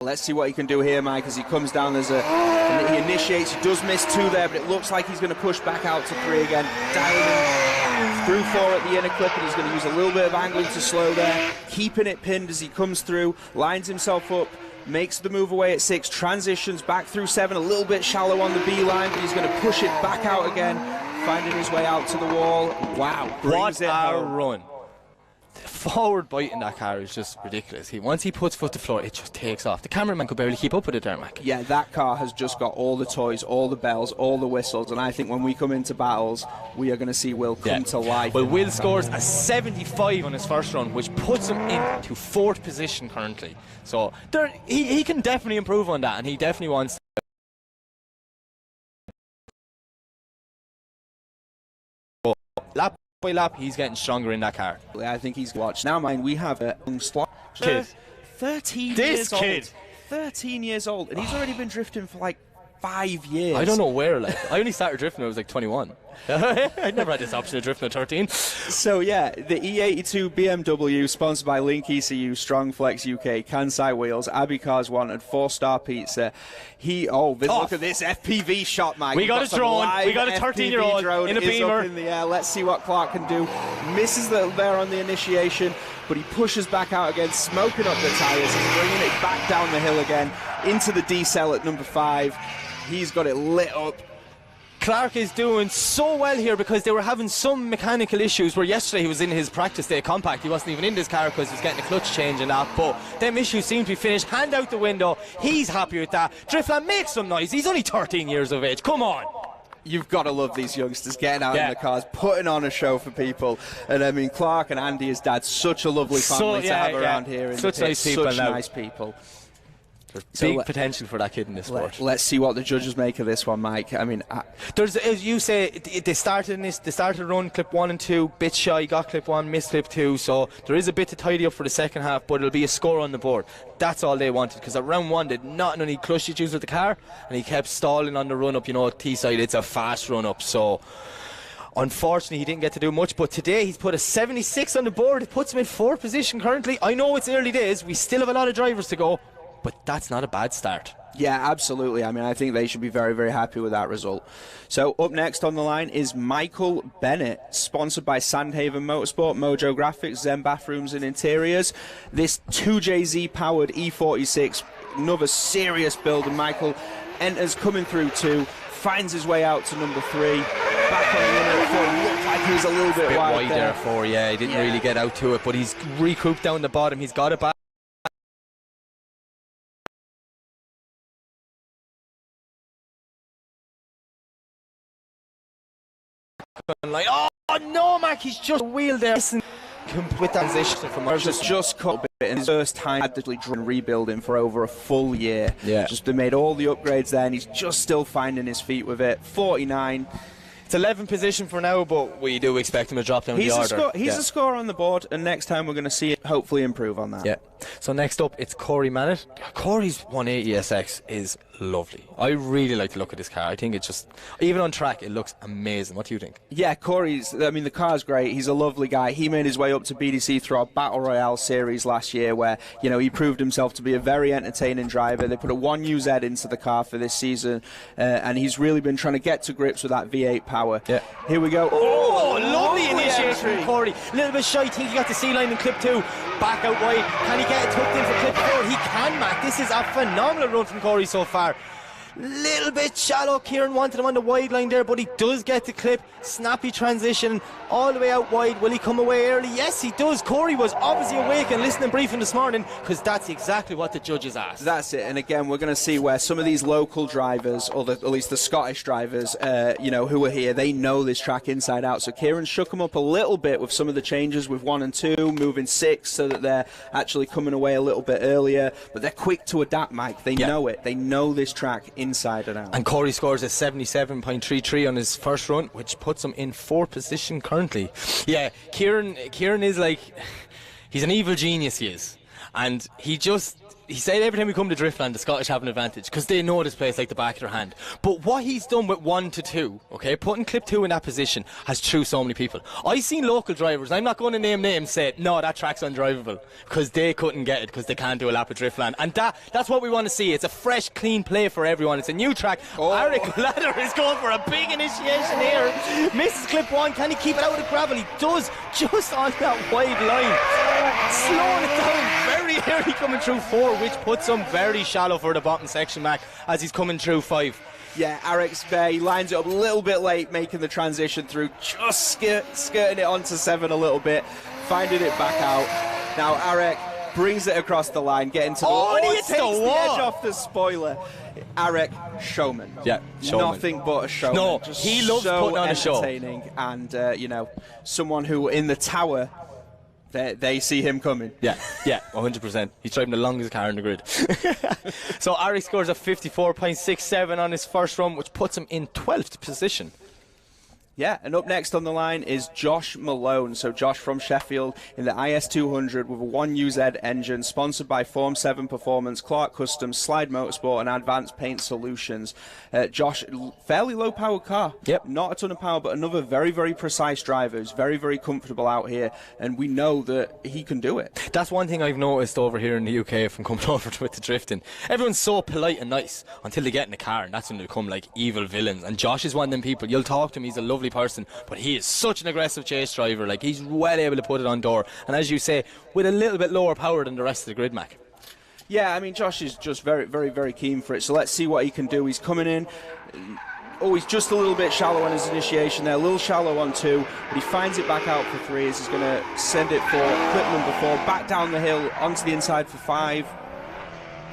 Let's see what he can do here, Mike, as he comes down. And he initiates. He does miss 2 there, but it looks like he's going to push back out to 3 again. Dialing through 4 at the inner clip, and he's going to use a little bit of angling to slow there, keeping it pinned as he comes through, lines himself up, makes the move away at 6, transitions back through 7, a little bit shallow on the B line, but he's going to push it back out again, finding his way out to the wall. Wow, what a run. The forward bite in that car is just ridiculous. Once he puts foot to floor, it just takes off. The cameraman could barely keep up with it there, Mac. Yeah, that car has just got all the toys, all the bells, all the whistles, and I think when we come into battles, we are going to see Will come to life. Well, Will scores a 75 on his first run, which puts him into 4th position currently. So he can definitely improve on that, and he definitely wants to. Lap by lap, he's getting stronger in that car. I think he's watched. Now, mind, we have a young kid. 13 this years kid. old. 13 years old, and he's already been drifting for like 5 years. I don't know where, like. I only started drifting when I was like 21. I never had this option of drifting at 13. So yeah, the E82 BMW, sponsored by Link ECU, Strong Flex UK, Kansai Wheels, Abbey Cars One, and 4-Star Pizza. Look at this FPV shot, Mike. We got a drone. We got a 13-year-old in a Beamer. Up in the air. Let's see what Clark can do. Misses there on the initiation, but he pushes back out again, smoking up the tyres and bringing it back down the hill again into the D-cell at number 5. He's got it lit up. Clark is doing so well here because they were having some mechanical issues where yesterday he was in his practice day compact. He wasn't even in this car because he was getting a clutch change and that, but them issues seem to be finished. Hand out the window. He's happy with that. Driftland, make some noise. He's only 13 years of age. Come on. You've got to love these youngsters getting out in the cars, putting on a show for people. And I mean, Clark and Andy, his dad, such a lovely family to have around here. In such the nice people. Such nice people. There's big potential for that kid in this sport. Let's see what the judges make of this one, Mike. I mean, there's, as you say, they started run clip 1 and 2, bit shy, got clip 1, missed clip 2, so there is a bit to tidy up for the second half, but it'll be a score on the board. That's all they wanted, because at round 1 they did not any clutch issues with the car, and he kept stalling on the run up. You know, T-side, it's a fast run up, so unfortunately he didn't get to do much, but today he's put a 76 on the board. It puts him in 4th position currently. I know it's early days, we still have a lot of drivers to go, but that's not a bad start. Yeah, absolutely. I mean, I think they should be very, very happy with that result. So up next on the line is Michael Bennett, sponsored by Sandhaven Motorsport, Mojo Graphics, Zen Bathrooms and Interiors. This 2JZ powered E46, another serious build, and Michael enters coming through 2, finds his way out to number 3, back on the inner 4. Looked like he was a little bit wide there. 4, yeah, he didn't really get out to it, but he's recouped down the bottom. He's got it back. Like, oh no, Mac, he's just wheeled there. With that transition from just cut a bit in his first time actually rebuilding for over a full year. Yeah. Just they made all the upgrades there, and he's just still finding his feet with it. 49. It's 11th position for now, but we do expect him to drop down the order. He's a score on the board, and next time we're going to see it hopefully improve on that. Yeah. So next up, it's Corey Mannett. Corey's 180 SX is lovely. I really like the look of this car. I think it's just, even on track, it looks amazing. What do you think? Yeah, I mean, the car's great. He's a lovely guy. He made his way up to BDC through our Battle Royale series last year, where, you know, he proved himself to be a very entertaining driver. They put a 1UZ into the car for this season, and he's really been trying to get to grips with that V8 power. Yeah. Here we go. Oh, lovely initiation from Corey. A little bit shy. I think he got the C-line in clip 2. Back out wide. Can he get it tucked in for clip 4? He can, Mac. This is a phenomenal run from Corey so far. Little bit shallow. Kieran wanted him on the wide line there, but he does get the clip. Snappy transition all the way out wide. Will he come away early? Yes, he does. Corey was obviously awake and listening briefing this morning, because that's exactly what the judges asked. That's it. And again, we're going to see where some of these local drivers, or at least the Scottish drivers, you know, who are here, they know this track inside out. So Kieran shook them up a little bit with some of the changes with 1 and 2, moving 6, so that they're actually coming away a little bit earlier. But they're quick to adapt, Mike. They know it. They know this track inside and out. And Corey scores a 77.33 on his first run, which puts him in 4th position currently. Yeah, Kieran is like, he's an evil genius, he is. And he just, he said every time we come to Driftland, the Scottish have an advantage because they know this place like the back of their hand. But what he's done with 1 to 2, okay, putting clip 2 in that position has threw so many people. I've seen local drivers, I'm not going to name names, say, no, that track's undrivable because they couldn't get it because they can't do a lap of Driftland. And that's what we want to see. It's a fresh, clean play for everyone. It's a new track. Eric Ladder is going for a big initiation here. Misses clip 1. Can he keep it out of the gravel? He does, just on that wide line. Slowing it down very early coming through 4, which puts him very shallow for the bottom section, Mac, as he's coming through 5. Yeah, Eric's there. He lines it up a little bit late, making the transition through, just skirting it onto 7 a little bit, finding it back out. Now Eric brings it across the line, getting to the he hits takes the wall. edge off the spoiler. Eric, showman. Yeah, showman. Nothing but a showman. No, Just he loves so putting on a show. Entertaining, and you know, someone who in the tower, they see him coming. Yeah, 100%. He's driving the longest car in the grid. So Eric scores a 54.67 on his first run, which puts him in 12th position. Yeah, and up next on the line is Josh Malone. So Josh from Sheffield in the IS200 with a 1UZ engine, sponsored by Form 7 Performance, Clark Customs, Slide Motorsport and Advanced Paint Solutions. Josh, fairly low power car. Yep. Not a ton of power, but another very, very precise driver who's very, very comfortable out here, and we know that he can do it. That's one thing I've noticed over here in the UK from coming over with the drifting. Everyone's so polite and nice until they get in the car, and that's when they become like evil villains. And Josh is one of them people. You'll talk to him, he's a lovely person, but he is such an aggressive chase driver. Like, he's well able to put it on door, and as you say, with a little bit lower power than the rest of the grid, Mac. Yeah, I mean, Josh is just very, very, very keen for it, so let's see what he can do. He's coming in. Oh, he's just a little bit shallow on his initiation there, a little shallow on 2, but he finds it back out for 3 as he's going to send it for clip number 4, back down the hill onto the inside for 5.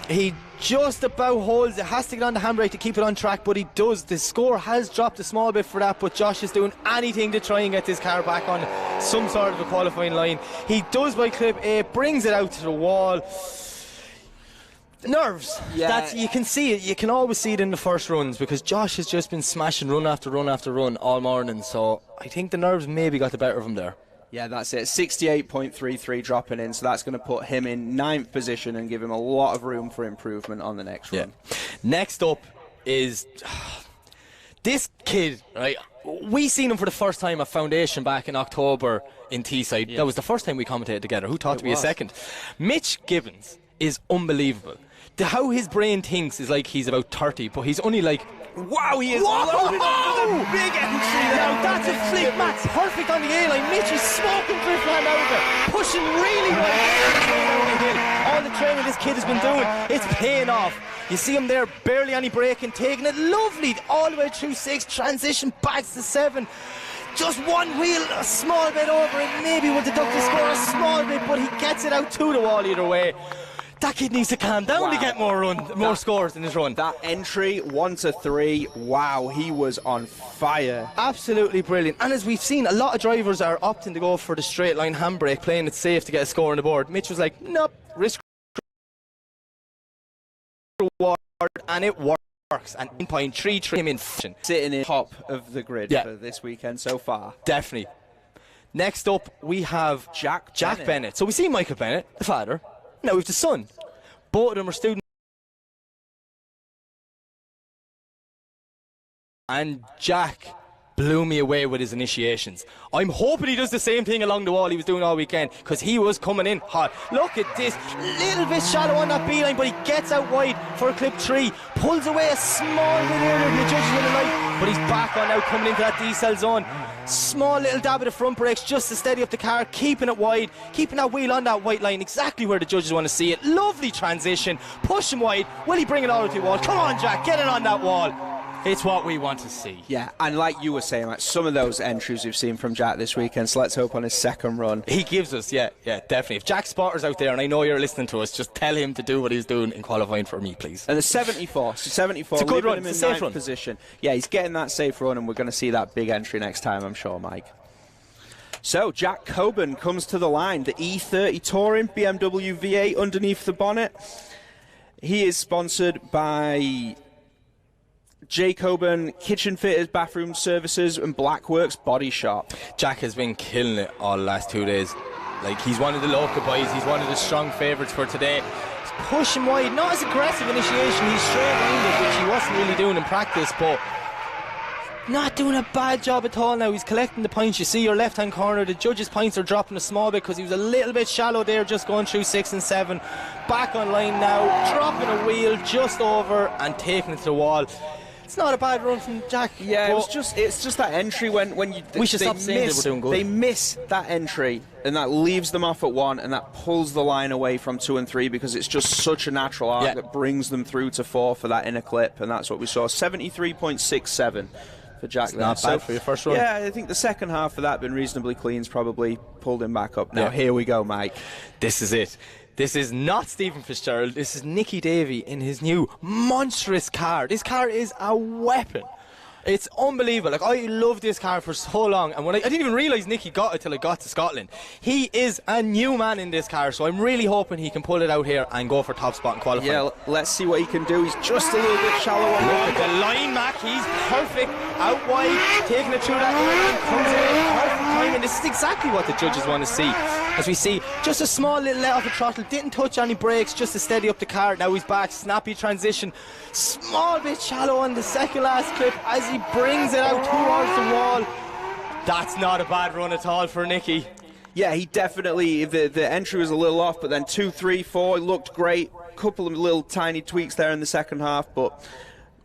He just about holds it, has to get on the handbrake to keep it on track, but he does. The score has dropped a small bit for that, but Josh is doing anything to try and get this car back on some sort of a qualifying line. He does by clip 8, brings it out to the wall. Nerves. Yeah. You can see it. You can always see it in the first runs because Josh has just been smashing run after run after run all morning, so I think the nerves maybe got the better of him there. Yeah, that's it. 68.33 dropping in, so that's going to put him in 9th position and give him a lot of room for improvement on the next run. Next up is this kid, right? We seen him for the first time at Foundation back in October in Teesside. Yeah. That was the first time we commentated together. Who thought to be a second? Mitch Gibbons is unbelievable. How his brain thinks is like he's about 30, but he's only like, wow, he is loaded up with a big entry. Now that's a flick, Matt, perfect on the A-line. Mitch is smoking Driftland out of it, pushing really well. All the training this kid has been doing, it's paying off. You see him there, barely any braking, taking it lovely all the way through 6, transition back to 7. Just one wheel, a small bit over it, maybe will deduct the score a small bit, but he gets it out to the wall either way. That kid needs to calm down to get more scores in his run. That entry, 1 to 3, wow, he was on fire. Absolutely brilliant. And as we've seen, a lot of drivers are opting to go for the straight line handbrake, playing it safe to get a score on the board. Mitch was like, nope, risk reward, and it works. And 9.33 him in fashion. Sitting in top of the grid for this weekend so far. Definitely. Next up, we have Jack Bennett. So we see Michael Bennett, the father. Now we've the son. Both of them are students. And Jack blew me away with his initiations. I'm hoping he does the same thing along the wall he was doing all weekend, because he was coming in hot. Look at this, little bit shallow on that B-line, but he gets out wide for clip 3, pulls away a small bit earlier than the judges would have liked, but he's back on now, coming into that D-cell zone. Small little dab of the front brakes just to steady up the car, keeping it wide, keeping that wheel on that white line, exactly where the judges want to see it. Lovely transition, push him wide. Will he bring it all to the wall? Come on, Jack, get it on that wall. It's what we want to see. Yeah, and like you were saying, like, some of those entries we've seen from Jack this weekend, so let's hope on his second run. He gives us, yeah, definitely. If Jack Spotter's out there, and I know you're listening to us, just tell him to do what he's doing in qualifying for me, please. And the 74, it's a good run, it's a safe run. Position. Yeah, he's getting that safe run, and we're going to see that big entry next time, I'm sure, Mike. So, Jack Coburn comes to the line, the E30 Touring, BMW V8 underneath the bonnet. He is sponsored by J. Coburn Kitchen Fitters, Bathroom Services and Blackworks Body Shop. Jack has been killing it all the last 2 days. Like, he's one of the local boys, he's one of the strong favourites for today. He's pushing wide, not as aggressive initiation, he's straight minded, which he wasn't really doing in practice, but not doing a bad job at all now. He's collecting the points. You see your left hand corner, the judges' points are dropping a small bit because he was a little bit shallow there, just going through 6 and 7. Back on line now, dropping a wheel just over and taking it to the wall. It's not a bad run from Jack. Yeah, it's just that entry when you we should stop saying they were doing good. They miss that entry and that leaves them off at 1 and that pulls the line away from 2 and 3 because it's just such a natural arc that brings them through to 4 for that inner clip, and that's what we saw. 73.67 for Jack. Not bad for your first run. Yeah, I think the second half for that been reasonably clean's probably pulled him back up. Now here we go, Mike. This is it. This is not Stephen Fitzgerald. This is Nicky Davey in his new monstrous car. This car is a weapon. It's unbelievable. Like, I loved this car for so long, and when I didn't even realise Nicky got it till I got to Scotland. He is a new man in this car, so I'm really hoping he can pull it out here and go for top spot in qualifying. Yeah, let's see what he can do. He's just a little bit shallow on Look at the line, Mac. He's perfect. Out wide, taking it through that line, comes in, perfect timing. This is exactly what the judges want to see. As we see, just a small little let off the throttle, didn't touch any brakes, just to steady up the car. Now he's back, snappy transition, small bit shallow on the second last clip as he brings it out towards the wall. That's not a bad run at all for Nicky. Yeah, he definitely, the entry was a little off, but then 2, 3, 4, it looked great. Couple of little tiny tweaks there in the second half, but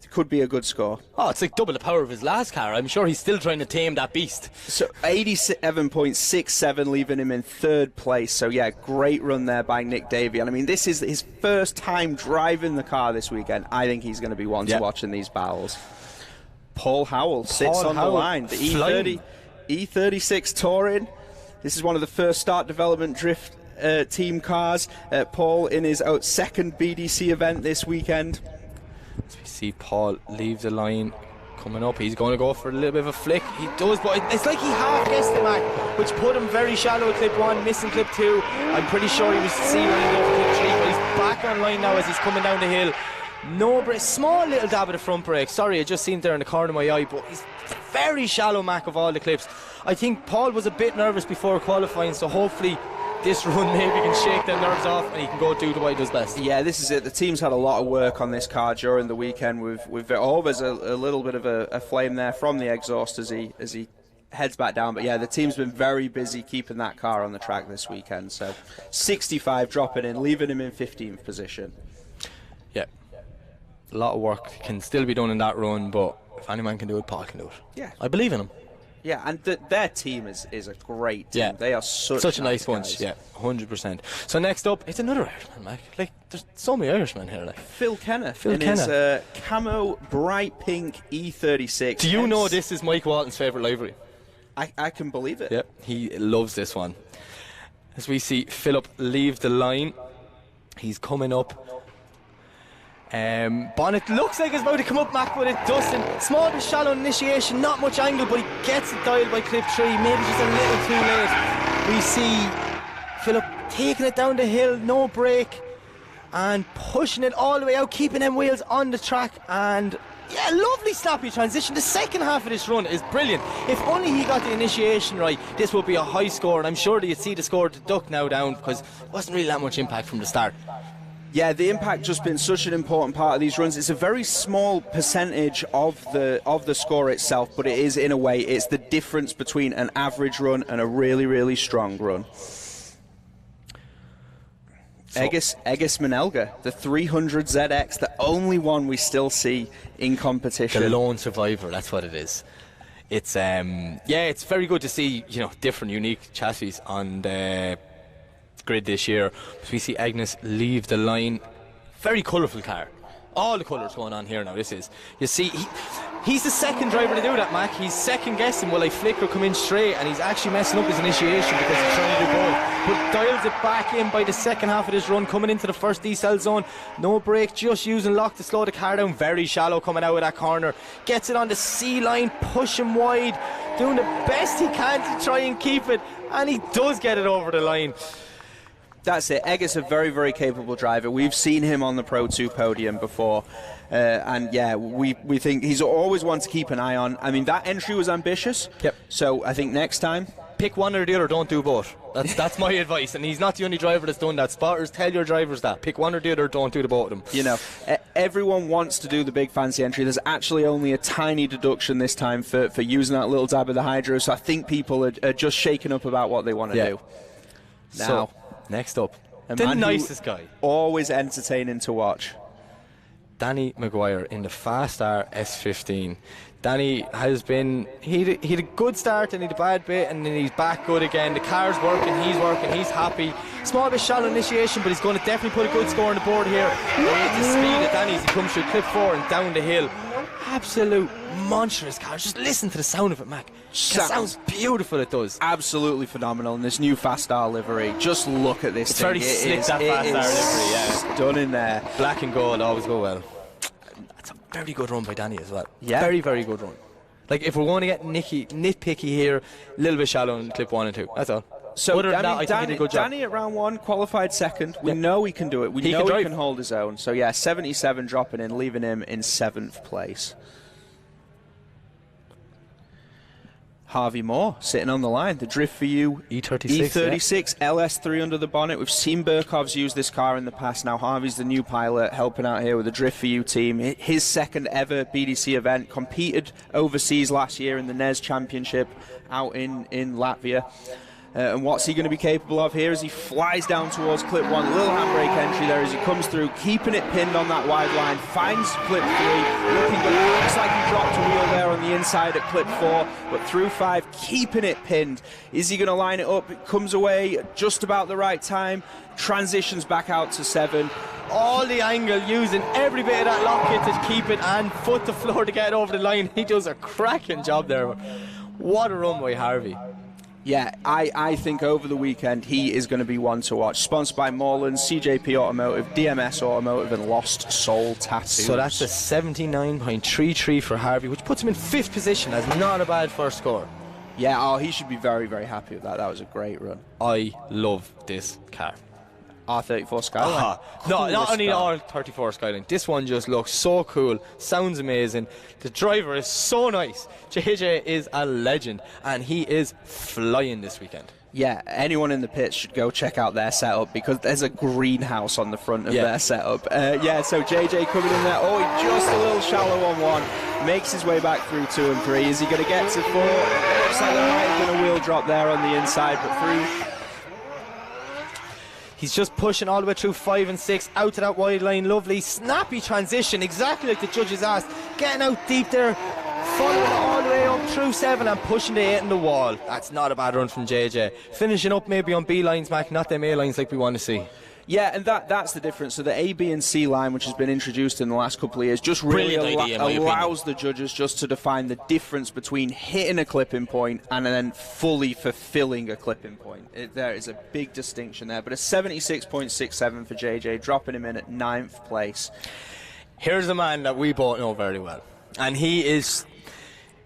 it could be a good score. Oh, it's like double the power of his last car. I'm sure he's still trying to tame that beast. So 87.67, leaving him in 3rd place. So yeah, great run there by Nick Davey. And I mean, this is his first time driving the car this weekend. I think he's going to be one to watch in these battles. Paul Howell sits on the line. The E36 Touring. This is one of the first Start Development Drift team cars. Paul in his second BDC event this weekend. As we see Paul leave the line coming up, he's going to go for a little bit of a flick. He does, but it's like he half guessed it, Mac, which put him very shallow at clip 1, missing clip 2. I'm pretty sure he was C-line over clip 3, but he's back on line now as he's coming down the hill. No brake, small little dab of the front brake. Sorry, I just seen it there in the corner of my eye, but he's very shallow, Mac, of all the clips. I think Paul was a bit nervous before qualifying, so hopefully this run maybe can shake them nerves off and he can go do what he does best. Yeah, this is it. The team's had a lot of work on this car during the weekend. We've always a little bit of a flame there from the exhaust as he heads back down. But yeah, the team's been very busy keeping that car on the track this weekend. So 65 dropping in, leaving him in 15th position. Yeah, a lot of work can still be done in that run, but if any man can do it, Paul can do it. Yeah, I believe in him. Yeah, and their team is a great team. Yeah. They are such a nice bunch. Yeah, 100%. So next up, it's another Irishman, Mike. Like, there's so many Irishmen here. Like Phil Kenner in his camo bright pink E36. Do you know this is Mike Walton's favourite livery? I can believe it. Yeah, he loves this one. As we see Philip leave the line, he's coming up. Bonnet looks like it's about to come up, Mac, but it doesn't. Small but shallow initiation, not much angle, but he gets it dialed by clip 3, maybe just a little too late. We see Philip taking it down the hill, no brake, and pushing it all the way out, keeping them wheels on the track. And yeah, lovely snappy transition. The second half of this run is brilliant. If only he got the initiation right, this would be a high score, and I'm sure that you'd see the score deduct now down because it wasn't really that much impact from the start. Yeah, the impact just been such an important part of these runs. It's a very small percentage of the score itself, but it is, in a way, it's the difference between an average run and a really, really strong run. Egis Manelga, the 300ZX, the only one we still see in competition. The lone survivor, that's what it is. It's yeah, it's very good to see, you know, different, unique chassis on the grid this year. We see Agnes leave the line. Very colourful car. All the colours going on here now. This is, you see, he's the second driver to do that, Mac. He's second guessing, will I flick or come in straight, and he's actually messing up his initiation because he's trying to do both, but dials it back in by the second half of this run, coming into the first decel zone. No brake, just using lock to slow the car down. Very shallow coming out of that corner, gets it on the C line, pushing wide, doing the best he can to try and keep it, and he does get it over the line. That's it. Egis, a very, very capable driver. We've seen him on the Pro 2 podium before. And yeah, we think he's always one to keep an eye on. I mean, that entry was ambitious. Yep. So I think next time, pick one or the other, don't do both. That's my advice, and he's not the only driver that's done that. Spotters, tell your drivers that. Pick one or the other, don't do the both of them. You know, everyone wants to do the big fancy entry. There's actually only a tiny deduction this time for using that little dab of the hydro, so I think people are just shaking up about what they want to do. Now, so, next up, the nicest guy. Always entertaining to watch. Danny Maguire in the Fast R S15. Danny has been, he had a good start and he had a bad bit, and then he's back good again. The car's working, he's happy. Small bit shallow initiation, but he's going to definitely put a good score on the board here. Look at the speed of Danny as he comes through clip 4 and down the hill. Absolute monstrous car. Just listen to the sound of it, Mac. It sounds beautiful, it does. Absolutely phenomenal. And this new Fast R livery, just look at this it's thing. Very slick, that Fast R livery, yeah. Done in there. Black and gold always go well. That's a very good run by Danny as well. Yeah. Very, very good run. Like, if we're going to get nitpicky here, a little bit shallow in clip 1 and 2. That's all. So Other than that, I think he did a good job. Danny at round 1 qualified second. We know he can do it. We know he can hold his own. So yeah, 77 dropping in, leaving him in 7th place. Harvey Moore sitting on the line. The Drift for You E36 LS3 under the bonnet. We've seen Burkov's use this car in the past. Now Harvey's the new pilot helping out here with the Drift for You team. His second ever BDC event. Competed overseas last year in the NES Championship out in Latvia. And what's he going to be capable of here as he flies down towards clip 1. Little handbrake entry there as he comes through, keeping it pinned on that wide line. Finds clip 3, looking good. Looks like he dropped a wheel there on the inside at clip 4, but through 5, keeping it pinned. Is he going to line it up? It comes away just about the right time. Transitions back out to 7. All the angle, using every bit of that lock kit to keep it and foot the floor to get it over the line. He does a cracking job there. What a run by Harvey. Yeah, I think over the weekend he is going to be one to watch. Sponsored by Morlands, CJP Automotive, DMS Automotive and Lost Soul Tattoos. So that's a 79.33 for Harvey, which puts him in 5th position. That's not a bad first score. Yeah, he should be very, very happy with that. That was a great run. I love this car. R34 Skyline. No, not only R34 Skyline. This one just looks so cool, sounds amazing. The driver is so nice. JJ is a legend, and he is flying this weekend. Yeah, anyone in the pits should go check out their setup because there's a greenhouse on the front of their setup. So JJ coming in there. Oh, he just a little shallow on 1. Makes his way back through 2 and 3. Is he going to get to 4? Looks like there might have been a wheel drop there on the inside, but 3. He's just pushing all the way through 5 and 6, out to that wide line. Lovely, snappy transition, exactly like the judges asked. Getting out deep there, following all the way up through 7 and pushing the 8 in the wall. That's not a bad run from JJ. Finishing up maybe on B lines, Mac, not them A lines like we want to see. Yeah, and that's the difference. So the A, B and C line, which has been introduced in the last couple of years, just really allows the judges just to define the difference between hitting a clipping point and then fully fulfilling a clipping point. There is a big distinction there. But a 76.67 for JJ, dropping him in at 9th place. Here's a man that we both know very well. And he is...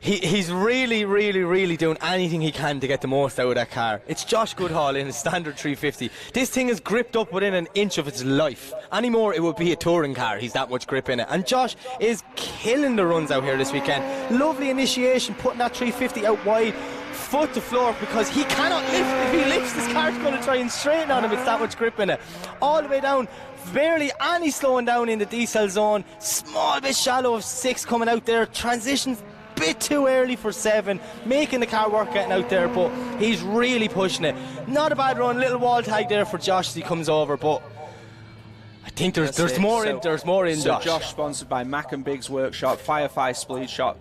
He's really, really, really doing anything he can to get the most out of that car. It's Josh Goodhall in a standard 350. This thing is gripped up within an inch of its life. Anymore, it would be a touring car. He's that much grip in it. And Josh is killing the runs out here this weekend. Lovely initiation, putting that 350 out wide. Foot to floor because he cannot lift. If he lifts, this car's going to try and straighten on him. It's that much grip in it. All the way down. Barely any slowing down in the decel zone. Small bit shallow of 6 coming out there. Transitions bit too early for 7, making the car work getting out there, but he's really pushing it. Not a bad run, little wall tag there for Josh as he comes over, but I think there's more in Josh. Josh sponsored by Mac and Big's Workshop, Firefly Speed Shop,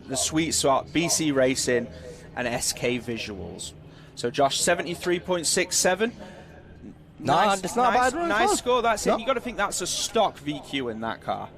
The Sweet Spot, BC Racing and SK Visuals. So Josh 73.67. Nice, it's not a bad run. Nice score, that's it. You got to think that's a stock VQ in that car.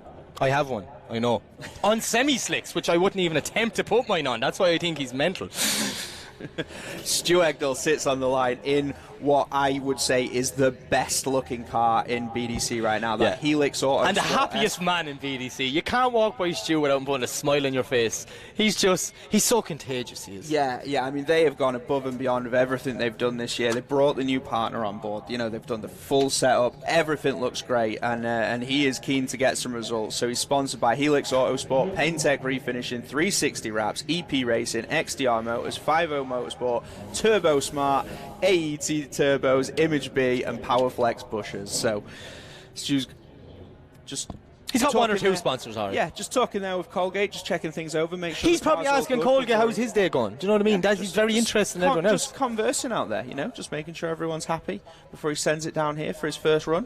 I have one, I know. On semi-slicks, which I wouldn't even attempt to put mine on. That's why I think he's mental. Stu Egdahl sits on the line in what I would say is the best looking car in BDC right now, that Helix Auto. And the happiest man in BDC. You can't walk by Stu without putting a smile on your face. He's so contagious, he is. Yeah, I mean, they have gone above and beyond with everything they've done this year. They brought the new partner on board. You know, they've done the full setup. Everything looks great, and he is keen to get some results. So he's sponsored by Helix Autosport, Paintech Refinishing, 360 Wraps, EP Racing, XDR Motors, 50 Motorsport, Turbo Smart, AET Turbos, Image B, and Powerflex Bushers. So Stu's just... He's got one or two sponsors already. Yeah, just talking there with Colgate, just checking things over, make sure. He's probably asking Colgate how's his day going. Do you know what I mean? He's very interested in everyone else. Just conversing out there, you know, just making sure everyone's happy before he sends it down here for his first run.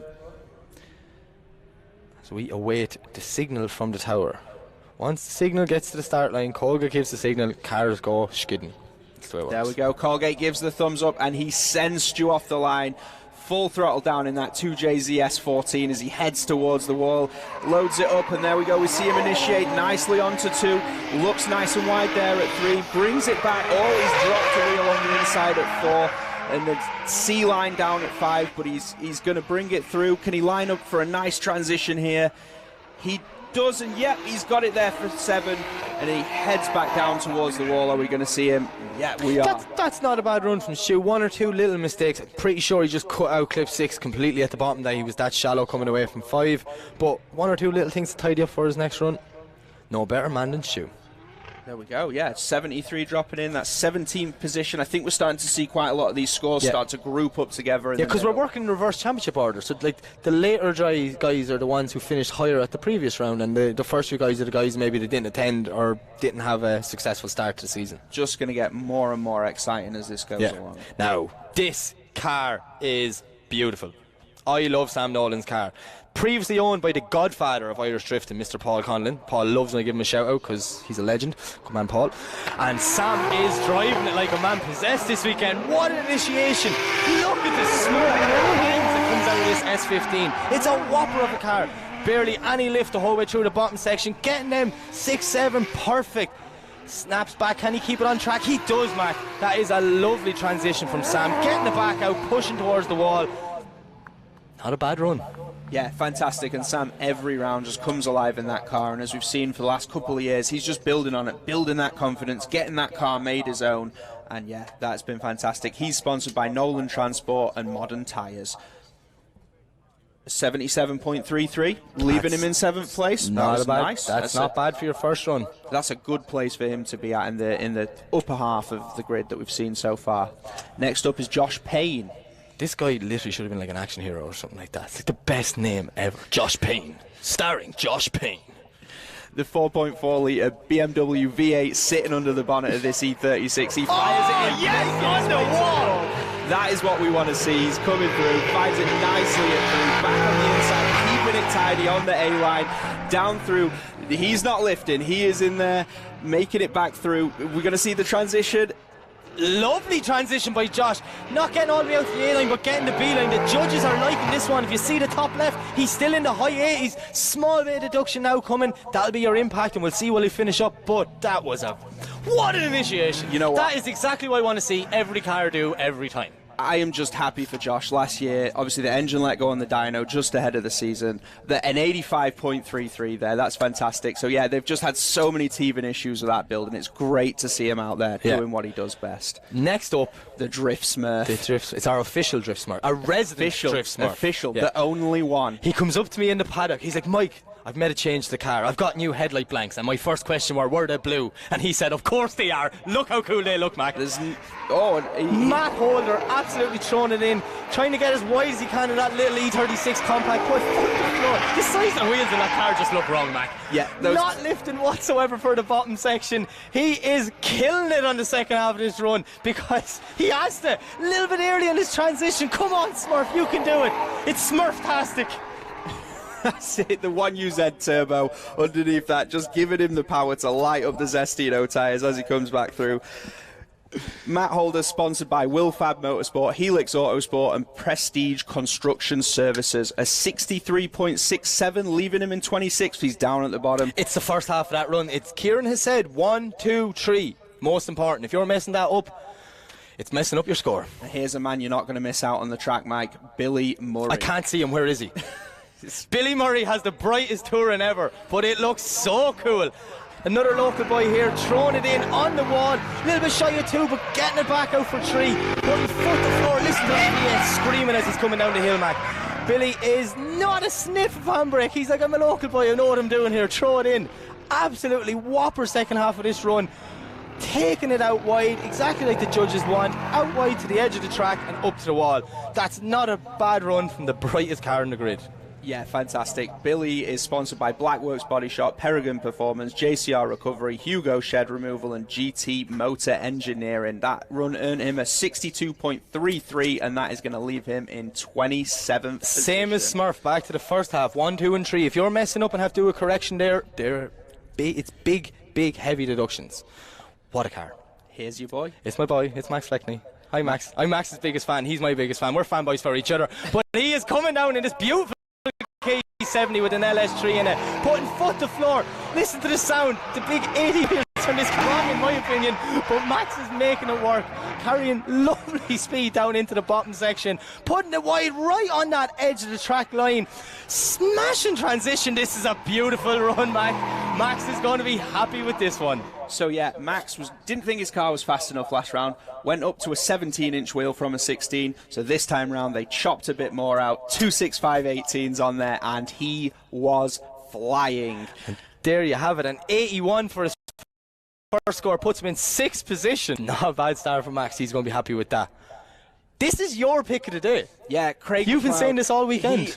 So we await the signal from the tower. Once the signal gets to the start line, Colgate gives the signal, cars go skidding. That's the way it works. There we go. Colgate gives the thumbs up and he sends Stu off the line. Full throttle down in that 2JZS14 as he heads towards the wall, loads it up, and there we go. We see him initiate nicely onto 2, looks nice and wide there at 3, brings it back. Oh, he's dropped a wheel on the inside at 4, and the C line down at 5, but he's going to bring it through. Can he line up for a nice transition here? He does, and yep, he's got it there for 7, and he heads back down towards the wall. Are we going to see him? Yeah, we are. That's not a bad run from Stu. One or two little mistakes. I'm pretty sure he just cut out clip 6 completely at the bottom there. He was that shallow coming away from 5, but one or two little things to tidy up for his next run. No better man than Stu. There we go, yeah, 73 dropping in, that's 17th position. I think we're starting to see quite a lot of these scores start to group up together. Yeah, because we're working in reverse championship order, so like the later guys are the ones who finished higher at the previous round, and the first few guys are the guys maybe that didn't attend or didn't have a successful start to the season. Just going to get more and more exciting as this goes along. Now, this car is beautiful. I love Sam Nolan's car. Previously owned by the godfather of Irish drifting, Mr. Paul Conlon. Paul loves when I give him a shout out because he's a legend. Come on, Paul. And Sam is driving it like a man possessed this weekend. What an initiation. Look at the smooth lines that comes out of this S15. It's a whopper of a car. Barely any lift the whole way through the bottom section. Getting them 6-7 perfect. Snaps back. Can he keep it on track? He does, Mac. That is a lovely transition from Sam. Getting the back out, pushing towards the wall. Not a bad run. Yeah, fantastic, and Sam every round just comes alive in that car, and as we've seen for the last couple of years, he's just building on it, building that confidence, getting that car made his own, and yeah, that's been fantastic. He's sponsored by Nolan Transport and Modern Tyres. 77.33, leaving him in 7th place. Not bad. Nice. That's not bad for your first run. That's a good place for him to be at in the upper half of the grid that we've seen so far. Next up is Josh Payne. This guy literally should have been like an action hero or something like that. It's like the best name ever. Josh Payne. Starring Josh Payne. The 4.4 litre BMW V8 sitting under the bonnet of this E36. He fires it in. Yes, on the wall! That is what we want to see. He's coming through, fires it nicely at 3, back on the inside, keeping it tidy on the A-line, down through. He's not lifting. He is in there, making it back through. We're going to see the transition. Lovely transition by Josh. Not getting all the way out to the A-line, but getting the B-line. The judges are liking this one. If you see the top left, he's still in the high 80s. Small bit of deduction now coming. That'll be your impact, and we'll see will he finish up. But that was what an initiation. You know what? That is exactly what I want to see every car do every time. I am just happy for Josh. Last year, obviously the engine let go on the dyno just ahead of the season. An 85.33 there, that's fantastic. So yeah, they've just had so many teething issues with that build, and it's great to see him out there doing what he does best. Next up, the Drift Smurf. It's our official Drift Smurf. A resident Drift Smurf. Official, the only one. He comes up to me in the paddock. He's like, Mike, I've made a change to the car. I've got new headlight blanks, and my first question were they blue? And he said, of course they are. Look how cool they look, Mac. Matt Holder absolutely throwing it in, trying to get as wide as he can in that little E36 compact. But the size of wheels in that car just look wrong, Mac. Yeah, not lifting whatsoever for the bottom section. He is killing it on the second half of this run because he has to a little bit early in his transition. Come on, Smurf, you can do it. It's Smurf-tastic. That's it, the 1UZ turbo underneath that, just giving him the power to light up the Zestino tyres as he comes back through. Matt Holder, sponsored by Willfab Motorsport, Helix Autosport and Prestige Construction Services. A 63.67, leaving him in 26th. He's down at the bottom. It's the first half of that run. Kieran has said 1, 2, 3. Most important. If you're messing that up, it's messing up your score. Here's a man you're not going to miss out on the track, Mike. Billy Murray. I can't see him. Where is he? Billy Murray has the brightest touring ever, but it looks so cool. Another local boy here, throwing it in on the wall. A little bit shy of 2, but getting it back out for 3. Putting foot to floor. Listen to him screaming as he's coming down the hill, Mac. Billy is not a sniff of handbrake. He's like, I'm a local boy, I know what I'm doing here. Throw it in. Absolutely whopper second half of this run. Taking it out wide, exactly like the judges want. Out wide to the edge of the track and up to the wall. That's not a bad run from the brightest car in the grid. Yeah, fantastic. Billy is sponsored by Blackworks Body Shop, Peregrine Performance, JCR Recovery, Hugo Shed Removal and GT Motor Engineering. That run earned him a 62.33 and that is going to leave him in 27th position. Same as Smurf, back to the first half, 1, 2 and 3. If you're messing up and have to do a correction there, it's big heavy deductions. What a car. Here's your boy. It's my boy, it's Max Fleckney. Hi Max. I'm Max's biggest fan, he's my biggest fan. We're fanboys for each other. But he is coming down in this beautiful K70 with an LS3 in it, putting foot to floor. Listen to the sound, the big 80 wheels on this car in my opinion, but Max is making it work, carrying lovely speed down into the bottom section, putting it wide right on that edge of the track line, smashing transition. This is a beautiful run, Max is going to be happy with this one. So yeah, Max didn't think his car was fast enough last round, went up to a 17-inch wheel from a 16, so this time round they chopped a bit more out, 265/18s on there, and he was flying. And there you have it, an 81 for his first score, puts him in 6th position. Not a bad start for Max, he's going to be happy with that. This is your pick of the day. Yeah, Craig. You've been saying this all weekend.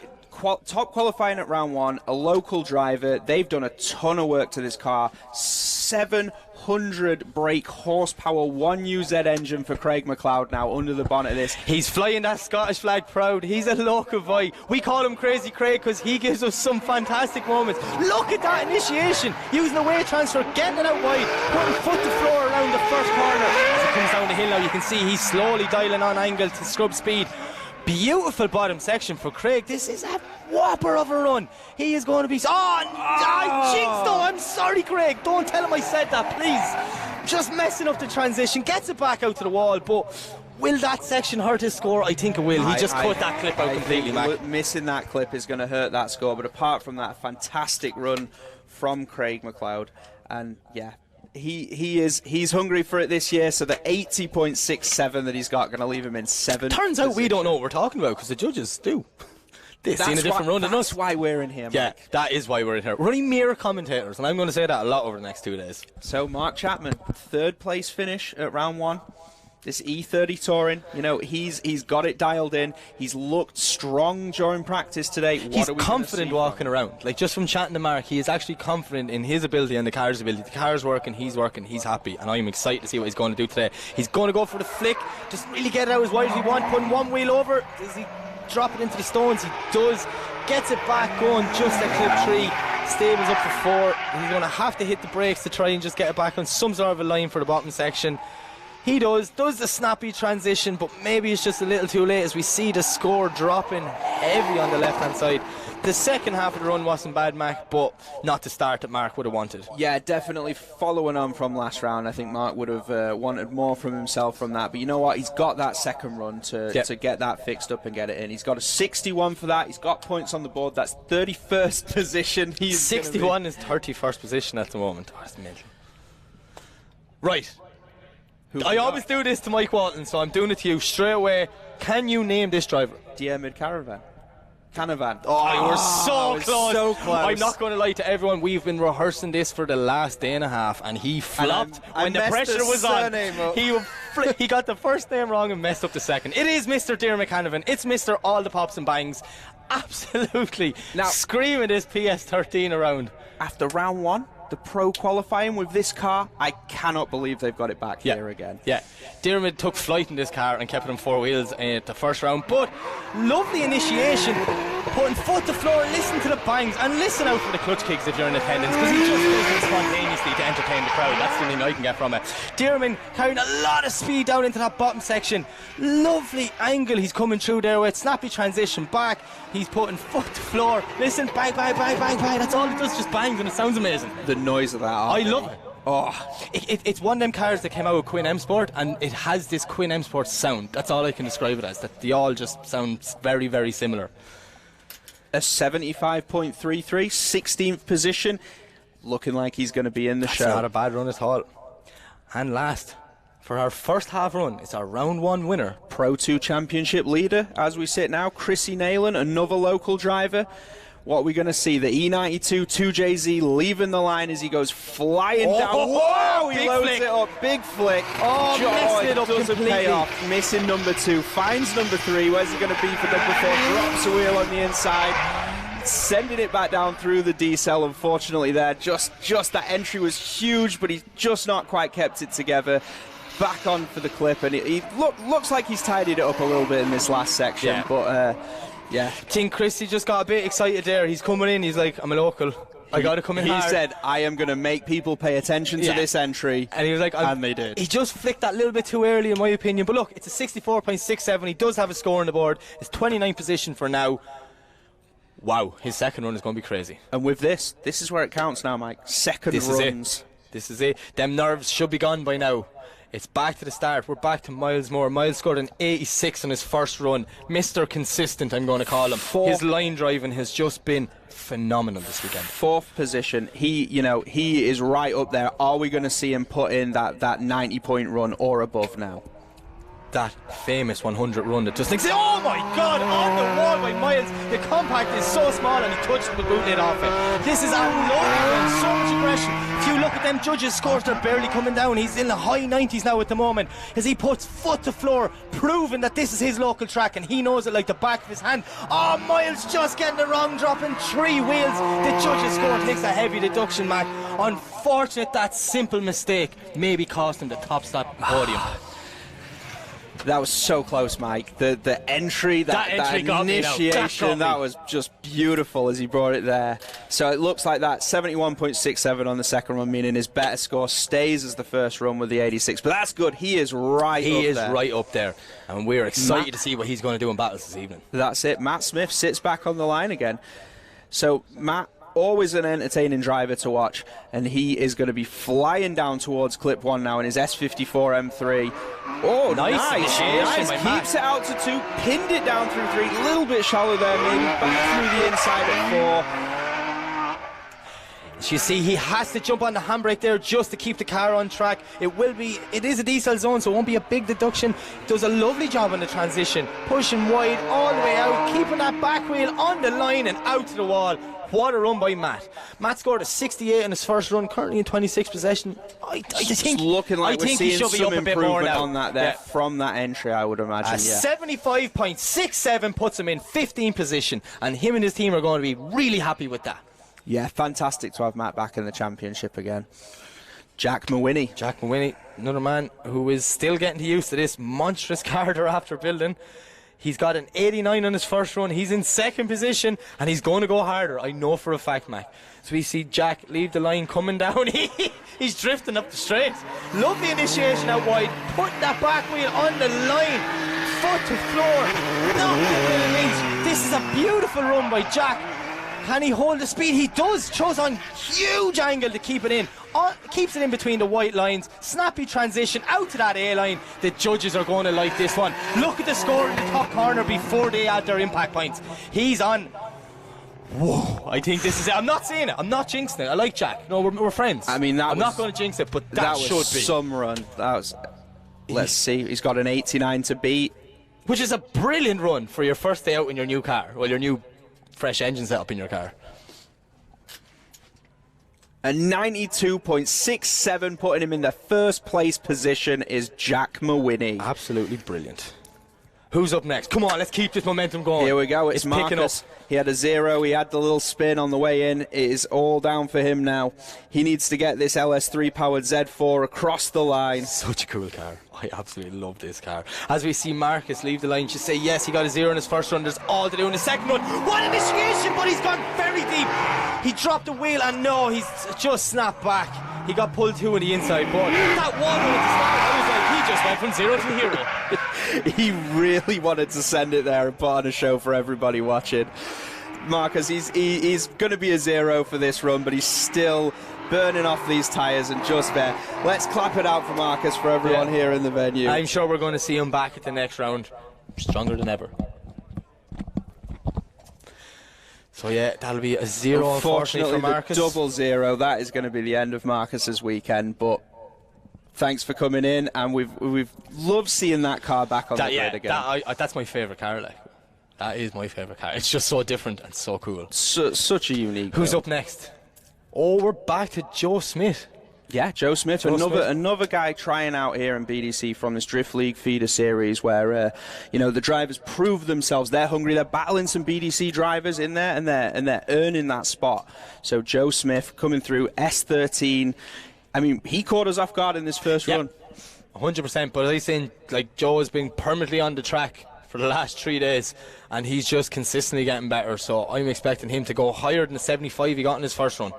Top qualifying at round 1, a local driver. They've done a ton of work to this car. 700 brake horsepower, 1UZ engine for Craig McLeod now under the bonnet of this. He's flying that Scottish flag proud. He's a local boy. We call him Crazy Craig because he gives us some fantastic moments. Look at that initiation, using the weight transfer, getting it out wide, putting foot to floor around the first corner. As he comes down the hill now, you can see he's slowly dialing on angle to scrub speed. Beautiful bottom section for Craig. This is a whopper of a run. He is going to be... I jinxed though. I'm sorry, Craig. Don't tell him I said that, please. Just messing up the transition. Gets it back out to the wall, but will that section hurt his score? I think it will. He just cut that clip out completely, Mac. Missing that clip is going to hurt that score, but apart from that, fantastic run from Craig McLeod. And yeah, he's hungry for it this year, so the 80.67 that he's got going to leave him in 7th. Turns out we don't know what we're talking about because the judges do. They've seen a different run than us. That's why we're in here, Mike. Yeah, that is why we're in here. We're only mere commentators, and I'm going to say that a lot over the next 2 days. So Mark Chapman, 3rd place finish at round 1. This E30 Touring, you know, he's got it dialed in. He's looked strong during practice today. He's confident walking around. Like, just from chatting to Mark, he is actually confident in his ability and the car's ability. The car's working, he's happy, and I'm excited to see what he's going to do today. He's going to go for the flick, just really get it out as wide as he wants, putting one wheel over. Does he drop it into the stones? He does. Gets it back going just at clip 3. Stables up for 4. He's going to have to hit the brakes to try and just get it back on some sort of a line for the bottom section. He does the snappy transition, but maybe it's just a little too late as we see the score dropping heavy on the left-hand side. The second half of the run wasn't bad, Mac, but not the start that Mark would have wanted. Yeah, definitely following on from last round. I think Mark would have wanted more from himself from that. But you know what? He's got that second run to get that fixed up and get it in. He's got a 61 for that. He's got points on the board. That's 31st position. He's 61 is 31st position at the moment. Oh, that's mental. Right. I always do this to Mike Walton, so I'm doing it to you straight away. Can you name this driver? Diarmid Canavan. Oh, you were so close. So close. I'm not going to lie to everyone. We've been rehearsing this for the last day and a half, and he flopped when the pressure was on. He got the first name wrong and messed up the second. It is Mr. Diarmid Canavan. It's Mr. All the Pops and Bangs. Absolutely now, screaming this PS13 around. After round 1, the pro qualifying with this car, I cannot believe they've got it back here again. Yeah, Diarmid took flight in this car and kept it on 4 wheels at the first round, but lovely initiation, putting foot to floor, listen to the bangs, and listen out for the clutch kicks if you're in attendance, because he just does it spontaneously to entertain the crowd. That's the thing I can get from it. Diarmid carrying a lot of speed down into that bottom section. Lovely angle he's coming through there with, snappy transition back, he's putting foot to floor, listen, bang, bang, bang, bang, bang, that's all it does, just bangs, and it sounds amazing. The noise of that. I love it. It's one of them cars that came out with Quinn M Sport, and it has this Quinn M Sport sound. That's all I can describe it as. That they all just sound very, very similar. A 75.33, 16th position. Looking like he's going to be in the show. That's not a bad run at all. And last, for our first half run, it's our round 1 winner. Pro 2 Championship leader as we sit now. Chrissy Nayland, another local driver. What are we going to see? The E92 2JZ leaving the line as he goes flying down. Whoa! He loads it up. Big flick. Messed it up doesn't completely. pay off. Missing number 2. Finds number 3. Where's he going to be for number 4? Drops a wheel on the inside. Sending it back down through the D-cell, unfortunately there. Just that entry was huge, but he's just not quite kept it together. Back on for the clip, and he looks like he's tidied it up a little bit in this last section, yeah. But yeah. I think Christy just got a bit excited there. He's coming in, he's like, I'm a local. I got to come in He hard. said, I am going to make people pay attention to this entry. And he was like, and they did. He just flicked that little bit too early, in my opinion. But look, it's a 64.67. He does have a score on the board. It's 29th position for now. Wow, his second run is going to be crazy. And with this is where it counts now, Mike. Second runs. This is it. Them nerves should be gone by now. It's back to the start. We're back to Miles Moore. Miles scored an 86 on his first run. Mr. Consistent, I'm going to call him. His line driving has just been phenomenal this weekend. 4th position. He is right up there. Are we going to see him put in that 90-point run or above now? That famous 100 run that just thinks, oh my God, on the wall by Miles. The compact is so small and he touched the boot lid off it. This is a lovely run, so much aggression. If you look at them judges' scores, they're barely coming down. He's in the high 90s now at the moment as he puts foot to floor, proving that this is his local track and he knows it like the back of his hand. Oh, Miles just getting the wrong drop in 3 wheels. The judges' score takes a heavy deduction, Mac. Unfortunate that simple mistake maybe cost him the top stop podium. That was so close, Mike. The entry, that initiation, that was just beautiful as he brought it there. So it looks like that 71.67 on the second run, meaning his better score stays as the first run with the 86. But that's good. He is right up there. And we're excited to see what he's going to do in battles this evening. That's it. Matt Smith sits back on the line again. So Matt, always an entertaining driver to watch, and he is going to be flying down towards clip 1 now in his S54 M3. Oh, nice. Keeps it out to 2, pinned it down through 3, a little bit shallow there, maybe back through the inside at 4. You see, he has to jump on the handbrake there just to keep the car on track. It is a diesel zone, so it won't be a big deduction. Does a lovely job on the transition, pushing wide all the way out, keeping that back wheel on the line and out to the wall. What a run by Matt. Matt scored a 68 in his first run, currently in 26th possession. I think looking like we're seeing some improvement on that there from that entry, I would imagine. 75.67 puts him in 15th position, and him and his team are going to be really happy with that. Yeah, fantastic to have Matt back in the championship again. Jack Mawhinney, another man who is still getting used to this monstrous car they're after building. He's got an 89 on his first run. He's in second position, and he's going to go harder. I know for a fact, Mac. So we see Jack leave the line coming down. He's drifting up the straight. Lovely initiation out wide. Put that back wheel on the line. Foot to floor. Not within an inch. This is a beautiful run by Jack. Can he hold the speed? He does. Throws on huge angle to keep it in. Keeps it in between the white lines. Snappy transition out to that A line. The judges are going to like this one. Look at the score in the top corner before they add their impact points. He's on. Whoa, I think this is it. I'm not saying it. I'm not jinxing it. I like Jack. No, we're friends. I mean, I'm not going to jinx it, but that should be some run. Let's see. He's got an 89 to beat, which is a brilliant run for your first day out in your new car. Well, your new fresh engine setup in your car. A 92.67, putting him in the first place position, is Jack Mawhinney. Absolutely brilliant. Who's up next? Come on, let's keep this momentum going. Here we go. It's Marcus. He had a 0. He had the little spin on the way in. It is all down for him now. He needs to get this LS3 powered Z4 across the line. Such a cool car. I absolutely love this car. As we see Marcus leave the line, just say yes, he got a 0 in his first run. There's all to do in the second run. What initiation, but he's gone very deep. He dropped the wheel and no, he's just snapped back. He got pulled 2 in the inside, but that one at the start, I was like, he just went from 0 to hero. He really wanted to send it there and put on a show for everybody watching. Marcus, he's going to be a 0 for this run, but he's still burning off these tyres and just there. Let's clap it out for Marcus, for everyone here in the venue. I'm sure we're going to see him back at the next round, stronger than ever. So yeah, that'll be a 0 unfortunately for Marcus. The double 0, that is going to be the end of Marcus's weekend, but thanks for coming in, and we've loved seeing that car back on the grid again. That's my favourite car, like. That is my favourite car. It's just so different and so cool. Such a unique Who's up next? Oh, we're back to Joe Smith. Yeah, Joe Smith, another guy trying out here in BDC from this Drift League feeder series where the drivers prove themselves. They're hungry. They're battling some BDC drivers in there, and they're earning that spot. So Joe Smith coming through S13. I mean, he caught us off guard in this first run. 100%. But I think like Joe has been permanently on the track for the last 3 days, and he's just consistently getting better. So I'm expecting him to go higher than the 75 he got in his first run.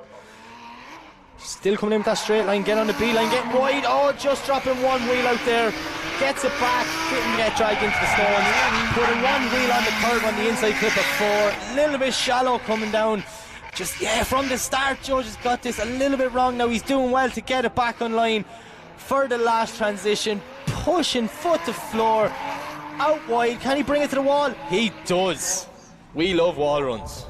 Still coming in with that straight line, get on the B line, getting wide. Oh, just dropping one wheel out there, gets it back, didn't get dragged into the stones. Putting one wheel on the curve on the inside clip of 4, a little bit shallow coming down. Just from the start, Joe just got this a little bit wrong. Now he's doing well to get it back on line for the last transition, pushing foot to floor, out wide. Can he bring it to the wall? He does. We love wall runs.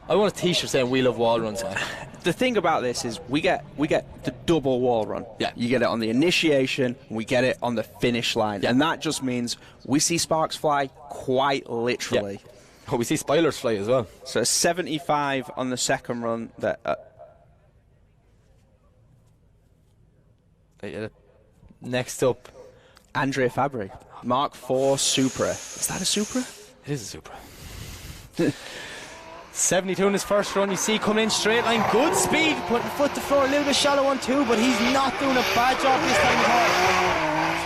I want a t-shirt saying we love wall runs, man. The thing about this is we get the double wall run. Yeah. You get it on the initiation, we get it on the finish line. Yeah. And that just means we see sparks fly quite literally. Yeah. Oh, we see spoilers fly as well. So 75 on the second run. Next up, Andrea Fabry, Mark IV Supra. Is that a Supra? It is a Supra. 72 in his first run. You see coming in straight line, good speed, putting foot to floor, a little bit shallow on 2, but he's not doing a bad job this time at all.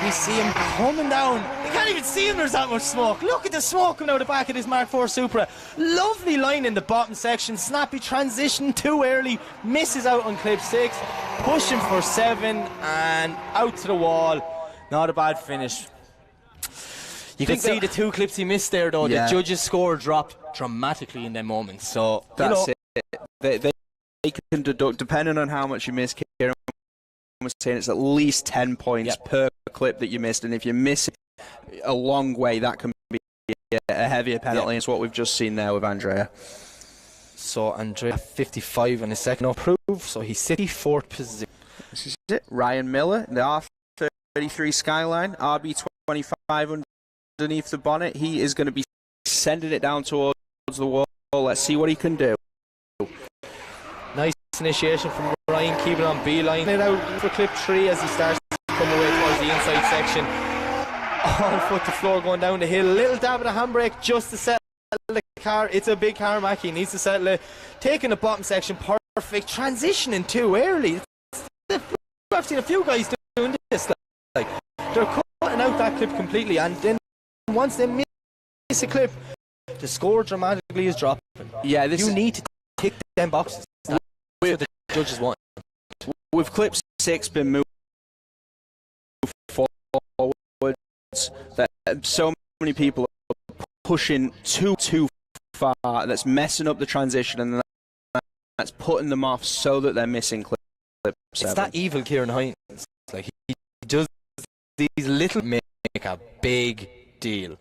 We see him coming down. You can't even see him, there's that much smoke. Look at the smoke coming out the back of this Mark IV Supra. Lovely line in the bottom section, snappy transition too early, misses out on clip 6, pushing for 7 and out to the wall. Not a bad finish. You can see the 2 clips he missed there, though. Yeah. The judges' score dropped dramatically in them moments. So that's it. They can deduct, depending on how much you miss. Kieran was saying it's at least 10 points per clip that you missed, and if you miss it a long way, that can be a heavier penalty. It's what we've just seen there with Andrea. So Andrea 55 in his second approve, so he's 64th position. This is it. Ryan Miller, the R33 Skyline, RB25 underneath the bonnet. He is going to be sending it down towards the wall. Let's see what he can do. Nice initiation from Ryan, keeping on B line. It out for clip 3 as he starts to come away towards the inside section. All foot to floor going down the hill. Little dab of the handbrake just to settle the car. It's a big car, Mac. He needs to settle it. Taking the bottom section, perfect. Transitioning too early. I've seen a few guys doing this. Like they're cutting out that clip completely, and then once they miss a clip, the score dramatically is dropping. Yeah, you need to tick them boxes. That's what the judges want. With clip 6 been moved forwards, that so many people are pushing too far. That's messing up the transition, and that's putting them off so that they're missing clip 7. It's that evil Kieran Hines. Like he does these little make a big deal.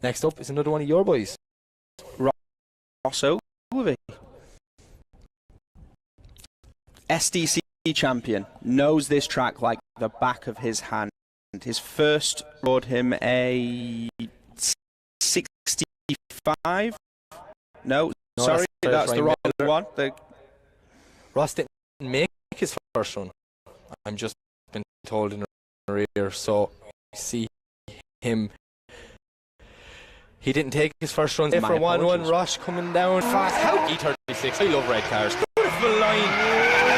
Next up is another one of your boys, Ross Ogilvy, SDC champion, knows this track like the back of his hand. His first scored him a 65. No, sorry, that's the wrong one. Ross didn't make his first run. I'm just been told in the rear, so I see him. He didn't take his first run for 1-1. Ross coming down fast. How E36? I love red cars. Beautiful line.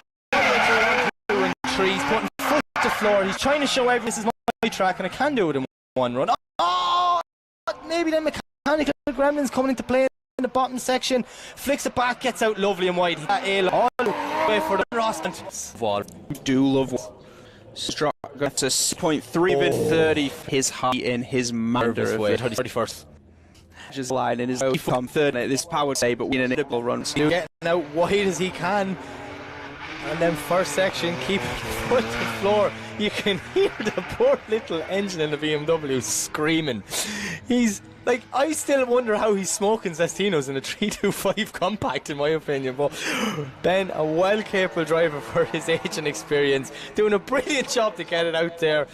2 and 3. He's putting foot to floor. He's trying to show everyone this is my track and I can do it in one run. Oh, maybe the mechanical gremlins coming into play in the bottom section. Flicks it back, gets out lovely and wide. All the way for the Ross. Wall. Do love. Struck got to 6.3 with 30. His high in his Mander. 31st. just line in his from third at this power day, but winning a double run. Getting out wide as he can. And then first section, keep foot to the floor. You can hear the poor little engine in the BMW screaming. He's like, I still wonder how he's smoking Zestinos in a 325 compact, in my opinion. But Ben, a well capable driver for his age and experience, doing a brilliant job to get it out there.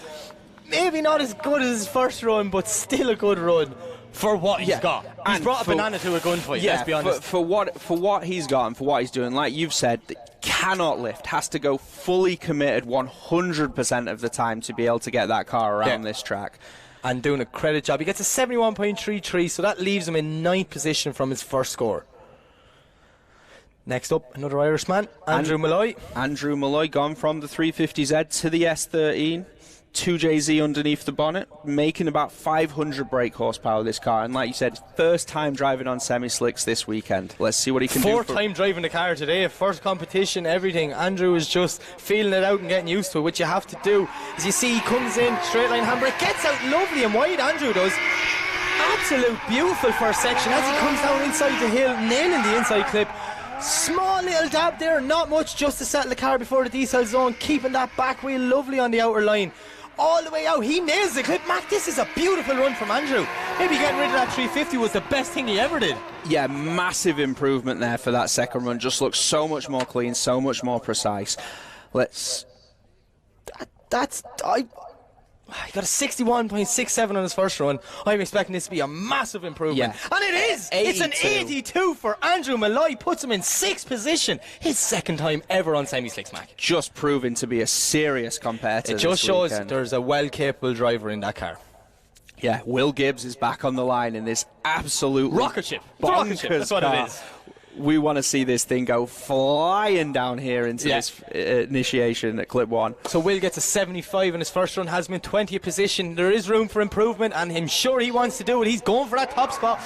Maybe not as good as his first run, but still a good run for what he's got. He's brought a banana to a gunfight, let's be honest. For what he's got and for what he's doing, like you've said, cannot lift, has to go fully committed 100% of the time to be able to get that car around this track. And doing a credit job. He gets a 71.33, so that leaves him in 9th position from his first score. Next up, another Irishman, Andrew Malloy. Andrew Malloy gone from the 350Z to the S13. 2JZ underneath the bonnet, making about 500 brake horsepower this car. And like you said, first time driving on semi-slicks this weekend. Let's see what he can do. Fourth time driving the car today, first competition, everything. Andrew is just feeling it out and getting used to it, which you have to do. As you see, he comes in, straight line handbrake, gets out lovely and wide, Andrew does. Absolute beautiful first section as he comes down inside the hill, nailing the inside clip. Small little dab there, not much, just to settle the car before the decel zone, keeping that back wheel lovely on the outer line. All the way out, he nails the clip. Mac, this is a beautiful run from Andrew. Maybe getting rid of that 350 was the best thing he ever did. Yeah, massive improvement there for that second run. Just looks so much more clean, so much more precise. He got a 61.67 on his first run. I'm expecting this to be a massive improvement. Yeah. And it is! 82. It's an 82 for Andrew Malloy. Puts him in 6th position. His second time ever on semi-slicks, Mac. Just proving to be a serious competitor. It just shows weekend. There's a well-capable driver in that car. Yeah, Will Gibbs is back on the line in this absolutely rocket ship. That's what car. It is. We want to see this thing go flying down here into this initiation at clip 1. So Will gets a 75 in his first run, has him in 20th position. There is room for improvement, and I'm sure he wants to do it. He's going for that top spot.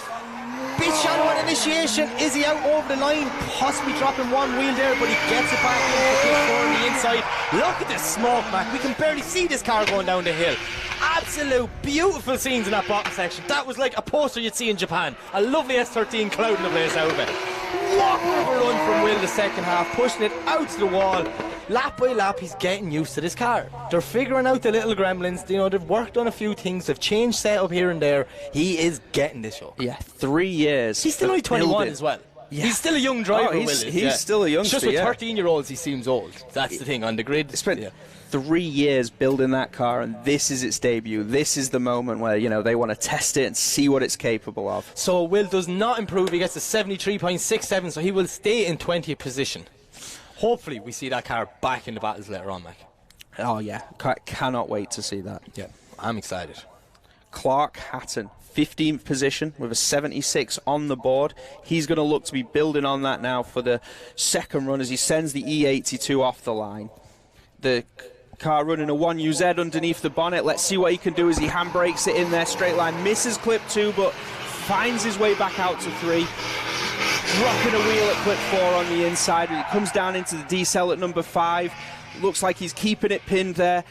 Bit shallow on initiation. Is he out over the line? Possibly dropping one wheel there, but he gets it back in for clip 4 on the inside. Look at this smoke, Mac. We can barely see this car going down the hill. Absolute beautiful scenes in that bottom section. That was like a poster you'd see in Japan. A lovely S13 clouding the place out of it. What a run from Will the second half, pushing it out to the wall. Lap by lap, he's getting used to this car. They're figuring out the little gremlins. You know, they've worked on a few things. They've changed setup here and there. He is getting this show. Yeah, 3 years. He's still only 21 as well. Yeah. He's still a young driver. He's still a youngster. Just with 13-year-olds, he seems old. That's the thing on the grid. Spent 3 years building that car, and this is its debut. This is the moment where they want to test it and see what it's capable of. So Will does not improve. He gets a 73.67, so he will stay in 20th position. Hopefully, we see that car back in the battles later on, Mike. Oh yeah, cannot wait to see that. Yeah, I'm excited. Clark Hatton, 15th position with a 76 on the board. He's going to look to be building on that now for the second run as he sends the E82 off the line. The car running a 1UZ underneath the bonnet. Let's see what he can do as he handbrakes it in there. Straight line, misses clip 2, but finds his way back out to 3. Dropping a wheel at clip 4 on the inside. He comes down into the decel at number 5. Looks like he's keeping it pinned there.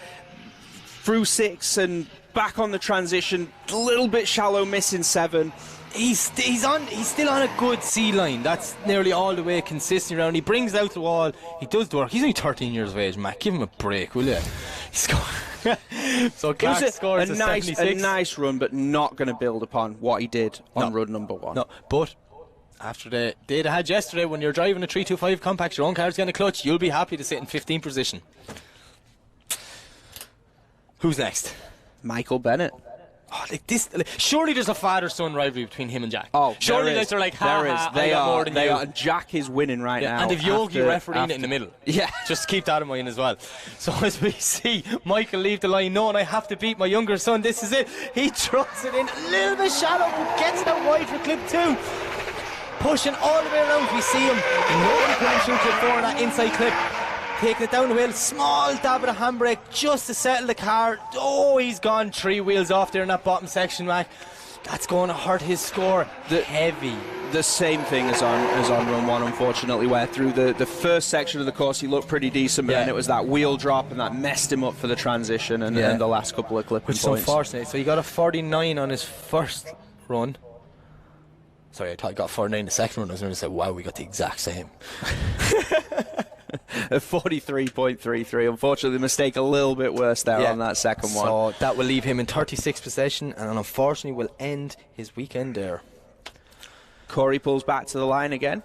Through 6 and back on the transition. A little bit shallow, missing 7. He's still on a good C line. That's nearly all the way consistent around. He brings it out the wall. He does the work. He's only 13 years of age, Matt. Give him a break, will you? So Clark scores a nice run, but not going to build upon what he did on run number 1. No, but after the day they had yesterday, when you're driving a 325 compact, your own car's getting a clutch, you'll be happy to sit in 15th position. Who's next? Michael Bennett. Oh, surely there's a father-son rivalry between him and Jack. Oh, surely they're like, They are. Jack is winning right now. And if Yogi refereeing it in the middle. Yeah. Just keep that in mind as well. So as we see Michael leave the line, knowing I have to beat my younger son, this is it. He throws it in a little bit shallow, but gets it out wide for clip 2. Pushing all the way around, we see him. Nobody coming through clip 4 on that inside clip. Taking it down the hill, small dab of the handbrake just to settle the car. Oh, he's gone 3 wheels off there in that bottom section, Mac. That's going to hurt his score. Heavy. The same thing as on run 1, unfortunately, where through the first section of the course he looked pretty decent, but then it was that wheel drop and that messed him up for the transition and the last couple of clipping points. Which is unfortunate. So he got a 49 on his first run. Sorry, I thought I got 49 the second run. I was going to say, wow, we got the exact same. 43.33. Unfortunately, the mistake a little bit worse there on that second one. So that will leave him in 36 possession, and unfortunately will end his weekend there. Corey pulls back to the line again.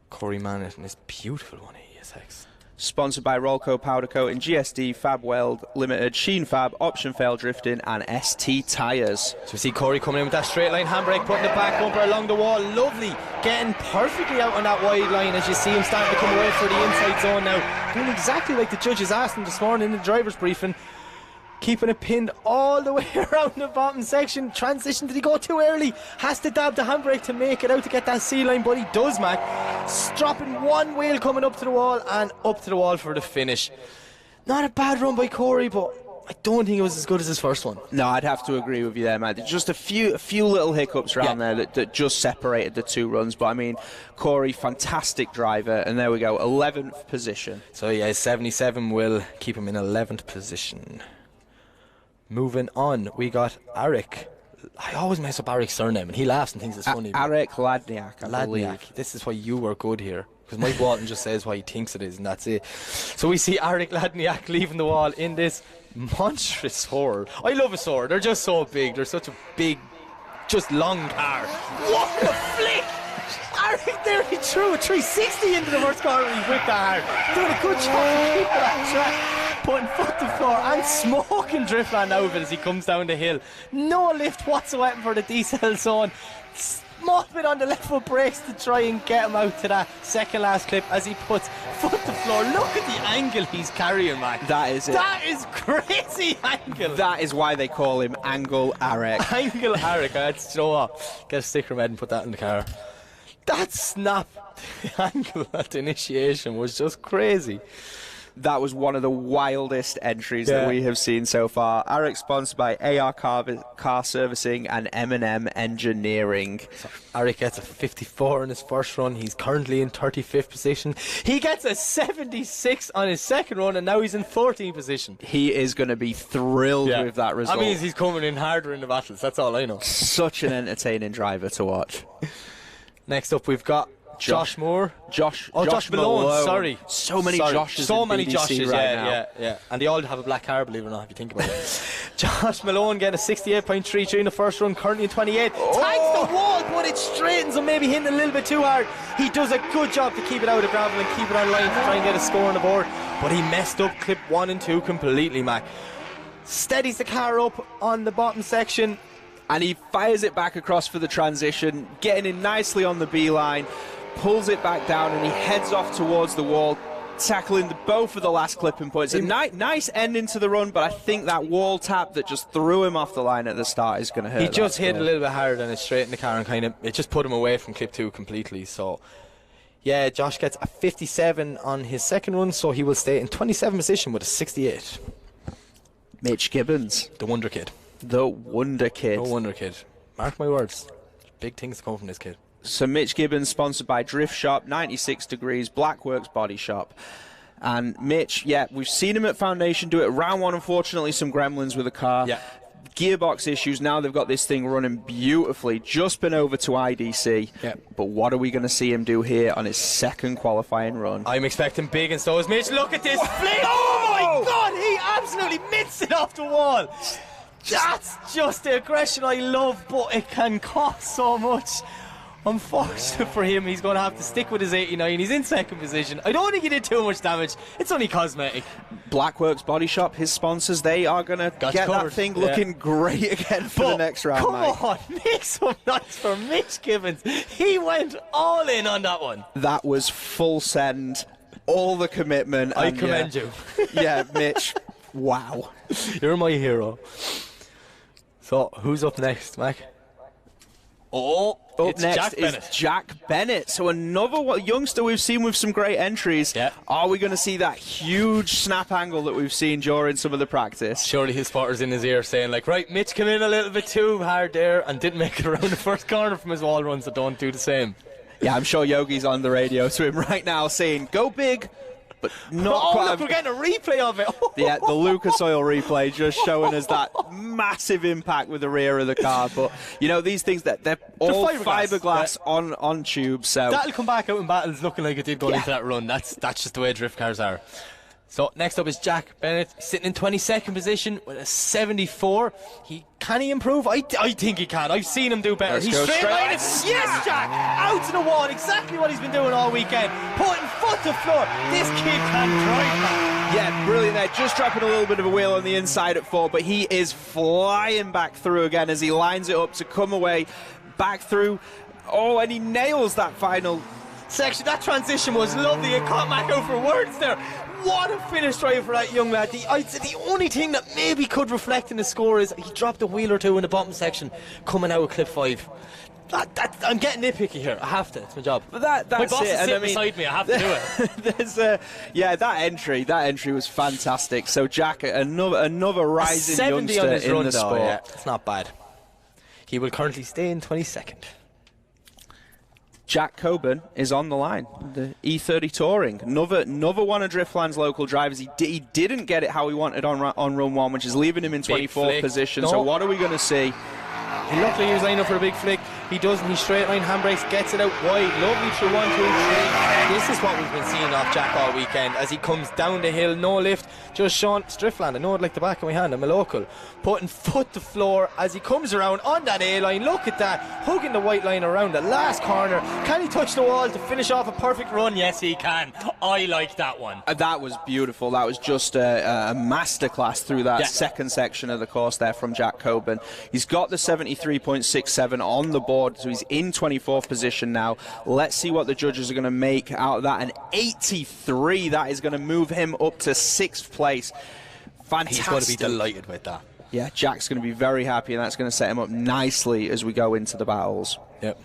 Corey Mann in this beautiful one at ESX. Sponsored by Rollco Powder Coating, GSD, Fab Weld Limited, Sheen Fab, Option Fail Drifting, and ST Tyres. So we see Corey coming in with that straight line handbrake, putting the back bumper along the wall. Lovely. Getting perfectly out on that wide line as you see him starting to come away for the inside zone now. Doing exactly like the judges asked him this morning in the driver's briefing. Keeping it pinned all the way around the bottom section. Transition, did he go too early? Has to dab the handbrake to make it out to get that C-line, but he does, Mac. Dropping one wheel coming up to the wall and up to the wall for the finish. Not a bad run by Corey, but I don't think it was as good as his first one. No, I'd have to agree with you there, man. Just a few little hiccups around there that just separated the two runs. But I mean, Corey, fantastic driver, and there we go, 11th position. So yeah, 77 will keep him in 11th position. Moving on, we got Arik. I always mess up Arik's surname, and he laughs and thinks it's funny. Arik Ladniak, I believe. This is why you were good here, because Mike Walton just says why he thinks it is, and that's it. So we see Arik Ladniak leaving the wall in this monstrous sword. I love a sword. They're just so big. They're such a big, just long car. What a flick! Arik there, he threw a 360 into the first corner. He whipped that hard. Doing a good job to keep that track. Putting foot to floor and smoking Driftland out of it as he comes down the hill. No lift whatsoever for the decel zone. Small bit on the left foot brakes to try and get him out to that second last clip as he puts foot to floor. Look at the angle he's carrying, man. That is it. That is crazy angle. That is why they call him Angle Arik. Angle Arik. I had to throw off. Get a sticker med and put that in the car. That snap, the angle at the initiation was just crazy. That was one of the wildest entries that we have seen so far. Arik sponsored by AR Car Servicing and M&M Engineering. So Arik gets a 54 in his first run. He's currently in 35th position. He gets a 76 on his second run, and now he's in 14th position. He is going to be thrilled with that result. That means he's coming in harder in the battles. That's all I know. Such an entertaining driver to watch. Next up, we've got Josh Moore. Josh Malone. Sorry. So many Joshes. So in many BDC Joshes, right now. Yeah. And they all have a black car, believe it or not, if you think about it. Josh Malone getting a 68.33 in the first run, currently in 28. Tags the wall, but it straightens him, maybe hitting a little bit too hard. He does a good job to keep it out of gravel and keep it on line to try and get a score on the board. But he messed up clip 1 and 2 completely, Mac. Steadies the car up on the bottom section. And he fires it back across for the transition, getting in nicely on the B-line. Pulls it back down and he heads off towards the wall, tackling both of the last clipping points. A nice ending to the run, but I think that wall tap that just threw him off the line at the start is going to hurt. He just hit a little bit harder and it straightened the car and it just put him away from clip 2 completely. So yeah, Josh gets a 57 on his second run, so he will stay in 27th position with a 68. Mitch Gibbons, the Wonder Kid. The Wonder Kid. Mark my words, big things come from this kid. So Mitch Gibbons, sponsored by Drift Shop, 96 Degrees, Blackworks Body Shop. And Mitch, we've seen him at Foundation do it. Round 1, unfortunately, some gremlins with the car. Yeah. Gearbox issues. Now they've got this thing running beautifully. Just been over to IDC. Yeah. But what are we going to see him do here on his second qualifying run? I'm expecting big, and so is Mitch. Look at this flick. Oh my God, he absolutely mitts it off the wall. That's just the aggression I love, but it can cost so much. Unfortunate for him, he's going to have to stick with his 89. He's in second position. I don't think he did too much damage. It's only cosmetic. Blackworks Body Shop, his sponsors, they are going to get that thing looking great again for the next round, come on, make some noise for Mitch Gibbons. He went all in on that one. That was full send, all the commitment. I commend you. Yeah, Mitch, wow. You're my hero. So, who's up next, Mac? Up next is Jack Bennett. So another youngster we've seen with some great entries. Yeah. Are we going to see that huge snap angle that we've seen during some of the practice? Surely his spotter's in his ear saying, like, right, Mitch came in a little bit too hard there and didn't make it around the first corner from his wall run, so don't do the same. Yeah, I'm sure Yogi's on the radio to him right now saying, go big but not quite. Look, we're getting a replay of it. Yeah, the Lucas Oil replay just showing us that massive impact with the rear of the car. But, these things, they're all fiberglass on tubes. So that'll come back out in battles looking like it did going into that run. That's just the way drift cars are. So next up is Jack Bennett, sitting in 22nd position with a 74. Can he improve? I think he can. I've seen him do better. Let's He's go straight line. Yes, Jack! Out to the wall. Exactly what he's been doing all weekend. Putting foot to floor. This kid can drive, man. Yeah, brilliant there. Just dropping a little bit of a wheel on the inside at 4, but he is flying back through again as he lines it up to come away back through. Oh, and he nails that final section. That transition was lovely. It caught Mac out for words there. What a finish drive for that young lad. I'd say the only thing that maybe could reflect in the score is he dropped a wheel or two in the bottom section coming out of clip 5. I'm getting nitpicky here. I have to. It's my job. But that's my boss it. is sitting beside me. I have to do it. That entry was fantastic. So Jack, another rising youngster on his in run, the sport. Yeah, it's not bad. He will currently stay in 22nd. Jack Coburn is on the line, the E30 Touring. Another one of Driftland's local drivers. He didn't get it how he wanted on run 1, which is leaving him in 24th position. So what are we going to see? Luckily he was lining up for a big flick. He doesn't. He straight line handbrakes, gets it out wide. Lovely through 1, 2, 3. This is what we've been seeing off Jack all weekend as he comes down the hill, no lift. Just Sean, it's Driftland. I know it like the back of my hand. I'm a local. Putting foot to floor as he comes around on that A line. Look at that, hugging the white line around the last corner. Can he touch the wall to finish off a perfect run? Yes, he can. I like that one. That was beautiful. That was just a masterclass through that second section of the course there from Jack Coburn. He's got the 73.67 on the board, so he's in 24th position now. Let's see what the judges are going to make out of that. An 83, that is going to move him up to 6th place. Fantastic. He's going to be delighted with that. Yeah, Jack's going to be very happy, and that's going to set him up nicely as we go into the battles. Yep.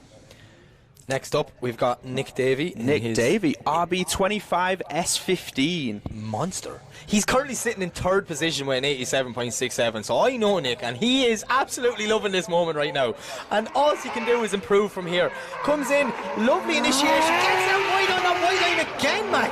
Next up, we've got Nick Davey. Nick Davey, RB25 S15. Monster. He's currently sitting in 3rd position with an 87.67, so I know Nick, and he is absolutely loving this moment right now. And all he can do is improve from here. Comes in, lovely initiation, gets out wide on that white line again, Mac.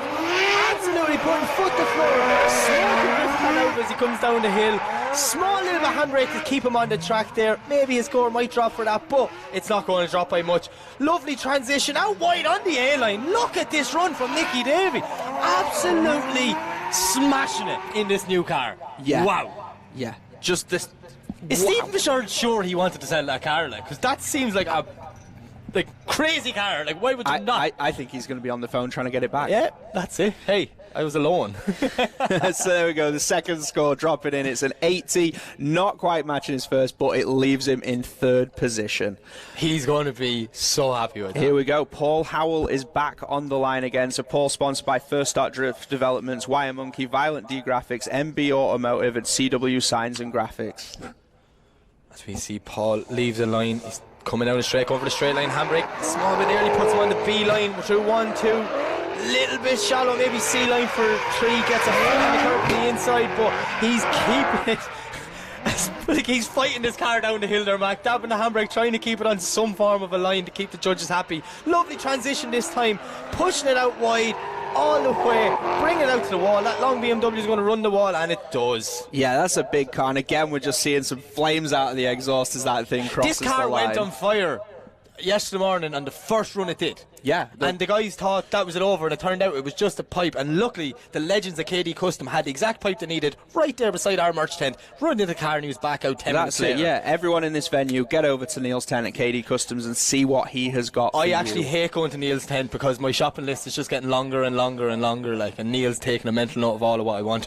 Absolutely putting foot to floor. Smoking Driftland out as he comes down the hill. Small little bit of handbrake to keep him on the track there. Maybe his score might drop for that, but it's not going to drop by much. Lovely transition out wide on the A-line. Look at this run from Nicky Davey. Absolutely smashing it in this new car. Yeah. Wow. Yeah. Just this. Is Stephen Bouchard sure he wanted to sell that car? Because that seems like a crazy car. Why would you not? I think he's going to be on the phone trying to get it back. Yeah, that's it. Hey, I was alone. So there we go. The second score dropping in. It's an 80. Not quite matching his first, but it leaves him in 3rd position. He's going to be so happy with that. Here we go. Paul Howell is back on the line again. So Paul, sponsored by First Start Drift Developments, Wire Monkey, Violent D Graphics, MB Automotive, and CW Signs and Graphics. As we see Paul leave the line, he's coming out of straight over the straight line handbrake. Small bit early, puts him on the B line through 1, 2. Little bit shallow, maybe C line for 3. Gets a foot on the curb to the inside, but he's keeping it. He's fighting this car down the hill there, Mac. Dabbing the handbrake, trying to keep it on some form of a line to keep the judges happy. Lovely transition this time, pushing it out wide. All the way, bring it out to the wall. That long BMW is going to run the wall, and it does. Yeah, that's a big car. And again, we're just seeing some flames out of the exhaust as that thing crosses the line. This car went on fire yesterday morning on the first run it did. Yeah. And the guys thought that was it over, and it turned out it was just a pipe. And luckily, the legends of KD Custom had the exact pipe they needed right there beside our merch tent. Run into the car, and he was back out 10 minutes later. Yeah, everyone in this venue, get over to Neil's tent at KD Customs and see what he has got for I you. actually hate going to Neil's tent because my shopping list is just getting longer and longer and longer, and Neil's taking a mental note of all of what I want.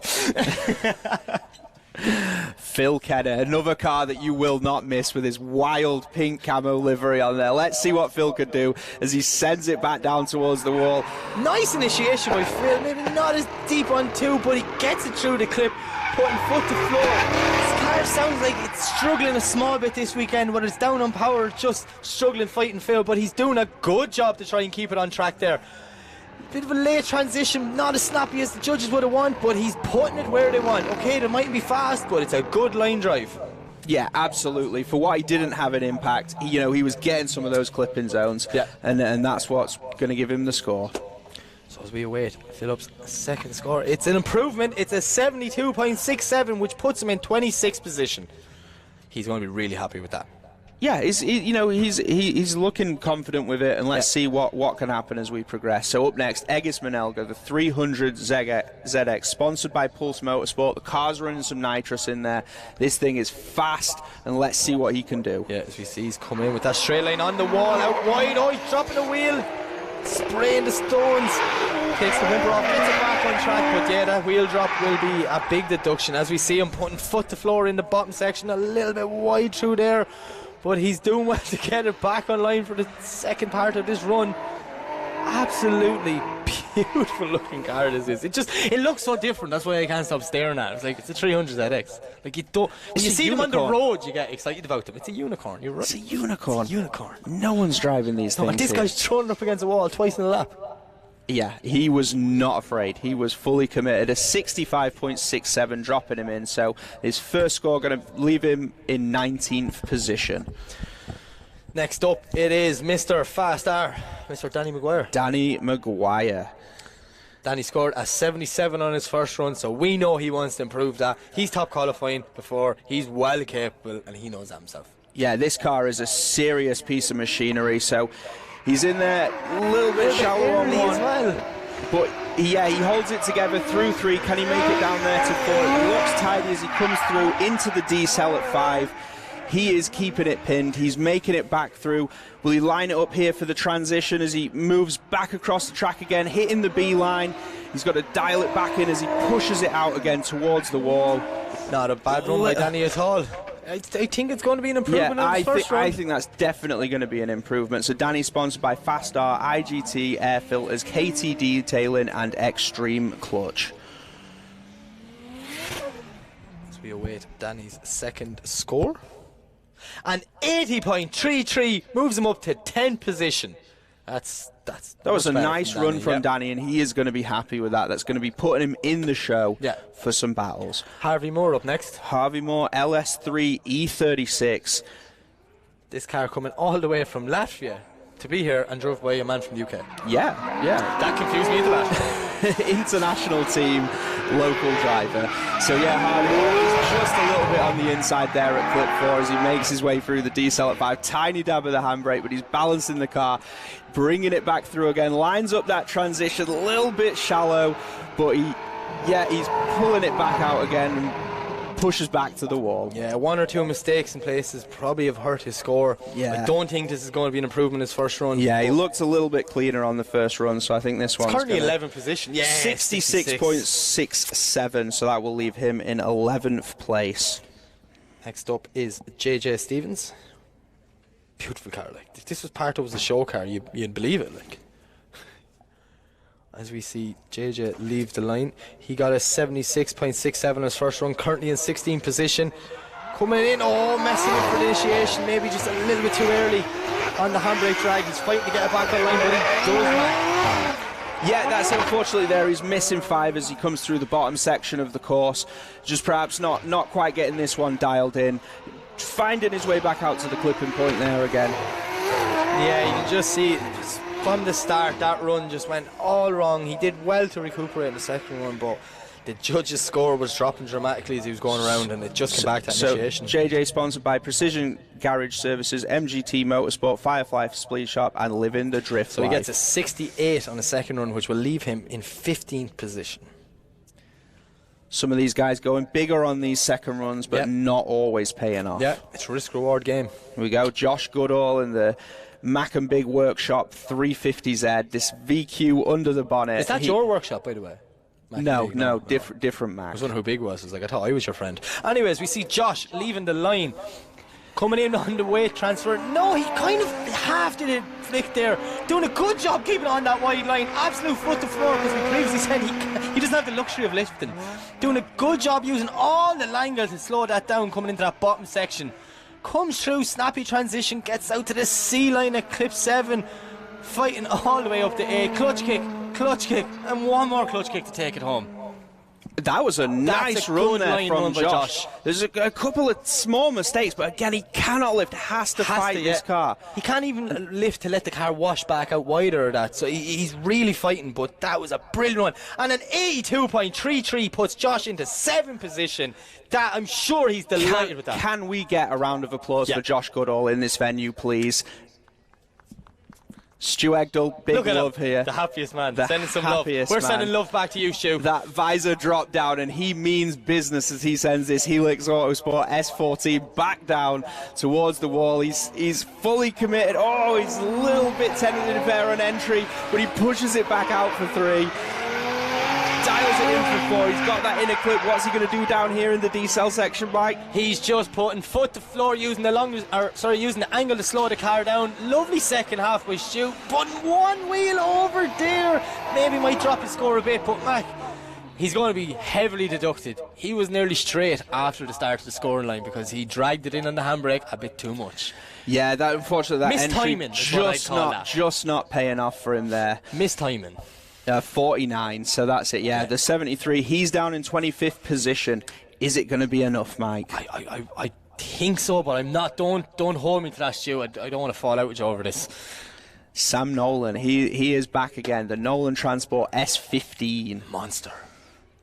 Phil Kenner, another car that you will not miss with his wild pink camo livery on there. Let's see what Phil could do as he sends it back down towards the wall. Nice initiation by Phil, maybe not as deep on 2, but he gets it through the clip, putting foot to floor. This car sounds like it's struggling a small bit this weekend, whether it's down on power, just struggling fighting Phil, but he's doing a good job to try and keep it on track there. Bit of a late transition, not as snappy as the judges would have wanted, but he's putting it where they want. Okay, it mightn't be fast, but it's a good line drive. Yeah, absolutely. For what he didn't have an impact, he was getting some of those clipping zones, and that's what's going to give him the score. So as we await Phillips' second score, it's an improvement. It's a 72.67, which puts him in 26th position. He's going to be really happy with that. Yeah, he's looking confident with it, and let's see what can happen as we progress. So up next, Egis Manelga, the 300 ZX, sponsored by Pulse Motorsport. The car's running some nitrous in there. This thing is fast, and let's see what he can do. Yeah, as we see, he's coming in with that straight line on the wall, out wide. Oh, he's dropping the wheel, spraying the stones. Takes the bumper off, gets it back on track, but yeah, that wheel drop will be a big deduction. As we see him putting foot to floor in the bottom section, a little bit wide through there. But he's doing well to get it back online for the second part of this run. Absolutely beautiful looking car this is. It looks so different. That's why I can't stop staring at it. It's like it's a 300 ZX. Like when you see them on the road, you get excited about them. It's a unicorn. You're right. It's a unicorn. It's a unicorn. No one's driving these things. And this guy's thrown it up against the wall twice in a lap. Yeah, he was not afraid. He was fully committed. A 65.67 dropping him in. So his first score going to leave him in 19th position. Next up, it is Mr. Fast R, Mr. Danny Maguire. Danny Maguire. Danny scored a 77 on his first run, so we know he wants to improve that. He's top qualifying before. He's well capable, and he knows that himself. Yeah, this car is a serious piece of machinery. So he's in there a little bit shallow on one. As well. But yeah, he holds it together through 3. Can he make it down there to 4? He looks tidy as he comes through into the D cell at 5. He is keeping it pinned. He's making it back through. Will he line it up here for the transition as he moves back across the track again, hitting the B line? He's got to dial it back in as he pushes it out again towards the wall. Not a bad run by Danny at all. I think it's going to be an improvement on his first run. I think that's definitely going to be an improvement. So Danny's sponsored by Fastar, IGT, Air Filters, KT Detailing and Extreme Clutch. As we await Danny's second score. And 80.33 moves him up to 10th position. That was a nice run from Danny, and he is going to be happy with that. That's going to be putting him in the show for some battles. Harvey Moore up next. Harvey Moore, LS3 E36. This car coming all the way from Latvia to be here and drove by a man from the UK. Yeah. That confused me into that. International team, local driver. So yeah, Harvey Moore is just a little bit on the inside there at clip 4 as he makes his way through the D-cell at 5. Tiny dab of the handbrake, but he's balancing the car, bringing it back through again, lines up that transition, a little bit shallow, but he's pulling it back out again and pushes back to the wall. Yeah, 1 or 2 mistakes in places probably have hurt his score. Yeah. I don't think this is going to be an improvement in his first run. Yeah, he looked a little bit cleaner on the first run, so I think this one's currently 11th position. Yeah, 66.67, so that will leave him in 11th place. Next up is JJ Stevens. Beautiful car. Like, if this was part of the show car, you'd believe it. Like, as we see JJ leave the line, he got a 76.67 on his first run, currently in 16th position. Coming in, messing up for the initiation, maybe just a little bit too early on the handbrake drag. He's fighting to get it back on line, but he does not. Yeah, that's unfortunately there. He's missing 5 as he comes through the bottom section of the course. Just perhaps not quite getting this one dialed in. Finding his way back out to the clipping point there again. Yeah, you can just see from the start that run just went all wrong. He did well to recuperate in the second one, but the judge's score was dropping dramatically as he was going around, and it just came back to initiation. JJ sponsored by Precision Garage Services, MGT Motorsport, Firefly Speed Shop and Living the Driftland. So he gets a 68 on the second run, which will leave him in 15th position. Some of these guys going bigger on these second runs, but not always paying off. Yeah, it's a risk-reward game. Here we go, Josh Goodall in the Mac and Big Workshop 350Z, this VQ under the bonnet. Is that your workshop, by the way? No, different Mac. I was wondering who Big was. I was like, I thought I was your friend. Anyways, we see Josh leaving the line, coming in on the weight transfer. No, he kind of half did a flick there, doing a good job keeping on that wide line. Absolute foot to floor, because we previously said he doesn't have the luxury of lifting. Doing a good job using all the line to slow that down, coming into that bottom section. Comes through, snappy transition, gets out to the C line at clip 7, fighting all the way up to A. Clutch kick, and one more clutch kick to take it home. That was a nice run there from Josh. There's a couple of small mistakes, but again, he cannot lift. Has to fight this car. He can't even lift to let the car wash back out wider or that. So he's really fighting, but that was a brilliant run. And an 82.33 puts Josh into 7th position. That I'm sure he's delighted with that. Can we get a round of applause for Josh Goodall in this venue, please? Stu Egdal, big love here. The happiest man. Sending some love. We're sending love back to you, Stu. That visor drop down, and he means business as he sends this Helix Autosport S14 back down towards the wall. He's fully committed. Oh, he's a little bit tentative there on entry, but he pushes it back out for 3. Dials it in for 4. He's got that inner clip. What's he going to do down here in the decel section, Mike? He's just putting foot to floor, using the angle to slow the car down. Lovely second half by Stu, but one wheel over there maybe might drop his score a bit. But Mac, he's going to be heavily deducted. He was nearly straight after the start of the scoring line because he dragged it in on the handbrake a bit too much. Yeah, that unfortunately that entry just not paying off for him there. Mistiming. 49, so that's it. Yeah, the 73. He's down in 25th position. Is it going to be enough, Mike? I think so, but I'm not. Don't hold me to that, Stu. I don't want to fall out with you over this. Sam Nolan, he is back again. The Nolan Transport S15. Monster.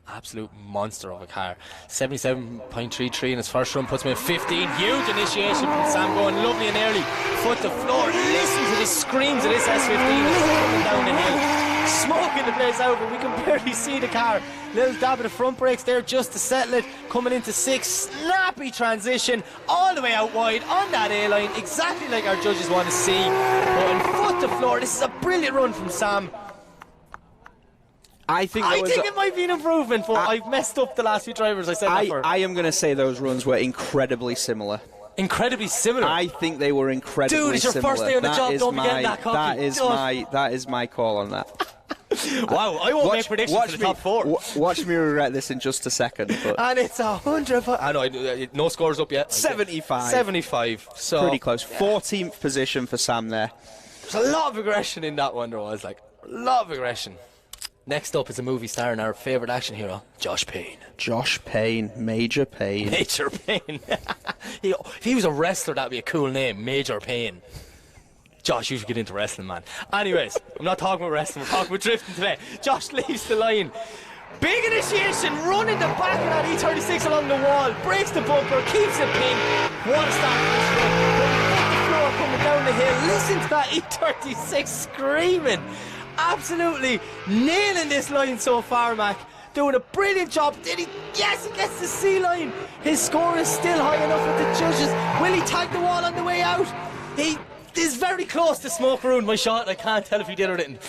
Absolute monster of a car. 77.33 in his first run puts him in 15. Huge initiation from Sam, going lovely and early. Foot to floor. Listen to the screams of this S15 as it's coming down the hill. Smoking the place out, but we can barely see the car. Little dab of the front brakes there just to settle it. Coming into 6. Snappy transition all the way out wide on that A-line. Exactly like our judges want to see. Putting foot to floor. This is a brilliant run from Sam. I think it might be an improvement, but I've messed up the last few drivers. I said that for. I am going to say those runs were incredibly similar. Incredibly similar? I think they were incredibly similar. Dude, it's your first day on the job. Don't be getting that cocky. That is my call on that. Wow, I won't make predictions for the top 4. Watch me regret this in just a second. But. And it's 100. I know, no scores up yet. 75. 75. So pretty close. 14th position for Sam there. There's a lot of aggression in that one, there was a lot of aggression. Next up is a movie star and our favourite action hero, Josh Payne. Josh Payne, Major Payne. Major Payne. If he was a wrestler, that'd be a cool name, Major Payne. Josh, you should get into wrestling, man. Anyways, I'm not talking about wrestling, we're talking about drifting today. Josh leaves the line. Big initiation, running the back of that E36 along the wall, breaks the bumper, keeps it pink. What a start for this run. The floor coming down the hill. Listen to that E36 screaming. Absolutely nailing this line so far, Mac. Doing a brilliant job. Yes, he gets the C line. His score is still high enough with the judges. Will he tag the wall on the way out? He is very close to smoke ruined my shot. I can't tell if he did or didn't.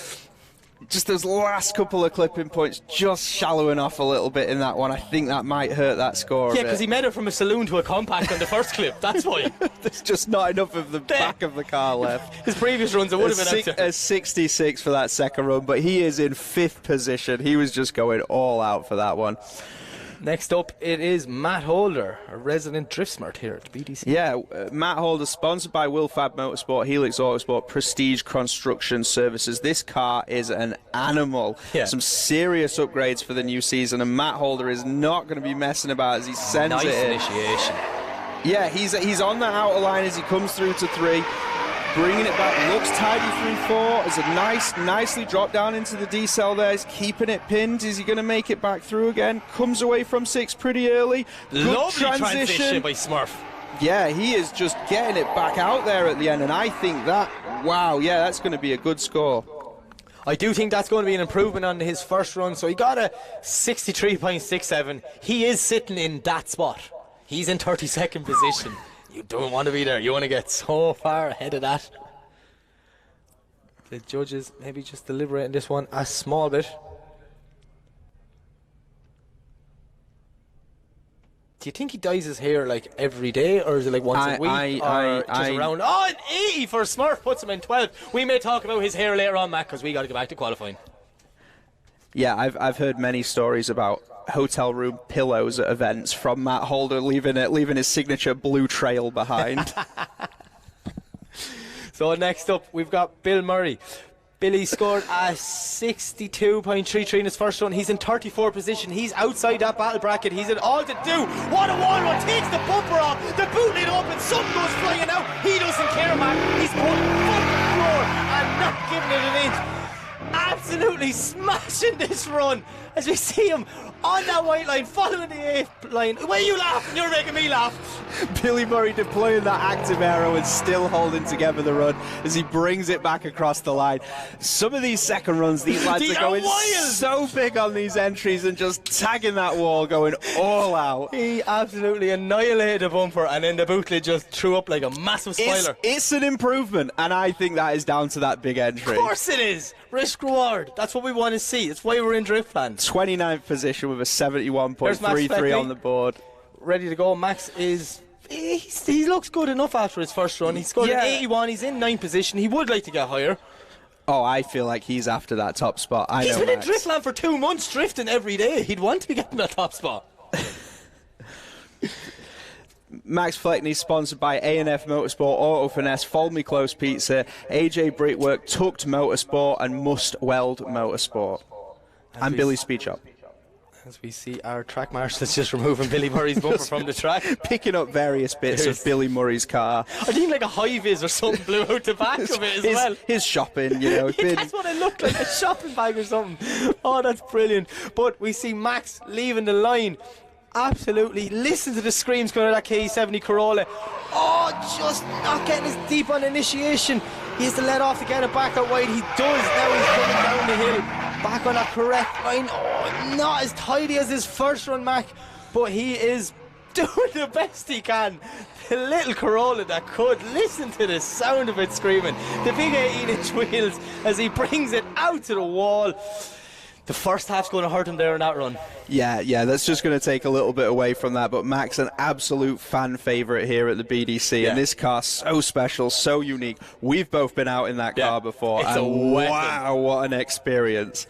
Just those last couple of clipping points just shallowing off a little bit in that one. I think that might hurt that score. Yeah, because he made it from a saloon to a compact on the first clip. That's why. There's just not enough of the back of the car left. His previous runs, it would have been a 66 for that second run, but he is in 5th position. He was just going all out for that one. Next up, it is Matt Holder, a resident drift smart here at the BDC. Yeah, Matt Holder, sponsored by Wilfab Motorsport, Helix Autosport, Prestige Construction Services. This car is an animal. Yeah. Some serious upgrades for the new season, and Matt Holder is not going to be messing about as he sends it in. Nice initiation. Yeah, he's on the outer line as he comes through to 3. Bringing it back, looks tidy 3-4. It's a nicely dropped down into the decel there. He's keeping it pinned. Is he going to make it back through again? Comes away from 6 pretty early. Good Lovely transition by Smurf. Yeah, he is just getting it back out there at the end, and I think that, wow, yeah, that's going to be a good score. I do think that's going to be an improvement on his first run. So he got a 63.67. He is sitting in that spot. He's in 32nd position. You don't want to be there. You want to get so far ahead of that. The judges maybe just deliberating this one a small bit. Do you think he dyes his hair every day, or is it once a week, or just around? Oh, an 80 for Smurf puts him in 12th. We may talk about his hair later on, Matt, because we got to go back to qualifying. Yeah, I've heard many stories about hotel room pillows at events from Matt Holder leaving his signature blue trail behind. So next up we've got Bill Murray. Billy scored a 62.33 in his first run. He's in 34th position. He's outside that battle bracket. He's in all to do. What a wall run. Takes the bumper off. The boot lid open. Something goes flying out. He doesn't care, man. He's putting foot to the floor and not giving it an inch. Absolutely smashing this run as we see him on that white line, following the 8th line. Why are you laughing? You're making me laugh. Billy Murray deploying that active aero and still holding together the run as he brings it back across the line. Some of these second runs, these lads are going wild. So big on these entries and just tagging that wall, going all out. He absolutely annihilated the bumper, and then the bootlet just threw up like a massive spoiler. It's an improvement, and I think that is down to that big entry. Of course it is. Risk reward. That's what we want to see. That's why we're in Driftland. 29th position with a 71.33 on the board. Ready to go. Max is... He looks good enough after his first run. He scored an 81. He's in 9th position. He would like to get higher. Oh, I feel like he's after that top spot. He's been in Driftland for 2 months, drifting every day. He'd want to be getting that top spot. Max Fleckney, sponsored by A&F Motorsport, Auto Finesse, Fold Me Close Pizza, AJ Brickwork, Tucked Motorsport, and Must Weld Motorsport. And Billy's Speed Shop. As we see our track marshals just removing Billy Murray's bumper from the track. Picking up various bits of Billy Murray's car. I think like a high-vis or something blew out the back of it as well. His shopping, you know. That's what it looked like, a shopping bag or something. Oh, that's brilliant. But we see Max leaving the line. Absolutely. Listen to the screams coming out of that KE70 Corolla. Oh, just not getting as deep on initiation. He has to let off to get it back out wide. He does. Now he's coming down the hill. Back on that correct line. Oh, not as tidy as his first run, Mac, but he is doing the best he can. The little Corolla that could. Listen to the sound of it screaming. The big 18-inch wheels as he brings it out to the wall. The first half's going to hurt him there in that run. Yeah, that's just going to take a little bit away from that. But Max, an absolute fan favourite here at the BDC. And this car, so special, so unique. We've both been out in that car before. It's a weapon. Wow, what an experience.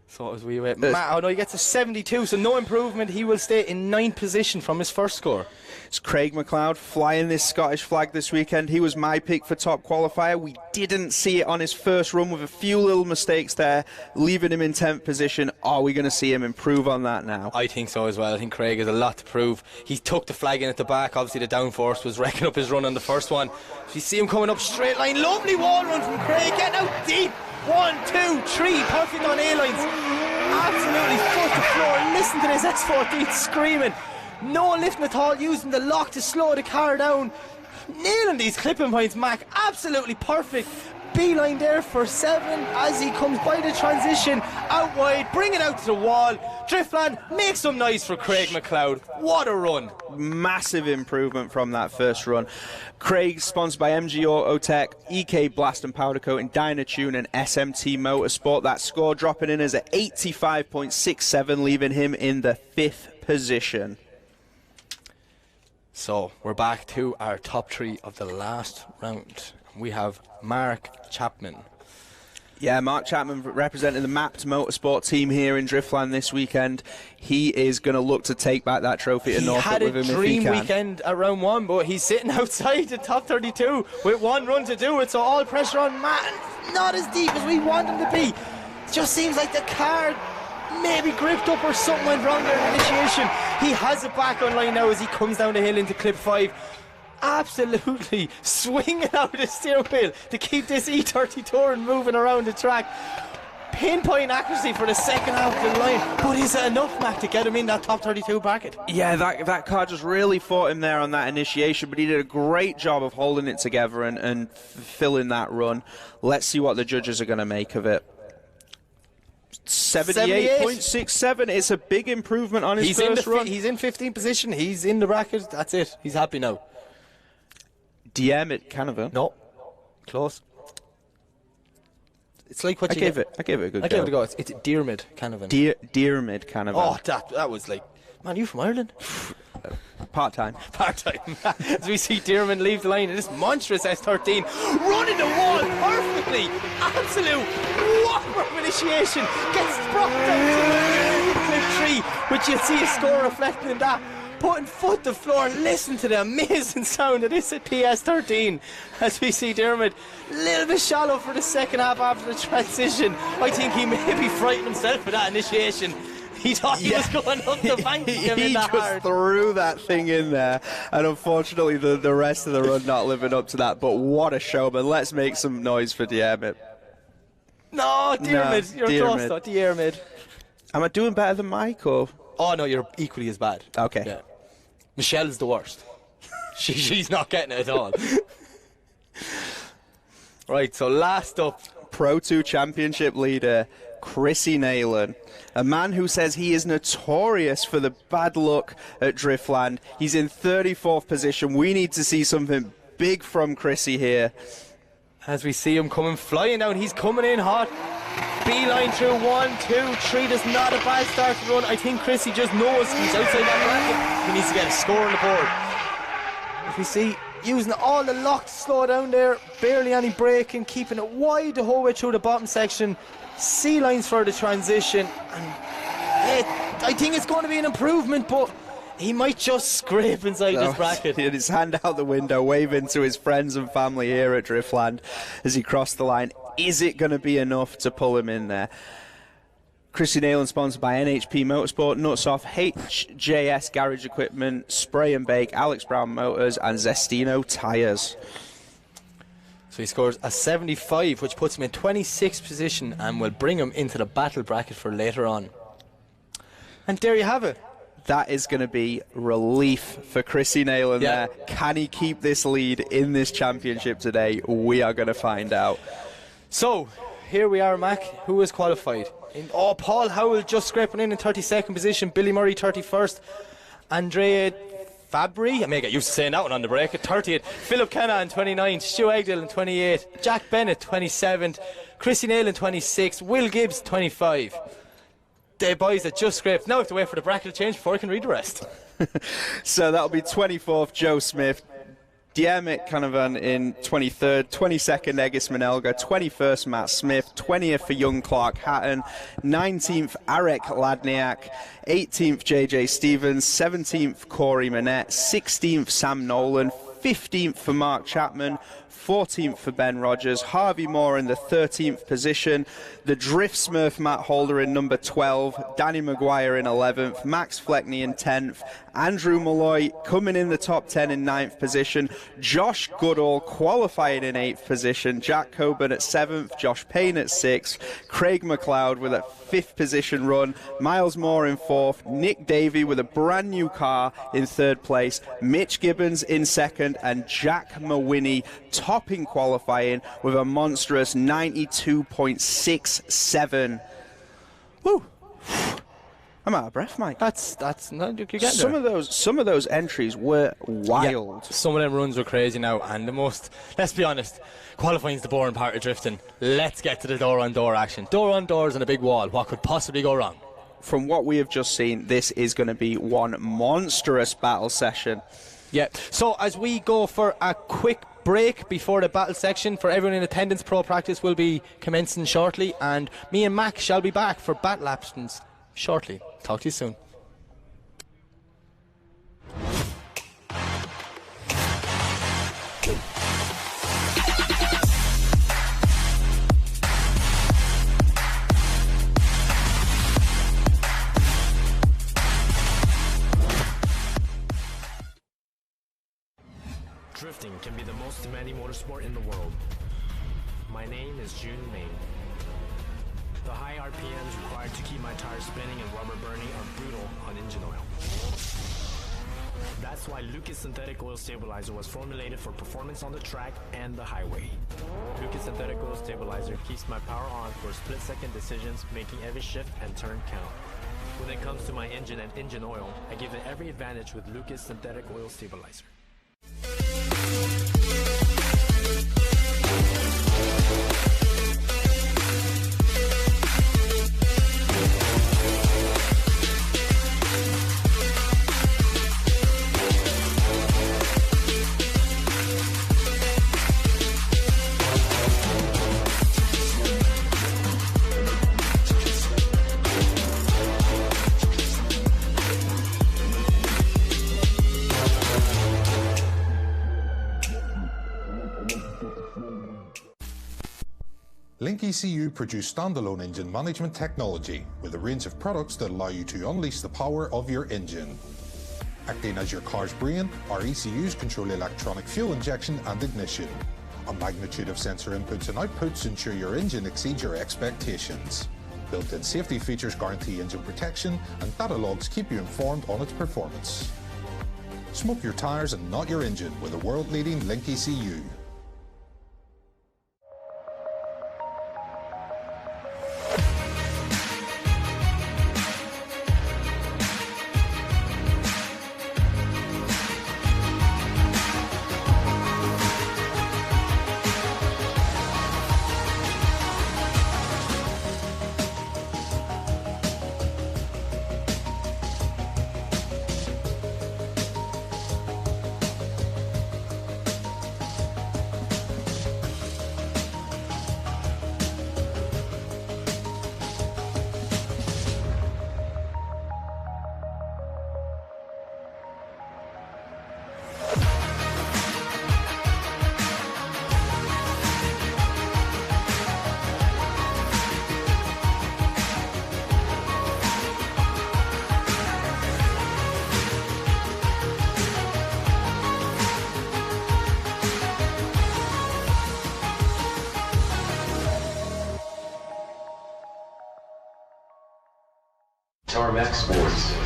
So as we wait, Matt, he gets a 72, so no improvement. He will stay in 9th position from his first score. It's Craig McLeod flying this Scottish flag this weekend. He was my pick for top qualifier. We didn't see it on his first run with a few little mistakes there, leaving him in 10th position. Are we going to see him improve on that now? I think so as well. I think Craig has a lot to prove. He took the flag in at the back. Obviously the downforce was wrecking up his run on the first one. So you see him coming up straight line. Lovely wall run from Craig, getting out deep. 1, 2, 3, perfect on A-lines. Absolutely foot to floor. Listen to this S14 screaming. No lifting at all, using the lock to slow the car down. Nailing these clipping points, Mac. Absolutely perfect. Beeline there for 7 as he comes by the transition out wide, bring it out to the wall. Driftland makes some noise for Craig McLeod. What a run. Massive improvement from that first run. Craig, sponsored by MG Auto Tech, EK Blast and Powder Coating, Dynatune and SMT Motorsport. That score dropping in as at 85.67, leaving him in the 5th position. So we're back to our top 3 of the last round. We have Mark Chapman. Yeah, Mark Chapman representing the Mapped Motorsport team here in Driftland this weekend. He is going to look to take back that trophy to Norfolk with him if he can. He had a dream weekend at round 1, but he's sitting outside the top 32 with 1 run to do it, so all pressure on Matt. Not as deep as we want him to be. It just seems like the car maybe gripped up or something went wrong there in initiation. He has it back online now as he comes down the hill into clip 5. Absolutely swinging out the steering wheel to keep this E30 touring moving around the track. Pinpoint accuracy for the second half of the line, but is it enough, Mac, to get him in that top 32 bracket? Yeah, that car just really fought him there on that initiation, but he did a great job of holding it together and filling that run. Let's see what the judges are going to make of it. 78.67. It's a big improvement on his first run. He's in 15th position. He's in the bracket. That's it. He's happy now. Diarmid Canavan. No, close. It's like what I gave it a good go. I gave it a go. It's Diarmid Canavan. Diarmid Canavan. Oh, that was like, man, you from Ireland? Part-time. As we see Diarmid leave the line in this monstrous S13, running the wall perfectly. Absolute whopper of initiation. Gets brought down to clip 3. which you'll see a score reflecting in that. Putting foot to floor, listen to the amazing sound of this at PS13 as we see Dermot a little bit shallow for the second half after the transition. I think he maybe frightened himself with that initiation. He thought he was going up the bank. He just threw that thing in there, and unfortunately the rest of the run not living up to that. But what a showman. Let's make some noise for Dermot. No, Dermot, you're close though, Dermot. Am I doing better than Mike, or? Oh no, you're equally as bad. Okay. Yeah. Michelle's the worst. She's not getting it at all. Right, so last up, Pro 2 Championship leader Chrissy Nayland, a man who says he is notorious for the bad luck at Driftland. He's in 34th position. We need to see something big from Chrissy here. As we see him coming flying down, he's coming in hot. Beeline through 1, 2, 3. There's not a bad start to run. I think Chrissy just knows he's outside that bracket. He needs to get a score on the board. If we see using all the lock to slow down there, barely any braking, keeping it wide the whole way through the bottom section. C lines for the transition, and I think it's going to be an improvement, but he might just scrape inside this bracket. He had his hand out the window, waving to his friends and family here at Driftland as he crossed the line. Is it going to be enough to pull him in there? Chrissy Nayland, sponsored by NHP Motorsport, Nutsoff, HJS Garage Equipment, Spray and Bake, Alex Brown Motors, and Zestino Tyres. So he scores a 75, which puts him in 26th position and will bring him into the battle bracket for later on. And there you have it. That is going to be relief for Chrissy Nayland there. Can he keep this lead in this championship today? We are going to find out. So, here we are, Mac. Who is qualified? Paul Howell just scraping in 32nd position. Billy Murray 31st. Andrea Fabry, I may get used to saying that one on the break, at 30th. Philip Kenna in 29th. Stu Egdale in 28th. Jack Bennett 27th. Chrissy Nayland 26th. Will Gibbs 25. The boys that just scraped. Now I have to wait for the bracket to change before I can read the rest. So that'll be 24th, Joe Smith. Diarmid Canavan in 23rd, 22nd, Egis Manelga, 21st, Matt Smith, 20th for young Clark Hatton, 19th, Arek Ladniak, 18th, JJ Stevens, 17th, Corey Manette, 16th, Sam Nolan, 15th for Mark Chapman, 14th for Ben Rogers, Harvey Moore in the 13th position, the Drift Smurf Matt Holder in number 12, Danny Maguire in 11th, Max Fleckney in 10th, Andrew Malloy coming in the top 10 in 9th position, Josh Goodall qualifying in 8th position, Jack Coburn at 7th, Josh Payne at 6th, Craig McLeod with a 5th position run, Miles Moore in 4th, Nick Davey with a brand new car in 3rd place, Mitch Gibbons in 2nd, and Jack Mawhinney topping qualifying with a monstrous 92.67. Woo! I'm out of breath, Mike. That's no, you're getting some of those entries were wild. Yeah, some of them runs were crazy now, and the most, let's be honest, qualifying's the boring part of drifting. Let's get to the door-on-door action. Door-on-doors and a big wall. What could possibly go wrong? From what we have just seen, this is going to be one monstrous battle session. Yeah. So as we go for a quick break before the battle section, for everyone in attendance, pro practice will be commencing shortly, and me and Mac shall be back for battle actions shortly. Talk to you soon. Drifting can be the most demanding motorsport in the world. My name is Jun Main. The high RPMs required to keep my tires spinning and rubber burning are brutal on engine oil. That's why Lucas Synthetic Oil Stabilizer was formulated for performance on the track and the highway. Lucas Synthetic Oil Stabilizer keeps my power on for split-second decisions, making every shift and turn count. When it comes to my engine and engine oil, I give it every advantage with Lucas Synthetic Oil Stabilizer. Link ECU produce standalone engine management technology with a range of products that allow you to unleash the power of your engine. Acting as your car's brain, our ECUs control electronic fuel injection and ignition. A magnitude of sensor inputs and outputs ensure your engine exceeds your expectations. Built-in safety features guarantee engine protection, and data logs keep you informed on its performance. Smoke your tyres and not your engine with a world-leading Link ECU. Tarmac Sports.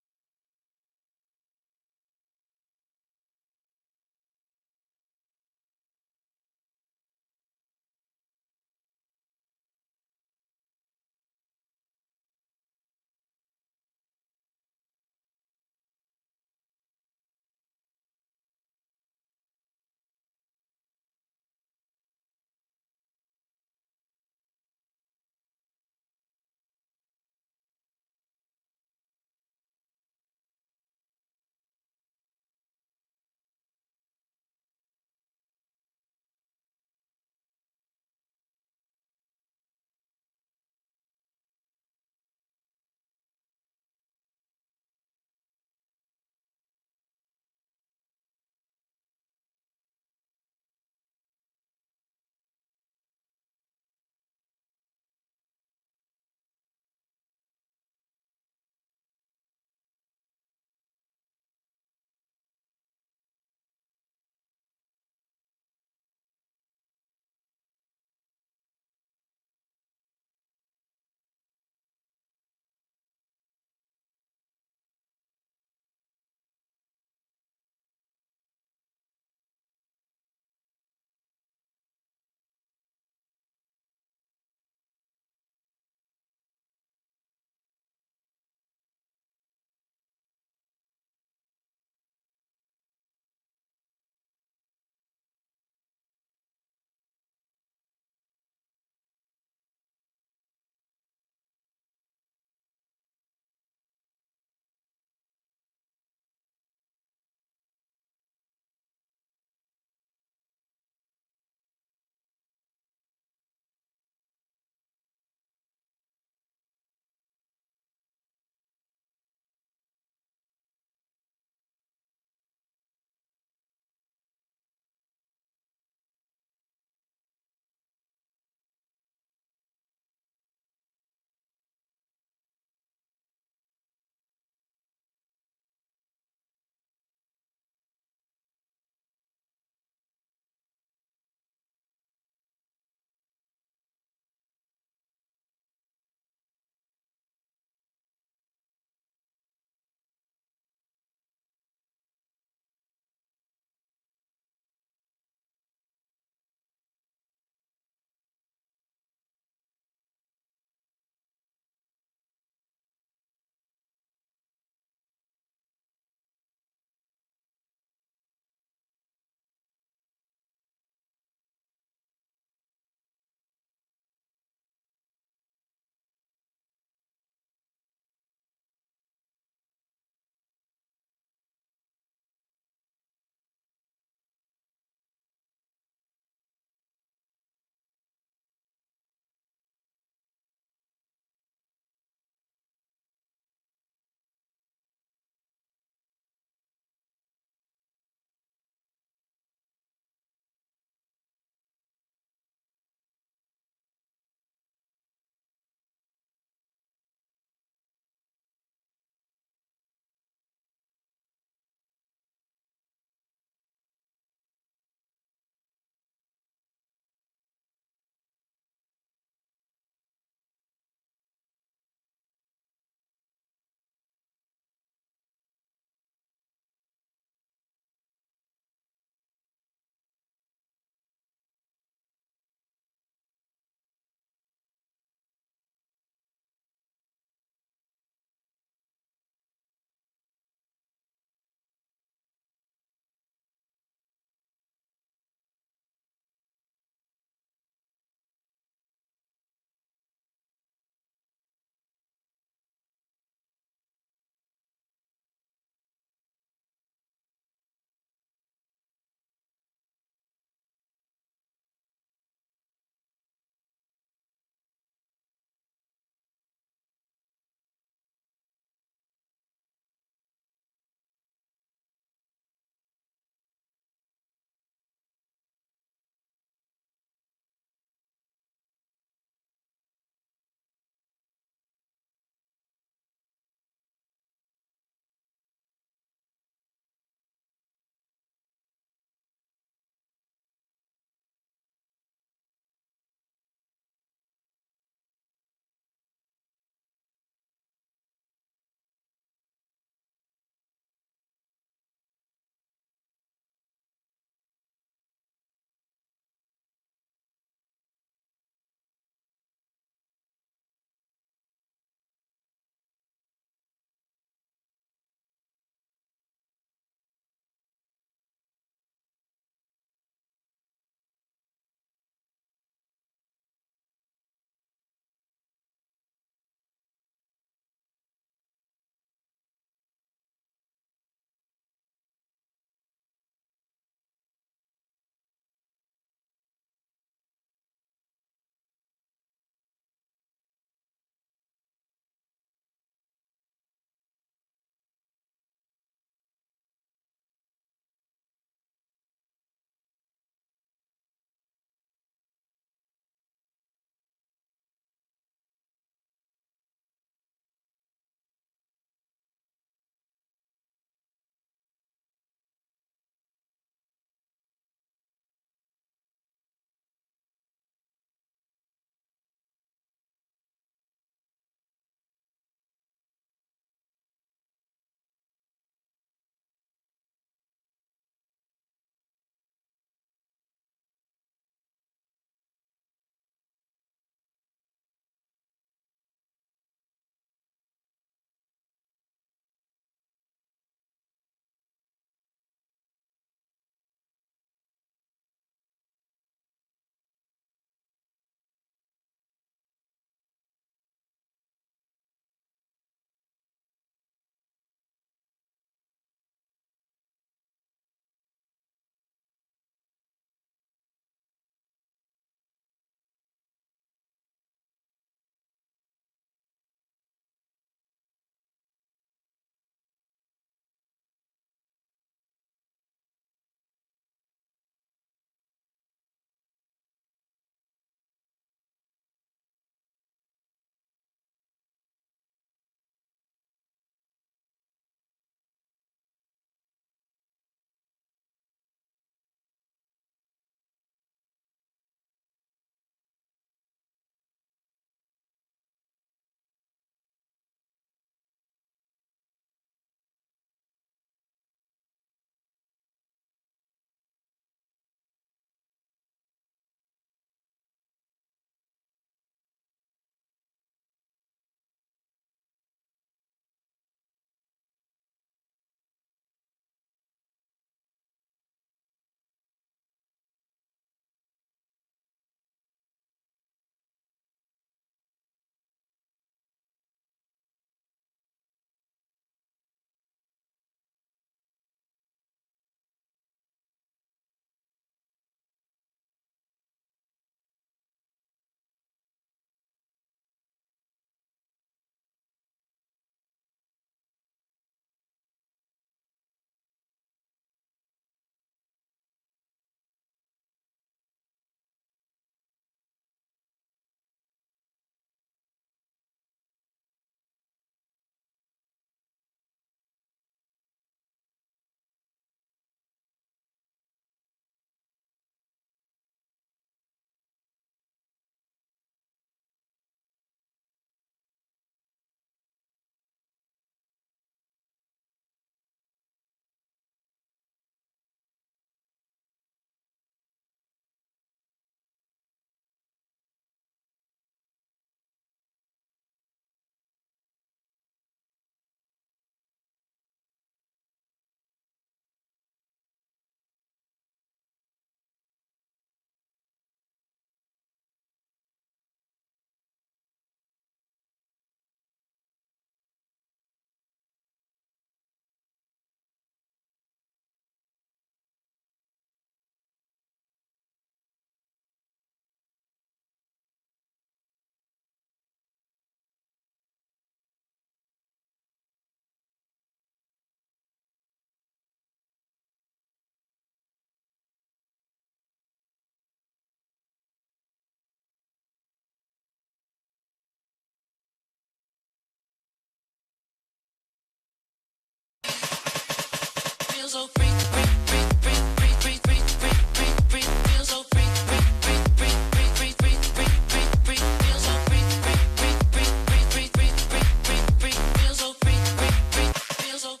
Feels so free, free, free, free, free, free, free, free, free, free. Feels so free, free, free, free, free, free, free, free, free, free. Feels so free, free, free, free, free, free, free, free, free. Feels so free, free, free. Feels so.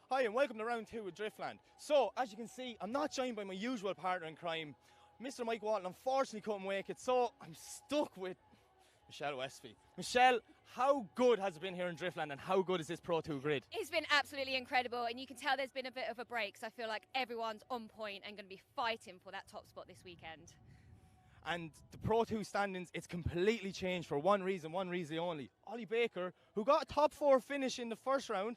Hi and welcome to round 2 with Driftland. So, as you can see, I'm not joined by my usual partner in crime, Mr. Mike Walton. Unfortunately couldn't make it, so I'm stuck with Michelle Westby. Michelle, how good has it been here in Driftland and how good is this Pro 2 grid? It's been absolutely incredible, and you can tell there's been a bit of a break, so I feel like everyone's on point and going to be fighting for that top spot this weekend. And the Pro 2 standings, it's completely changed for one reason only. Ollie Baker, who got a top 4 finish in the first round,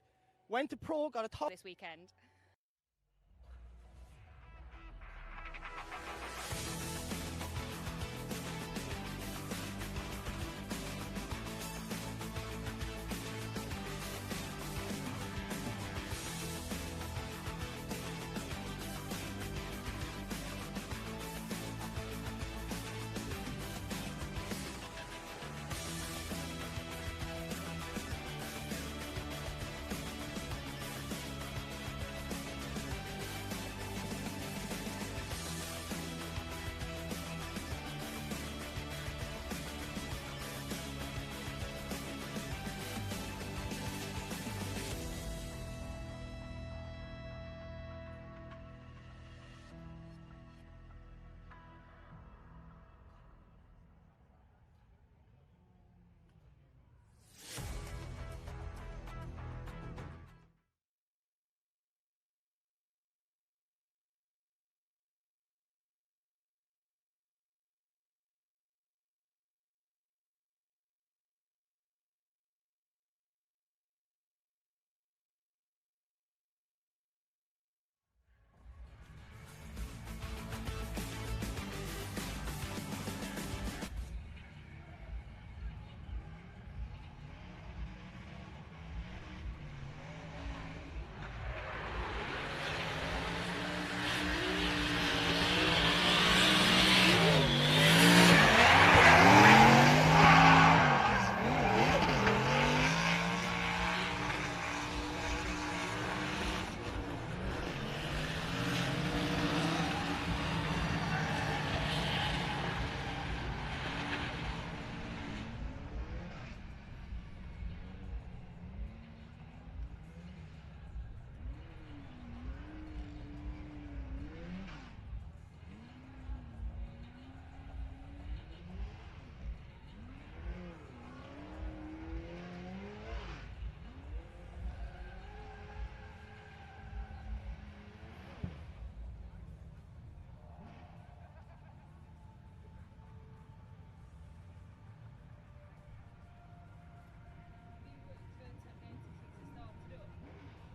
went to Pro, got a top This weekend.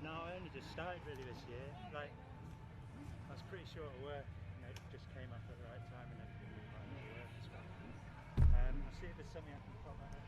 No, I only just started really this year. Like, I was pretty sure it'll work, and it just came up at the right time, and everything will work as well. I'll see if there's something I can pop out.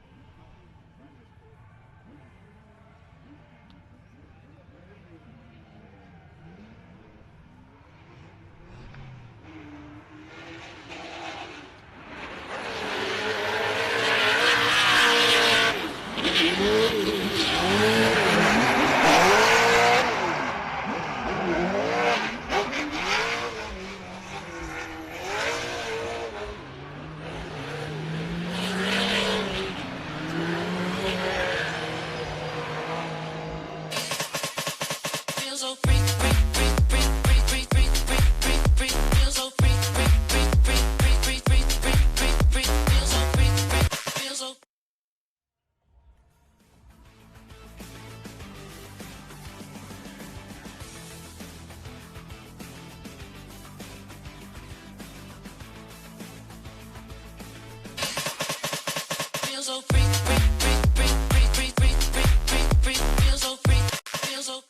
Feels so free, free, free, free, free, free, free, free, free. Feels so free, free, free, free, free, free, free, free, free. Feels so free, free, feels so. Feels so free, free, free, free, free, free, free, free, free. Feels so free, feels so.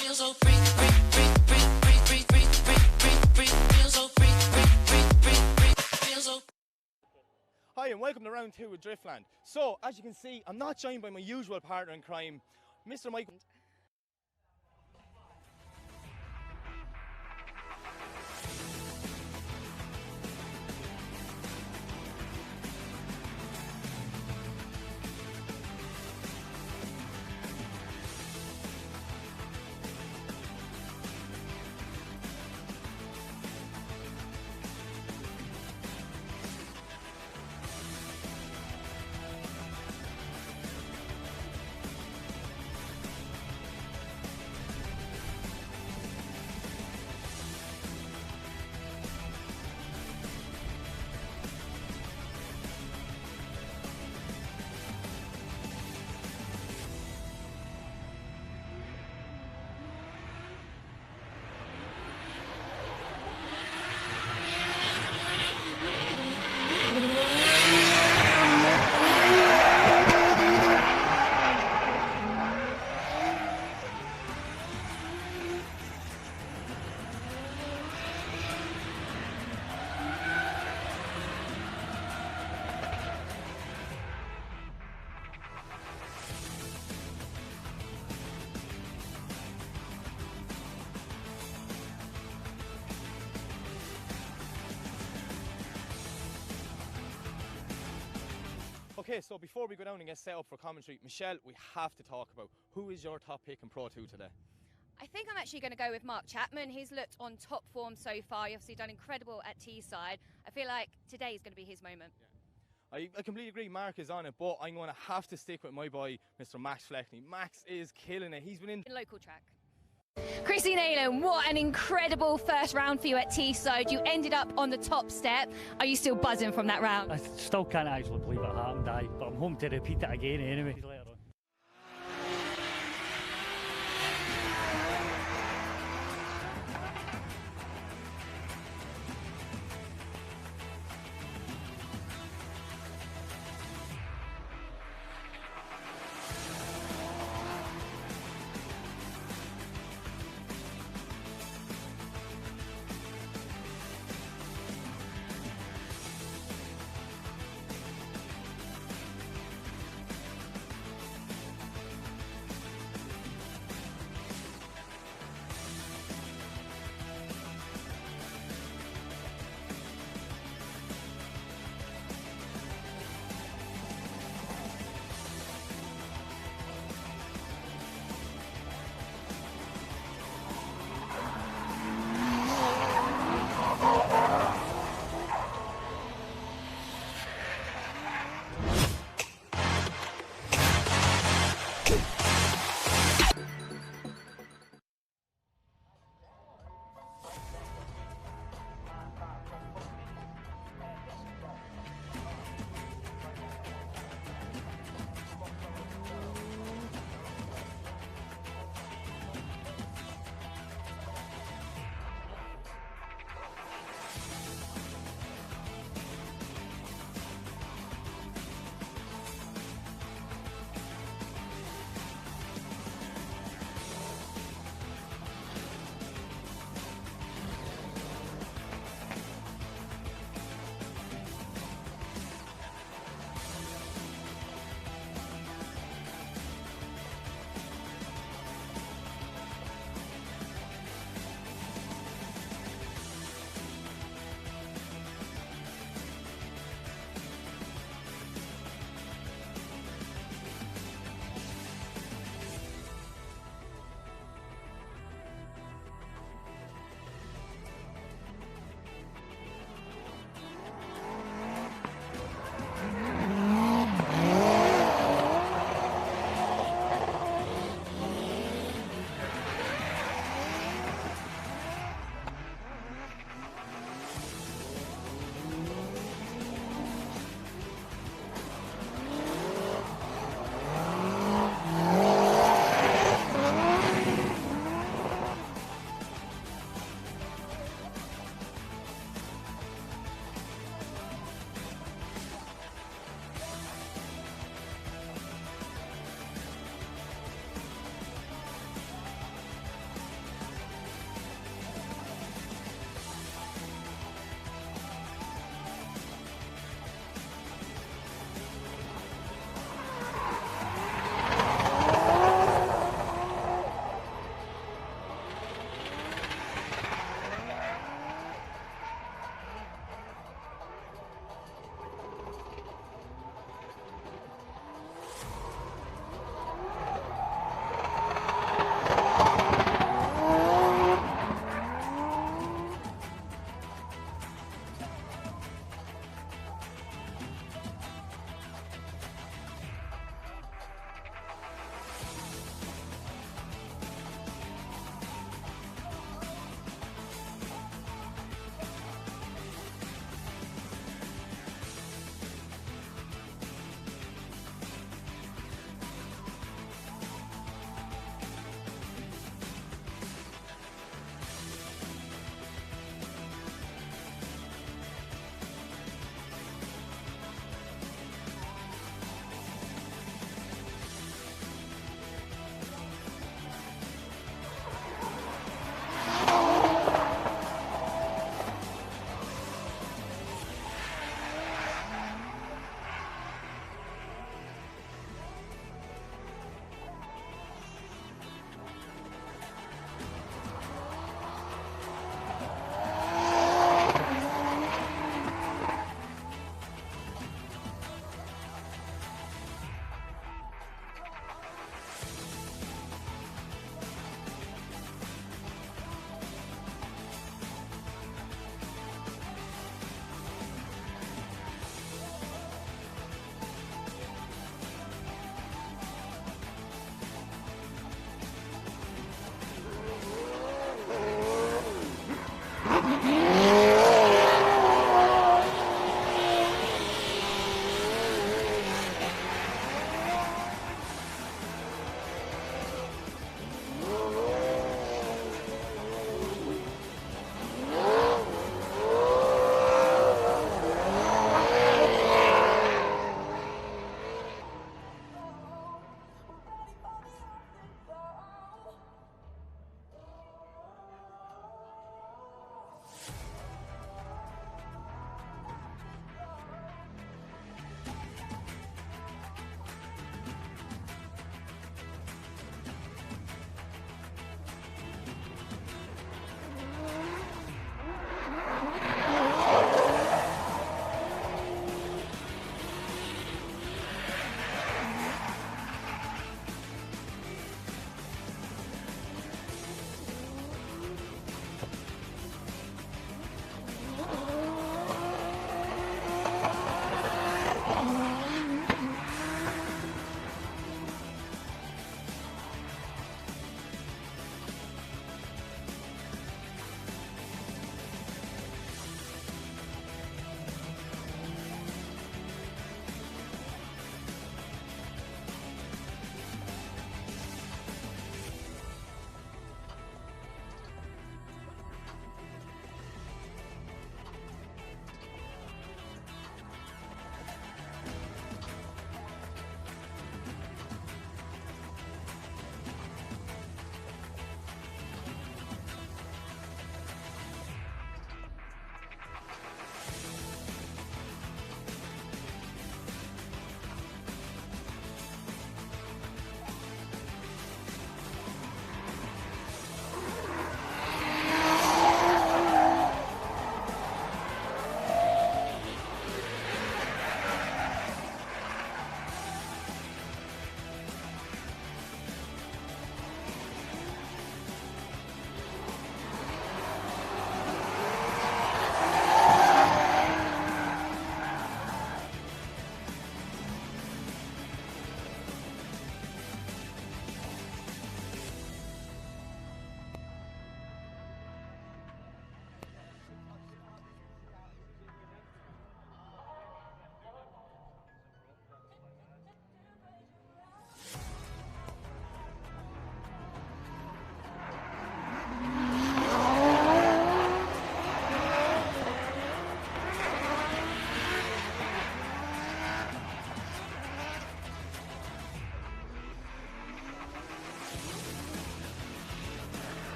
Feels so free, free, free, free, free, free, free, free, free. Feels so free, free, free, free, free. Feels so. Hi and welcome to round 2 with Driftland. So, as you can see, I'm not joined by my usual partner in crime, Mr. Michael. Okay, so before we go down and get set up for commentary, Michelle, we have to talk about who is your top pick in Pro 2 today? I think I'm actually going to go with Mark Chapman. He's looked on top form so far. He's obviously done incredible at Teesside. I feel like today is going to be his moment. I completely agree, Mark is on it, but I'm going to have to stick with my boy, Mr. Max Fleckney. Max is killing it. He's been in Local track. Chrissy Nayland, what an incredible first round for you at Teesside. You ended up on the top step. Are you still buzzing from that round? I still can't actually believe it happened, but I'm home to repeat it again anyway. Later on.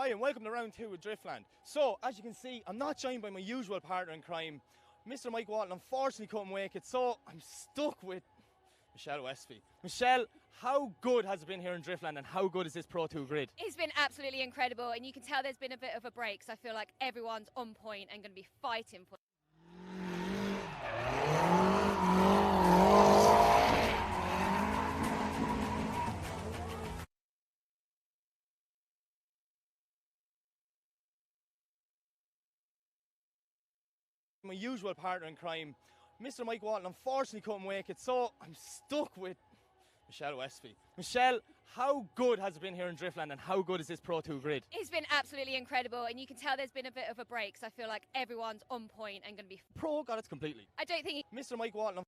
Hi and welcome to round 2 with Driftland. So, as you can see, I'm not joined by my usual partner in crime, Mr. Mike Walton. Unfortunately couldn't make it, so I'm stuck with Michelle Westby. Michelle, how good has it been here in Driftland and how good is this Pro 2 grid? It's been absolutely incredible, and you can tell there's been a bit of a break, so I feel like everyone's on point and going to be fighting for. My usual partner in crime, Mr. Mike Walton. Unfortunately couldn't make it, so I'm stuck with Michelle Westby. Michelle, how good has it been here in Driftland and how good is this Pro 2 grid? It's been absolutely incredible, and you can tell there's been a bit of a break, so I feel like everyone's on point and going to be. Pro got it completely. I don't think. Mr. Mike Walton.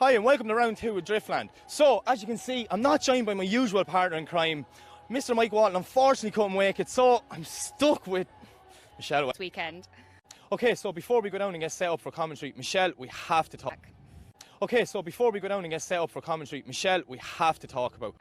Hi and welcome to round 2 with Driftland. So, as you can see, I'm not joined by my usual partner in crime, Mr. Mike Walton. Unfortunately couldn't make it, so I'm stuck with Michelle. This weekend. Okay, so before we go down and get set up for commentary, Michelle, we have to talk. Okay, so before we go down and get set up for commentary, Michelle, we have to talk about.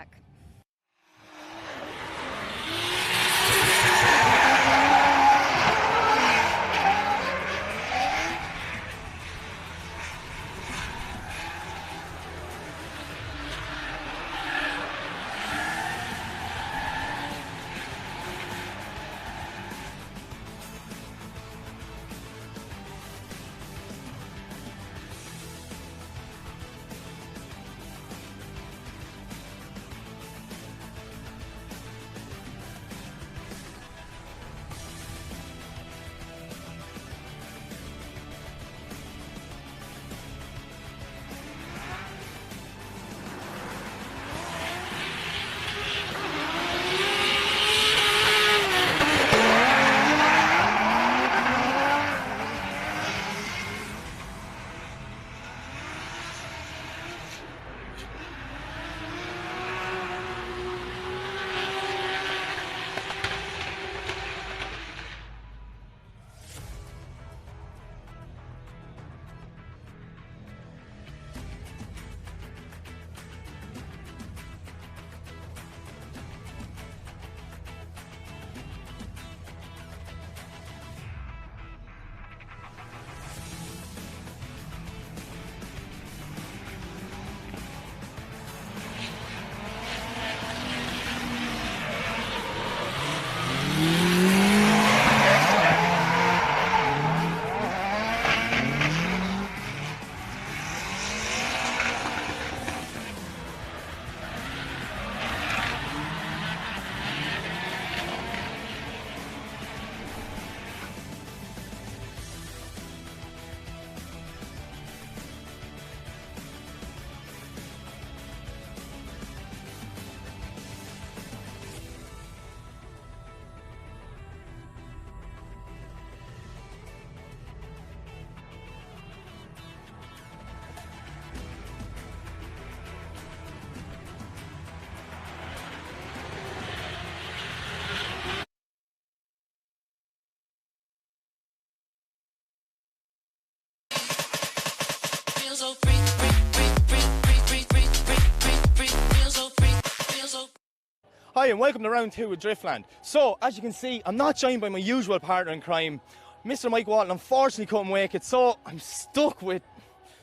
Feel so free, feel so free, feel so. Hi and welcome to round 2 with Driftland. So, as you can see, I'm not joined by my usual partner in crime, Mr. Mike Walton. Unfortunately couldn't make it, so I'm stuck with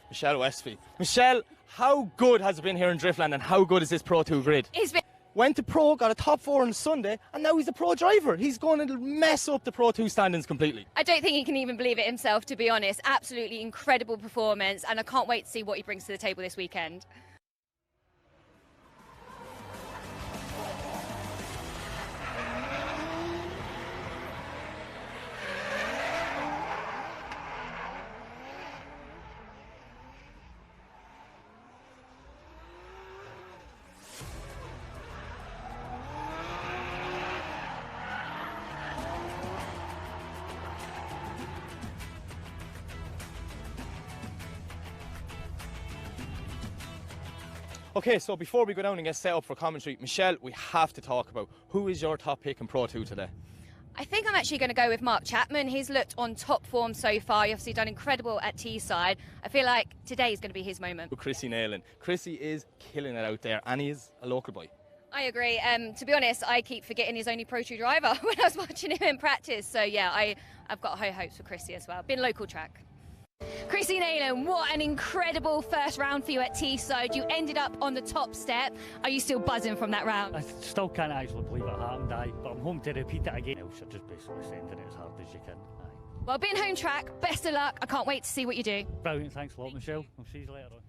Michelle Westby. Michelle, how good has it been here in Driftland and how good is this Pro 2 grid? It's been Went to Pro, got a top 4 on Sunday, and now he's a Pro driver. He's going to mess up the Pro 2 standings completely. I don't think he can even believe it himself, to be honest. Absolutely incredible performance, and I can't wait to see what he brings to the table this weekend. Okay, so before we go down and get set up for commentary, Michelle, we have to talk about who is your top pick in Pro 2 today? I think I'm actually going to go with Mark Chapman. He's looked on top form so far. He's obviously done incredible at Teesside. I feel like today is going to be his moment. Chrissy Nailing. Chrissy is killing it out there, and he is a local boy. I agree. To be honest, I keep forgetting he's only Pro 2 driver when I was watching him in practice. So yeah, I've got high hopes for Chrissy as well. Been local track. Chrissy Nailing, what an incredible first round for you at Teesside. You ended up on the top step. Are you still buzzing from that round? I still can't actually believe it happened, but I'm home to repeat it again. Else you're just basically sending it as hard as you can. Well, being home track, best of luck. I can't wait to see what you do. Brilliant, thanks a lot, Michelle. I'll see you later on.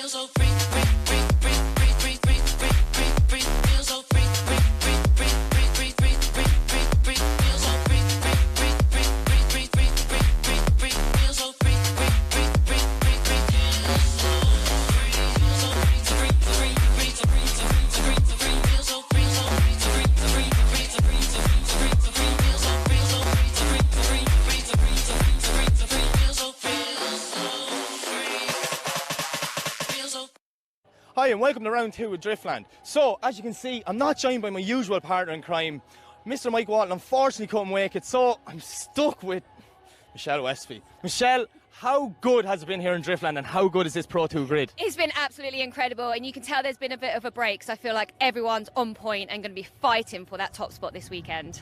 Feels so free, free, free, free, free, free, free, free, free, free. Feels so free, free, free, free, free, free, free, free, free, free. Feels so free, free, free, free, free, free, free, free, free. Feels so free, free, free, free, free, free. Feels so free, free, free, free, free, free, free, free. Feels so free, so free, free, free, free, free, free, free, free. Feels so free, so free, free, free, free, free, free, free. Feels so free, feels so. Hi and welcome to round 2 with Driftland. So, as you can see, I'm not joined by my usual partner in crime, Mr. Mike Walton. Unfortunately couldn't make it, so I'm stuck with Michelle Westby. Michelle, how good has it been here in Driftland and how good is this Pro 2 grid? It's been absolutely incredible, and you can tell there's been a bit of a break, so I feel like everyone's on point and going to be fighting for that top spot this weekend.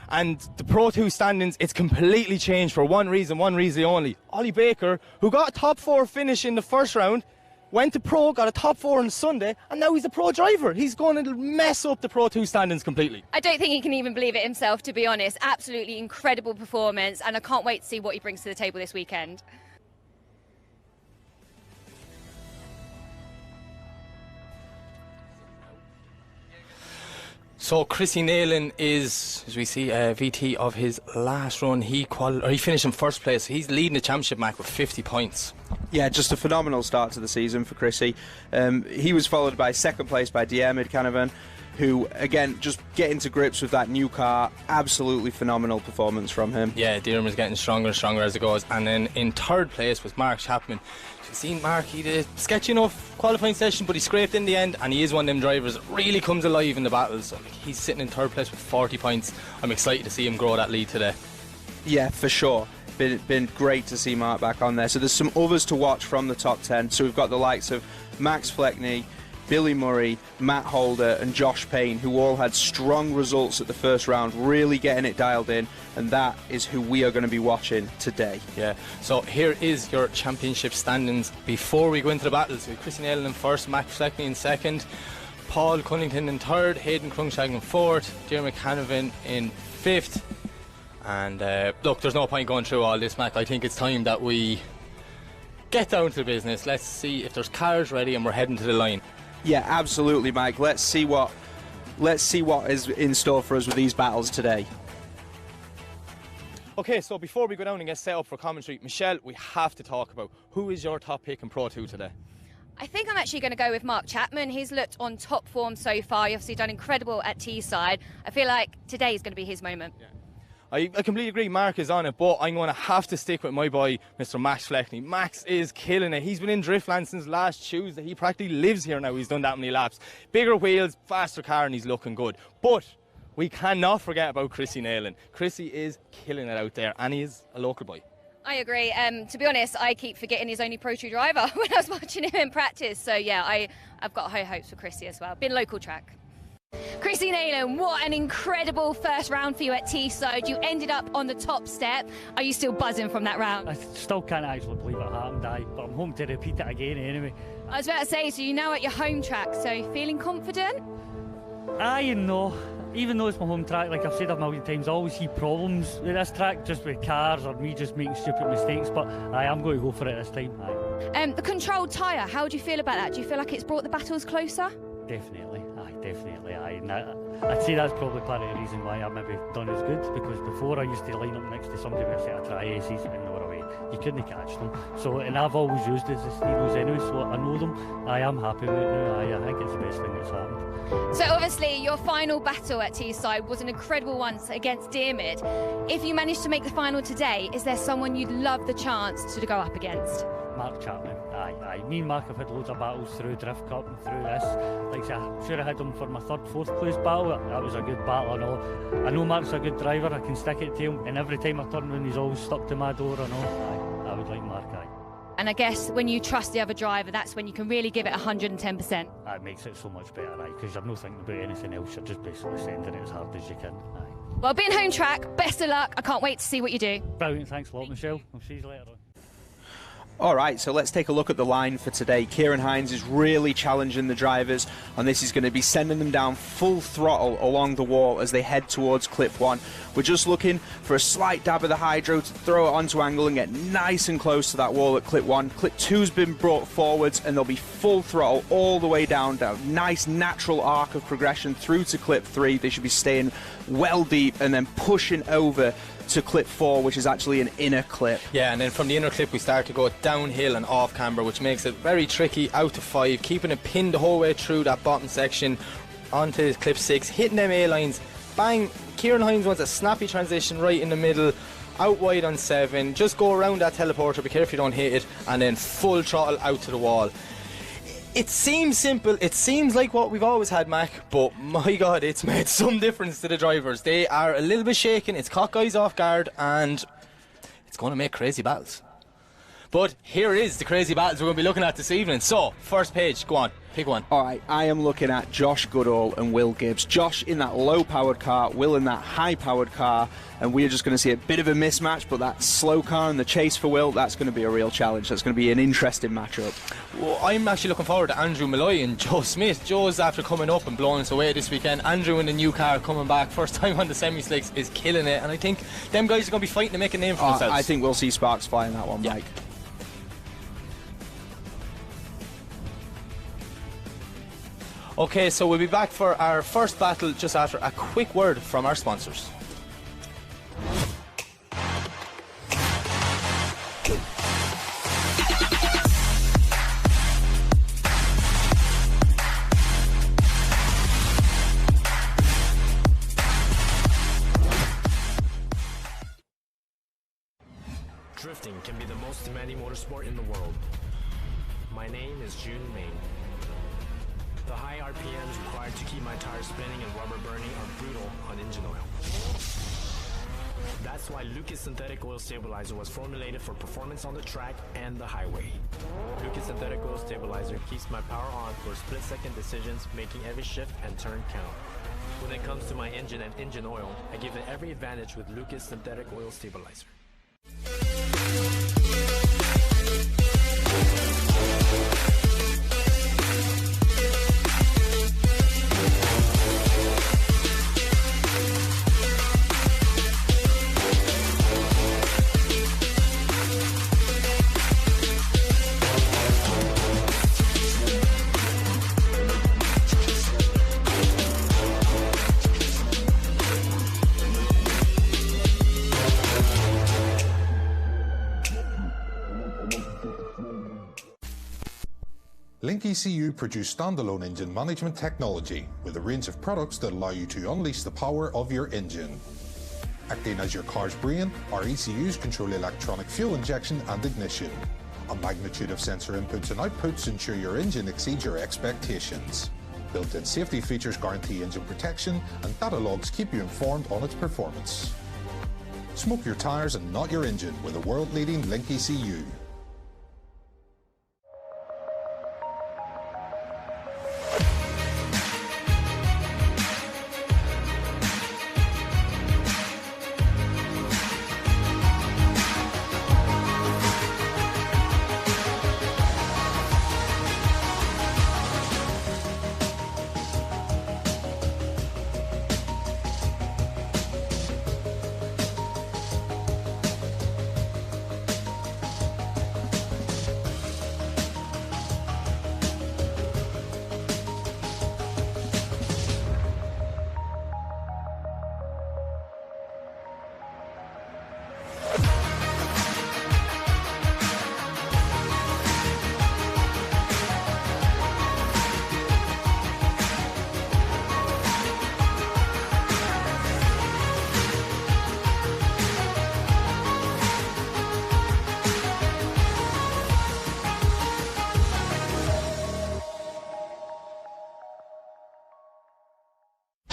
And the Pro 2 standings, it's completely changed for one reason only. Ollie Baker, who got a top 4 finish in the first round, went to Pro, got a top 4 on Sunday, and now he's a Pro driver. He's going to mess up the Pro 2 standings completely. I don't think he can even believe it himself, to be honest. Absolutely incredible performance, and I can't wait to see what he brings to the table this weekend. So Chrissy Nayland is, as we see, VT of his last run. He finished in first place. He's leading the championship, Mac, with 50 points. Yeah, just a phenomenal start to the season for Chrissy. He was followed by second place by Diarmid Canavan, who, again, just getting to grips with that new car. Absolutely phenomenal performance from him. Yeah, Diarmid's getting stronger and stronger as it goes. And then in third place was Mark Chapman. You've seen Mark, he did a sketchy enough qualifying session, but he scraped in the end, and he is one of them drivers that really comes alive in the battles. So, he's sitting in third place with 40 points. I'm excited to see him grow that lead today. Yeah, for sure. Been great to see Mark back on there. So there's some others to watch from the top 10. So we've got the likes of Max Fleckney, Billy Murray, Matt Holder and Josh Payne, who all had strong results at the first round, really getting it dialed in, and that is who we are going to be watching today. Yeah, so here is your championship standings before we go into the battles. We have Chrissy Nayland in first, Max Fleckney in second, Paul Cunnington in third, Hayden Crungshagen in fourth, Diarmid Canavan in fifth. And look, there's no point going through all this, Mac. I think it's time that we get down to the business. Let's see if there's cars ready and we're heading to the line. Yeah, absolutely, Mike. Let's see what is in store for us with these battles today. Okay, so before we go down and get set up for commentary, Michelle, we have to talk about who is your top pick in Pro 2 today? I think I'm actually going to go with Mark Chapman. He's looked on top form so far. He's obviously done incredible at Teesside. I feel like today is going to be his moment. Yeah. I completely agree, Mark is on it, but I'm going to have to stick with my boy, Mr. Max Fleckney. Max is killing it. He's been in Driftland since last Tuesday. He practically lives here now. He's done that many laps. Bigger wheels, faster car, and he's looking good. But we cannot forget about Chrissy Nayland. Chrissy is killing it out there, and he is a local boy. I agree. To be honest, I keep forgetting he's only Pro 2 driver when I was watching him in practice. So, yeah, I've got high hopes for Chrissy as well. Been local track. Chrissy Nayland, what an incredible first round for you at Teesside. You ended up on the top step. Are you still buzzing from that round? I still can't actually believe it happened, but I'm home to repeat it again anyway. I was about to say, so you're now at your home track, so feeling confident? Aye and no. Even though it's my home track, like I've said a million times, I always see problems with this track, just with cars or me just making stupid mistakes, but I am going to go for it this time. Aye. The controlled tyre, how do you feel about that? Do you feel like it's brought the battles closer? Definitely, aye. And I'd say that's probably part of the reason why I've maybe done as good, because before I used to line up next to somebody with a set of tri-aces and they were away. You couldn't catch them. So, and I've always used it as the steros anyway, so I know them. I am happy with it now. I think it's the best thing that's happened. So obviously your final battle at Teesside was an incredible one against Diarmid. If you managed to make the final today, is there someone you'd love the chance to go up against? Mark Chapman, aye. Me and Mark have had loads of battles through Drift Cup and through this. Like I say, I'm sure I had him for my third, fourth place battle. That was a good battle, I know Mark's a good driver, I can stick it to him, and every time I turn around he's always stuck to my door, Aye, I would like Mark, aye. And I guess when you trust the other driver, that's when you can really give it 110%. That makes it so much better, aye, because you're not thinking about anything else, you're just basically sending it as hard as you can, aye. Well, being home track, best of luck. I can't wait to see what you do. Brilliant, thanks a lot, Michelle. I'll see you later on. All right, so let's take a look at the line for today. Kieran Hines is really challenging the drivers, and this is going to be sending them down full throttle along the wall as they head towards clip 1. We're just looking for a slight dab of the hydro to throw it onto angle and get nice and close to that wall at clip 1. Clip 2's been brought forwards, and they'll be full throttle all the way down. Nice natural arc of progression through to clip 3. They should be staying well deep and then pushing over to clip 4, which is actually an inner clip. Yeah, and then from the inner clip we start to go downhill and off camber, which makes it very tricky out to 5, keeping it pinned the whole way through that bottom section onto clip 6, hitting them A-lines, bang. Kieran Hines wants a snappy transition right in the middle, out wide on 7, just go around that teleporter, be careful you don't hit it, and then full throttle out to the wall. It seems simple, it seems like what we've always had, Mac, but my God, it's made some difference to the drivers. They are a little bit shaken, it's caught guys off guard, and it's going to make crazy battles. But here is the crazy battles we're going to be looking at this evening. So, first page, go on, pick one. All right, I am looking at Josh Goodall and Will Gibbs. Josh in that low-powered car, Will in that high-powered car, and we're just going to see a bit of a mismatch, but that slow car and the chase for Will, that's going to be a real challenge. That's going to be an interesting matchup. Well, I'm actually looking forward to Andrew Malloy and Joe Smith. Joe's after coming up and blowing us away this weekend. Andrew in the new car coming back, first time on the semi-slicks, is killing it, and I think them guys are going to be fighting to make a name for themselves. I think we'll see sparks fly in that one, Mike. Okay, so we'll be back for our first battle just after a quick word from our sponsors. Drifting can be the most demanding motorsport in the world. My name is June Main. The high RPMs required to keep my tires spinning and rubber burning are brutal on engine oil. That's why Lucas Synthetic Oil Stabilizer was formulated for performance on the track and the highway. Lucas Synthetic Oil Stabilizer keeps my power on for split-second decisions, making every shift and turn count. When it comes to my engine and engine oil, I give it every advantage with Lucas Synthetic Oil Stabilizer. Link ECU produce standalone engine management technology with a range of products that allow you to unleash the power of your engine. Acting as your car's brain, our ECUs control electronic fuel injection and ignition. A magnitude of sensor inputs and outputs ensure your engine exceeds your expectations. Built-in safety features guarantee engine protection, and data logs keep you informed on its performance. Smoke your tires and not your engine with a world-leading Link ECU.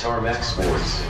Tarmac Sports.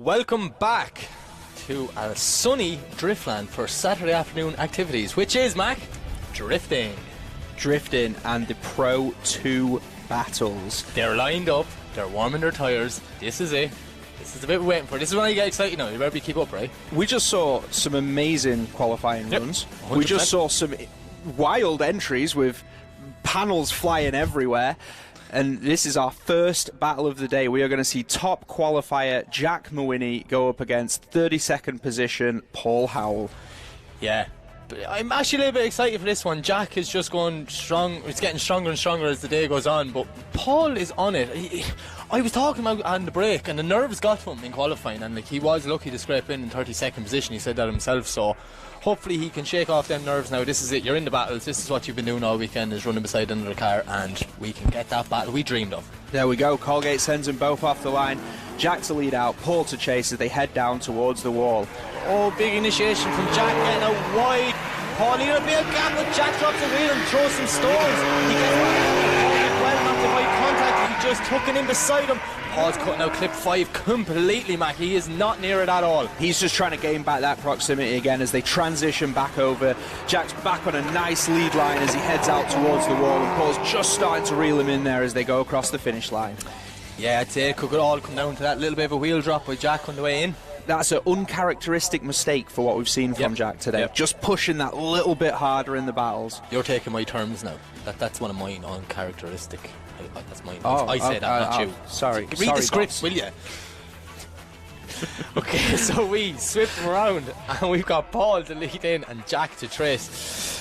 welcome back to a sunny Driftland for Saturday afternoon activities, which is, Mac, drifting. Drifting and the Pro 2 battles. They're lined up, they're warming their tyres. This is it. This is the bit we're waiting for. This is when I get excited now. You better keep up, right? We just saw some amazing qualifying runs. 100%. We just saw some wild entries with panels flying everywhere. And this is our first battle of the day. We are going to see top qualifier Jack Mawhinney go up against 32nd position Paul Howell. Yeah. But I'm actually a little bit excited for this one. Jack is just going strong. It's getting stronger and stronger as the day goes on. But Paul is on it. I was talking about on the break, and the nerves got to him in qualifying. And he was lucky to scrape in 32nd position. He said that himself. So hopefully he can shake off them nerves now. This is it. You're in the battles. This is what you've been doing all weekend, is running beside another car, and we can get that battle we dreamed of. There we go. Colgate sends them both off the line. Jack to lead out, Paul to chase as they head down towards the wall. Oh, big initiation from Jack, getting out wide. Paul, here'll be a gap, but Jack drops a wheel and throws some stones. He gets well, not the right contact. He just took it in beside him. Paul's cutting out clip 5 completely, Mac. He is not near it at all. He's just trying to gain back that proximity again as they transition back over. Jack's back on a nice lead line as he heads out towards the wall, and Paul's just starting to reel him in there as they go across the finish line. Yeah, I'd say it could all come down to that little bit of a wheel drop by Jack on the way in. That's an uncharacteristic mistake for what we've seen from Jack today. Just pushing that little bit harder in the battles. You're taking my terms now. That's one of mine, uncharacteristic. That's mine. I say that, not you. Sorry. Read the script, will you? Okay, so we swept around, and we've got Paul to lead in and Jack to trace.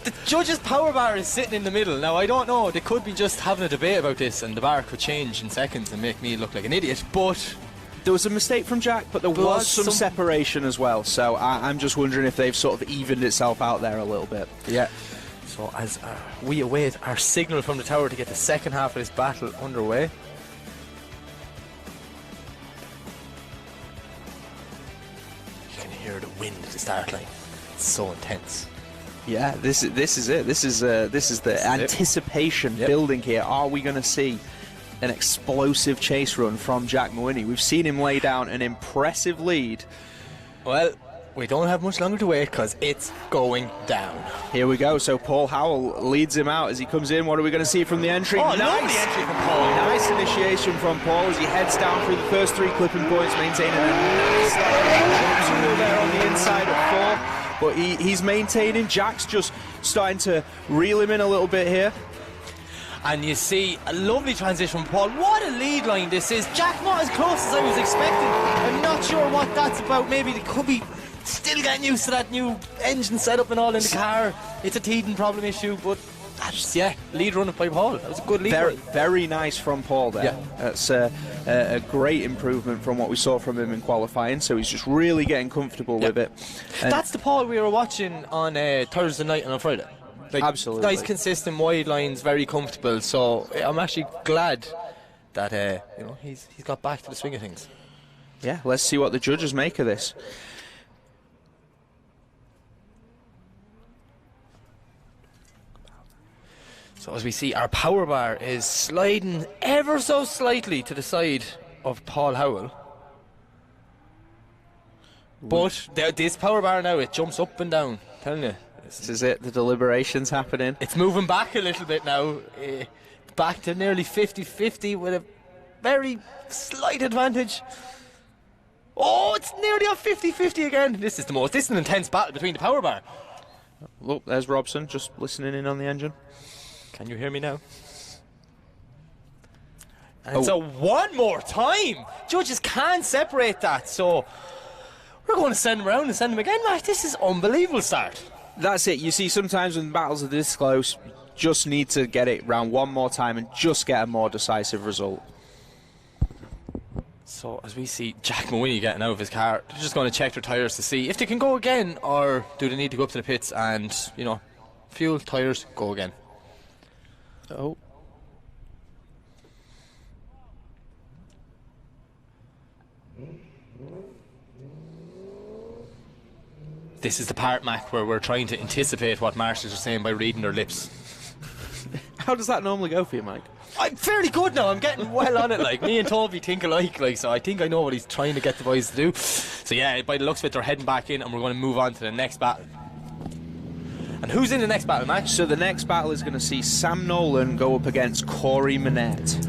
The judge's power bar is sitting in the middle. Now, I don't know. They could be just having a debate about this, and the bar could change in seconds and make me look like an idiot, but there was a mistake from Jack, but there was some separation as well. So I'm just wondering if they've sort of evened itself out there a little bit. Yeah. So as we await our signal from the tower to get the second half of this battle underway. You can hear the wind at the start line. It's so intense. Yeah, this is it. This is the anticipation building here. Are we going to see an explosive chase run from Jack Mawhinney? We've seen him lay down an impressive lead. Well, we don't have much longer to wait because it's going down. Here we go. So Paul Howell leads him out as he comes in. What are we going to see from the entry? Oh, lovely entry from Paul. Nice initiation from Paul as he heads down through the first 3 clipping points, maintaining a nice tool there on the inside at 4. But he's maintaining. Jack's just starting to reel him in a little bit here. And you see a lovely transition from Paul. What a lead line this is. Jack not as close as I was expecting. I'm not sure what that's about. Maybe they could be still getting used to that new engine setup and all in the car. It's a teething problem issue, but that's, lead run by Paul. That was a good lead run. Very nice from Paul there. Yeah. That's a great improvement from what we saw from him in qualifying, so he's just really getting comfortable with it. And that's the Paul we were watching on Thursday night and on Friday. Like, absolutely. Nice, consistent, wide lines, very comfortable. So I'm actually glad that he's got back to the swing of things. Yeah, let's see what the judges make of this. So as we see, our power bar is sliding ever so slightly to the side of Paul Howell. But this power bar now, it jumps up and down. I'm telling you. This is it, the deliberation's happening. It's moving back a little bit now. Back to nearly 50-50 with a very slight advantage. Oh, it's nearly on 50-50 again. This is an intense battle between the power bar. Look, there's Robson just listening in on the engine. Can you hear me now? And so one more time. Judges can't separate that. So we're going to send them around and send them again. Mate, this is unbelievable start. That's it. You see, sometimes when battles are this close, just need to get it round one more time and just get a more decisive result. So as we see Jack Mawhinney getting out of his car, they're just going to check their tyres to see if they can go again, or do they need to go up to the pits and, fuel, tyres, go again. Oh. This is the part, Mac, where we're trying to anticipate what marshals are saying by reading their lips. How does that normally go for you, Mike? I'm fairly good now. I'm getting well on it. Like, me and Toby think alike. Like, so I think I know what he's trying to get the boys to do. So yeah, by the looks of it, they're heading back in, and we're going to move on to the next battle. And who's in the next battle, Max? So the next battle is going to see Sam Nolan go up against Corey Manette.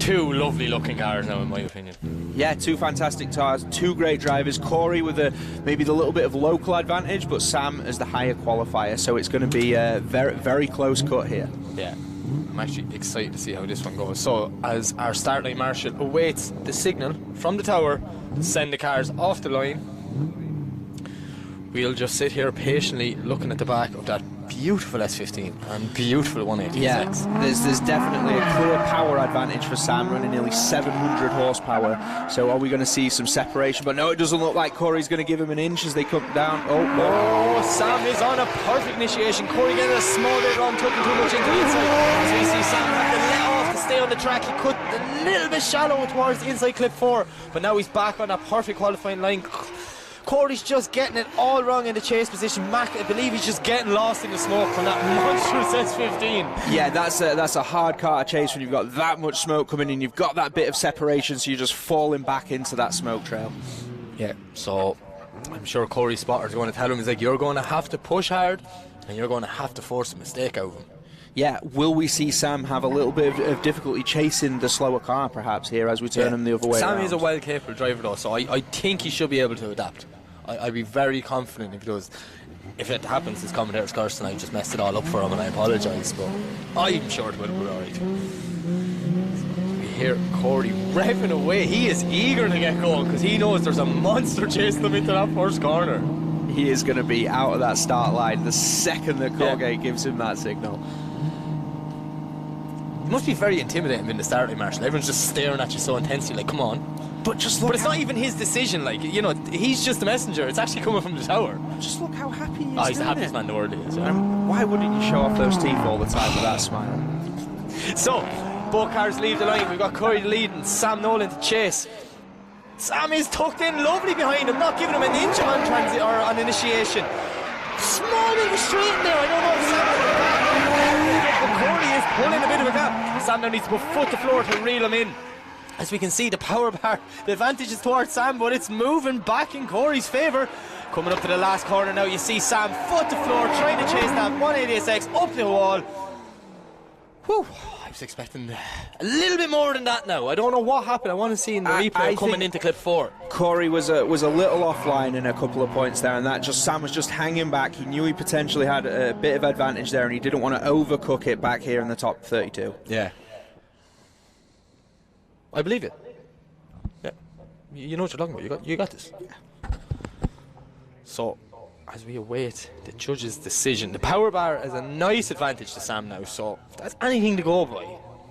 Two lovely looking cars now, in my opinion. Yeah, two fantastic cars, two great drivers. Corey with maybe the little bit of local advantage, but Sam as the higher qualifier. So it's going to be a very, very close cut here. Yeah, I'm actually excited to see how this one goes. So as our start line marshal awaits the signal from the tower to send the cars off the line, we'll just sit here patiently looking at the back of that beautiful S15 and beautiful 180. Yeah, there's definitely a clear power advantage for Sam, running nearly 700 horsepower. So are we going to see some separation? But no, it doesn't look like Corey's going to give him an inch as they come down. Oh, Sam is on a perfect initiation. Corey getting a small bit wrong, tucking too much into the inside. As we see Sam have to let off to stay on the track. He cut a little bit shallow towards the inside clip 4, but now he's back on that perfect qualifying line. Corey's just getting it all wrong in the chase position. Mac, I believe he's just getting lost in the smoke from that monstrous S15. Yeah, that's a hard car to chase when you've got that much smoke coming in. You've got that bit of separation, so you're just falling back into that smoke trail. Yeah, so I'm sure Corey's spotter's going to tell him, he's like, you're going to have to push hard and you're going to have to force a mistake out of him. Yeah, will we see Sam have a little bit of difficulty chasing the slower car perhaps here as we turn him the other way Sam around? is a well capable driver though, so I think he should be able to adapt. I'd be very confident if he does. If it happens, his commentator's curse tonight just messed it all up for him, and I apologise, but I'm sure it will be alright. We hear Corey revving away. He is eager to get going because he knows there's a monster chasing him into that first corner. He is going to be out of that start line the second that Colgate gives him that signal. It must be very intimidating being the starting marshal. Everyone's just staring at you so intensely, like, come on. But just look. But it's not even his decision, like, you know, he's just a messenger. It's actually coming from the tower. Just look how happy he is. Oh, he's the doing happiest it. man in the world, he is. Why wouldn't you show off those teeth all the time with that smile? So, both cars leave the line. We've got Corey to lead and Sam Nolan to chase. Sam is tucked in lovely behind him, not giving him an inch on transit or on initiation. Small little straight in there. I don't know if Sam has a gap, but Corey is pulling a bit of a gap. Sam now needs to put foot to floor to reel him in. As we can see, the power bar, the advantage is towards Sam, but it's moving back in Corey's favour. Coming up to the last corner now, you see Sam foot to floor, trying to chase that 180SX up the wall. Whew, I was expecting a little bit more than that now. I don't know what happened. I want to see in the replay coming into clip 4. Corey was a little offline in a couple of points there, and that just Sam was just hanging back. He knew he potentially had a bit of advantage there, and he didn't want to overcook it back here in the top 32. Yeah. I believe it. Yeah. You know what you're talking about. You got this. Yeah. So, as we await the judge's decision, the power bar has a nice advantage to Sam now, so if that's anything to go by.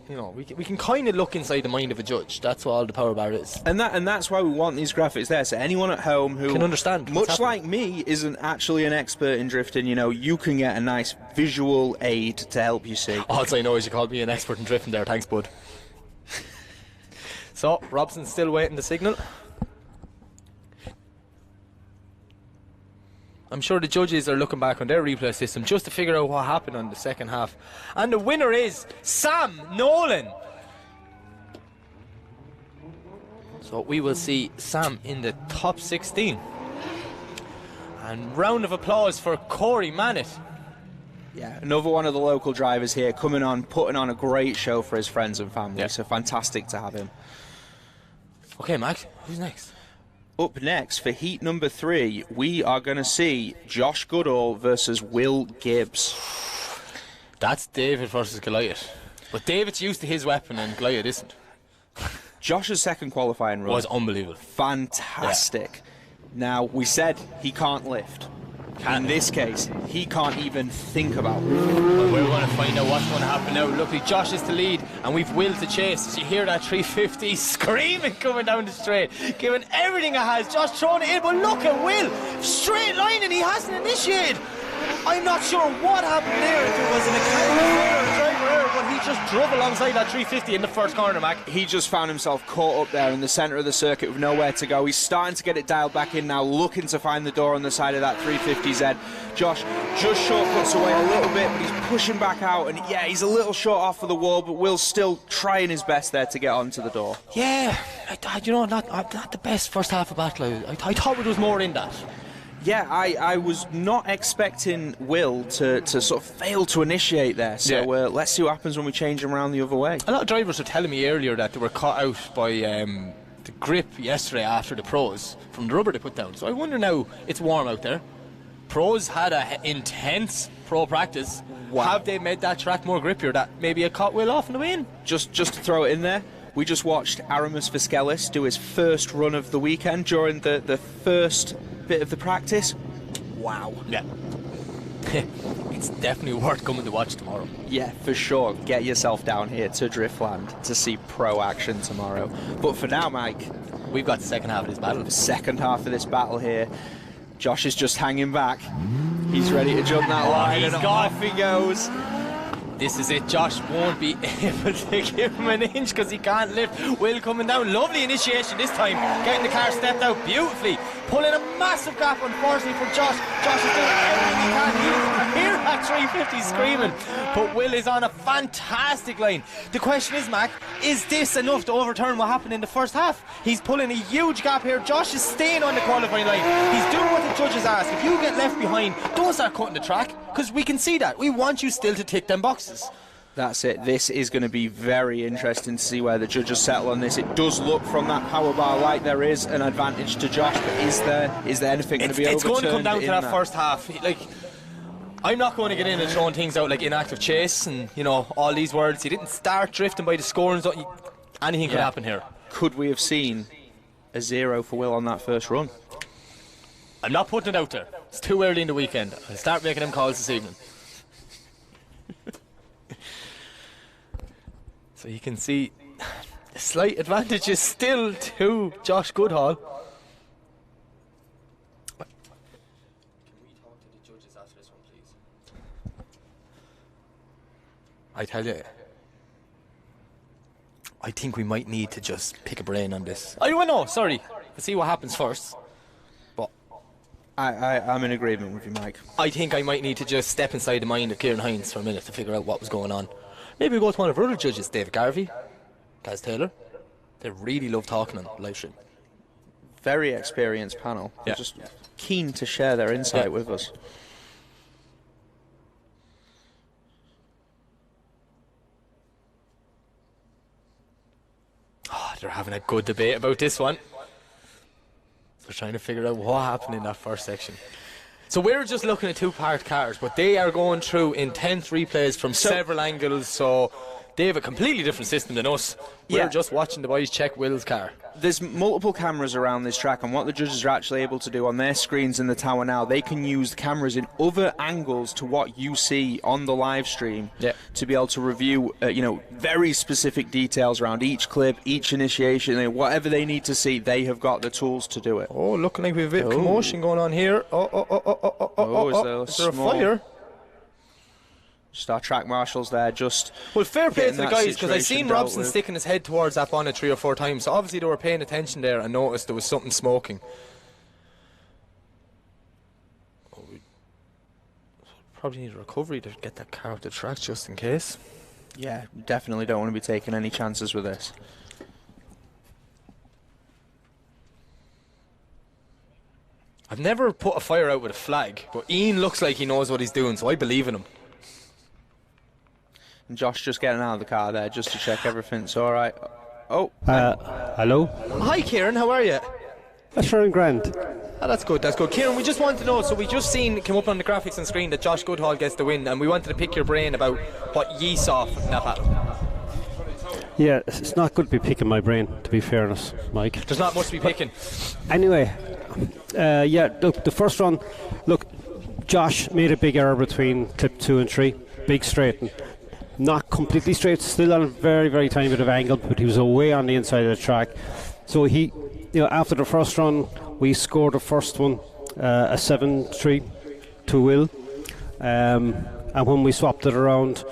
You know, we can kind of look inside the mind of a judge. That's what all the power bar is. And that's why we want these graphics there, so anyone at home who can understand, much like me, isn't actually an expert in drifting, you know, you can get a nice visual aid to help you see. All I know is you called me an expert in drifting there. Thanks, bud. So, Robson's still waiting the signal. I'm sure the judges are looking back on their replay system just to figure out what happened on the second half. And the winner is Sam Nolan. So we will see Sam in the top 16. And round of applause for Corey Mannett. Yeah, another one of the local drivers here coming on, putting on a great show for his friends and family. Yeah. So fantastic to have him. Okay, Mac, who's next? Up next for heat number 3, we are going to see Josh Goodall versus Will Gibbs. That's David versus Goliath. But David's used to his weapon and Goliath isn't. Josh's second qualifying run was unbelievable. Fantastic. Yeah. Now, we said he can't lift. In this case, he can't even think about it. Well, we're going to find out what's going to happen now. Luckily, Josh is to lead, and we've Will to chase. As you hear that 350 screaming coming down the straight, giving everything it has. Josh throwing it in, but look at Will. Straight line, and he hasn't initiated. I'm not sure what happened there, if it was a mechanical failure or driver error, but he just drove alongside that 350 in the first corner, Mac. He just found himself caught up there in the centre of the circuit with nowhere to go. He's starting to get it dialed back in now, looking to find the door on the side of that 350Z. Josh just shortcuts away a little bit, but he's pushing back out, and yeah, he's a little short off of the wall, but Will's still trying his best there to get onto the door. Yeah, not the best first half of battle. I thought there was more in that. Yeah, I was not expecting Will to sort of fail to initiate there, so let's see what happens when we change him around the other way. A lot of drivers were telling me earlier that they were caught out by the grip yesterday after the pros from the rubber they put down, so I wonder now, it's warm out there. Pros had an intense pro practice. Wow. Have they made that track more grippier that maybe it caught Will off in the win? Just to throw it in there, we just watched Aramis Fiskelis do his first run of the weekend during the first bit of the practice. Wow. Yeah. It's definitely worth coming to watch tomorrow. Yeah, for sure. Get yourself down here to Driftland to see pro action tomorrow. But for now, Mike, we've got the second half of this battle. The second half of this battle here. Josh is just hanging back. He's ready to jump that line, and off he goes. This is it. Josh won't be able to give him an inch because he can't lift. Will coming down. Lovely initiation this time. Getting the car stepped out beautifully. Pulling a massive gap, unfortunately, for Josh. Josh is doing everything he can. He can hear that 350 screaming. But Will is on a fantastic line. The question is, Mac, is this enough to overturn what happened in the first half? He's pulling a huge gap here. Josh is staying on the qualifying line. He's doing what the judges ask. If you get left behind, don't start cutting the track, because we can see that. We want you still to tick them boxes. That's it. This is going to be very interesting to see where the judges settle on this. It does look from that power bar like there is an advantage to Josh, but is there anything going to be overturned? It's going to come down to that first half. Like, I'm not going to get in and throwing things out like inactive chase and, you know, all these words. He didn't start drifting by the score and so anything could happen here. Could we have seen a 0 for Will on that first run? I'm not putting it out there. It's too early in the weekend. I'll start making them calls this evening. So you can see the slight advantage is still to Josh Goodhall. Can we talk to the judges after this one, please? I tell you, I think we might need to just pick a brain on this. I don't know, sorry. Let's see what happens first. But I'm in agreement with you, Mike. I think I might need to just step inside the mind of Kieran Hines for a minute to figure out what was going on. Maybe we go to one of our other judges, David Garvey, Kaz Taylor. They really love talking on live stream. Very experienced panel. Yeah. Just keen to share their insight with us. Oh, they're having a good debate about this one. They're trying to figure out what happened in that first section. So we're just looking at two-part cars, but they are going through intense replays from several angles, so they have a completely different system than us. We're just watching the boys check Will's car. There's multiple cameras around this track, and what the judges are actually able to do on their screens in the tower now, they can use the cameras in other angles to what you see on the live stream to be able to review very specific details around each clip, each initiation, whatever they need to see. They have got the tools to do it. Oh, looking like we have a bit of commotion going on here. Is there a fire? Just our track marshals there, just... Well, fair play to the guys, because I seen Robson sticking his head towards that bonnet 3 or 4 times, so obviously they were paying attention there and noticed there was something smoking. Oh, we probably need a recovery to get that car out the track just in case. Yeah, definitely don't want to be taking any chances with this. I've never put a fire out with a flag, but Ian looks like he knows what he's doing, so I believe in him. And Josh just getting out of the car there just to check everything's all right. Oh. Hello. Hi, Kieran. How are you? That's very grand. Oh, that's good. That's good. Kieran, we just want to know. So we just seen came up on the graphics on screen that Josh Goodhall gets the win, and we wanted to pick your brain about what ye saw from that battle. Yeah, it's not good to be picking my brain, to be fairness, Mike. There's not much to be picking. Anyway, look, the first run, Josh made a big error between clip 2 and 3. Big straighten. Not completely straight, still on a very, very tiny bit of angle, but he was away on the inside of the track. So he, after the first run, we scored the first one, a 7-3 to Will. And when we swapped it around,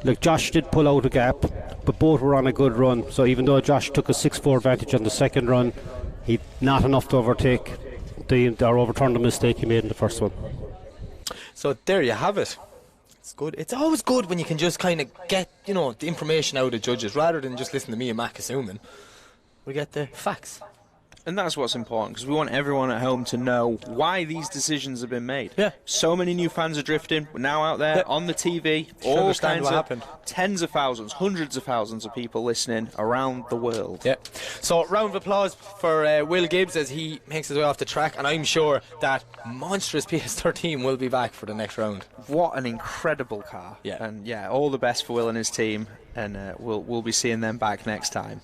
Look, Josh did pull out a gap, but both were on a good run. So even though Josh took a 6-4 advantage on the second run, he not enough to overtake or overturn the mistake he made in the first one. So there you have it. It's good. It's always good when you can just kind of get, you know, the information out of judges rather than just listen to me and Mac assuming. We get the facts. And that's what's important, because we want everyone at home to know why these decisions have been made. Yeah. So many new fans are drifting. We're now out there on the TV. All understand kinds what of happened. tens of thousands, hundreds of thousands of people listening around the world. Yeah. So round of applause for Will Gibbs as he makes his way off the track, and I'm sure that monstrous PS13 will be back for the next round. What an incredible car. Yeah. And yeah, all the best for Will and his team, and we'll be seeing them back next time.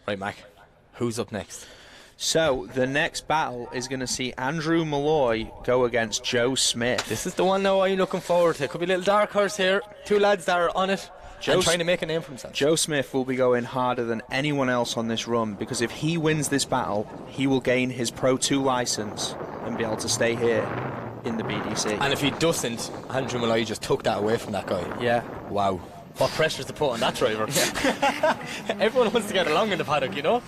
Right, Mac. Who's up next? So the next battle is going to see Andrew Malloy go against Joe Smith. This is the one now I'm looking forward to. Could be a little dark horse here. Two lads that are on it and trying to make a name for themselves. Joe Smith will be going harder than anyone else on this run, because if he wins this battle, he will gain his Pro 2 license and be able to stay here in the BDC. And if he doesn't, Andrew Malloy just took that away from that guy. Yeah. Wow. What pressure to put on that driver. Everyone wants to get along in the paddock, you know.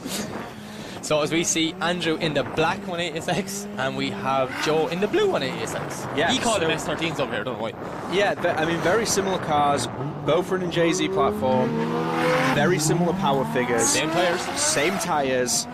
So as we see Andrew in the black 180SX and we have Joe in the blue 180SX. Yeah, he called so them S13s over here, don't know why. Yeah, I mean, very similar cars, both running JZ platform, very similar power figures. Same tyres. Same tyres.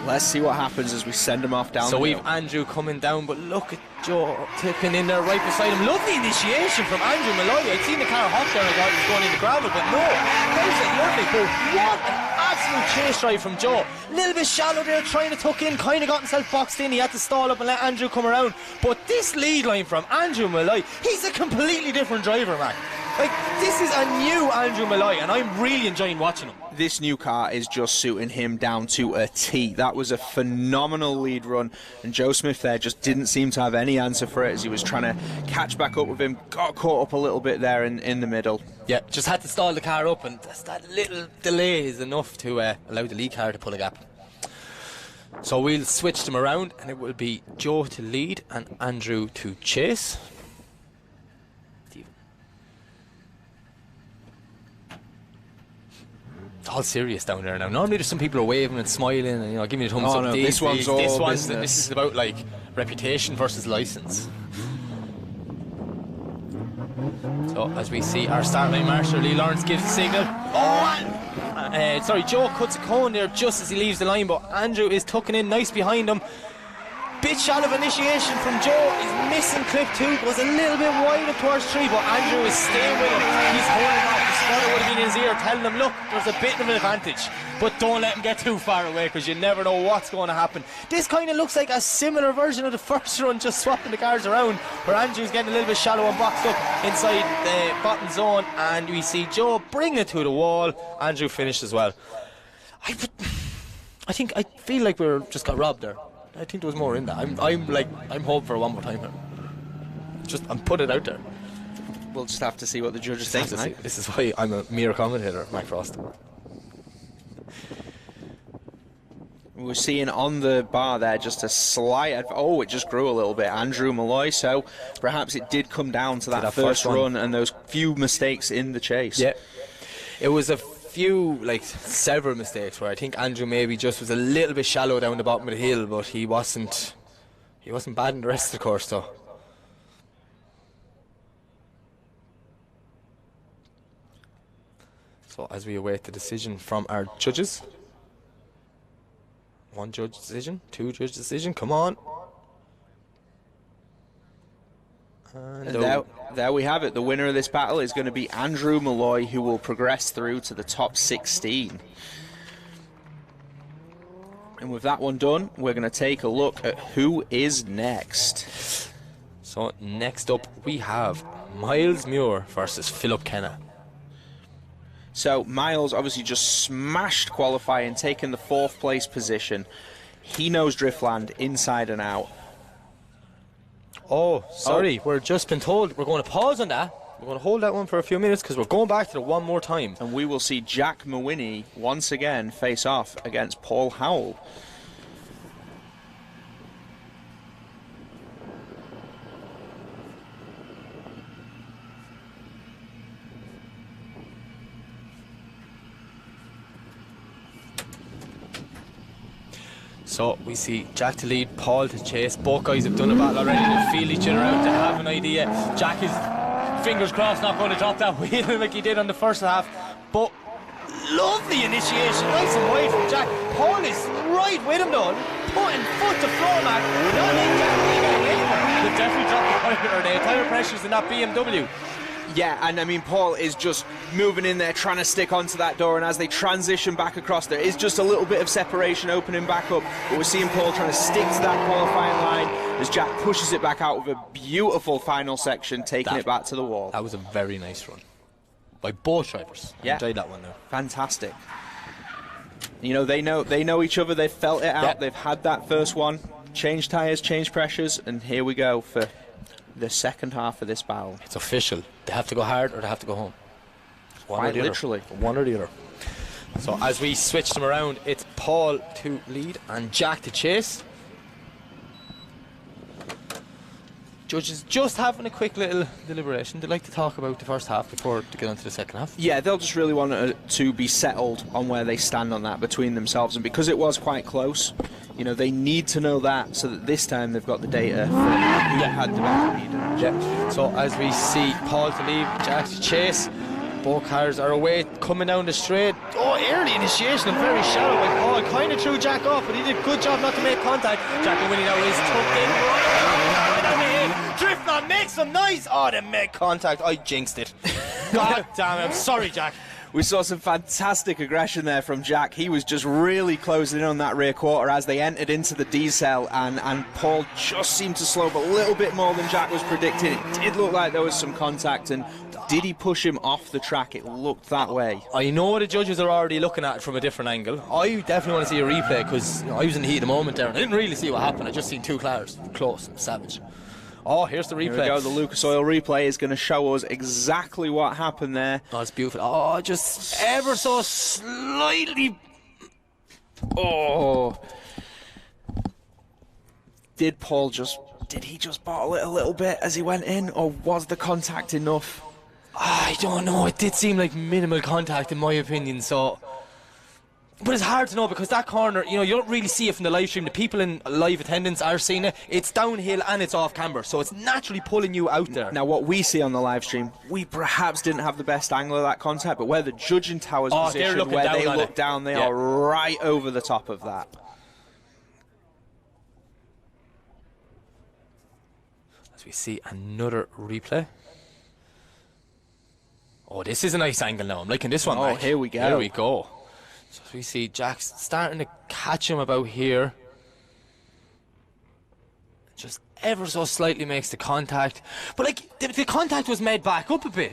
Let's see what happens as we send them off down So the we've hill. Andrew coming down, but look at Joe tipping in there right beside him. Lovely initiation from Andrew Malloy. I'd seen the car hot there and I thought he was going in the gravel, but no. That was lovely, but what an absolute chase drive from Joe. A little bit shallow there, trying to tuck in, kind of got himself boxed in. He had to stall up and let Andrew come around. But this lead line from Andrew Malloy, he's a completely different driver, man. Like, this is a new Andrew Malloy, and I'm really enjoying watching him. This new car is just suiting him down to a T. That was a phenomenal lead run, and Joe Smith there just didn't seem to have any answer for it as he was trying to catch back up with him. Got caught up a little bit there in the middle. Yeah, just had to stall the car up, and just that little delay is enough to allow the lead car to pull a gap. So we'll switch them around, and it will be Joe to lead and Andrew to chase. It's all serious down there now. Normally there's some people are waving and smiling and, you know, giving you a thumbs up. No, this one's all business. This is about like reputation versus license. So as we see our start line marshal Lee Lawrence gives the signal. Sorry, Joe cuts a cone there just as he leaves the line, but Andrew is tucking in nice behind him. Bit shot of initiation from Joe. He's missing clip 2, goes a little bit wide up towards 3, but Andrew is staying with him. He's holding off. The spotter would have been in his ear telling him, look, there's a bit of an advantage, but don't let him get too far away because you never know what's going to happen. This kind of looks like a similar version of the first run, just swapping the cars around, where Andrew's getting a little bit shallow and boxed up inside the bottom zone, and we see Joe bring it to the wall. Andrew finished as well. I feel like we just got robbed there. I think there was more in that. I'm hoping for one more time here. I'm putting it out there. We'll just have to see what the judges think. Right? This is why I'm a mere commentator, Mac Frost. We're seeing on the bar there just a slight... it just grew a little bit. Andrew Malloy, so perhaps it did come down to that first run and those few mistakes in the chase. Yeah. It was several mistakes where I think Andrew maybe just was a little bit shallow down the bottom of the hill, but he wasn't bad in the rest of the course though. So as we await the decision from our judges. One judge decision, two judge decision, come on. And there we have it. The winner of this battle is going to be Andrew Malloy, who will progress through to the top 16. And with that one done, we're going to take a look at who is next. So next up we have Miles Muir versus Philip Kenna. So Miles obviously just smashed qualifying, taking the 4th place position. He knows Driftland inside and out. Oh, sorry, we're just been told we're going to pause on that. We're going to hold that one for a few minutes because we're going back to it one more time. And we will see Jack Mawhinney once again face off against Paul Howell. So we see Jack to lead, Paul to chase. Both guys have done a battle already. They feel each other out. They have an idea. Jack is, fingers crossed, not going to drop that wheel like he did on the first half. But lovely initiation, nice and wide from Jack. Paul is right with him though, putting foot to floor, man. Not letting Jack really get hit. They definitely dropped the tire, or the tire pressures in that BMW. Yeah, and I mean, Paul is just moving in there, trying to stick onto that door, and as they transition back across, there is just a little bit of separation opening back up, but we're seeing Paul trying to stick to that qualifying line as Jack pushes it back out with a beautiful final section, taking it back to the wall. That was a very nice run by both drivers. Yeah. Enjoyed that one though. Fantastic. You know, they know each other, they've felt it out, Yeah. they've had that first one, changed tyres, changed pressures, and here we go for the second half of this battle. It's official. They have to go hard or they have to go home. One Quite or the literally. Other. One or the other. So as we switch them around, it's Paul to lead and Jack to chase. Judges just having a quick little deliberation. They'd like to talk about the first half before they get on to the second half. Yeah, they'll just really want to be settled on where they stand on that between themselves, and because it was quite close, you know, they need to know that so that this time they've got the data for who had the better lead. Yeah. So as we see Paul to lead, Jack to chase. Both cars are away, coming down the straight. Oh, early initiation and very shallow by Paul. Kind of threw Jack off, but he did a good job not to make contact. Jack and Winnie now is tucked in. Right on the hit. Driftland makes some noise. Oh, they make contact. I jinxed it. God damn it. I'm sorry, Jack. We saw some fantastic aggression there from Jack. He was just really closing in on that rear quarter as they entered into the D-cell, and Paul just seemed to slow up a little bit more than Jack was predicting. It did look like there was some contact, and did he push him off the track? It looked that way. I know the judges are already looking at it from a different angle. I definitely want to see a replay because I was in the heat of the moment there and I didn't really see what happened. I just seen two cars close and savage. Oh, here's the replay. Here we go. The Lucas Oil replay is going to show us exactly what happened there. Oh, it's beautiful. Oh, just ever so slightly. Oh. Did he just bottle it a little bit as he went in, or was the contact enough? I don't know. It did seem like minimal contact in my opinion, so. But it's hard to know because that corner, you know, you don't really see it from the live stream. The people in live attendance are seeing it. It's downhill and it's off camber, so it's naturally pulling you out there. Now, what we see on the live stream, we perhaps didn't have the best angle of that contact, but where the judging tower's positioned, where they look down, they are right over the top of that. As we see another replay. Oh, this is a nice angle now. I'm liking this one. Oh, Mike. here we go. Here we go. So we see Jack's starting to catch him about here. Just ever so slightly makes the contact. But like, the contact was made back up a bit.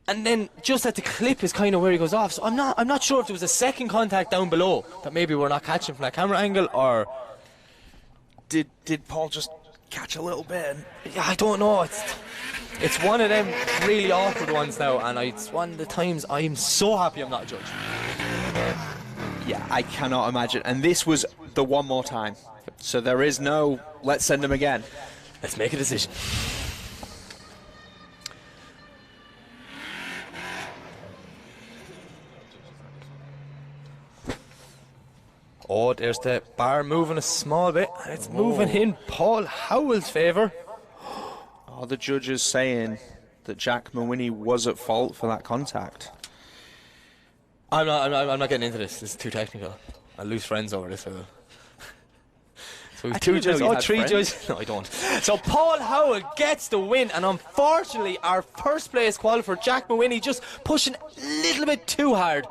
And then just at the clip is kind of where he goes off. So I'm not sure if there was a second contact down below that maybe we're not catching from that camera angle, or Did Paul just catch a little bit? yeah, I don't know. It's one of them really awkward ones now, and it's one of the times I'm so happy I'm not a judge. Yeah, I cannot imagine. And this was the one more time. So there is no, let's send him again. Let's make a decision. Oh, there's the bar moving a small bit, and it's moving in Paul Howell's favour. Are the judges saying that Jack Mawhinney was at fault for that contact? I'm not getting into this. This is too technical. I'll lose friends over this. So we've two judges. Oh, three judges. No, I don't. So Paul Howell gets the win, and unfortunately, our first place qualifier, Jack Mawhinney, just pushing a little bit too hard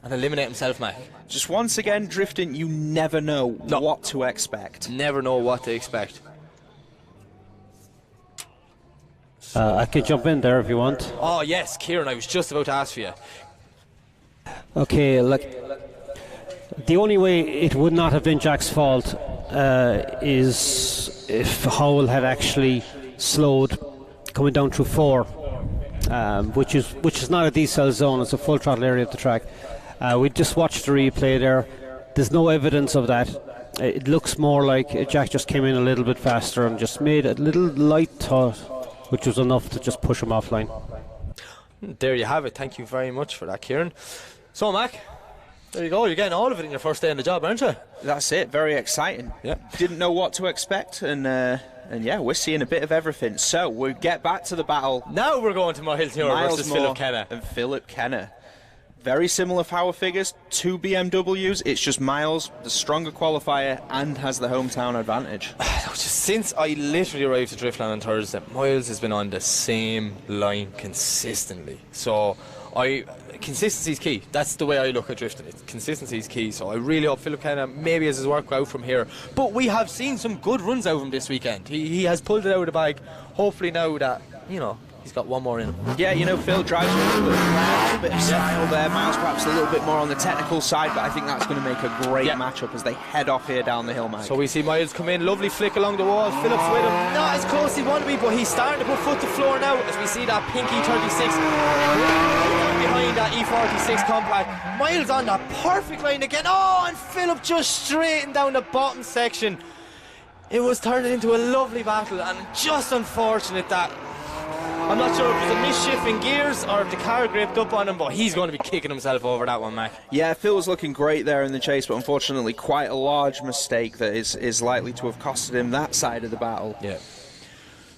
and eliminate himself, Mac. Just once again, drifting, you never know what to expect. Never know what to expect. I could jump in there if you want. Oh yes, Kieran, I was just about to ask for you. Okay, look, the only way it would not have been Jack's fault is if Howell had actually slowed coming down through 4, which is not a D-cell zone, it's a full throttle area of the track. We just watched the replay there. There's no evidence of that. It looks more like Jack just came in a little bit faster and just made a little light thought, which was enough to just push him offline. There you have it. Thank you very much for that, Kieran. So, Mac, There you go. You're getting all of it in your first day on the job, aren't you? That's it. Very exciting. Yeah. Didn't know what to expect, and yeah, we're seeing a bit of everything. So we'll get back to the battle. Now we're going to Miles Muir versus Moore Philip Kenna. and Philip Kenna. Very similar power figures, 2 BMWs. It's just Miles, the stronger qualifier, and has the hometown advantage. Since I literally arrived to Driftland on Thursday, Miles has been on the same line consistently. So consistency is key. That's the way I look at drifting. Consistency is key. So I really hope Philip Kenna maybe has his work out from here. But we have seen some good runs out of him this weekend. He has pulled it out of the bag. Hopefully now that, he's got one more in him. Yeah, Phil drives with a little bit of style there. Miles perhaps a little bit more on the technical side, but I think that's going to make a great matchup as they head off here down the hill, Mike. So we see Miles come in, lovely flick along the wall. Philip's with him, not as close as he wanted to be, but he's starting to put foot to floor now as we see that pink E36 behind that E46 compact. Miles on that perfect line again. Oh, and Philip just straightened down the bottom section. It was turning into a lovely battle, and just unfortunate that I'm not sure if it was a misshift in gears or if the car gripped up on him, but he's going to be kicking himself over that one, Mac. Yeah, Phil was looking great there in the chase, but unfortunately quite a large mistake that is likely to have costed him that side of the battle. Yeah.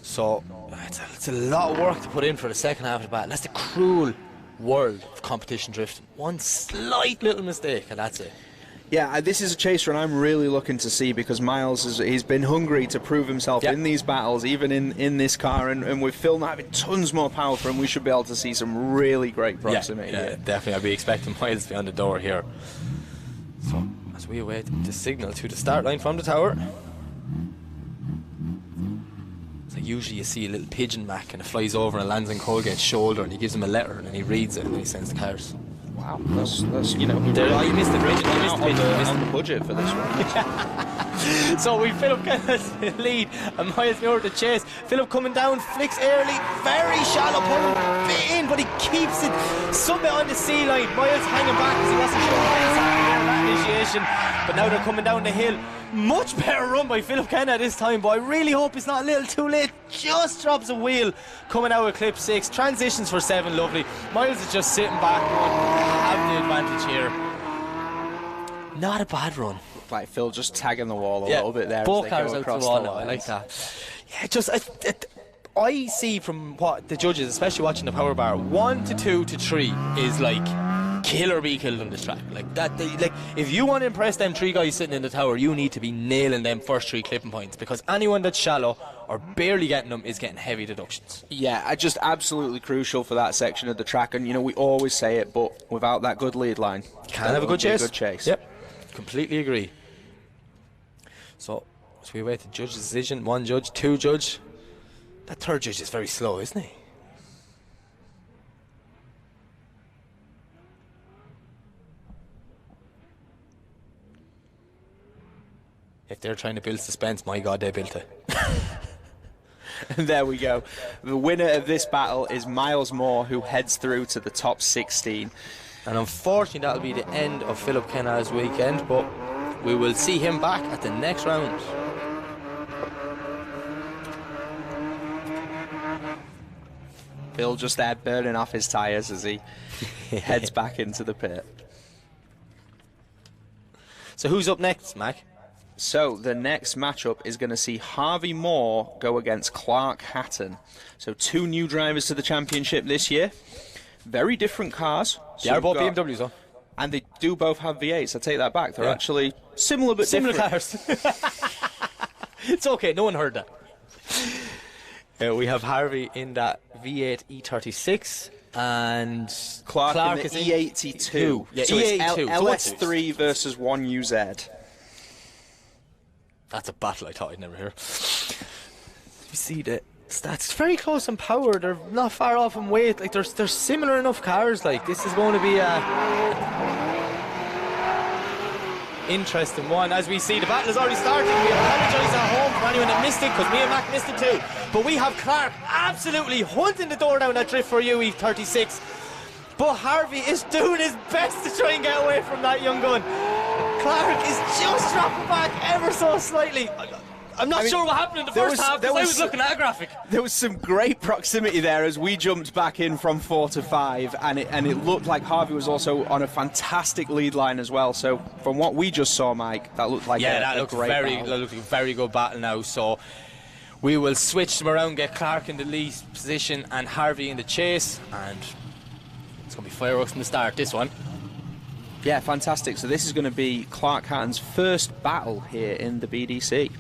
So it's a lot of work to put in for the second half of the battle. That's the cruel world of competition drifting. One slight little mistake and that's it. Yeah, this is a chase run I'm really looking to see because Miles he's been hungry to prove himself in these battles, even in this car, and with Phil not having tons more power for him, we should be able to see some really great proximity. Yeah, definitely. I'd be expecting Miles to be on the door here. So as we await the signal to the start line from the tower. So usually you see a little pigeon Mac and it flies over and lands on Colgate's shoulder and he gives him a letter and then he reads it and then he sends the cars. Wow, that's you missed the pigeon. You missed the pigeon. On the budget for this one. So we Philip Kenna's lead and Miles Muir to chase. Philip coming down, flicks early, very shallow, pulling bit in, but he keeps it some bit on the sea line. Miles hanging back because he wasn't sure what was happening there at initiation. But now they're coming down the hill. Much better run by Philip Kenna this time, but I really hope it's not a little too late. Just drops a wheel coming out of clip 6. Transitions for 7, lovely. Miles is just sitting back, have the advantage here. Not a bad run. Like Phil just tagging the wall a little bit there. Both cars out the wall now, I like that. Yeah, just I see from what the judges, especially watching the power bar, 1 to 2 to 3 is like kill or be killed on this track. Like that, if you want to impress them 3 guys sitting in the tower, you need to be nailing them first 3 clipping points, because anyone that's shallow or barely getting them is getting heavy deductions. Yeah, just absolutely crucial for that section of the track, and we always say it, but without that good lead line, can't have a good chase. Yep, completely agree. So we wait the judge's decision. 1 judge, 2 judge. That 3rd judge is very slow, isn't he? If they're trying to build suspense, my God, they built it. And there we go. The winner of this battle is Miles Muir, who heads through to the top 16. And unfortunately, that'll be the end of Philip Kenna's weekend, but we will see him back at the next round. Phil just there burning off his tyres as he heads back into the pit. So who's up next, Mac? So the next matchup is going to see Harvey Moore go against Clark Hatton. So 2 new drivers to the championship this year. Very different cars. They are both BMWs, though. And they do both have V8s. I take that back. They're actually similar but similar different. cars. It's okay. No one heard that. We have Harvey in that V8 E36 and Clark in the E82. Yeah, so E82. It's LS3 versus 1UZ. That's a battle I thought I'd never hear. You see the stats very close on power. They're not far off in weight. Like they're similar enough cars. Like this is going to be a interesting one. As we see, the battle has already started. We apologise at home for anyone that missed it, because me and Mac missed it too. But we have Clark absolutely hunting the door down that drift for UE 36. But Harvey is doing his best to try and get away from that young gun. Clark is just dropping back ever so slightly. I'm not sure what happened in the first half because I was looking at a graphic. There was some great proximity there as we jumped back in from 4 to 5, and it looked like Harvey was also on a fantastic lead line as well. So from what we just saw, Mike, that looked like a great battle. That looked like a very good battle now. So we will switch them around, get Clark in the lead position and Harvey in the chase, and it's going to be fireworks from the start, this one. Yeah, fantastic. So this is going to be Clark Hatton's first battle here in the BDC.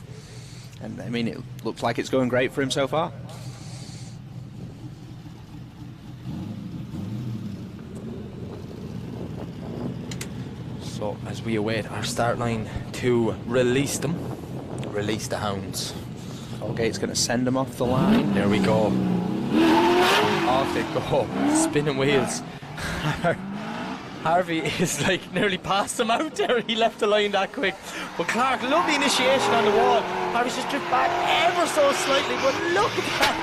And I mean, it looks like it's going great for him so far. So as we await our start line to release them, release the hounds. Colgate's going to send them off the line. There we go. Off they go. Spinning wheels. Harvey is like nearly past him out there. He left the line that quick. But Clark, lovely initiation on the wall. Harvey's just drift back ever so slightly, but look at that.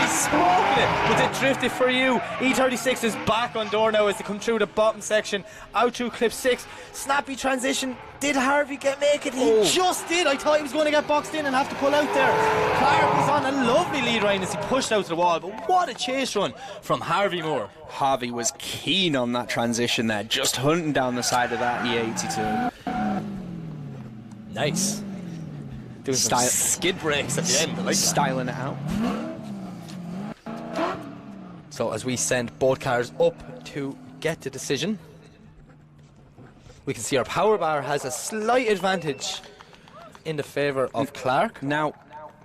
He's smoking it. But they drifted for you. E36 is back on door now as they come through the bottom section. Out through clip 6. Snappy transition. Did Harvey make it? He just did. I thought he was going to get boxed in and have to pull out there. Clark was on a lovely lead line as he pushed out to the wall. But what a chase run from Harvey Moore. Harvey was keen on that transition there, just hunting down the side of that E82. Nice. Doing some skid brakes at the end. I like styling it out. So as we send both cars up to get the decision, we can see our power bar has a slight advantage in the favour of Clark. Now,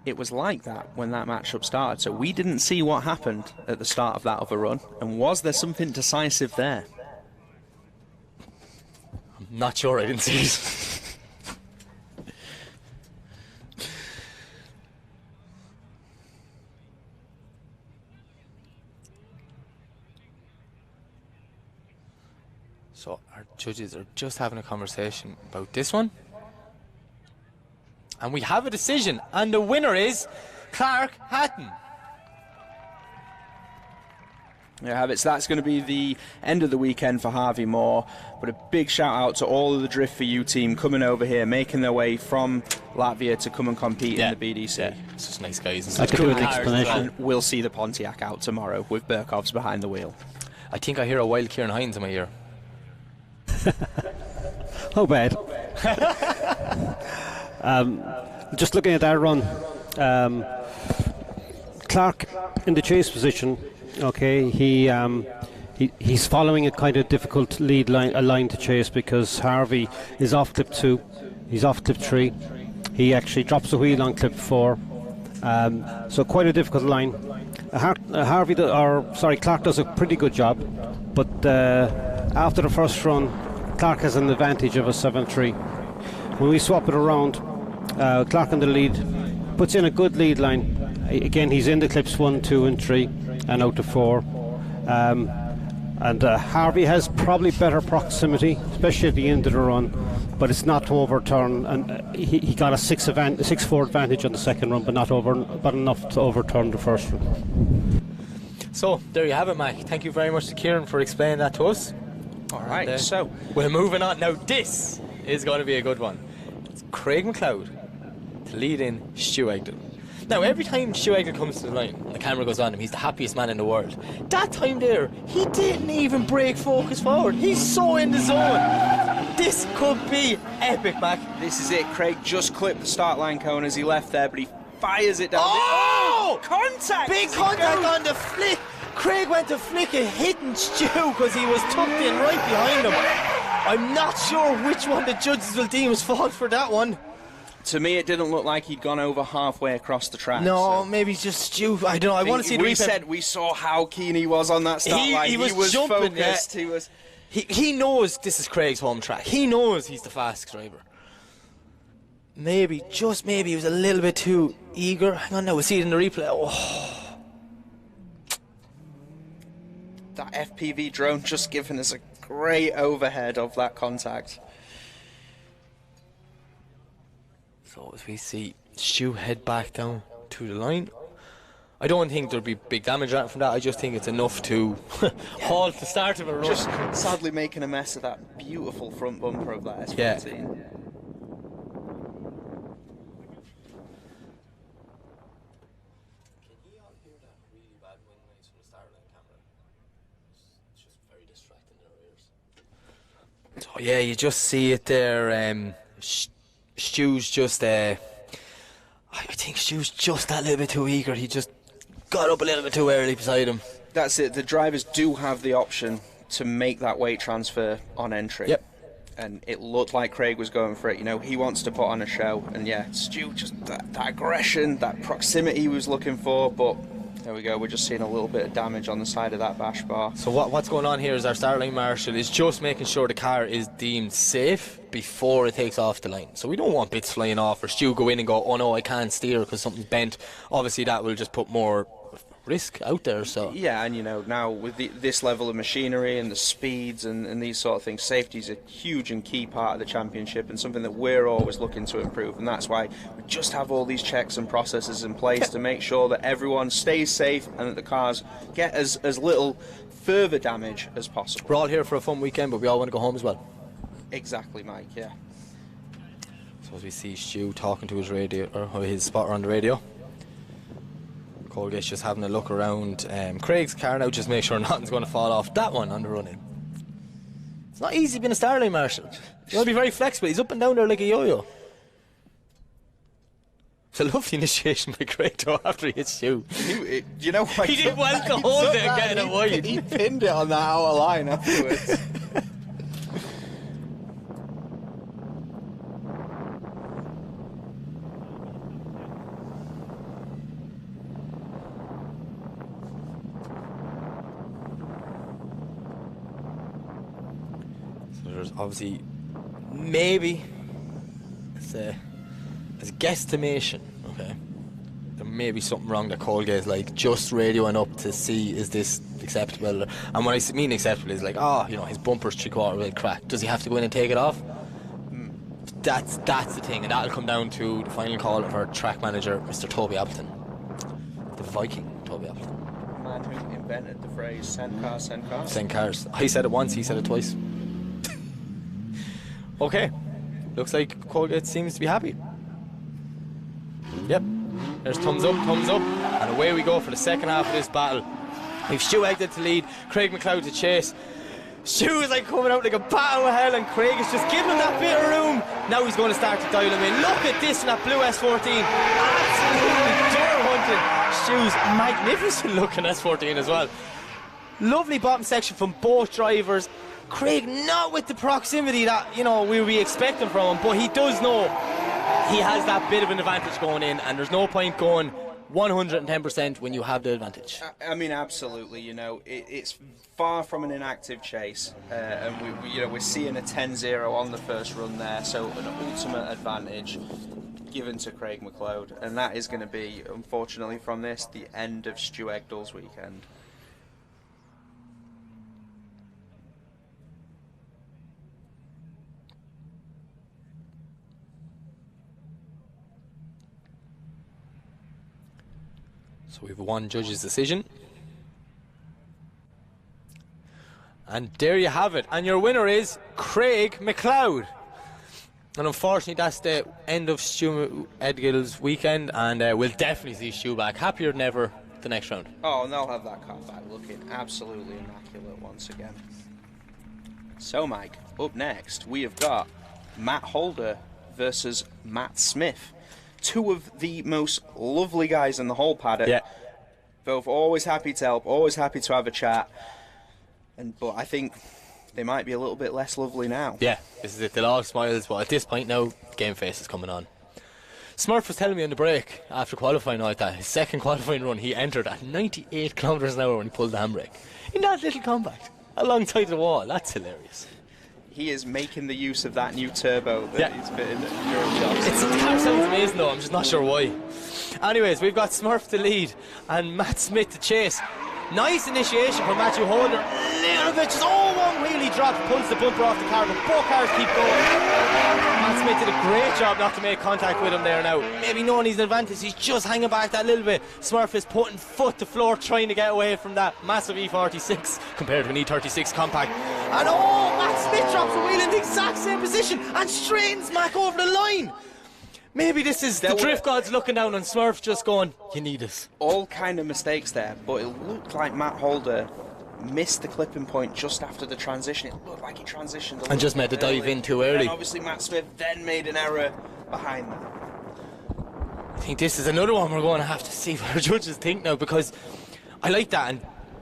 it was like that when that matchup started, so we didn't see what happened at the start of that other run. And was there something decisive there? I'm not sure, I didn't see it. So our judges are just having a conversation about this one. And we have a decision, and the winner is Clark Hatton. There you have it. So that's going to be the end of the weekend for Harvey Moore. But a big shout out to all of the Drift for You team coming over here, making their way from Latvia to come and compete in the BDC. Yeah, it's just nice guys. I could do an explanation. And we'll see the Pontiac out tomorrow with Burkhov's behind the wheel. I think I hear a wild Kieran Hines in my ear. How bad? Just looking at that run, Clark in the chase position. Okay, he's following a kind of difficult lead line, a line to chase, because Harvey is off clip 2, he's off clip 3. He actually drops the wheel on clip 4, so quite a difficult line. Clark does a pretty good job, but after the first run, Clark has an advantage of a 7-3. When we swap it around, Clark in the lead puts in a good lead line. Again, he's in the clips 1, 2 and 3 and out to 4. And Harvey has probably better proximity, especially at the end of the run, but it's not to overturn. And he got a 6-4 advantage on the second run, but enough to overturn the first run. So there you have it, Mike. Thank you very much to Kieran for explaining that to us. All right, so we're moving on now. This is going to be a good one. It's Craig McLeod to lead in Stu Egdon. Now, every time Stu Egdon comes to the line, the camera goes on him, he's the happiest man in the world. That time there, he didn't even break focus forward. He's so in the zone. This could be epic, Mac. This is it. Craig just clipped the start line cone as he left there, but he fires it down. Oh! Contact! Big contact on the flick. Craig went to flick it, hitting Stu because he was tucked in right behind him. I'm not sure which one the judges will deem his fault for that one. To me, it didn't look like he'd gone over halfway across the track. No, so. maybe he's just Stu. I don't know. I want to see the replay. We saw how keen he was on that start line. He was jumping, focused. Yeah. He knows this is Craig's home track. He knows he's the fastest driver. Maybe, just maybe, he was a little bit too eager. Hang on now, we'll see it in the replay. Oh. That FPV drone just giving us a great overhead of that contact. So as we see Stu head back down to the line, I don't think there'll be big damage from that. I just think it's enough to halt the start of a run. Just sadly making a mess of that beautiful front bumper of that S14. So yeah, you just see it there. Stu's just I think Stu's just that little bit too eager. He just got up a little bit too early beside him. That's it. The drivers do have the option to make that weight transfer on entry. Yep. And it looked like Craig was going for it. You know, he wants to put on a show. And yeah, Stu, just that aggression, that proximity he was looking for. But there we go. We're just seeing a little bit of damage on the side of that bash bar. So what's going on here is our start line marshal is just making sure the car is deemed safe before it takes off the line. So we don't want bits flying off or Stu go in and go, oh no, I can't steer because something's bent. Obviously that will just put more risk out there. So yeah, and you know, now with this level of machinery and the speeds and these sort of things, safety is a huge and key part of the championship and something that we're always looking to improve, and that's why we just have all these checks and processes in place to make sure that everyone stays safe and that the cars get as little further damage as possible. We're all here for a fun weekend, but we all want to go home as well. Exactly, Mike, yeah. So as we see Stu talking to his radio, or his spotter on the radio, Colgate's just having a look around Craig's car now, just make sure nothing's going to fall off that one on the run-in. It's not easy being a starline marshal. You want to be very flexible. He's up and down there like a yo-yo. It's a lovely initiation by Craig though after he hits Stu. You know what? He did well to hold it and get it wide. He pinned it on that outer line afterwards. There's obviously maybe as a guesstimation, okay, there may be something wrong that Colgate's like just radioing up to see is this acceptable, and when I mean acceptable is like, oh, you know, his bumper's 3/4 wheel cracked, does he have to go in and take it off? That's the thing, and that'll come down to the final call of our track manager, Mr. Toby Appleton, the Viking Toby Appleton. Man who invented the phrase send cars, send cars. Send cars. I said it once, he said it twice. Okay, looks like Colgate seems to be happy. Yep, there's thumbs up, and away we go for the second half of this battle. We've Stu Egdon to lead, Craig McLeod to chase. Stu is like coming out like a bat out of hell, and Craig is just giving him that bit of room. Now he's going to start to dial him in. Look at this in that blue S14. Absolutely door hunting. Stu's magnificent looking S14 as well. Lovely bottom section from both drivers. Craig not with the proximity that, you know, we'll be expecting from him, but he does know he has that bit of an advantage going in, and there's no point going 110% when you have the advantage. I mean, absolutely. You know, it's far from an inactive chase, and we're seeing a 10-0 on the first run there, so an ultimate advantage given to Craig McLeod, and that is going to be, unfortunately, from this, the end of Stu Egdall's weekend. So we have one judge's decision. And there you have it. And your winner is Craig McLeod. And unfortunately, that's the end of Stu Egdall's weekend. And we'll definitely see Stu back happier than ever the next round. Oh, and they'll have that car back looking absolutely immaculate once again. So, Mike, up next, we have got Matt Holder versus Matt Smith. Two of the most lovely guys in the whole paddock. Yeah. Both always happy to help, always happy to have a chat. But I think they might be a little bit less lovely now. Yeah, this is it. They'll all smiles, but at this point now, game face is coming on. Smurf was telling me on the break after qualifying like that, his second qualifying run, he entered at 98 kilometres an hour when he pulled the handbrake. In that little compact, alongside the wall. That's hilarious. He is making the use of that new turbo that he's fitted during jobs. The car sounds amazing though, I'm just not sure why. Anyways, we've got Smurf to lead and Matt Smith to chase. Nice initiation from Matthew Holder. Little bit, just one wheelie drop, pulls the bumper off the car, but both cars keep going. Matt Smith did a great job not to make contact with him there now. Maybe knowing he's an advantage, he's just hanging back that little bit. Smurf is putting foot to floor, trying to get away from that massive E46 compared to an E36 compact. And Matt Smith drops a wheel in the exact same position and straightens Mac over the line. Maybe this is the drift gods looking down on Smurf, just going, you need us. All kind of mistakes there, but it looked like Matt Holder missed the clipping point just after the transition. It looked like he transitioned And just made the dive in too early. And obviously Matt Smith then made an error behind that. I think this is another one we're going to have to see what our judges think now, because I like that, and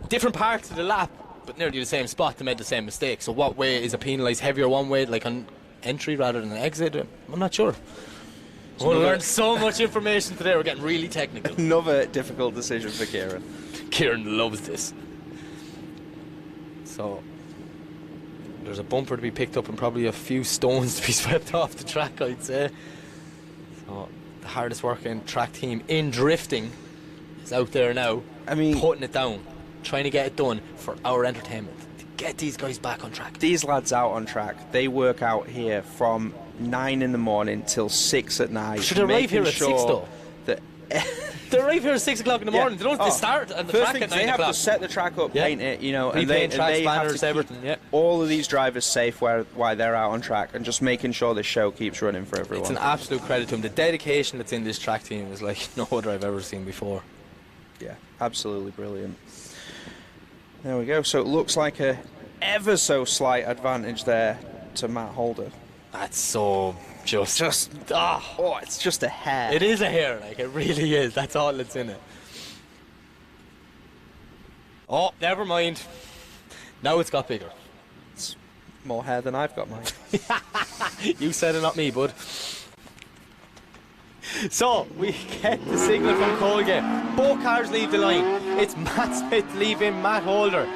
different parts of the lap, but nearly the same spot, they made the same mistake. So what way is it penalised? Heavier one way, like on entry rather than exit? I'm not sure. We're going to learn so much information today. We're getting really technical. Another difficult decision for Kieran. Kieran loves this. So there's a bumper to be picked up and probably a few stones to be swept off the track, I'd say. So the hardest working track team in drifting is out there now, I mean, putting it down, trying to get it done for our entertainment, to get these guys back on track. These lads out on track, they work out here from 9 in the morning till 6 at night. Should arrive here at 6 though? That They arrive here at 6 o'clock in the morning. They don't. They start at the first track thing, at 9 they have o'clock. to set the track up, Yeah. paint it, you know, and Repaint they tracks, have banners, to keep everything, yeah. all of these drivers safe while they're out on track, and just making sure the show keeps running for everyone. It's an absolute credit to them. The dedication that's in this track team is like no other I've ever seen before. Yeah, absolutely brilliant. There we go. So it looks like a ever so slight advantage there to Matt Holder. That's so just Oh, it's just a hair. It is a hair, like it really is. That's all that's in it. Oh, never mind. Now it's got bigger. It's more hair than I've got, mine. You said it, not me, bud. So, we get the signal from Colgate. Both cars leave the line. It's Matt Smith leaving Matt Holder.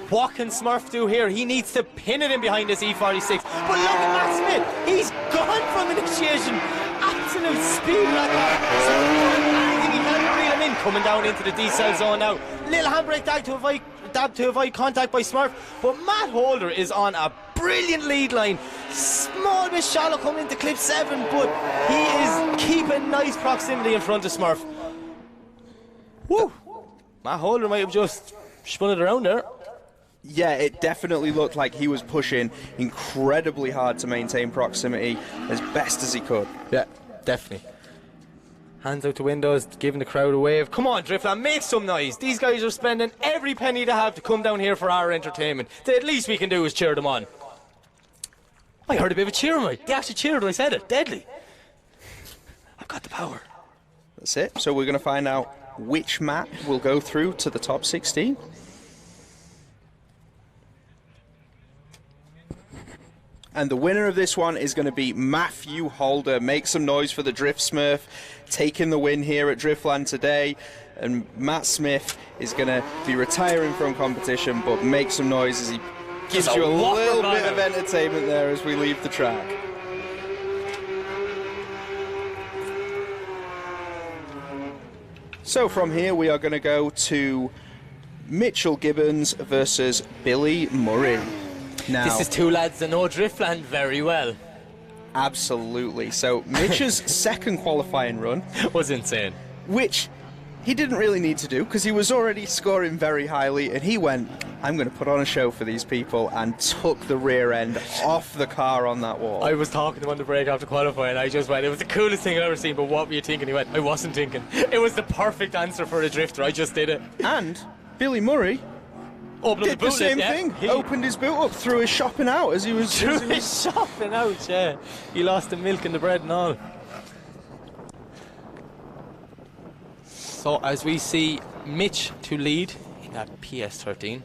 What can Smurf do here? He needs to pin it in behind this E46. But look at Matt Smith. He's gone from initiation. Absolute speed like that. He can't reel him in. Coming down into the D-cell zone now. Little handbrake dab to avoid contact by Smurf. But Matt Holder is on a brilliant lead line. Small bit shallow coming into clip 7, but he is keeping nice proximity in front of Smurf. Woo! Matt Holder might have just spun it around there. Yeah, it definitely looked like he was pushing incredibly hard to maintain proximity as best as he could. Yeah, definitely. Hands out the windows, giving the crowd a wave. Come on, Driftland, make some noise. These guys are spending every penny they have to come down here for our entertainment. The least we can do is cheer them on. I heard a bit of a cheer, mate. They actually cheered when I said it. Deadly. I've got the power. That's it. So we're going to find out which Matt will go through to the top 16. And the winner of this one is going to be Matthew Holder. Make some noise for the Drift Smurf, taking the win here at Driftland today. And Matt Smith is going to be retiring from competition, but make some noise as he gives you a little bit of entertainment there as we leave the track. So from here we are going to go to Mitchell Gibbons versus Billy Murray. Now, This is two lads that know Driftland very well. absolutely. So Mitch's second qualifying run, Was insane. which he didn't really need to do because he was already scoring very highly, and he went, I'm going to put on a show for these people, and took the rear end off the car on that wall. I was talking to him on the break after qualifying. I just went, it was the coolest thing I've ever seen, but what were you thinking? He went, I wasn't thinking. It was the perfect answer for a drifter. I just did it. And Billy Murray Opened up did the the boot same lid, yeah. thing. He Opened his boot up, threw his shopping out as he was... threw his shopping out, yeah. He lost the milk and the bread and all. So as we see Mitch to lead in that PS13.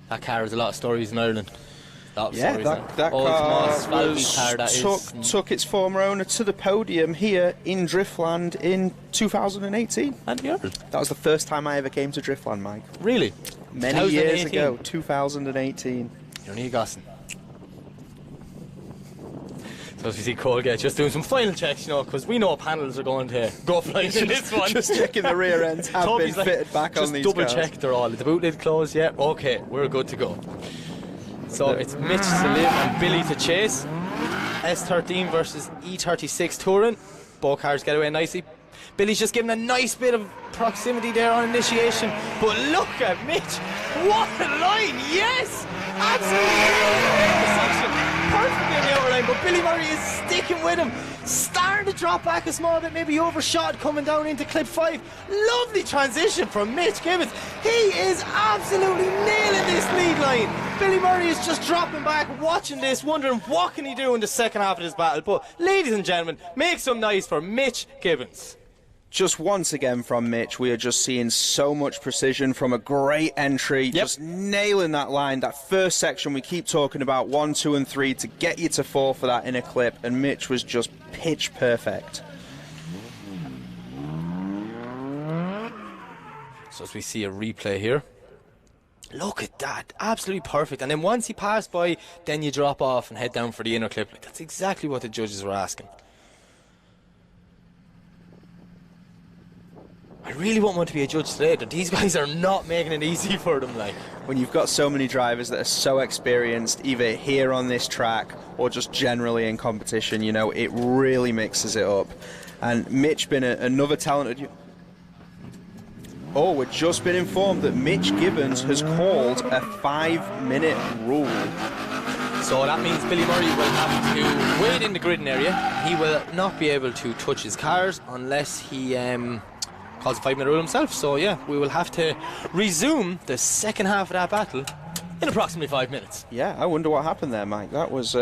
That car has a lot of stories in Ireland. A lot of Yeah, stories that Old car Moss, Valby car that took its former owner to the podium here in Driftland in 2018. And the Earl. That was the first time I ever came to Driftland, Mike. Really? Many years 2018. ago, 2018. You're near Gosson. So as we see Colgate just doing some final checks, you know, because we know panels are going to go flying in this one. Just checking the rear ends have Toby's been fitted back on these just double cars. check they're all. Is the boot lid closed? Yeah. Okay, we're good to go. So it's Mitch to live and Billy to chase. S13 versus E36 Touring. Both cars get away nicely. Billy's just giving a nice bit of proximity there on initiation. But look at Mitch. What a line. Yes. Absolutely. perfectly on the outer line, but Billy Murray is sticking with him. Starting to drop back a small bit, maybe overshot coming down into clip 5. Lovely transition from Mitch Gibbons. He is absolutely nailing this lead line. Billy Murray is just dropping back, watching this, wondering what can he do in the second half of this battle. But ladies and gentlemen, make some noise for Mitch Gibbons. Just once again from Mitch, we are just seeing so much precision from a great entry, just nailing that line. That first section we keep talking about, 1, 2 and 3 to get you to 4 for that inner clip, and Mitch was just pitch perfect. So as we see a replay here, look at that, absolutely perfect. And then once he passed by, then you drop off and head down for the inner clip. Like, that's exactly what the judges were asking. I really won't want to be a judge today, but these guys are not making it easy for them. Like, when you've got so many drivers that are so experienced, either here on this track or just generally in competition, you know, it really mixes it up. And Mitch been another talented... Oh, we've just been informed that Mitch Gibbons has called a 5-minute rule. so that means Billy Murray will have to wait in the gridding area. He will not be able to touch his cars unless he calls a 5-minute rule himself. So yeah, we will have to resume the second half of that battle in approximately 5 minutes. Yeah, I wonder what happened there, Mike. That was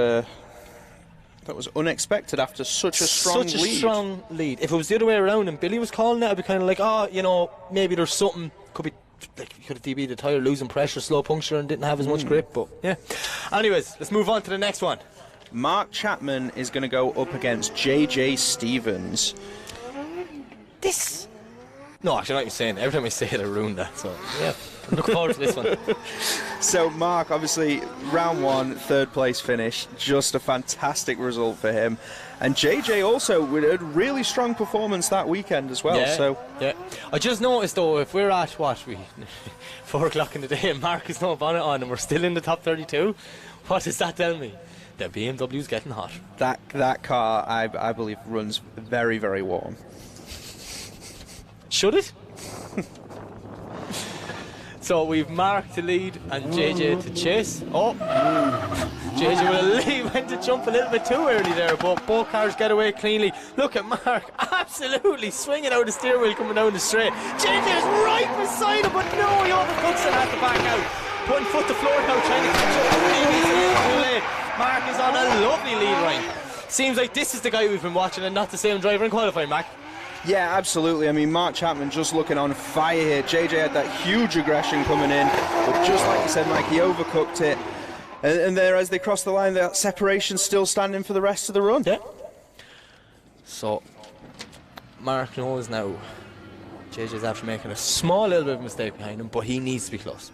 unexpected after such a strong lead. If it was the other way around and Billy was calling it, I'd be kind of like, oh, you know, maybe there's something, could be like, could have DB'd the tyre, losing pressure, slow puncture, and didn't have as much grip. But yeah, anyways, let's move on to the next one. Mark Chapman is going to go up against JJ Stevens. No, actually, I'm not even saying it. Every time I say it, I ruin that. So, yeah, I'm looking forward to this one. So, Mark, obviously, round 1, 3rd place finish. Just a fantastic result for him. And JJ also with a really strong performance that weekend as well. Yeah. I just noticed, though, if we're at, 4 o'clock in the day and Mark has no bonnet on and we're still in the top 32, what does that tell me? The BMW's getting hot. That car, I believe, runs very, very warm. Should it? So we've Mark to lead and JJ to chase. Oh, JJ went to jump a little bit too early there, but both cars get away cleanly. Look at Mark, absolutely swinging out the steering wheel coming down the straight. JJ's right beside him, but no, he overcuts it, has to back out. Putting foot to floor now, trying to catch up. Too late. Mark is on a lovely lead line. Seems like this is the guy we've been watching and not the same driver in qualifying, Mac. Yeah, absolutely. I mean, Mark Chapman just looking on fire here. JJ had that huge aggression coming in, but just like you said, Mike, he overcooked it. And there, as they cross the line, that separation still standing for the rest of the run. Yeah. So, Mark knows now JJ's after making a small little bit of mistake behind him, but he needs to be close.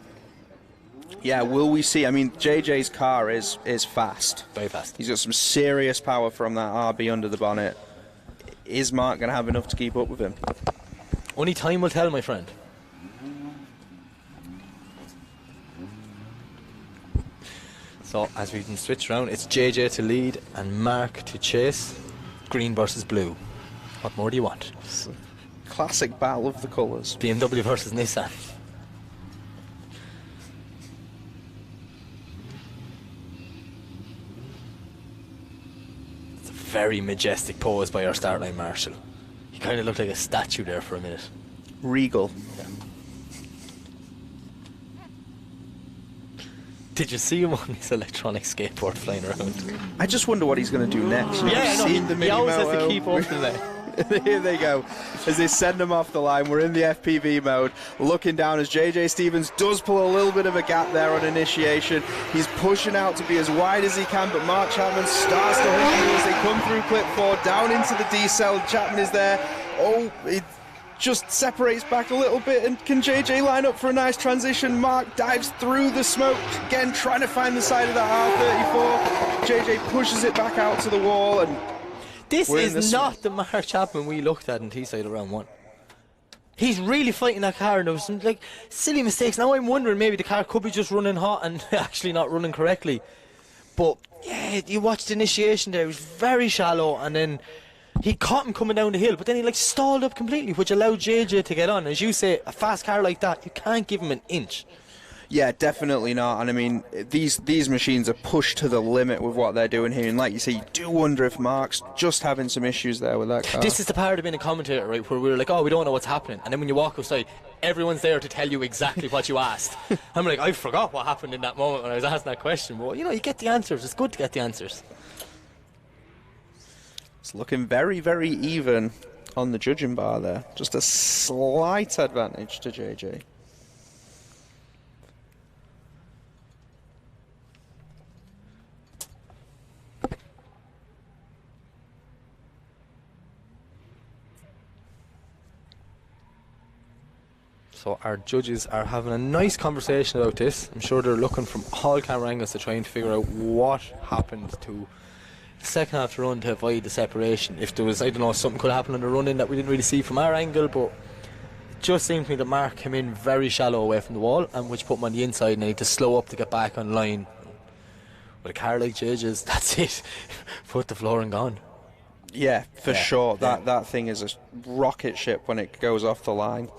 Yeah, will we see? I mean, JJ's car is fast. Very fast. He's got some serious power from that RB under the bonnet. Is Mark going to have enough to keep up with him? Only time will tell, my friend. So, as we can switch around, it's JJ to lead and Mark to chase. Green versus blue. What more do you want? It's a classic battle of the colours. BMW versus Nissan. Very majestic pose by our start line marshal. He kind of looked like a statue there for a minute. Regal. Yeah. Did you see him on his electronic skateboard flying around? I just wonder what he's going to do next. Yeah, I know. He always has to keep up to that. Here they go, as they send him off the line. We're in the FPV mode, looking down as JJ Stevens does pull a little bit of a gap there on initiation. He's pushing out to be as wide as he can, but Mark Chapman starts to hunt as they come through clip 4, down into the D-cell. Chapman is there. Oh, it just separates back a little bit, and can JJ line up for a nice transition? Mark dives through the smoke, again trying to find the side of that R34. JJ pushes it back out to the wall, and this is not the Mark Chapman we looked at in Teesside of round 1. He's really fighting that car, and there was some like silly mistakes. Now I'm wondering maybe the car could be just running hot and actually not running correctly. But yeah, you watched the initiation there, it was very shallow, and then he caught him coming down the hill, but then he like stalled up completely, which allowed JJ to get on. As you say, a fast car like that, you can't give him an inch. Yeah, definitely not. And I mean, these machines are pushed to the limit with what they're doing here. And like you say, you do wonder if Mark's just having some issues there with that car. This is the part of being a commentator, right, where we're like, oh, we don't know what's happening. And then when you walk outside, everyone's there to tell you exactly what you asked. I'm like, I forgot what happened in that moment when I was asking that question. But, you get the answers. It's good to get the answers. It's looking very, very even on the judging bar there. Just a slight advantage to JJ. So our judges are having a nice conversation about this. I'm sure they're looking from all camera angles to try and figure out what happened to the second half run to avoid the separation. If there was, I don't know, something could happen on the run in that we didn't really see from our angle, but it just seemed to me that Mark came in very shallow away from the wall, and which put him on the inside and he had to slow up to get back on line. With a car like JJ's, that's it. Put the floor and gone. Yeah, for sure. That thing is a rocket ship when it goes off the line.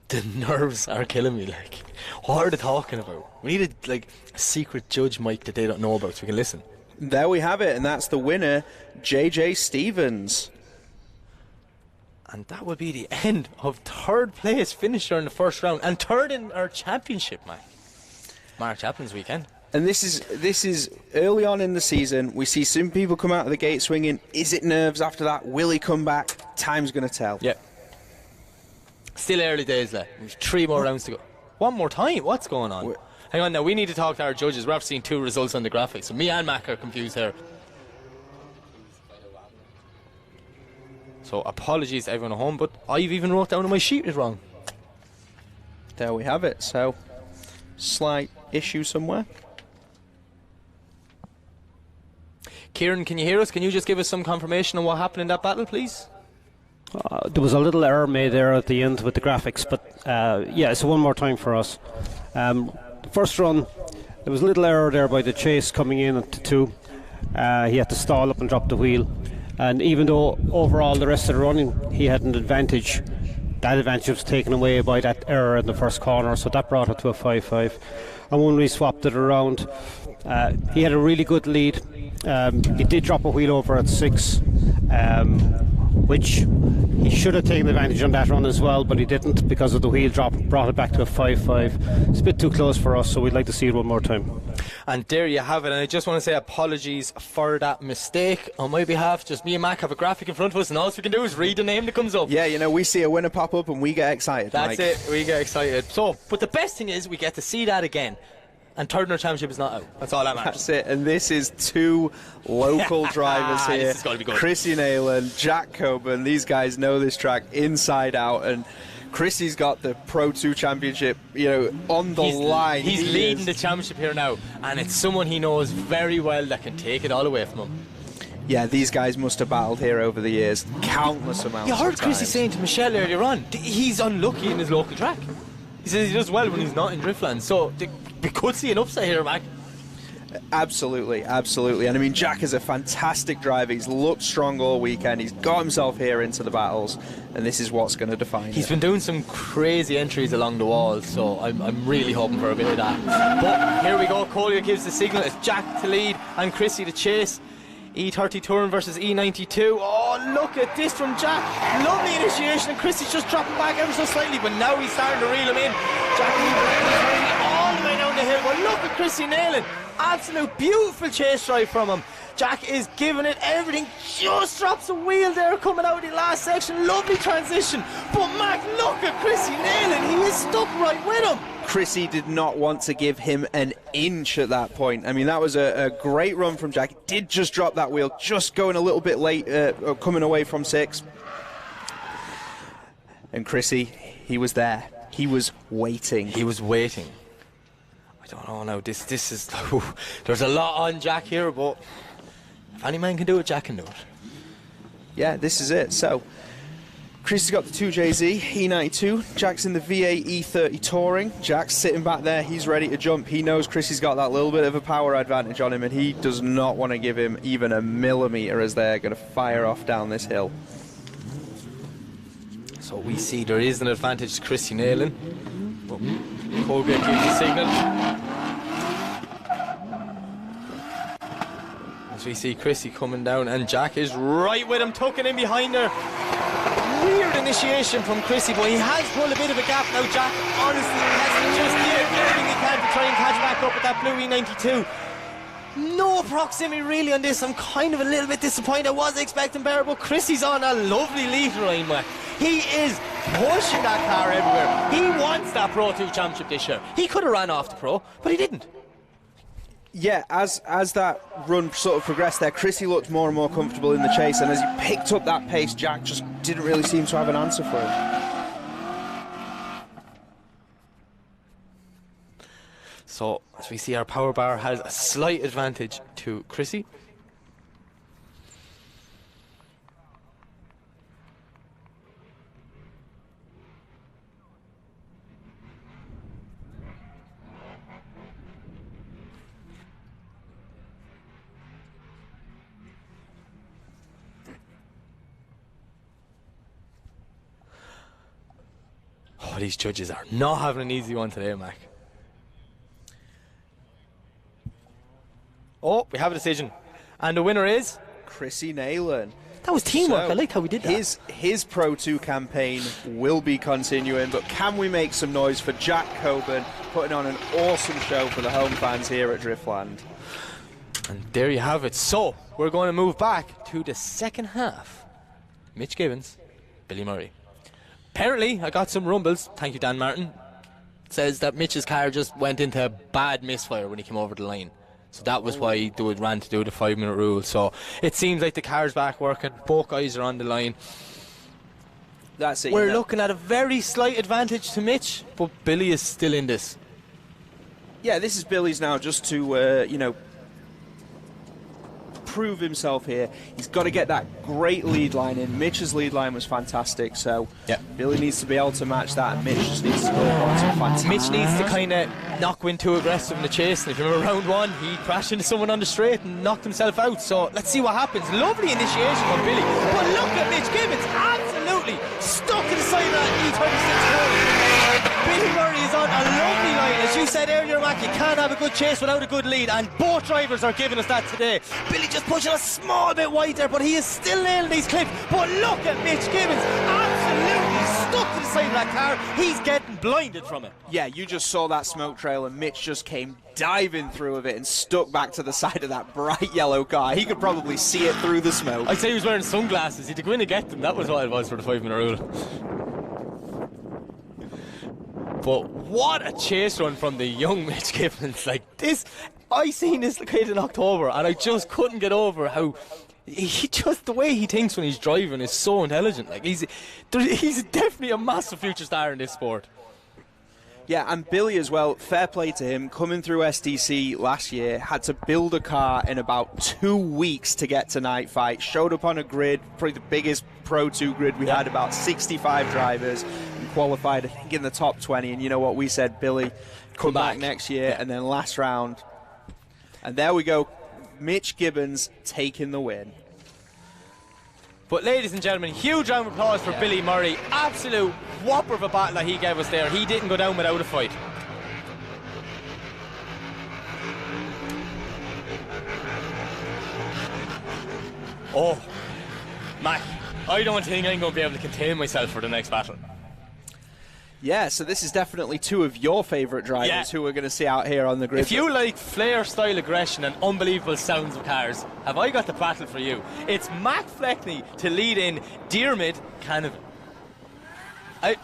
The nerves are killing me. Like, what are they talking about? We need a secret judge mic that they don't know about so we can listen. There we have it, and that's the winner, JJ Stevens. And that would be the end of third place finisher in the first round and third in our championship, man. March happens weekend. And this is early on in the season. We see some people come out of the gate swinging. Is it nerves after that? Will he come back? Time's going to tell. Yeah. Still early days left. We've 3 more rounds to go. One more time? What's going on? Hang on now, we need to talk to our judges. We're after seeing 2 results on the graphics. So me and Mac are confused here. So apologies to everyone at home, but I've even wrote down on my sheet is wrong. There we have it. So, slight issue somewhere. Kieran, can you hear us? Can you just give us some confirmation on what happened in that battle, please? There was a little error made there at the end with the graphics, but yeah, so one more time for us. The first run, there was a little error there by the chase coming in at 2. He had to stall up and drop the wheel, and even though overall the rest of the running he had an advantage, that advantage was taken away by that error in the first corner, so that brought it to a 5-5. And when we swapped it around, he had a really good lead. He did drop a wheel over at 6, which he should have taken advantage on that run as well, but he didn't because of the wheel drop. Brought it back to a 5-5. It's a bit too close for us, so we'd like to see it one more time. And there you have it, and I just want to say apologies for that mistake on my behalf. Just me and Mac have a graphic in front of us, and all we can do is read the name that comes up. Yeah, we see a winner pop up and we get excited. That's it, we get excited. So, but the best thing is we get to see that again. And third in our championship is not out. That's all that matters. That's it. And this is 2 local drivers here. This is going to be good. Chrissy Nayland, Jack Coburn. These guys know this track inside out. And Chrissy's got the Pro 2 championship, on the line. He's leading the championship here now. And it's someone he knows very well that can take it all away from him. Yeah, these guys must have battled here over the years. Countless amounts of You heard Chrissy times. saying to Michelle earlier on, he's unlucky in his local track. He says he does well when he's not in Driftland. So we could see an upset here, Mac. Absolutely. And I mean, Jack is a fantastic driver. He's looked strong all weekend. He's got himself here into the battles, and this is what's going to define He's it. been doing some crazy entries along the wall, so I'm really hoping for a bit of that. But here we go. Collier gives the signal. It's Jack to lead and Chrissy to chase. E30 Touring versus E92. Oh, look at this from Jack. Lovely initiation, and Chrissy's just dropping back ever so slightly, but now he's starting to reel him in. Jack all the way down the hill. But look at Chrissy nailing. Absolute beautiful chase drive from him. Jack is giving it everything. Just drops a wheel there coming out of the last section. Lovely transition. But Mac, look at Chrissy nailing. He is stuck right with him. Chrissy did not want to give him an inch at that point. I mean, that was a great run from Jack. Did just drop that wheel, just going a little bit late, coming away from 6. And Chrissy, he was there. He was waiting. I don't know now. This is. There's a lot on Jack here, but if any man can do it, Jack can do it. Yeah, this is it. So, Chrissy's got the 2JZ, E92. Jack's in the VA E30 Touring. Jack's sitting back there. He's ready to jump. He knows Chrissy's got that little bit of a power advantage on him, and he does not want to give him even a millimetre as they're going to fire off down this hill. So we see there is an advantage to Chrissy Nayland. Colgate gives the signal. As we see Chrissy coming down, and Jack is right with him, tucking in behind her. Weird initiation from Chrissy, but he has pulled a bit of a gap now. Jack honestly has to just do everything he can to try and catch back up with that blue E92. No proximity really on this. I'm kind of a little bit disappointed. I was expecting better, but Chrissy's on a lovely lead line, Mac. He is pushing that car everywhere. He wants that Pro 2 Championship this year. He could have ran off the Pro, but he didn't. Yeah, as that run sort of progressed there, Chrissy looked more and more comfortable in the chase, and as he picked up that pace, Jack just didn't really seem to have an answer for him. So, as we see, our power bar has a slight advantage to Chrissy. Oh, these judges are not having an easy one today, Mac. Oh, we have a decision. And the winner is Chrissy Nayland. That was teamwork. So I liked how we did that. His Pro 2 campaign will be continuing, but can we make some noise for Jack Coburn putting on an awesome show for the home fans here at Driftland? And there you have it. So, we're going to move back to the second half. Mitch Gibbons, Billy Murray. Apparently, I got some rumbles. Thank you, Dan Martin. Says that Mitch's car just went into a bad misfire when he came over the line. So that was why he ran to do the 5-minute rule. So it seems like the car's back working. Both guys are on the line. That's it. We're looking at a very slight advantage to Mitch, but Billy is still in this. Yeah, this is Billy's now, just to, prove himself here. He's got to get that great lead line in. Mitch's lead line was fantastic, so Billy needs to be able to match that, and Mitch just needs to go on some fantastic. Mitch needs to kind of not go in too aggressive in the chase, and if you remember round one, he crashed into someone on the straight and knocked himself out. So let's see what happens. Lovely initiation from Billy, but look at Mitch Gibbons, absolutely stuck to the side of that E36 corner. Billy Murray is on a lovely line. As you said earlier, Mac, you can't have a good chase without a good lead, and both drivers are giving us that today. Billy just pushing a small bit wide there, but he is still nailing these clips. But look at Mitch Gibbons, absolutely stuck to the side of that car. He's getting blinded from it. Yeah, you just saw that smoke trail, and Mitch just came diving through of it and stuck back to the side of that bright yellow car. He could probably see it through the smoke. I'd say he was wearing sunglasses. He had to go in and get them. That was what it was for the 5-minute rule. But what a chase run from the young Mitch Gibbons. Like this, I seen this kid in October, and I just couldn't get over how he just, the way he thinks when he's driving is so intelligent. Like he's definitely a massive future star in this sport. Yeah, and Billy as well, fair play to him, coming through SDC last year, had to build a car in about 2 weeks to get to night fight, showed up on a grid, probably the biggest Pro 2 grid we had, about 65 drivers, and qualified, I think, in the top 20, and you know what, we said, Billy, come back next year, and then last round, and there we go, Mitch Gibbons taking the win. But ladies and gentlemen, huge round of applause for Billy Murray. Absolute whopper of a battle that he gave us there. He didn't go down without a fight. Oh, Mac, I don't think I'm going to be able to contain myself for the next battle. Yeah, so this is definitely two of your favourite drivers who we're going to see out here on the grid. If you like flair-style aggression and unbelievable sounds of cars, have I got the battle for you? It's Mac Fleckney to lead in Diarmid Canavan. I'm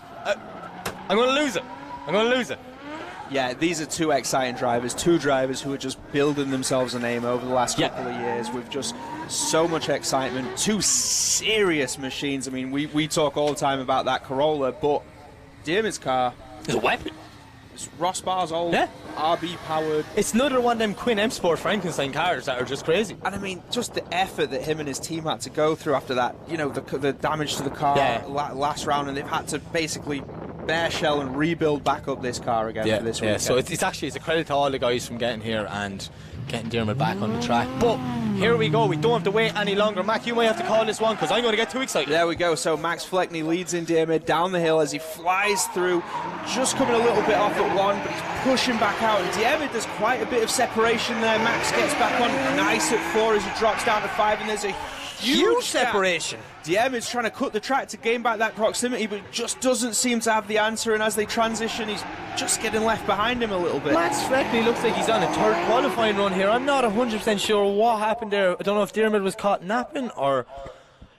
going to lose it. I'm going to lose it. Yeah, these are two exciting drivers, two drivers who are just building themselves a name over the last couple of years with just so much excitement. Two serious machines. I mean, we talk all the time about that Corolla, but Diarmid's car is a weapon. It's Ross Barr's old Yeah. RB powered. It's another one of them Quinn M Sport Frankenstein cars that are just crazy. And I mean, just the effort that him and his team had to go through after that, you know, the damage to the car last round, and they've had to basically bare shell and rebuild back up this car again for this weekend. So it's actually a credit to all the guys from getting here and getting Dermot back on the track. But here we go, we don't have to wait any longer. Mac, you might have to call this one because I'm going to get too excited. There we go. So Max Fleckney leads in Dermot down the hill as he flies through, just coming a little bit off at 1, but he's pushing back out, and Dermot does quite a bit of separation there. Max gets back on nice at 4 as he drops down to 5, and there's a huge separation. Dermot's trying to cut the track to gain back that proximity, but just doesn't seem to have the answer, and as they transition, he's just getting left behind him a little bit. Max Fleckney looks like he's on a third qualifying run here. I'm not 100% sure what happened there. I don't know if Dermot was caught napping or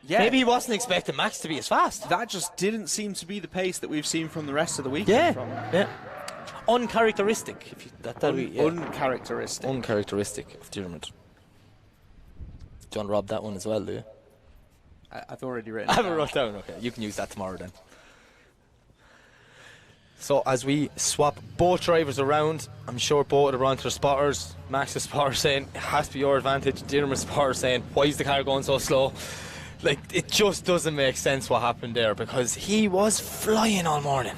maybe he wasn't expecting Max to be as fast. That just didn't seem to be the pace that we've seen from the rest of the weekend. Yeah. Uncharacteristic. Uncharacteristic. Uncharacteristic of Dermot. Do you want to rob that one as well, do you? I've already written I it haven't down. wrote down. Okay, you can use that tomorrow then. So as we swap both drivers around, I'm sure both are onto their spotters. Max's spotter saying it has to be your advantage. Dermot's spotter saying why is the car going so slow? Like, it just doesn't make sense what happened there because he was flying all morning.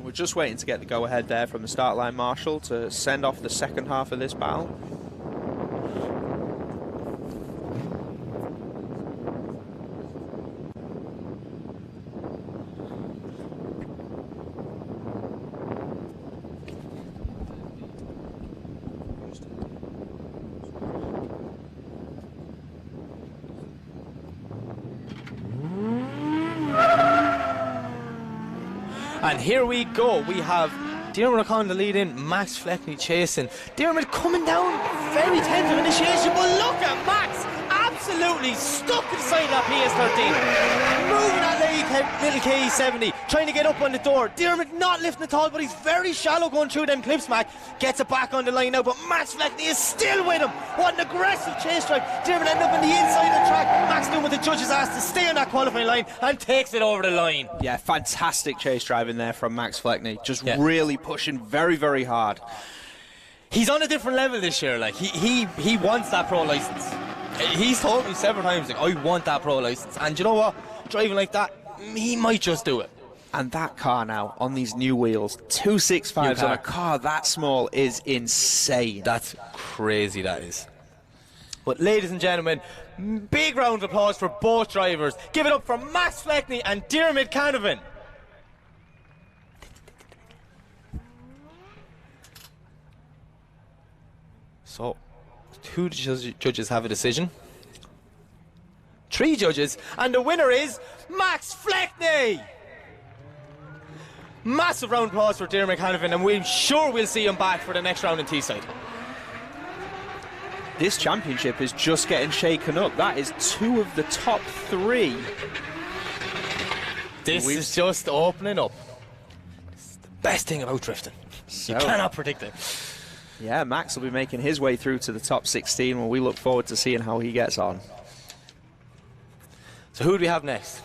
We're just waiting to get the go-ahead there from the start line marshal to send off the second half of this battle. And here we go. We have Dermot on the lead in, Max Fleckney chasing. Dermot coming down, very tentative initiation, but look at Max, absolutely stuck inside that PS13. Moving that little KE70, trying to get up on the door. Dermot not lifting at all, but he's very shallow going through them clips, Mac. Gets it back on the line now, but Max Fleckney is still with him. What an aggressive chase drive. Dermot ended up on the inside of the track. Max doing what the judges asked to stay on that qualifying line and takes it over the line. Yeah, fantastic chase driving there from Max Fleckney. Just really pushing very, very hard. He's on a different level this year. Like he wants that pro license. He's told me several times, like, I want that pro license. And you know what? Driving like that, he might just do it. And that car now on these new wheels, 265s on a car that small is insane. That's crazy, that is. But ladies and gentlemen, big round of applause for both drivers. Give it up for Max Fleckney and Dermot Canavan. So, 2 judges have a decision. 3 judges, and the winner is Max Fleckney! Massive round of applause for Dermot Canavan, and we're sure we'll see him back for the next round in Teesside. This championship is just getting shaken up. That is 2 of the top 3. This is just opening up. This is the best thing about drifting. You cannot predict it. Yeah, Max will be making his way through to the top 16, and we look forward to seeing how he gets on. So who do we have next?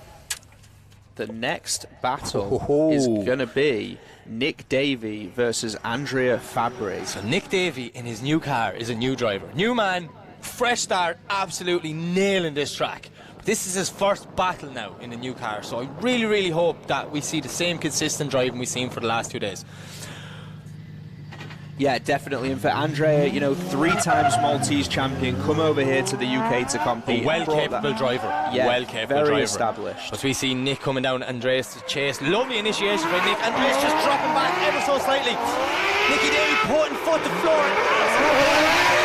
The next battle is going to be Nick Davey versus Andrea Fabry. So Nick Davey in his new car is a new driver. New man, fresh start, absolutely nailing this track. This is his first battle now in the new car, so I really, really hope that we see the same consistent driving we've seen for the last 2 days. Yeah, definitely. And for Andrea, you know, 3 times Maltese champion, come over here to the UK to compete. A well-capable driver. Yeah, well-capable very driver. established. As we see Nick coming down, Andreas to chase. Lovely initiation by Nick. Andreas just dropping back ever so slightly. Nicky Davey putting foot to floor.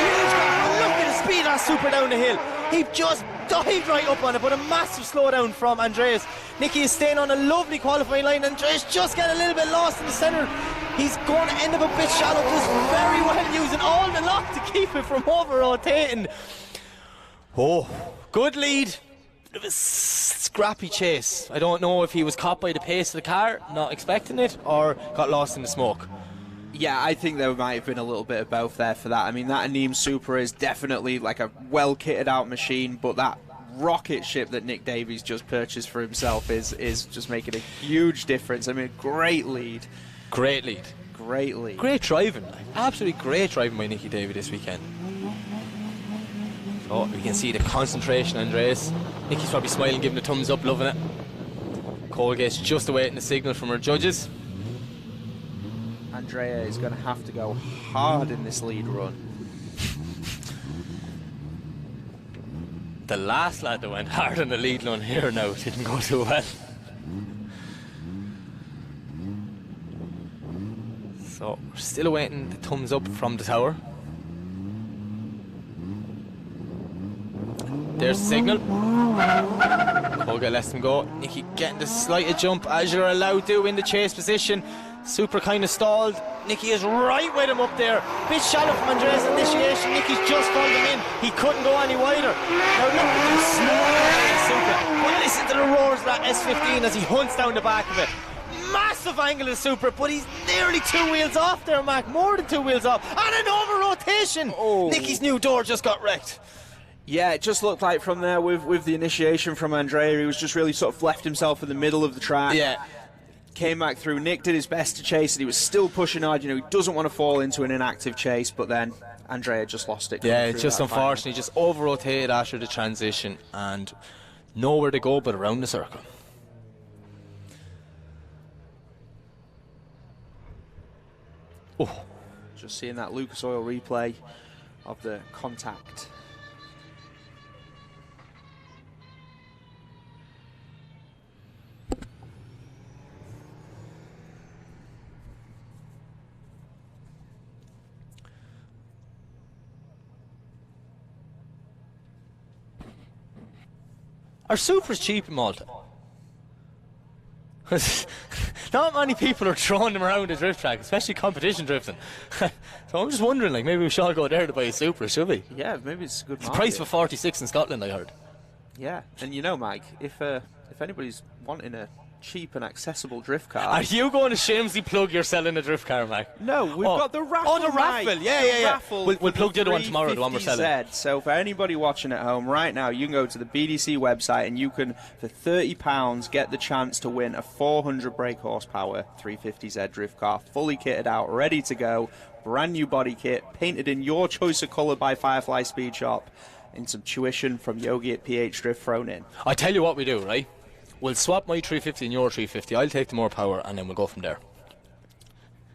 Huge gap. Look at the speed of that super down the hill. He just dived right up on it, but a massive slowdown from Andreas. Nicky is staying on a lovely qualifying line. Andreas just getting a little bit lost in the centre. He's going to end up a bit shallow, just very well using all the lock to keep it from over-rotating. Oh, good lead. Bit of a scrappy chase. I don't know if he was caught by the pace of the car, not expecting it, or got lost in the smoke. Yeah, I think there might have been a little bit of both there for that. I mean, that Aneem Super is definitely like a well-kitted out machine, but that rocket ship that Nick Davies just purchased for himself is just making a huge difference. I mean, great lead. Great lead. Great lead. Great driving. Like, absolutely great driving by Nicky Davey this weekend. So we can see the concentration, Andreas. Nicky's probably smiling, giving a thumbs up, loving it. Colgate's just awaiting the signal from her judges. Andrea is going to have to go hard in this lead run. The last lad that went hard on the lead run here now didn't go too well. So we're still awaiting the thumbs up from the tower. There's the signal. Colgate lets him go. Nicky getting the slight jump as you're allowed to in the chase position. Super kind of stalled. Nicky is right with him up there. Bit shallow from Andreas' initiation. Nicky's just followed him in. He couldn't go any wider. Now look at the small Supra. But listen to the roars of that S15 as he hunts down the back of it. Massive angle of Supra, but he's nearly 2 wheels off there, Mac. More than 2 wheels off. And an over rotation. Oh. Nicky's new door just got wrecked. Yeah, it just looked like from there with the initiation from Andrea, he was just really sort of left himself in the middle of the track. Yeah. Came back through. Nick did his best to chase it. He was still pushing hard. You know, he doesn't want to fall into an inactive chase, but then Andrea just lost it. Yeah, it's just unfortunately just over-rotated after the transition and nowhere to go but around the circle. Oh, just seeing that Lucas Oil replay of the contact. Are Supras cheap in Malta? Not many people are throwing them around the drift track, especially competition drifting. So I'm just wondering, like, maybe we should all go there to buy a Supra, should we? Yeah, maybe it's a good It's priced for 46 in Scotland, I heard. Yeah, and you know, Mike, if anybody's wanting a cheap and accessible drift car... Are you going to shamelessly plug you're selling a drift car, Mike? No, we've got the raffle. Oh, the raffle, yeah. Raffle We'll plug the other one tomorrow, the one we're selling. So for anybody watching at home right now, you can go to the BDC website and you can, for £30, get the chance to win a 400 brake horsepower 350Z drift car, fully kitted out, ready to go, brand new body kit, painted in your choice of colour by Firefly Speed Shop, and some tuition from Yogi at PH Drift thrown in. I tell you what we do, right? We'll swap my 350 and your 350. I'll take the more power and then we'll go from there.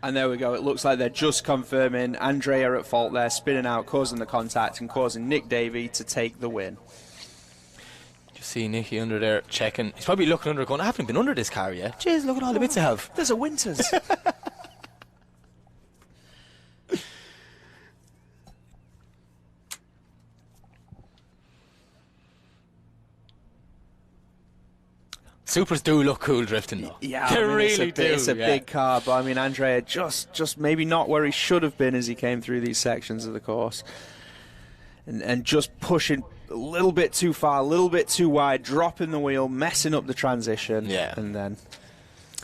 And there we go. It looks like they're just confirming Andrea at fault there, spinning out, causing the contact and causing Nick Davey to take the win. You see Nicky under there checking. He's probably looking under going, I haven't been under this car yet. Jeez, look at all the bits I have. There's a Winters. Supras do look cool drifting though. Yeah, they I mean, really do. It's a big car, but I mean, Andrea just maybe not where he should have been as he came through these sections of the course, and just pushing a little bit too far, a little bit too wide, dropping the wheel, messing up the transition. Yeah, and then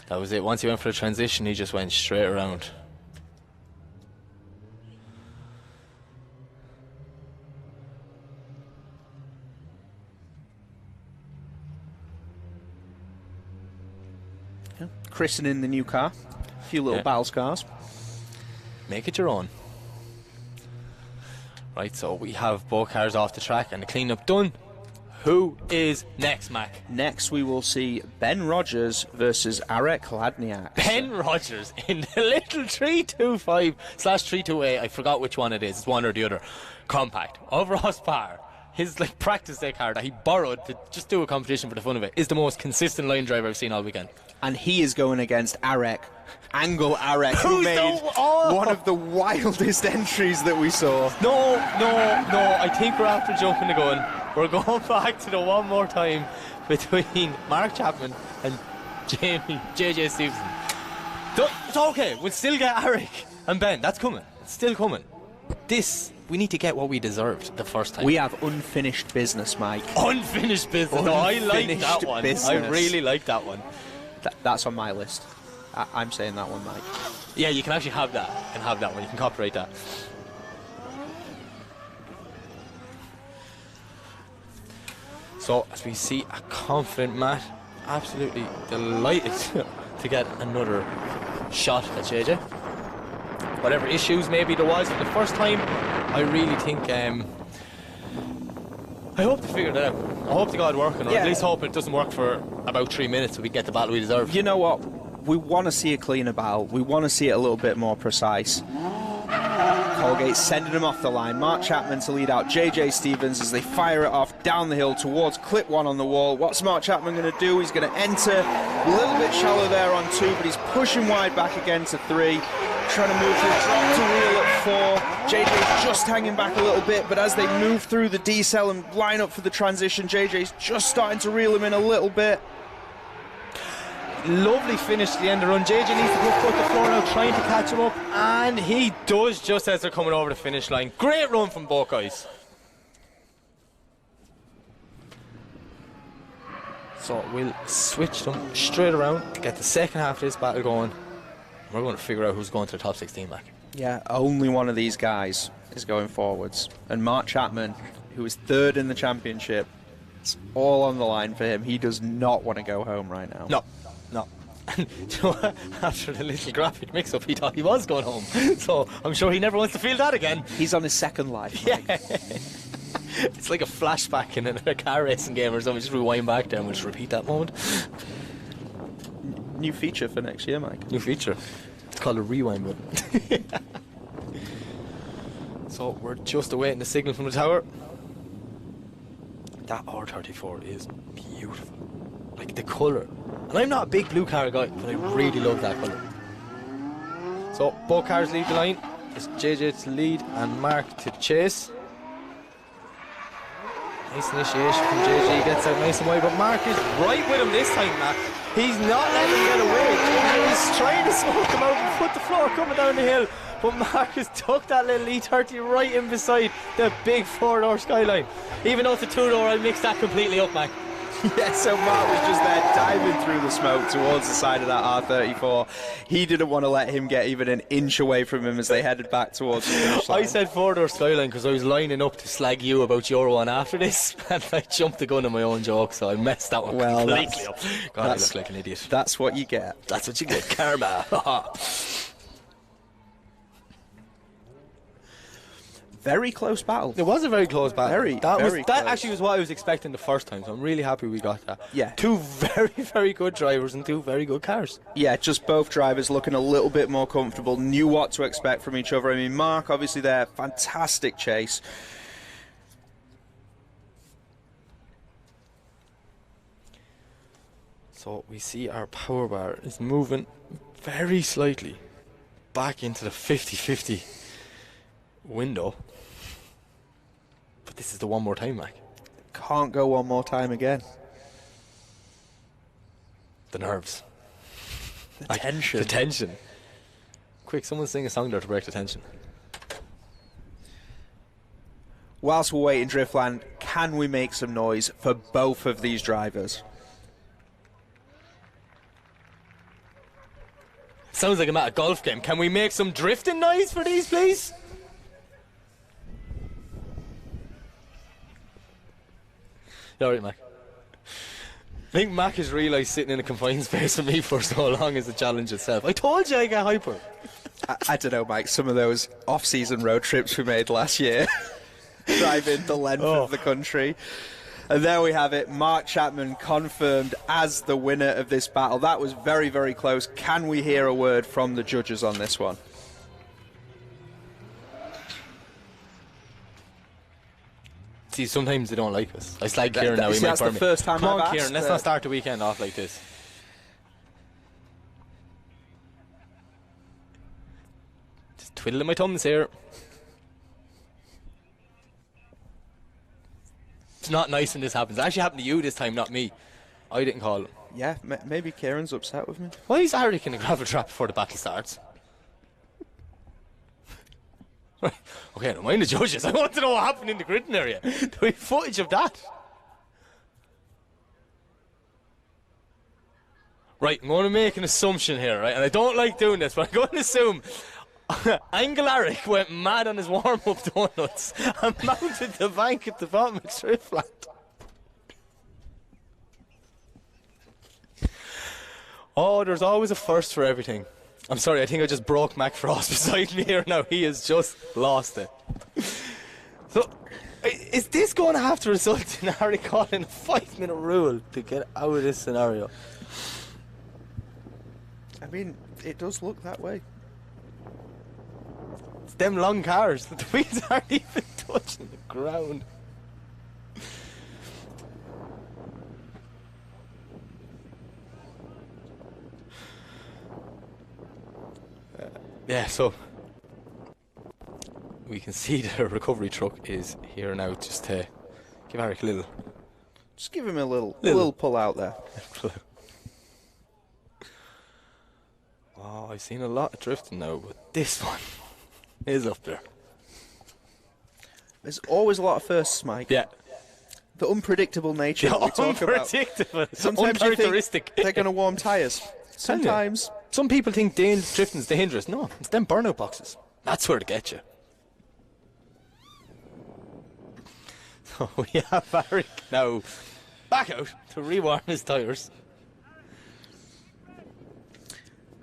that was it. Once he went for the transition, he just went straight around. Christening the new car, a few little Bals cars. Make it your own. Right, so we have both cars off the track and the cleanup done. Who is next, Mac? Next we will see Ben Rogers versus Arek Hladniak. Ben Rogers in the little 325/328, I forgot which one it is, it's one or the other, compact, over horsepower. His like practice day car that he borrowed to just do a competition for the fun of it is the most consistent line driver I've seen all weekend. And he is going against Arek, Angle Arek, who made one of the wildest entries that we saw. No, I think we're after jumping the gun. We're going back to the one more time between Mark Chapman and JJ Stevenson. It's okay, we'll still get Arek and Ben, that's coming, it's still coming. We need to get what we deserved the first time. We have unfinished business, Mike. Unfinished business. No, I like that one. Business. I really like that one. That's on my list. I'm saying that one, Mike. Yeah, you can actually have that. You can have that one. You can copyright that. So as we see a confident Matt, absolutely delighted to get another shot at JJ. Whatever issues maybe there was for the first time, I really think I hope they figured it out. I hope to God working, or at least hope it doesn't work for about 3 minutes so we get the battle we deserve. You know what? We want to see a cleaner battle. We want to see it a little bit more precise. Colgate sending him off the line. Mark Chapman to lead out JJ Stevens as they fire it off down the hill towards clip 1 on the wall. What's Mark Chapman going to do? He's going to enter a little bit shallow there on 2, but he's pushing wide back again to 3. Trying to move through, drop to wheel at 4. JJ's just hanging back a little bit, but as they move through the decel and line up for the transition, JJ's just starting to reel him in a little bit. Lovely finish to the end of the run. JJ needs to go foot the floor now, trying to catch him up, and he does just as they're coming over the finish line. Great run from both guys. So we'll switch them straight around to get the second half of this battle going. We're going to figure out who's going to the top 16 back. Yeah, only one of these guys is going forwards. And Mark Chapman, who is 3rd in the championship, it's all on the line for him. He does not want to go home right now. No. And you know what? After the little graphic mix-up, he thought he was going home. So I'm sure he never wants to feel that again. He's on his second life. Yeah. It's like a flashback in a car racing game or something. Just rewind back there and we'll just repeat that moment. New feature for next year, Mike. New feature. It's called a rewind button. So we're just awaiting the signal from the tower. That R34 is beautiful. Like the colour. And I'm not a big blue car guy, but I really love that colour. So both cars lead the line. It's JJ to lead and Mark to chase. Nice initiation from JJ, gets out nice and wide, but Mark is right with him this time, Matt. He's not letting him get away. JJ is trying to smoke him out and foot the floor coming down the hill, but Mark has tucked that little E30 right in beside the big 4-door Skyline. Even though it's a 2-door, I'll mix that completely up, Mac. Yeah, so Mark was just there diving through the smoke towards the side of that R34. He didn't want to let him get even an inch away from him as they headed back towards the finish line. I said 4-door Skyline because I was lining up to slag you about your one after this, and I jumped the gun on my own joke, so I messed that one completely up. God, I look like an idiot. That's what you get. That's what you get, karma. Very close battle. It was a very close battle. Very that close. actually was what I was expecting the first time, so I'm really happy we got that. Yeah. 2 very, very good drivers and 2 very good cars. Yeah, just both drivers looking a little bit more comfortable, knew what to expect from each other. I mean, Mark, obviously there, fantastic chase. So we see our power bar is moving very slightly back into the 50-50 window. But this is the one more time, Mac. Can't go one more time again. The nerves. The tension. The tension. Quick, someone sing a song there to break the tension. Whilst we're waiting, Driftland, can we make some noise for both of these drivers? Sounds like I'm at a golf game. Can we make some drifting noise for these, please? You alright, Mac? I think Mac has realised sitting in a confined space for me for so long is a challenge itself. I told you I get hyper. I don't know, Mike, some of those off-season road trips we made last year, driving the length of the country. And there we have it, Mark Chapman confirmed as the winner of this battle. That was very, very close. Can we hear a word from the judges on this one? See, sometimes they don't like us. I slag Kieran now, he might that's burn the me. first time Come I've on, Kieran, asked, let's not start the weekend off like this. Just twiddling my thumbs here. It's not nice when this happens. It actually happened to you this time, not me. I didn't call him. Yeah, maybe Kieran's upset with me. Why is Eric in a gravel trap before the battle starts? Right. Okay, don't mind the judges. I want to know what happened in the gridding area. Do we have footage of that? Right, I'm going to make an assumption here, right? And I don't like doing this, but I'm going to assume Angle Eric went mad on his warm-up donuts and mounted the bank at the bottom of Driftland. Oh, there's always a first for everything. I'm sorry, I think I just broke Mac Frost beside me here now. He has just lost it. So, is this going to have to result in Harry calling a 5-minute rule to get out of this scenario? I mean, it does look that way. It's them long cars. The wheels aren't even touching the ground. Yeah, so we can see that a recovery truck is here now just to give Eric a little. Just give him a little pull out there. Oh, I've seen a lot of drifting now, but this one is up there. There's always a lot of firsts, Mike. Yeah. The unpredictable nature that we talk about. Unpredictable. Sometimes you Uncharacteristic. think they're going to warm tyres. Sometimes. Some people think drifting's dangerous. No, it's them burnout boxes. That's where to get you. So we have Eric now back out to rewarm his tyres.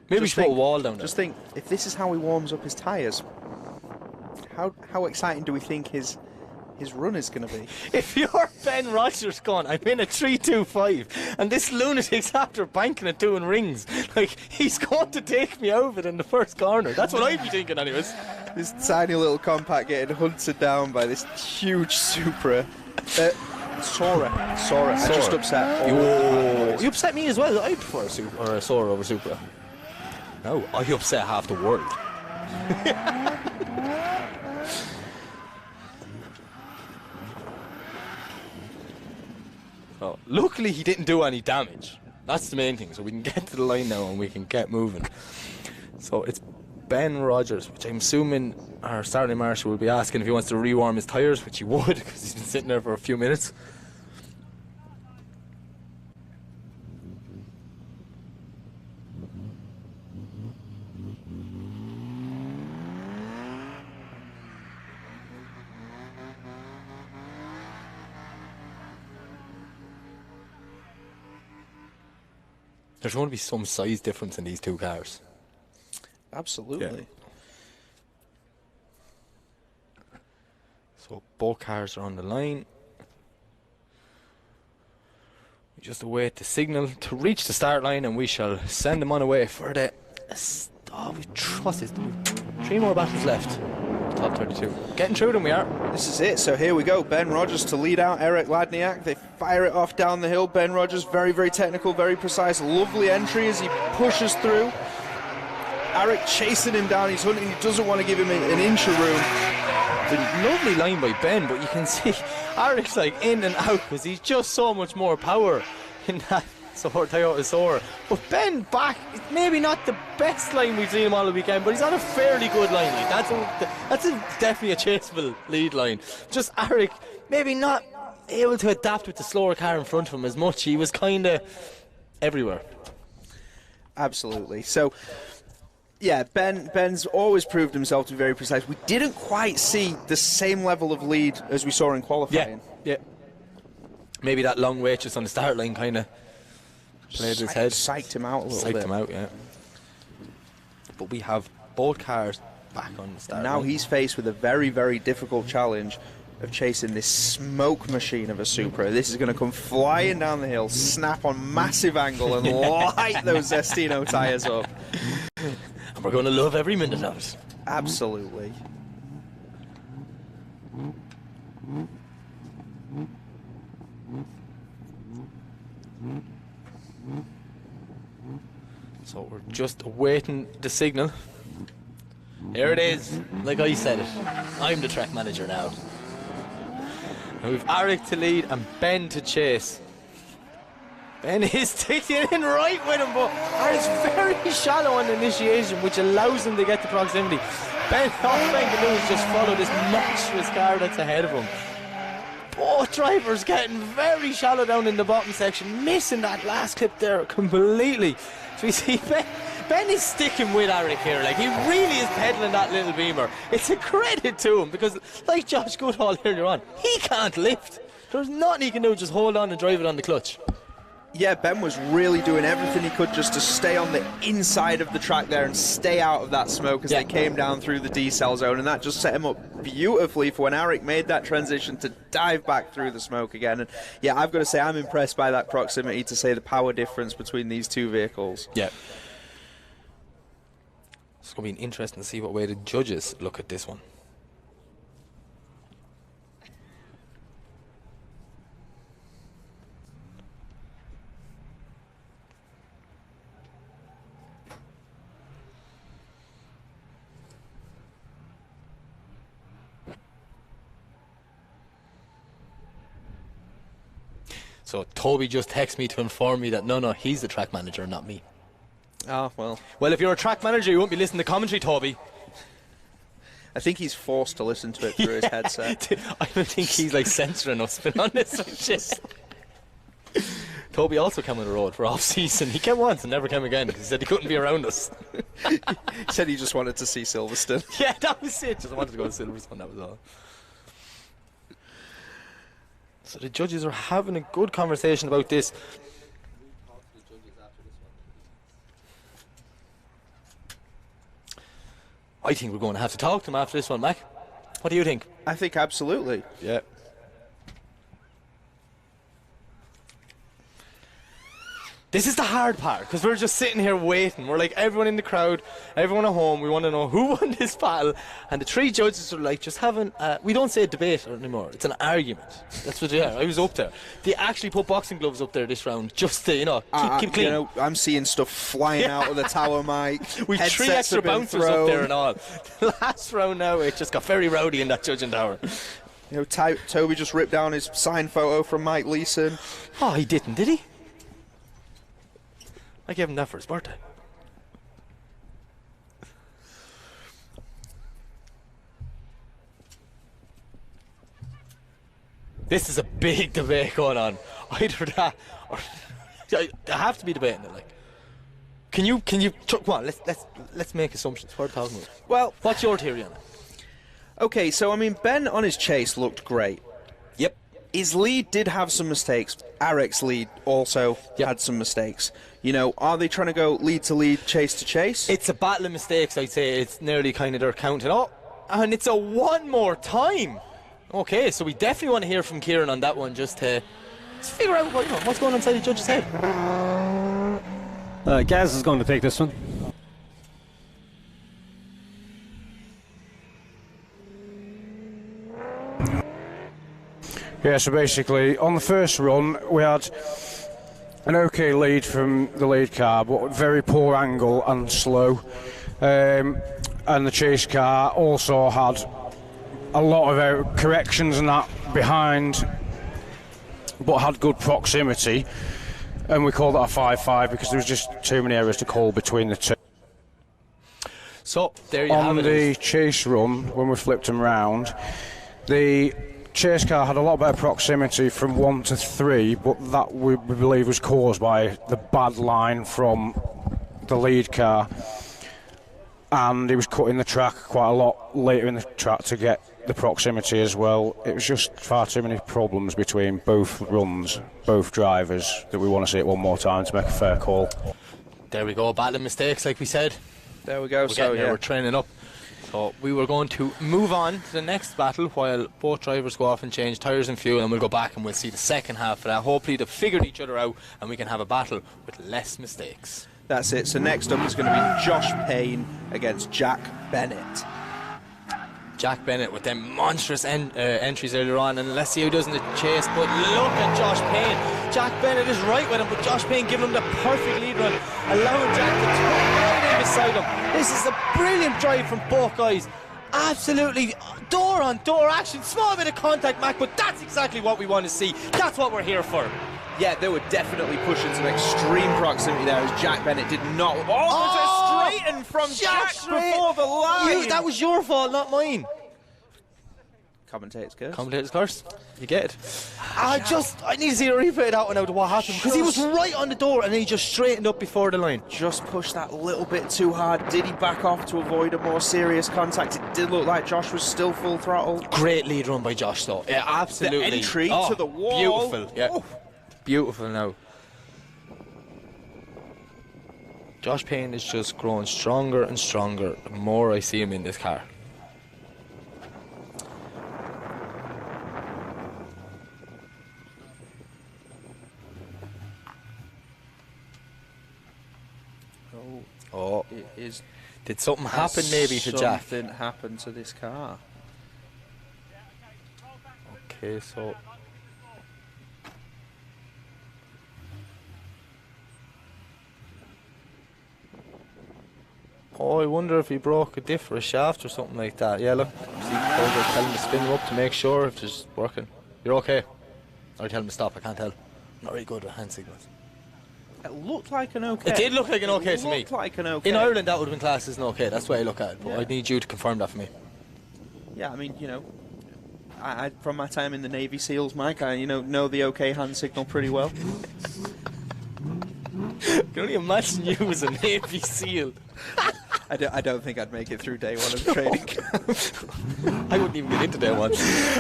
Maybe we should put a wall down there. Just think, if this is how he warms up his tyres, how exciting do we think his run is going to be? If you're Ben Rogers going, I'm in a 3.25 and this lunatic's after banking it doing rings, like, he's going to take me over it in the first corner. That's what I'd be thinking anyways. This tiny little compact getting hunted down by this huge Supra. Sora. I just upset. You upset me as well. I prefer a Sora over Supra. No, I upset half the world. Oh, luckily he didn't do any damage. That's the main thing. So we can get to the line now and we can get moving. So it's Ben Rogers, which I'm assuming our starting marshal will be asking if he wants to rewarm his tyres, which he would because he's been sitting there for a few minutes. There's going to be some size difference in these two cars. Absolutely. Yeah. So both cars are on the line. We just await the signal to reach the start line and we shall send them on away for the... what's this? 3 more battles left. Top 32. Getting through them we are. This is it. So here we go. Ben Rogers to lead out Eric Ladniak. They fire it off down the hill. Ben Rogers, very, very technical, very precise. Lovely entry as he pushes through. Eric chasing him down. He's hunting. He doesn't want to give him an inch of room. The lovely line by Ben, but you can see Eric's like in and out because he's just so much more power in that Toyota Sora. But Ben back, it's maybe not the best line we've seen him all the weekend, but he's on a fairly good line. Like, that's definitely a chaseable lead line. Just Eric maybe not able to adapt with the slower car in front of him as much. He was kind of everywhere. Absolutely. So, yeah, Ben's always proved himself to be very precise. We didn't quite see the same level of lead as we saw in qualifying. Yeah. Maybe that long wait just on the start line kind of played his head. Psyched him out a little bit. Psyched him out, yeah. But we have both cars back on the start Now line. he's faced with a very, very difficult challenge of chasing this smoke machine of a Supra. This is going to come flying down the hill, snap on massive angle and light those Zestino tyres up. And we're going to love every minute of it. Absolutely. So we're just awaiting the signal. Here it is, like I said it. I'm the track manager now. And we've Eric to lead and Ben to chase. Ben is sticking in right with him, but Eric's very shallow on the initiation, which allows him to get to proximity. All Ben can do is just follow this monstrous car that's ahead of him. Both drivers getting very shallow down in the bottom section, missing that last clip there completely. So we see Ben is sticking with Eric here, like he really is pedaling that little Beamer. It's a credit to him because, like Josh Goodall earlier on, he can't lift. There's nothing he can do, just hold on and drive it on the clutch. Yeah, Ben was really doing everything he could just to stay on the inside of the track there and stay out of that smoke as they came down through the decel zone, and that just set him up beautifully for when Arik made that transition to dive back through the smoke again. And yeah, I've got to say I'm impressed by that proximity to say the power difference between these two vehicles. Yeah. It's going to be interesting to see what way the judges look at this one. So Toby just texted me to inform me that no, he's the track manager, not me. Oh, well. Well, if you're a track manager, you won't be listening to commentary, Toby. I think he's forced to listen to it through his headset. I don't think he's like censoring us, to be honest with you. Toby also came on the road for off-season. He came once and never came again because he said he couldn't be around us. He said he just wanted to see Silverstone. Yeah, that was it. Just wanted to go to Silverstone, that was all. So the judges are having a good conversation about this. I think we're going to have to talk to him after this one, Mac. What do you think? I think absolutely. Yeah. This is the hard part, because we're just sitting here waiting. We're like everyone in the crowd, everyone at home. We want to know who won this battle. And the three judges are like just having, we don't say a debate anymore. It's an argument. That's what they are. I was up there. They actually put boxing gloves up there this round just to, keep clean. You know, I'm seeing stuff flying out of the tower mic. We've three extra bouncers up there and all. The last round now, it just got very rowdy in that judging tower. You know, Toby just ripped down his signed photo from Mike Leeson. Oh, he didn't, did he? I gave him that for his birthday. This is a big debate going on. Either that or I have to be debating it. Like, can you? Come on, let's make assumptions. What are we talking about? Well, what's your theory on it? Okay, so I mean, Ben on his chase looked great. Yep. His lead did have some mistakes. Arik's lead also had some mistakes. You know, are they trying to go lead to lead, chase to chase? It's a battle of mistakes, I'd say. It's nearly kind of they're counting up. And it's a one more time. Okay, so we definitely want to hear from Kieran on that one, just to figure out what's going on inside the judge's head. Gaz is going to take this one. Yeah, so basically, on the first run, we had an okay lead from the lead car, but very poor angle and slow. And the chase car also had a lot of corrections and that behind, but had good proximity. And we called it a 5-5 because there was just too many errors to call between the two. So, there you have it. On the chase run, when we flipped them round, the chase car had a lot better proximity from 1 to 3, but that we believe was caused by the bad line from the lead car, and he was cutting the track quite a lot later in the track to get the proximity as well. It was just far too many problems between both runs, both drivers, that we want to see it one more time to make a fair call. There we go, battle of mistakes, like we said. There we go. We're training up. So we were going to move on to the next battle while both drivers go off and change tyres and fuel, and we'll go back and we'll see the second half of that. Hopefully they've figured each other out and we can have a battle with less mistakes. That's it. So next up is going to be Josh Payne against Jack Bennett. Jack Bennett with them monstrous entries earlier on, and let's see who does in the chase. But look at Josh Payne. Jack Bennett is right with him, but Josh Payne giving him the perfect lead run, allowing Jack to turn right in beside him. This is a brilliant drive from both guys. Absolutely door on door action, small bit of contact, Mac, but that's exactly what we want to see. That's what we're here for. Yeah, they were definitely pushing some extreme proximity there as Jack Bennett did not. Oh, there's a straighten from Jack before the line. That was your fault, not mine. Commentator's curse. Commentator's curse. You get it. I need to see a replay of that one out of what happened, because he was right on the door and then he just straightened up before the line. Just pushed that little bit too hard. Did he back off to avoid a more serious contact? It did look like Josh was still full throttle. Great lead run by Josh though. Yeah, absolutely. The entry to the wall. Beautiful. Yeah. Oh. Beautiful now. Josh Payne is just growing stronger and stronger the more I see him in this car. Oh, did something happen maybe to Jack? Something happened to this car. Okay, so I wonder if he broke a diff or a shaft or something like that. Yeah, look, see, Colbert tell him to spin him up to make sure if it's working. You're okay? Or tell him to stop, I can't tell. Not very good with hand signals. It looked like an okay. It did look like an okay to me. It looked like an okay. In Ireland, that would have been classed as an okay. That's the way I look at it. But Yeah. I need you to confirm that for me. Yeah, I mean, I from my time in the Navy SEALs, Mike, I know the okay hand signal pretty well. I can only imagine you as a Navy SEAL. I don't think I'd make it through day one of the training camp. I wouldn't even get into day one.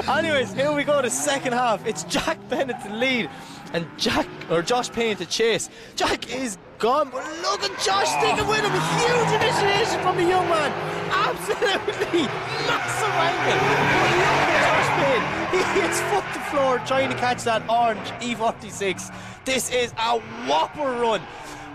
Anyways, here we go, the second half. It's Jack Bennett to lead and Josh Payne to chase. Jack is gone, but look at Josh sticking with him. Huge initiation from the young man. Absolutely massive angle. But look at Josh Payne. He hits foot to floor trying to catch that orange E46. This is a whopper run.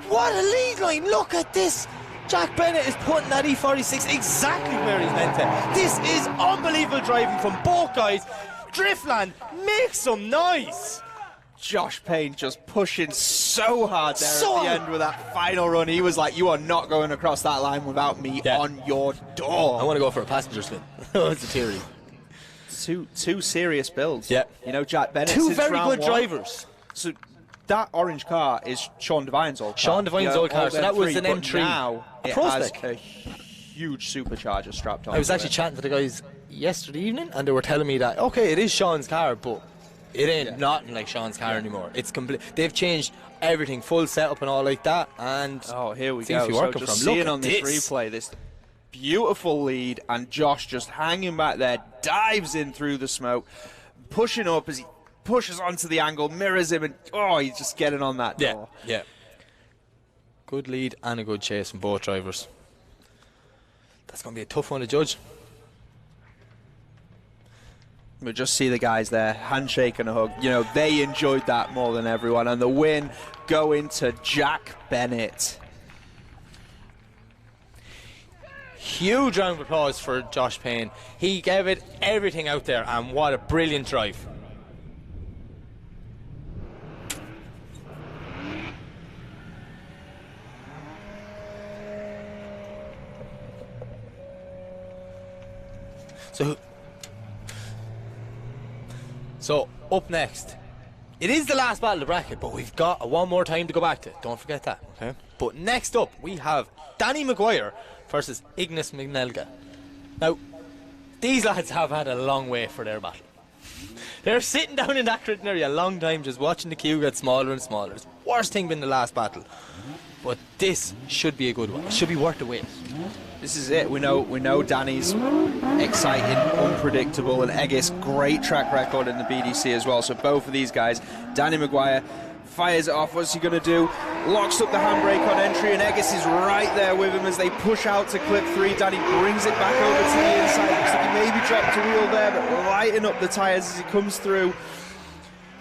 What a lead line. Look at this. Jack Bennett is putting that E46 exactly where he's meant to. This is unbelievable driving from both guys. Driftland, make some noise. Josh Payne just pushing so hard there So at the end with that final run. He was like, you are not going across that line without me on your door. I want to go for a passenger spin. That's the theory. Two serious builds. Yeah. Jack Bennett. Two since very round good one. drivers. So that orange car is Sean Devine's old car. Sean Devine's old car, so that was an but M3. Now A it prospect. has a huge supercharger strapped on. I was actually chatting to the guys yesterday evening, and they were telling me that, okay, it is Sean's car, but it ain't nothing like Sean's car anymore. It's complete. They've changed everything, full setup and all like that. And here we seems go. to be So working just for him. seeing Look on at this this replay, this beautiful lead, and Josh just hanging back there, dives in through the smoke, pushing up as he pushes onto the angle, mirrors him, and he's just getting on that door. Yeah. Good lead and a good chase from both drivers. That's going to be a tough one to judge. We'll just see the guys there, handshake and a hug. They enjoyed that more than everyone. And the win going to Jack Bennett. Huge round of applause for Josh Payne. He gave it everything out there, and what a brilliant drive. So up next, it is the last battle of the bracket, but we've got one more time to go back to. Don't forget that, okay? But next up, we have Danny Maguire versus Ignis Mignelga. Now, these lads have had a long wait for their battle. They're sitting down in that critting area a long time, just watching the queue get smaller and smaller. It's the worst thing been the last battle. But this should be a good one. It should be worth the wait. This is it. We know Danny's exciting, unpredictable, and Eggis great track record in the BDC as well. So both of these guys, Danny Maguire fires it off. What's he going to do? Locks up the handbrake on entry, and Eggis is right there with him as they push out to clip 3. Danny brings it back over to the inside. Looks like he maybe dropped a wheel there, but lighting up the tyres as he comes through.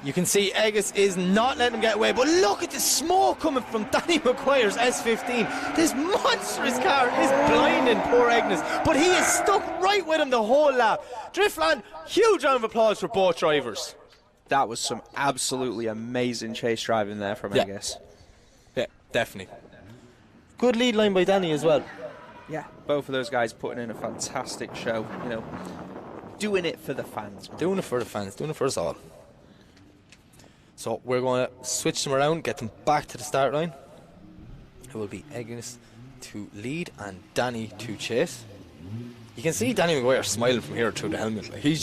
You can see Eggis is not letting him get away, but look at the smoke coming from Danny Maguire's S15. This monstrous car is blinding poor Eggis, but he is stuck right with him the whole lap. Driftland, huge round of applause for both drivers. That was some absolutely amazing chase driving there from Eggis. Yeah, definitely. Good lead line by Danny as well. Yeah, both of those guys putting in a fantastic show. Doing it for the fans. Man. Doing it for the fans, doing it for us all. So we're going to switch them around, get them back to the start line. It will be Eggis to lead and Danny to chase. You can see Danny Maguire smiling from here through the helmet. Like, he's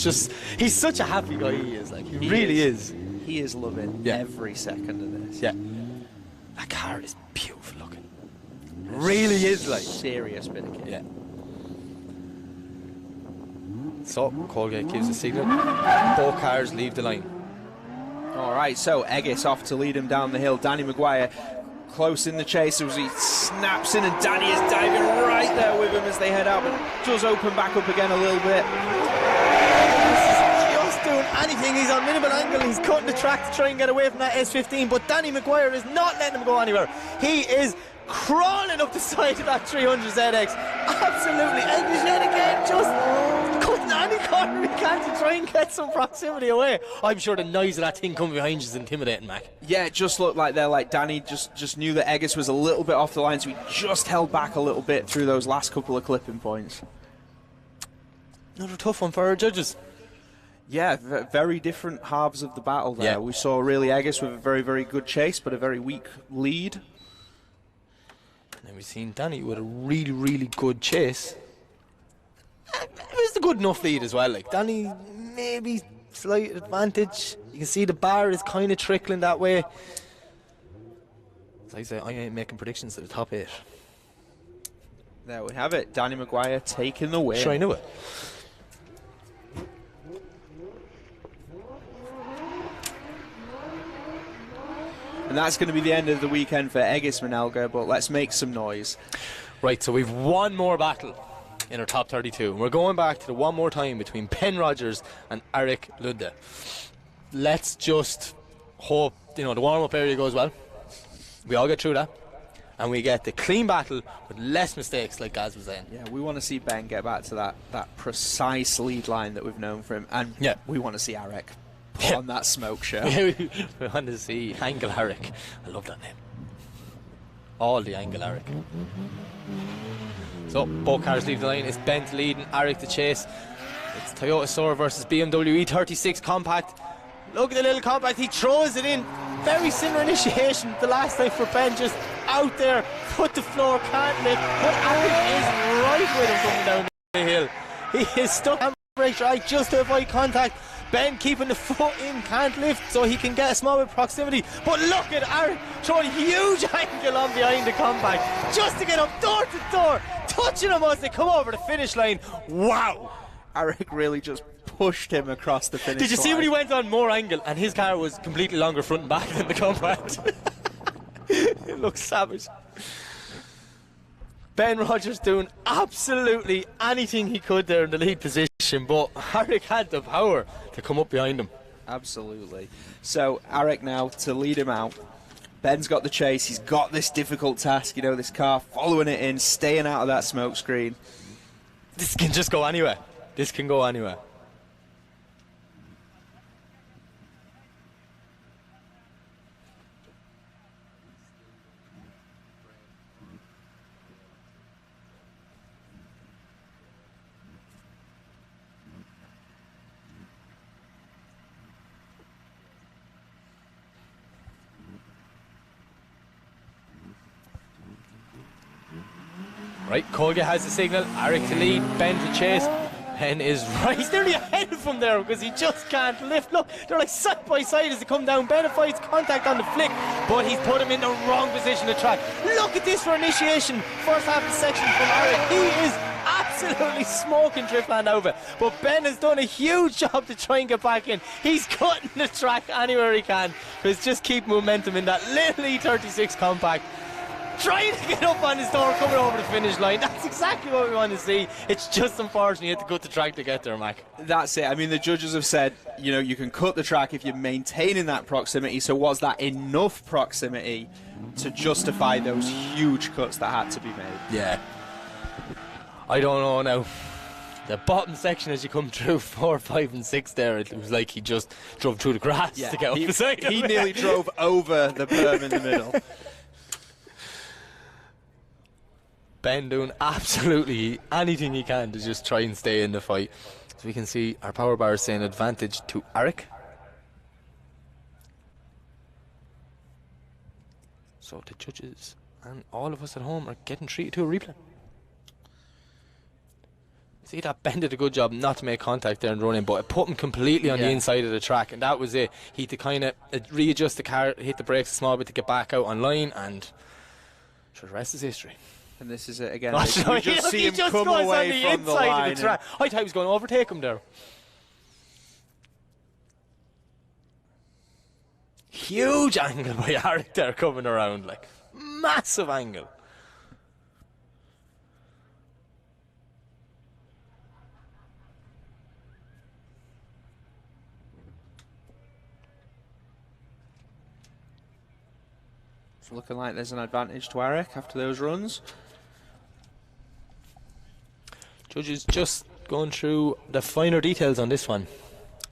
such a happy guy. He is. Like, he really is. He is loving every second of this. Yeah. That car is beautiful looking. Really is like serious bit of kit. Yeah. So Colgate gives a signal. Both cars leave the line. All right, so Eggis off to lead him down the hill. Danny Maguire close in the chase as he snaps in, and Danny is diving right there with him as they head out, but does open back up again a little bit. Just doing anything. He's on minimal angle. He's cutting the track to try and get away from that S15, but Danny Maguire is not letting him go anywhere. He is crawling up the side of that 300 ZX. Absolutely. And yet again, just cutting any corner he can to try and get some proximity away. I'm sure the noise of that thing coming behind you is intimidating, Mac. Yeah, it just looked like there, like Danny just knew that Eggers was a little bit off the line, so he just held back a little bit through those last couple of clipping points. Another tough one for our judges. Yeah, very different halves of the battle there. Yeah. We saw really Eggers with a very, very good chase, but a very weak lead. And then we've seen Danny with a really, really good chase. It was a good enough lead as well. Like Danny, maybe slight advantage. You can see the bar is kind of trickling that way. As I say, I ain't making predictions to the top 8. There we have it. Danny Maguire taking the win. Sure, I knew it. And that's going to be the end of the weekend for Eggers Manelga, but let's make some noise. Right, so we've one more battle in our top 32. We're going back to the one more time between Ben Rogers and Eric Ludde. Let's just hope, the warm-up area goes well. We all get through that. And we get the clean battle with less mistakes, like Gaz was saying. Yeah, we want to see Ben get back to that precise lead line that we've known from him. And yeah, we want to see Eric on that smoke show. We want to see Angle Eric. I love that name. All the Angle Eric. So, both cars leave the line. It's Ben to lead and Eric to chase. It's Toyota Soarer versus BMW E36 Compact. Look at the little compact. He throws it in. Very similar initiation the last time for Ben. Just out there, foot to floor, can't lift. But Eric is right with him coming down the hill. He is stuck on brake right just to avoid contact. Ben keeping the foot in, can't lift, so he can get a small bit of proximity. But look at Eric throwing a huge angle on behind the compact just to get up door to door, touching him as they come over the finish line. Wow! Eric really just pushed him across the finish line. Did you see when he went on more angle and his car was completely longer front and back than the compact? It looks savage. Ben Rogers doing absolutely anything he could there in the lead position, but Eric had the power to come up behind him. Absolutely. So Eric now to lead him out. Ben's got the chase. He's got this difficult task, this car, following it in, staying out of that smoke screen. This can just go anywhere. This can go anywhere. Right, Colga has the signal. Eric to lead, Ben to chase. Ben is right. He's nearly ahead of him there because he just can't lift. Look, they're like side by side as they come down. Ben avoids contact on the flick, but he's put him in the wrong position to track. Look at this for initiation. First half of the section from Eric. He is absolutely smoking Driftland over. But Ben has done a huge job to try and get back in. He's cutting the track anywhere he can. Because just keep momentum in that little E36 compact. Trying to get up on his door, coming over the finish line. That's exactly what we want to see. It's just unfortunate you had to cut the track to get there, Mac. That's it. I mean, the judges have said, you can cut the track if you're maintaining that proximity. So was that enough proximity to justify those huge cuts that had to be made? Yeah. I don't know now. The bottom section as you come through 4, 5 and 6 there, it was like he just drove through the grass to get up the side. He nearly drove over the berm in the middle. Ben doing absolutely anything he can to just try and stay in the fight. So we can see our power bar is saying advantage to Eric. So the judges and all of us at home are getting treated to a replay. See that Ben did a good job not to make contact there and run in, but it put him completely on the inside of the track, and that was it. He had to kind of readjust the car, hit the brakes a small bit to get back out on line, and sure, the rest is history. And this is it again. You just see him come away from the line. Of the track. I thought he was going to overtake him there. Huge angle by Eric there coming around. massive angle. It's looking like there's an advantage to Eric after those runs. Judges just going through the finer details on this one.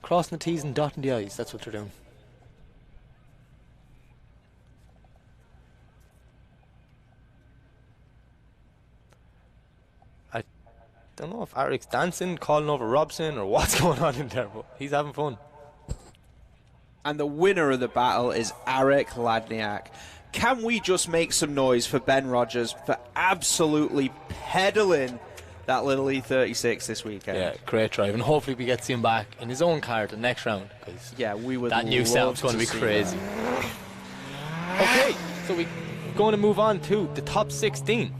Crossing the T's and dotting the I's, that's what they're doing. I don't know if Eric's dancing, calling over Robson, or what's going on in there, but he's having fun. And the winner of the battle is Eric Ladniak. Can we just make some noise for Ben Rogers for absolutely peddling that little E36 this weekend? Yeah, great drive, and hopefully we get to see him back in his own car the next round, because yeah, we would. That new setup's going to be crazy. Okay, so we're going to move on to the top 16.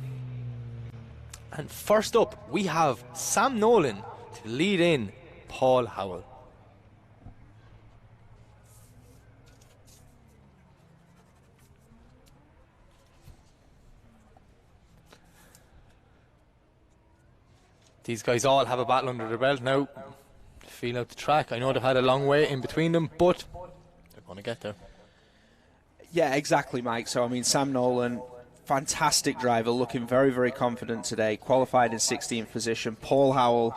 And first up, we have Sam Nolan to lead in Paul Howell. These guys all have a battle under their belt now. Feel out the track. I know they've had a long way in between them, but they're going to get there. Yeah, exactly, Mike. So, I mean, Sam Nolan, fantastic driver, looking very, very confident today. Qualified in 16th position. Paul Howell,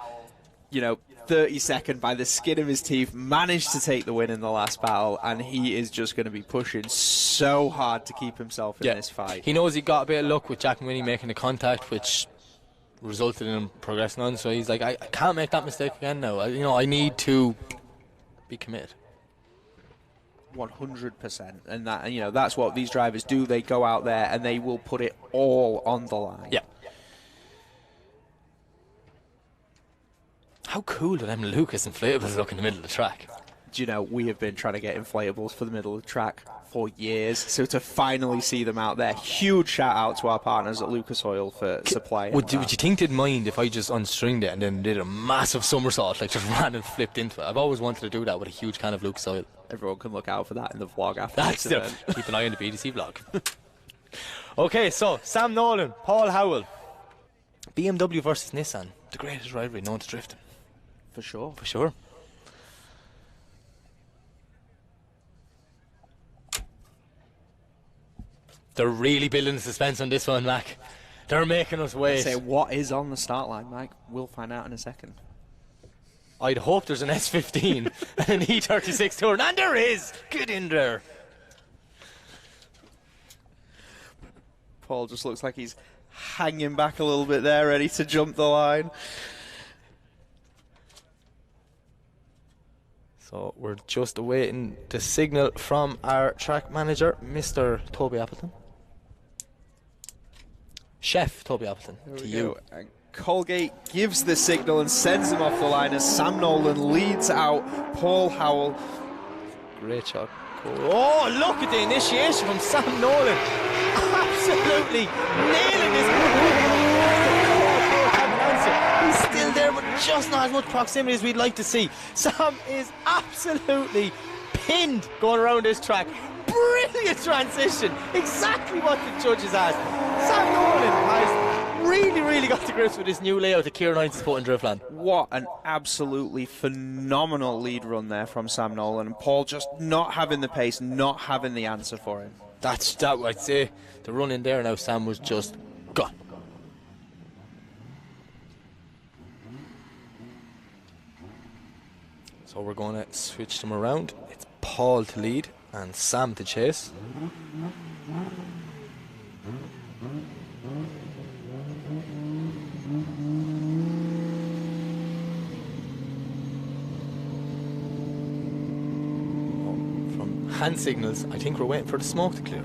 32nd by the skin of his teeth, managed to take the win in the last battle, and he is just going to be pushing so hard to keep himself in this fight. He knows he got a bit of luck with Jack Winnie making the contact, which resulted in him progressing on, so he's like, I can't make that mistake again now. I need to be committed. 100%, and that's what these drivers do. They go out there and they will put it all on the line. Yeah. How cool do them Lucas inflatables look in the middle of the track? We have been trying to get inflatables for the middle of the track for years, so to finally see them out there, huge shout out to our partners at Lucas Oil for supplying. Would you think they'd mind if I just unstringed it and then did a massive somersault, like just ran and flipped into it? I've always wanted to do that with a huge can of Lucas Oil. Everyone can look out for that in the vlog after. That's it. Keep an eye on the BDC vlog. Okay, so Sam Nolan, Paul Howell, BMW versus Nissan, the greatest rivalry known to drifting. For sure. For sure. They're really building the suspense on this one, Mac. They're making us wait. Say what is on the start line, Mike? We'll find out in a second. I'd hope there's an S15 and an E36 Touring, and there is. Get in there. Paul just looks like he's hanging back a little bit there, ready to jump the line. So we're just awaiting the signal from our track manager, Mr. Toby Appleton. Chef Toby Appleton, to you. And Colgate gives the signal and sends him off the line as Sam Nolan leads out Paul Howell. Great shot. Oh, look at the initiation from Sam Nolan. Absolutely nailing this. He's still there, but just not as much proximity as we'd like to see. Sam is absolutely pinned going around this track. Brilliant transition. Exactly what the judges asked. Sam Nolan has really got to grips with this new layout that Kieran Hines has put in Driftland. What an absolutely phenomenal lead run there from Sam Nolan. And Paul just not having the pace, not having the answer for him. That's that. I'd say the run in there now, Sam was just gone. So we're going to switch them around. It's Paul to lead and Sam to chase. From hand signals, I think we're waiting for the smoke to clear.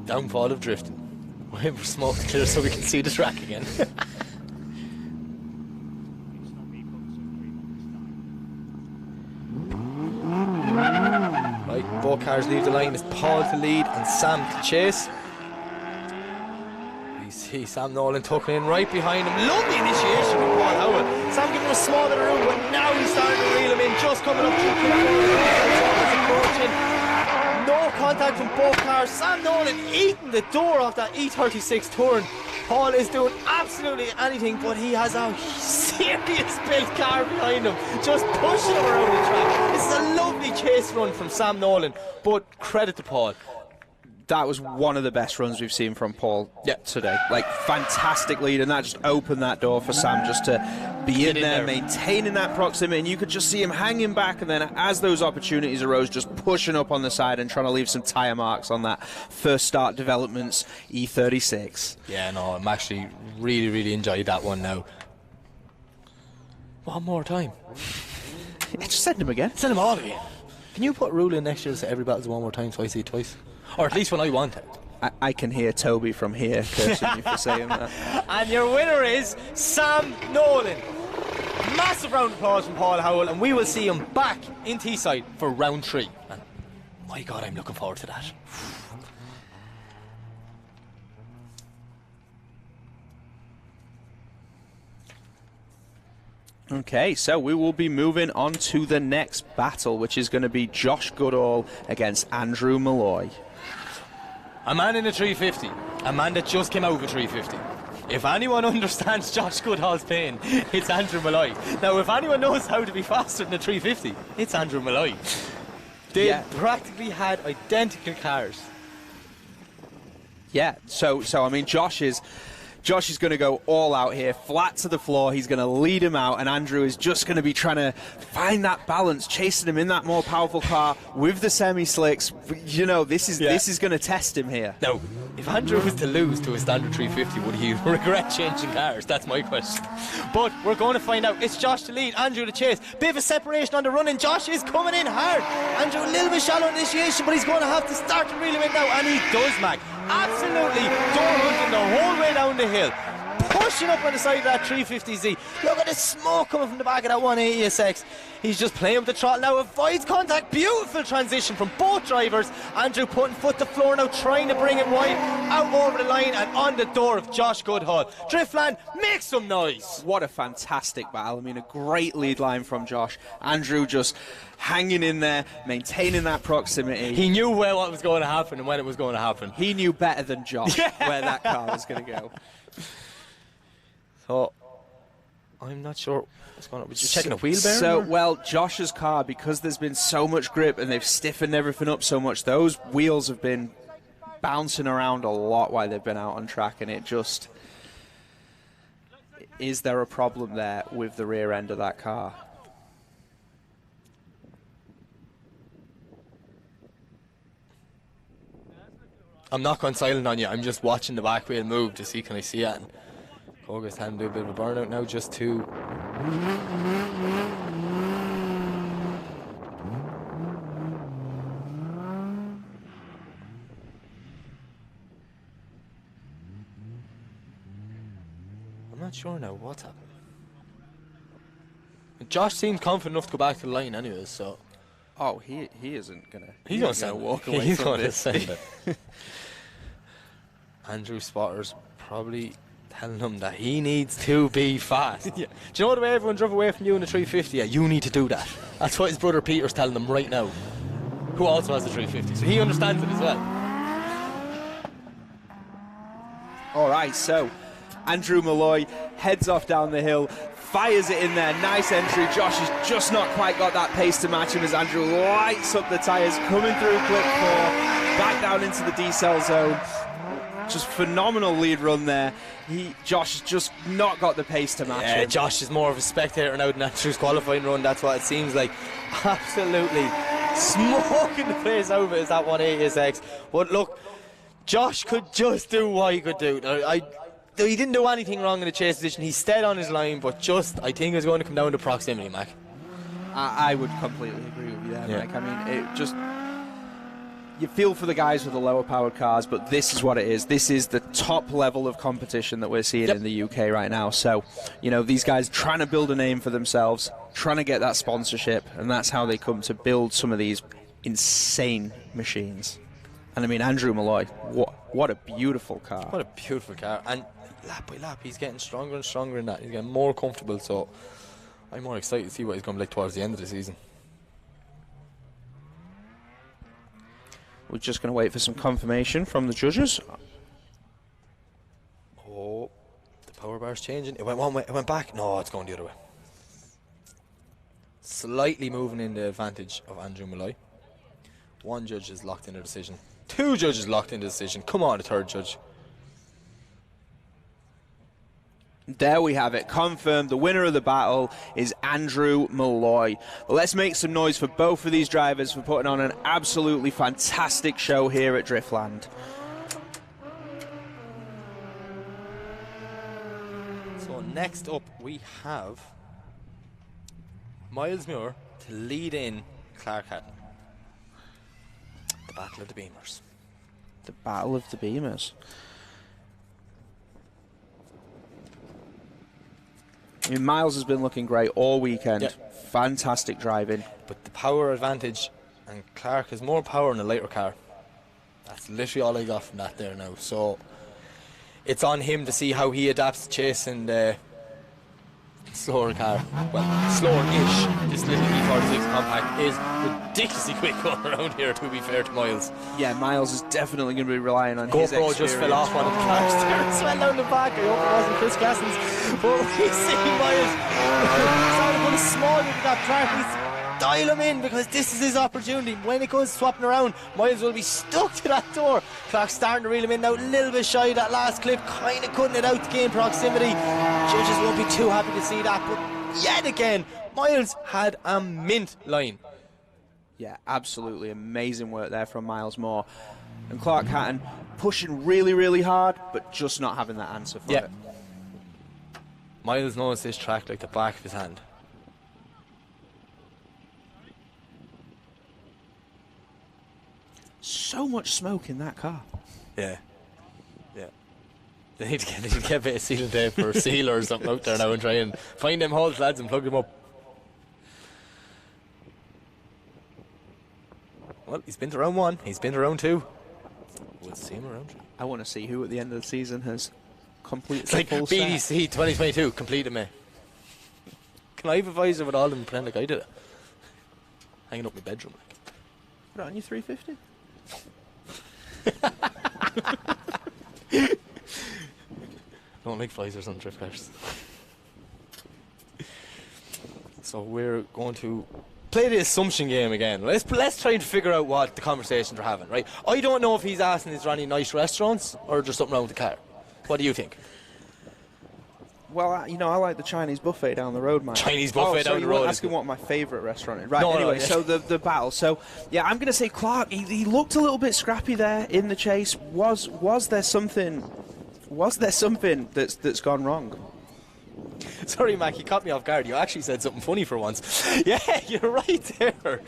Downfall of drifting. Waiting for smoke to clear so we can see the track again. both cars leave the line is Paul to lead and Sam to chase. We see Sam Nolan tucking in right behind him. Lovely initiation from Paul Howell. Sam giving him a small bit of room, but now he's starting to reel him in, just coming up through approaching. No contact from both cars. Sam Nolan eating the door off that E36 turn. Paul is doing absolutely anything, but he has a serious built car behind him, just pushing him around the track. This is a lovely chase run from Sam Nolan, but credit to Paul. That was one of the best runs we've seen from Paul today. Like, fantastic lead, and that just opened that door for Sam just to be in there, maintaining that proximity, and you could just see him hanging back, and then as those opportunities arose, just pushing up on the side and trying to leave some tyre marks on that first start developments E36. Yeah, no, I'm actually really enjoyed that one now. One more time. Just send him again. Send him all again. Can you put a rule in next year to say every battle's one more time, so I see it twice? Or at least when I want it. I can hear Toby from here cursing you for saying that. And your winner is Sam Nolan. Massive round of applause from Paul Howell, and we will see him back in Teesside For round 3. And my God, I'm looking forward to that. Okay, so we will be moving on to the next battle, which is going to be Josh Goodall against Andrew Malloy. A man in a 350. A man that just came out of a 350. If anyone understands Josh Goodall's pain, it's Andrew Malloy. Now, if anyone knows how to be faster than a 350, it's Andrew Malloy. They practically had identical cars. Yeah, so I mean, Josh is going to go all out here, flat to the floor. He's going to lead him out, and Andrew is just going to be trying to find that balance, chasing him in that more powerful car with the semi-slicks. You know, this is going to test him here. Now, if Andrew was to lose to a standard 350, would he regret changing cars? That's my question. But we're going to find out. It's Josh to lead, Andrew to chase. Bit of a separation on the run, and Josh is coming in hard. Andrew a little bit shallow initiation, but he's going to have to start to reel him in now, and he does, Mac. Absolutely door hunting the whole way down the hill, pushing up on the side of that 350Z. Look at the smoke coming from the back of that 180SX. He's just playing with the throttle now, avoids contact. Beautiful transition from both drivers. Andrew putting foot to floor now, trying to bring it wide, out over the line and on the door of Josh Goodall. Driftland, make some noise. What a fantastic battle. I mean, a great lead line from Josh. Andrew just hanging in there, maintaining that proximity. He knew what was going to happen and when it was going to happen. He knew better than Josh where that car was going to go. So, I'm not sure what's going on. We're just checking a wheel bearing? So, well, Josh's car, because there's been so much grip and they've stiffened everything up so much, those wheels have been bouncing around a lot while they've been out on track, and it just... Is there a problem there with the rear end of that car? I'm not going silent on you. I'm just watching the back wheel move to see, can I see it? And Koga's having to do a bit of a burnout now just to... I'm not sure now what's happening. Josh seems confident enough to go back to the line anyways, so... Oh, he isn't gonna. He's going to walk away he's from going to this. send it. Andrew Spotter's probably telling him that he needs to be fast. Do you know the way everyone drove away from you in the 350? Yeah, you need to do that. That's what his brother Peter's telling him right now, who also has the 350, so he understands it as well. All right, so Andrew Malloy heads off down the hill, fires it in there, nice entry. Josh has just not quite got that pace to match him as Andrew lights up the tyres, coming through clip 4, back down into the decel zone. Just phenomenal lead run there. Josh has just not got the pace to match him. Josh is more of a spectator now than Andrew's qualifying run, that's what it seems like. Absolutely smoking the place out of it is that 180SX. But look, Josh could just do what he could do. He didn't do anything wrong in the chase position. He stayed on his line, but just, I think it's going to come down to proximity, Mac. I would completely agree with you there, Mike. I mean, it just... You feel for the guys with the lower powered cars, but this is what it is. This is the top level of competition that we're seeing in the UK right now. So, you know, these guys trying to build a name for themselves, trying to get that sponsorship, and that's how they come to build some of these insane machines. And I mean, Andrew Malloy, what a beautiful car. What a beautiful car. And lap by lap, he's getting stronger and stronger in that. He's getting more comfortable, so I'm more excited to see what he's going to be like towards the end of the season. We're just going to wait for some confirmation from the judges. Oh, the power bar's changing. It went one way, it went back. No, it's going the other way. Slightly moving in the advantage of Andrew Malloy. One judge is locked in a decision. 2 judges locked in the decision. Come on, the 3rd judge. There we have it, confirmed. The winner of the battle is Andrew Malloy. Well, let's make some noise for both of these drivers for putting on an absolutely fantastic show here at Driftland. So next up we have Miles Muir to lead in Clark Hatton. The Battle of the Beamers. The Battle of the Beamers. I mean, Miles has been looking great all weekend. Yep. Fantastic driving. But the power advantage, and Clark has more power in a lighter car. That's literally all I got from that there now. So it's on him to see how he adapts to chasing the slower car. Well, slower-ish. This little E46 compact is ridiculously quick going around here, to be fair to Miles. Yeah, Miles is definitely going to be relying on his experience. GoPro just fell off one of the cars there and swelled down the back. I hope it wasn't Chris Gassens. But we see Miles starting to put a small bit of that track. He's dial him in, because this is his opportunity. When it goes swapping around, Miles will be stuck to that door. Clark's starting to reel him in now, a little bit shy of that last clip, kind of cutting it out to gain proximity. Judges won't be too happy to see that, but yet again, Miles had a mint line. Yeah, absolutely amazing work there from Miles Moore. And Clark Hatton pushing really, really hard, but just not having that answer for it. Miles knows this track like the back of his hand. So much smoke in that car. Yeah. Yeah. They need to get a bit of sealing tape or sealer or something out there now and try and find them holes, lads, and plug them up. Well, he's been to round 1, he's been to round 2. We'll see him around 3. I want to see who at the end of the season has completed It's like full BDC set. 2022, completed me. Can I have a visor with all of them and pretend like I did it? Hanging up my bedroom. Put it on your 350. Don't like visors on drift cars. So we're going to play the assumption game again. Let's try and figure out what the conversations are having, right? I don't know if he's asking is there any nice restaurants or just something wrong with the car. What do you think? Well, I like the Chinese buffet down the road, man. Chinese buffet down the road. Asking what my favourite restaurant is. Right, No, anyway, no, yeah. so the battle. So, yeah, I'm going to say Clark, he looked a little bit scrappy there in the chase. Was there something that's gone wrong? Sorry, Mac, you caught me off guard. You actually said something funny for once. Yeah, you're right there.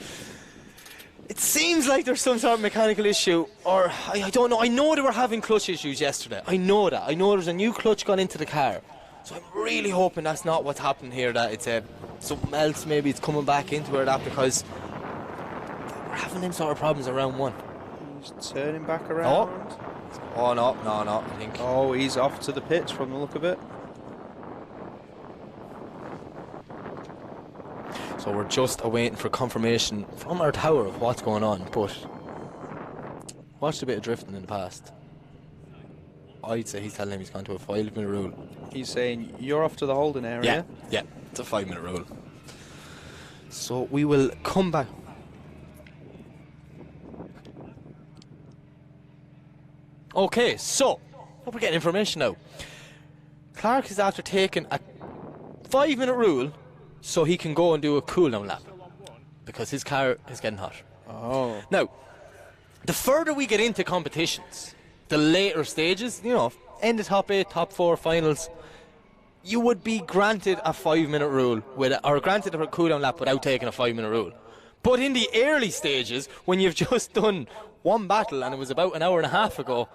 It seems like there's some sort of mechanical issue, or I don't know. I know they were having clutch issues yesterday. I know that. I know there's a new clutch gone into the car. So I'm really hoping that's not what's happened here, that it's something else, maybe it's coming back into her, that, because we're having them sort of problems around 1. He's turning back around. Oh, no, I think. Oh, he's off to the pits from the look of it. So we're just awaiting for confirmation from our tower of what's going on, but watched a bit of drifting in the past. I'd say he's telling him he's gone to a 5-minute rule. He's saying, you're off to the holding area. Yeah, it's a 5-minute rule. So we will come back. Okay, so hope we're getting information now. Clark is after taking a 5-minute rule so he can go and do a cool down lap because his car is getting hot. Oh. Now, the further we get into competitions, the later stages, end of top 8, top 4 finals, you would be granted a 5-minute rule or granted a cool down lap without taking a 5-minute rule. But in the early stages, when you've just done one battle and it was about an hour and a half ago,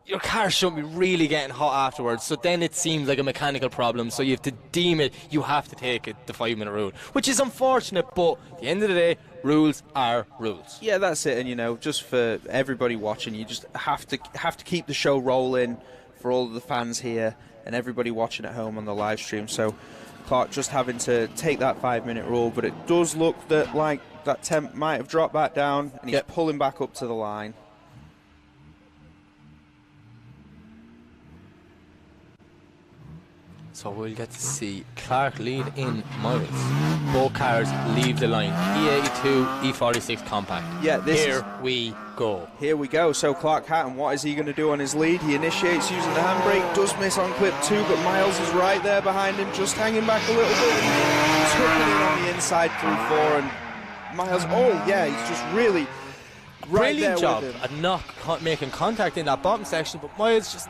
your car shouldn't be really getting hot afterwards, so then it seems like a mechanical problem, so you have to deem it, you have to take it, the 5-minute rule, which is unfortunate, but at the end of the day, rules are rules. Yeah, that's it. And you know, just for everybody watching, you just have to keep the show rolling for all of the fans here and everybody watching at home on the live stream. So Clark just having to take that 5-minute rule, but it does look that like that temp might have dropped back down, and he's pulling back up to the line. So we'll get to see Clark lead in Miles. Both cars leave the line. E82, E46 compact. Yeah, Here we go. Here we go. So Clark Hatton, what is he going to do on his lead? He initiates using the handbrake, does miss on clip 2, but Miles is right there behind him, just hanging back a little bit. And tucking in on the inside through 4, and Miles, he's just really right Brilliant there job with him. at not making contact in that bottom section, but Miles just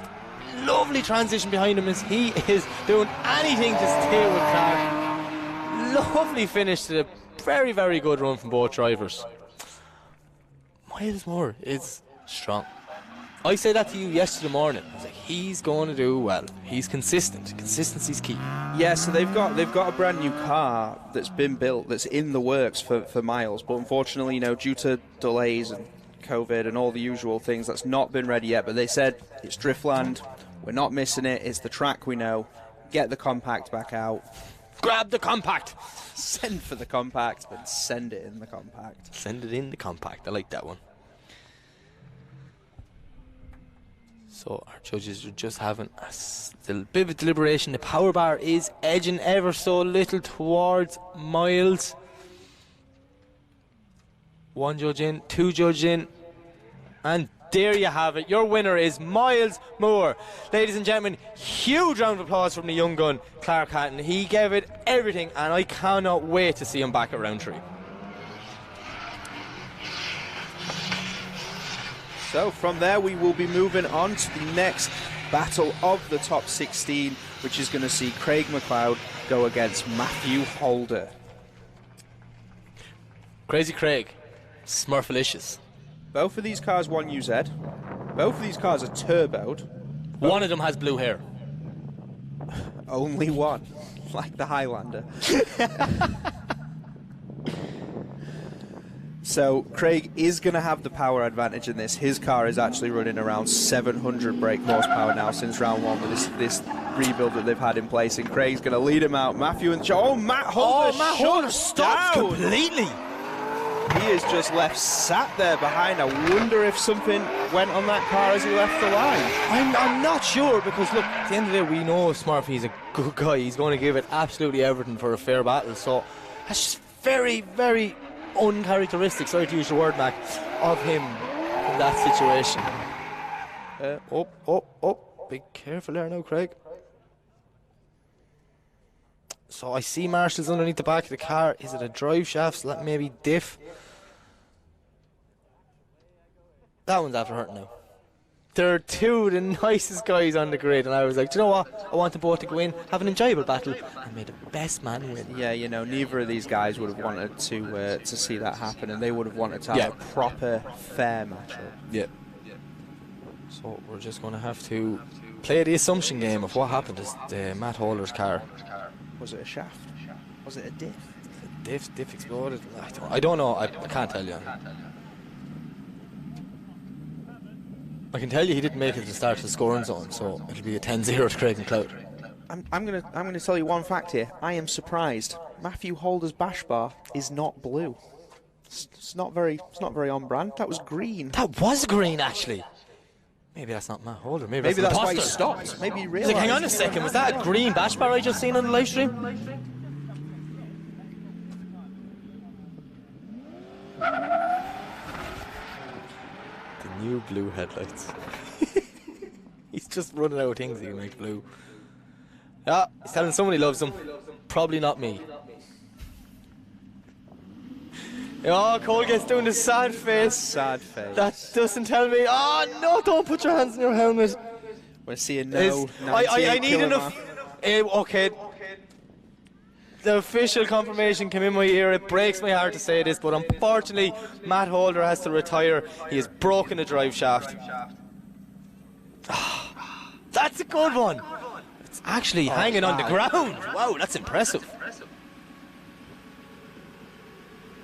lovely transition behind him as he is doing anything to stay with Clark. Lovely finish to the very, very good run from both drivers. Miles Moore is strong. I said that to you yesterday morning. I was like, he's going to do well. He's consistent. Consistency's key. Yeah, so they've got a brand new car that's been built, that's in the works for Miles, but unfortunately, you know, due to delays and COVID and all the usual things, that's not been ready yet. But they said it's Driftland. We're not missing it. It's the track we know. Get the compact back out. Grab the compact. Send for the compact, but send it in the compact. Send it in the compact. I like that one. So our judges are just having a little bit of a deliberation. The power bar is edging ever so little towards Miles. 1 judge in, 2 judge in, and there you have it. Your winner is Miles Moore. Ladies and gentlemen, huge round of applause from the young gun, Clark Hatton. He gave it everything, and I cannot wait to see him back at round 3. So from there, we will be moving on to the next battle of the top 16, which is going to see Craig McLeod go against Matthew Holder. Crazy Craig, Smurfalicious. Both of these cars 1UZ. Both of these cars are turboed. One of them has blue hair. Only one, like the Highlander. So Craig is going to have the power advantage in this. His car is actually running around 700 brake horsepower now since round 1 with this rebuild that they've had in place. And Craig's going to lead him out. Matthew and Matt Holder stops completely. He is just left sat there behind. I wonder if something went on that car as he left the line. I'm not sure, because look, at the end of the day, we know Smurfy's a good guy. He's going to give it absolutely everything for a fair battle. So that's just very, very uncharacteristic, sorry to use the word, Mac, of him in that situation. Be careful there now, Craig. So I see Marshall's underneath the back of the car. Is it a drive shaft? So that maybe diff. That one's after hurting now. They're two of the nicest guys on the grid, and I was like, do you know what? I want them both to go in, have an enjoyable battle, and may the best man win. Yeah, you know, neither of these guys would have wanted to see that happen, and they would have wanted to have a proper, fair matchup. Yeah. So we're just going to have to play the assumption game of what happened to Matt Holder's car. Was it a shaft? Was it a diff? Diff exploded. I don't know. I can't tell you. I can tell you he didn't make it to the start of the scoring zone, so it'll be a 10-0 to Craig McLeod. I'm gonna tell you one fact here. I am surprised. Matthew Holder's bash bar is not blue. It's not very on brand. That was green. That was green, actually. Maybe that's not Matt Holder. Maybe that's why he stopped. Maybe he He's realised. like, hang on a second. Was that a green bash bar I just seen on the live stream? The new blue headlights. He's just running out of things he can make blue. Yeah, he's telling someone he loves them. Probably not me. Oh, Cole gets doing the sad face. Sad face. That doesn't tell me. Oh, no, don't put your hands in your helmet. We're seeing no. I need enough. Okay. The official confirmation came in my ear. It breaks my heart to say this, but unfortunately, Matt Holder has to retire. He has broken the drive shaft. That's a good one. It's actually hanging on the ground. Wow, that's impressive.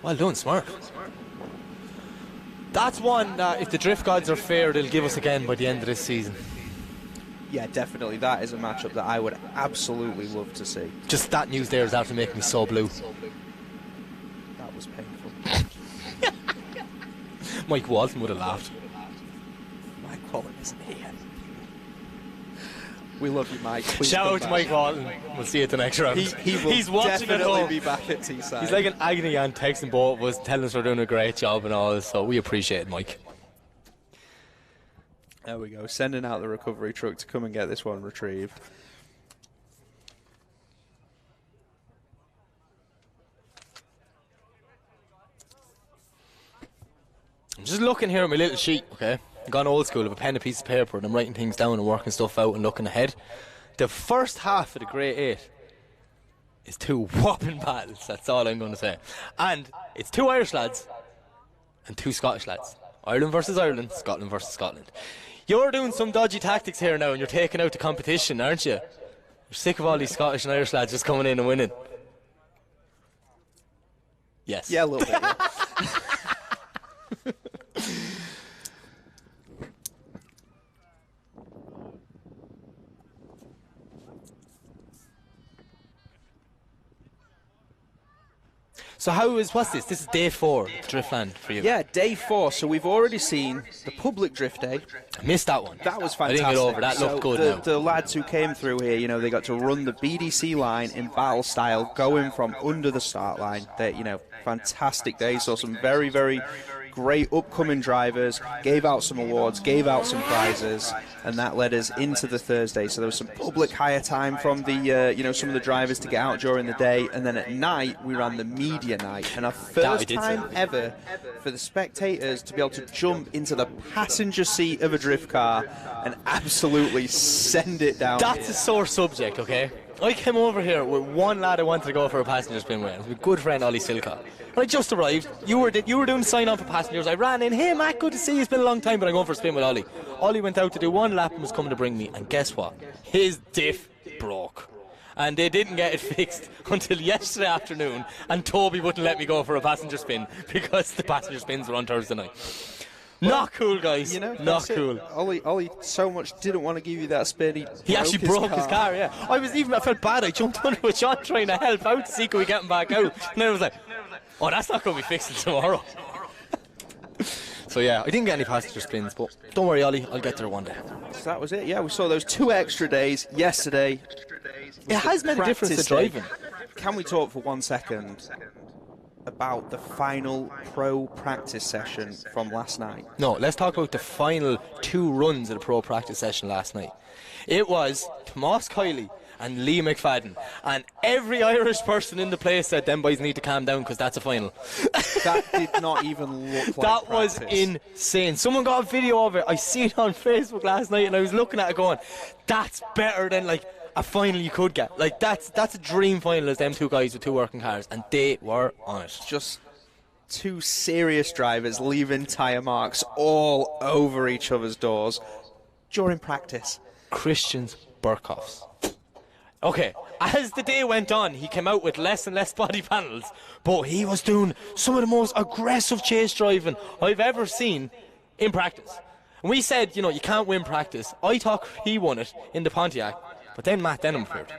Well done, Smurf. That's one that, if the drift gods are fair, they'll give us again by the end of this season. Yeah, definitely. That is a matchup that I would absolutely love to see. Just that news there is after making me so blue. That was painful. Mike Walton would have laughed. Mike Walton isn't here. We love you, Mike. Please Shout come out to back. Mike Walton. We'll see you at the next round. He will He's watching at definitely home. be back at Teesside. He's like an agony aunt texting both of us, telling us we're doing a great job and all, so we appreciate it, Mike. There we go. Sending out the recovery truck to come and get this one retrieved. I'm just looking here at my little sheet, okay? I've gone old school, with a pen and a piece of paper, and I'm writing things down and working stuff out and looking ahead. The first half of the Grade 8 is 2 whopping battles, that's all I'm going to say. And it's 2 Irish lads and 2 Scottish lads. Ireland versus Ireland, Scotland versus Scotland. You're doing some dodgy tactics here now and you're taking out the competition, aren't you? You're sick of all these Scottish and Irish lads just coming in and winning. Yes. Yeah, a little bit. Yeah. So what's this? This is day 4 of Driftland for you. Yeah, day 4. So we've already seen the public drift day. I missed that one. That was I fantastic. didn't get over. That looked good now. The lads who came through here, you know, they got to run the BDC line in battle style, going from under the start line. They, you know, fantastic day. Saw some very, very great upcoming drivers, gave out some awards, gave out some prizes, and that led us into the Thursday. So there was some public hire time from the, you know, some of the drivers to get out during the day, and then at night we ran the media night, and our first time ever for the spectators to be able to jump into the passenger seat of a drift car and absolutely send it down. That's a sore subject, okay? I came over here with one lad I wanted to go for a passenger spin with. It was my good friend Ollie Silcock. And I just arrived. You were doing the sign on for passengers. I ran in. Hey, Matt, good to see you. It's been a long time, but I'm going for a spin with Ollie. Ollie went out to do one lap and was coming to bring me. And guess what? His diff broke. And they didn't get it fixed until yesterday afternoon. And Toby wouldn't let me go for a passenger spin because the passenger spins were on Thursday night. Not cool, guys. You know, not cool. Ollie so much didn't want to give you that spin. He actually broke his car, yeah. I felt bad. I jumped under a John trying to help out to see could we get him back out. And then I was like, oh, that's not going to be fixed until tomorrow. So yeah, I didn't get any passenger spins, but don't worry, Ollie, I'll get there one day. So that was it. Yeah, we saw those 2 extra days yesterday. It has made a difference to driving. Can we talk for 1 second about the final pro practice session from last night? No, let's talk about the final 2 runs of the pro practice session last night. It was Tomas Kiley and Lee McFadden, and every Irish person in the place said them boys need to calm down because that's a final. That did not even look like that was practice. insane. Someone got a video of it. I seen it on Facebook last night and I was looking at it going, that's better than like a final you could get. Like that's a dream final, as them 2 guys with 2 working cars, and they were on it. Just 2 serious drivers leaving tyre marks all over each other's doors during practice. Christian's Burkhoffs. Okay, as the day went on, he came out with less and less body panels, but he was doing some of the most aggressive chase driving I've ever seen in practice. And we said, you know, you can't win practice. I thought he won it in the Pontiac, but then Matt Denham appeared.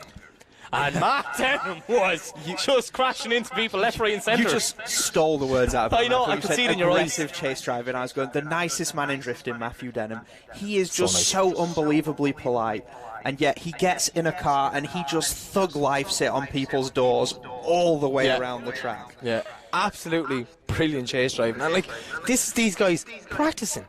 And Matt Denham was just crashing into people left, right and centre. You just stole the words out of I know, I could see it in your eyes. Aggressive chase driving. I was going, the nicest man in drifting, Matthew Denham. He is just so unbelievably polite. And yet he gets in a car and he just thug lifes it on people's doors all the way around the track. Yeah, absolutely brilliant chase driving. And like, this is these guys practicing.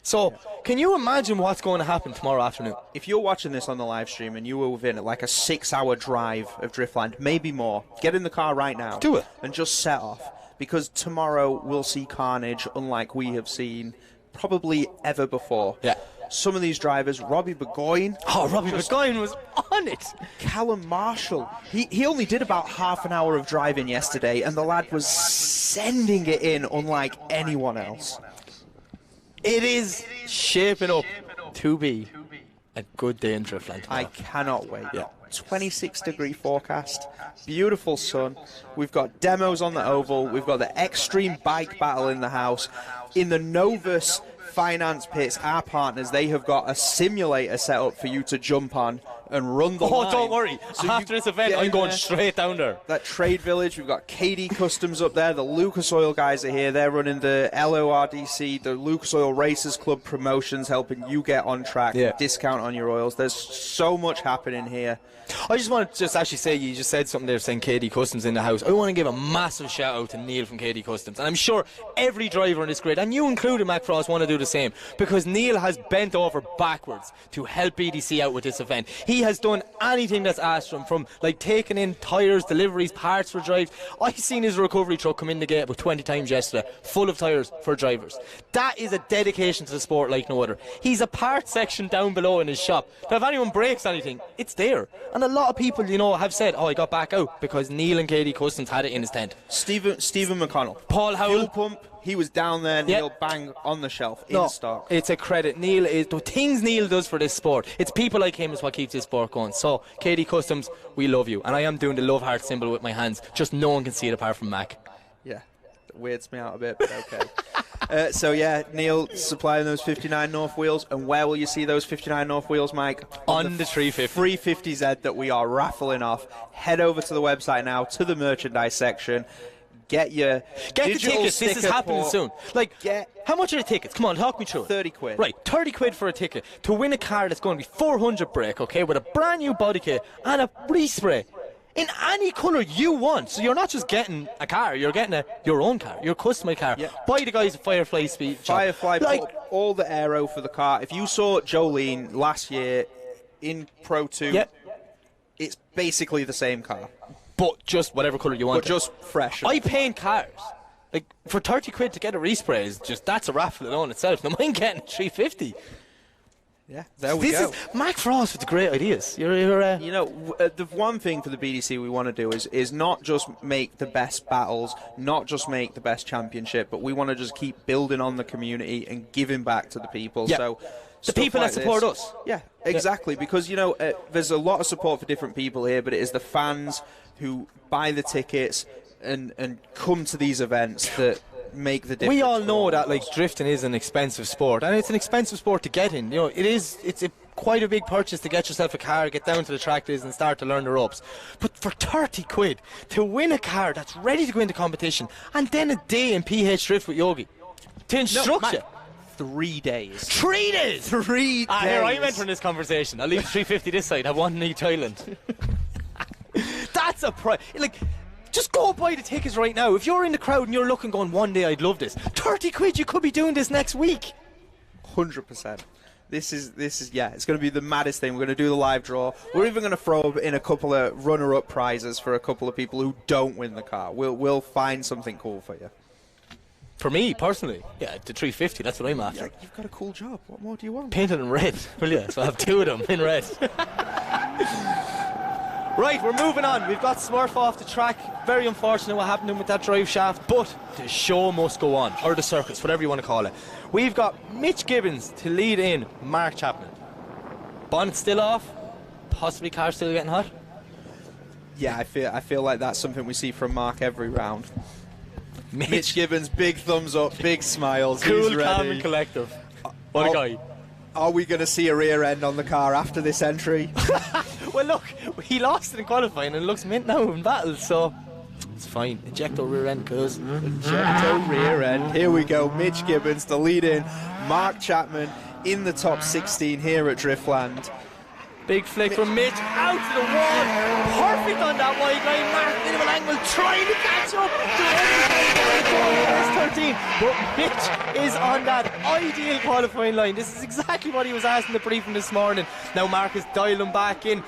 So, can you imagine what's going to happen tomorrow afternoon? If you're watching this on the live stream and you were within like a 6-hour drive of Driftland, maybe more, get in the car right now. Do it. And just set off. Because tomorrow we'll see carnage unlike we have seen probably ever before. Yeah. Some of these drivers, Robbie Burgoyne. Oh, Robbie Burgoyne was on it. Callum Marshall. He only did about half an hour of driving yesterday, and the lad was sending it in unlike anyone else. It is shaping up to be a good day in Driftland. I cannot wait. Yeah. 26-degree forecast, beautiful sun. We've got demos on the oval. We've got the extreme bike battle in the house. In the Novus Finance pits, our partners, they have got a simulator set up for you to jump on and run the line. Don't worry. So After you this event, get I'm in going there. straight down there. That trade village, we've got KD Customs up there. The Lucas Oil guys are here. They're running the LORDC, the Lucas Oil Racers Club promotions, helping you get on track. Yeah. Discount on your oils. There's so much happening here. I just want to just actually say, you just said something there saying KD Customs in the house. I want to give a massive shout out to Neil from KD Customs, and I'm sure every driver in this grid, and you included, Mac Frost, want to do the same, because Neil has bent over backwards to help BDC out with this event. He has done anything that's asked from like taking in tyres, deliveries, parts for drives. I seen his recovery truck come in the gate about 20 times yesterday, full of tyres for drivers. That is a dedication to the sport like no other. He's a parts section down below in his shop that if anyone breaks anything, it's there. And a lot of people, you know, have said, I got back out because Neil and KD Customs had it in his tent. Stephen McConnell. Paul Howell. Fuel pump. He was down there. Neil bang on the shelf in stock. It's a credit. Neil is the things Neil does for this sport. It's people like him is what keeps this sport going. So, KD Customs, we love you. And I am doing the love heart symbol with my hands. Just no one can see it apart from Mac. Yeah, it weirds me out a bit, but okay. So yeah, Neil supplying those 59 North wheels, and where will you see those 59 North wheels, Mike? On the 350. 350Z that we are raffling off. Head over to the website now, to the merchandise section. Get the tickets. This is happening soon. Like, Get how much are the tickets? Come on, talk me through it. 30 quid. Right, 30 quid for a ticket to win a car that's going to be 400 brake, okay, with a brand new body kit and a respray in any colour you want. So you're not just getting a car, you're getting your own car, your customized car. Yeah. By the guys at Firefly Speed Shop. Firefly Like, put up all the aero for the car. If you saw Jolene last year in Pro 2, Yep. it's basically the same car, but just whatever colour you want. but just fresh. I paint cars. Like, for 30 quid to get a respray is just, that's a raffle in on itself. Now mine getting 350. Yeah, there we go. This is Mac Frost with the great ideas. You're You know, the one thing for the BDC we want to do is not just make the best battles, not just make the best championship, but we want to just keep building on the community and giving back to the people. Yeah. So the people like that support this- us. Yeah, exactly. Because, you know, there's a lot of support for different people here, but it is the fans who buy the tickets and come to these events that make the difference. We all know that like drifting is an expensive sport, and it's an expensive sport to get in. You know, it's quite a big purchase to get yourself a car, get down to the tractors and start to learn the ropes. But for 30 quid to win a car that's ready to go into competition, and then a day in PH Drift with Yogi to instruct you. 3 days. 3 days. 3 days. Here I'm entering this conversation. I'll leave 350 this side. Have one in each island. That's a price. Like, just go buy the tickets right now. If you're in the crowd and you're looking, going, one day I'd love this. 30 quid. You could be doing this next week. 100%. This is yeah, it's going to be the maddest thing. We're going to do the live draw. We're even going to throw in a couple of runner-up prizes for a couple of people who don't win the car. We'll find something cool for you. For me, personally, yeah, the 350, that's what I'm after. Yeah, you've got a cool job. What more do you want? Painted in red, will you? So I have two of them in red. Right, we're moving on. We've got Smurf off the track. Very unfortunate what happened to him with that drive shaft, but the show must go on, or the circus, whatever you want to call it. We've got Mitch Gibbons to lead in Mark Chapman. Bonnet still off, possibly car still getting hot. Yeah, I feel like that's something we see from Mark every round. Mitch Gibbons, big thumbs up, big smiles. Cool, He's ready. calm and collective. What a guy. Are we going to see a rear end on the car after this entry? Well, look, he lost it in qualifying and it looks mint now in battle, so it's fine. Ejecto rear end, cuz. Ejecto rear end. Here we go. Mitch Gibbons to lead in. Mark Chapman in the top 16 here at Driftland. Big flick from Mitch, out to the wall, perfect on that wide line, Mark, minimal angle, trying to catch up to 13, but Mitch is on that ideal qualifying line. This is exactly what he was asking the briefing this morning. Now Mark is dialing back in,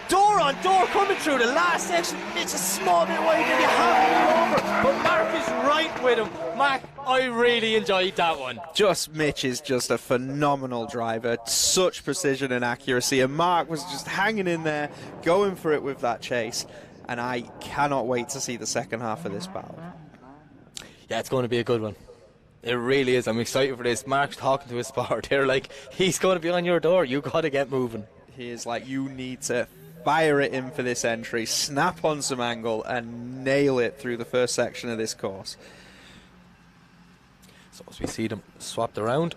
door on door coming through the last section. Mitch a small bit wide, maybe half a minute over, but Mark is right with him. Mark, I really enjoyed that one. Mitch is just a phenomenal driver, such precision and accuracy, and Mark was just hanging in there, going for it with that chase, and I cannot wait to see the second half of this battle. Yeah, it's going to be a good one. It really is. I'm excited for this. Mark's talking to his spot. They're like, he's going to be on your door. You got to get moving. He is like, you need to fire it in for this entry, snap on some angle, and nail it through the first section of this course. So as we see them swapped around,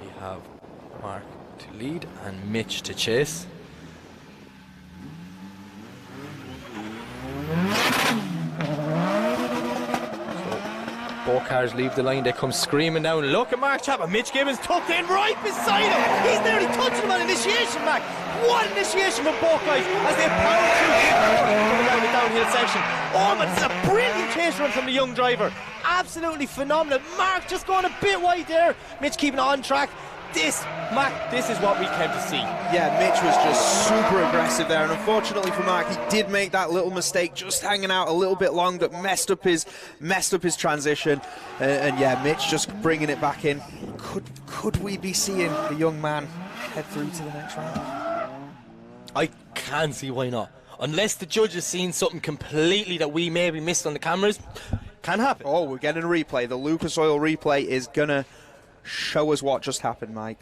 we have Mark to lead and Mitch to chase. Both cars leave the line, they come screaming down. Look at Mark Chapman, Mitch Gibbons tucked in right beside him. He's nearly touching him on initiation, Mac. What initiation from both guys as they power through down the downhill section. Oh, but it's a brilliant chase run from the young driver. Absolutely phenomenal. Mark just going a bit wide there. Mitch keeping on track. Mac, this is what we came to see. Yeah, Mitch was just super aggressive there, and unfortunately for Mark, he did make that little mistake, just hanging out a little bit long, that messed up his transition. And yeah, Mitch just bringing it back in. Could we be seeing the young man head through to the next round? I can't see why not. Unless the judge has seen something completely that we maybe missed on the cameras, can happen. Oh, we're getting a replay. The Lucas Oil replay is gonna show us what just happened, Mike.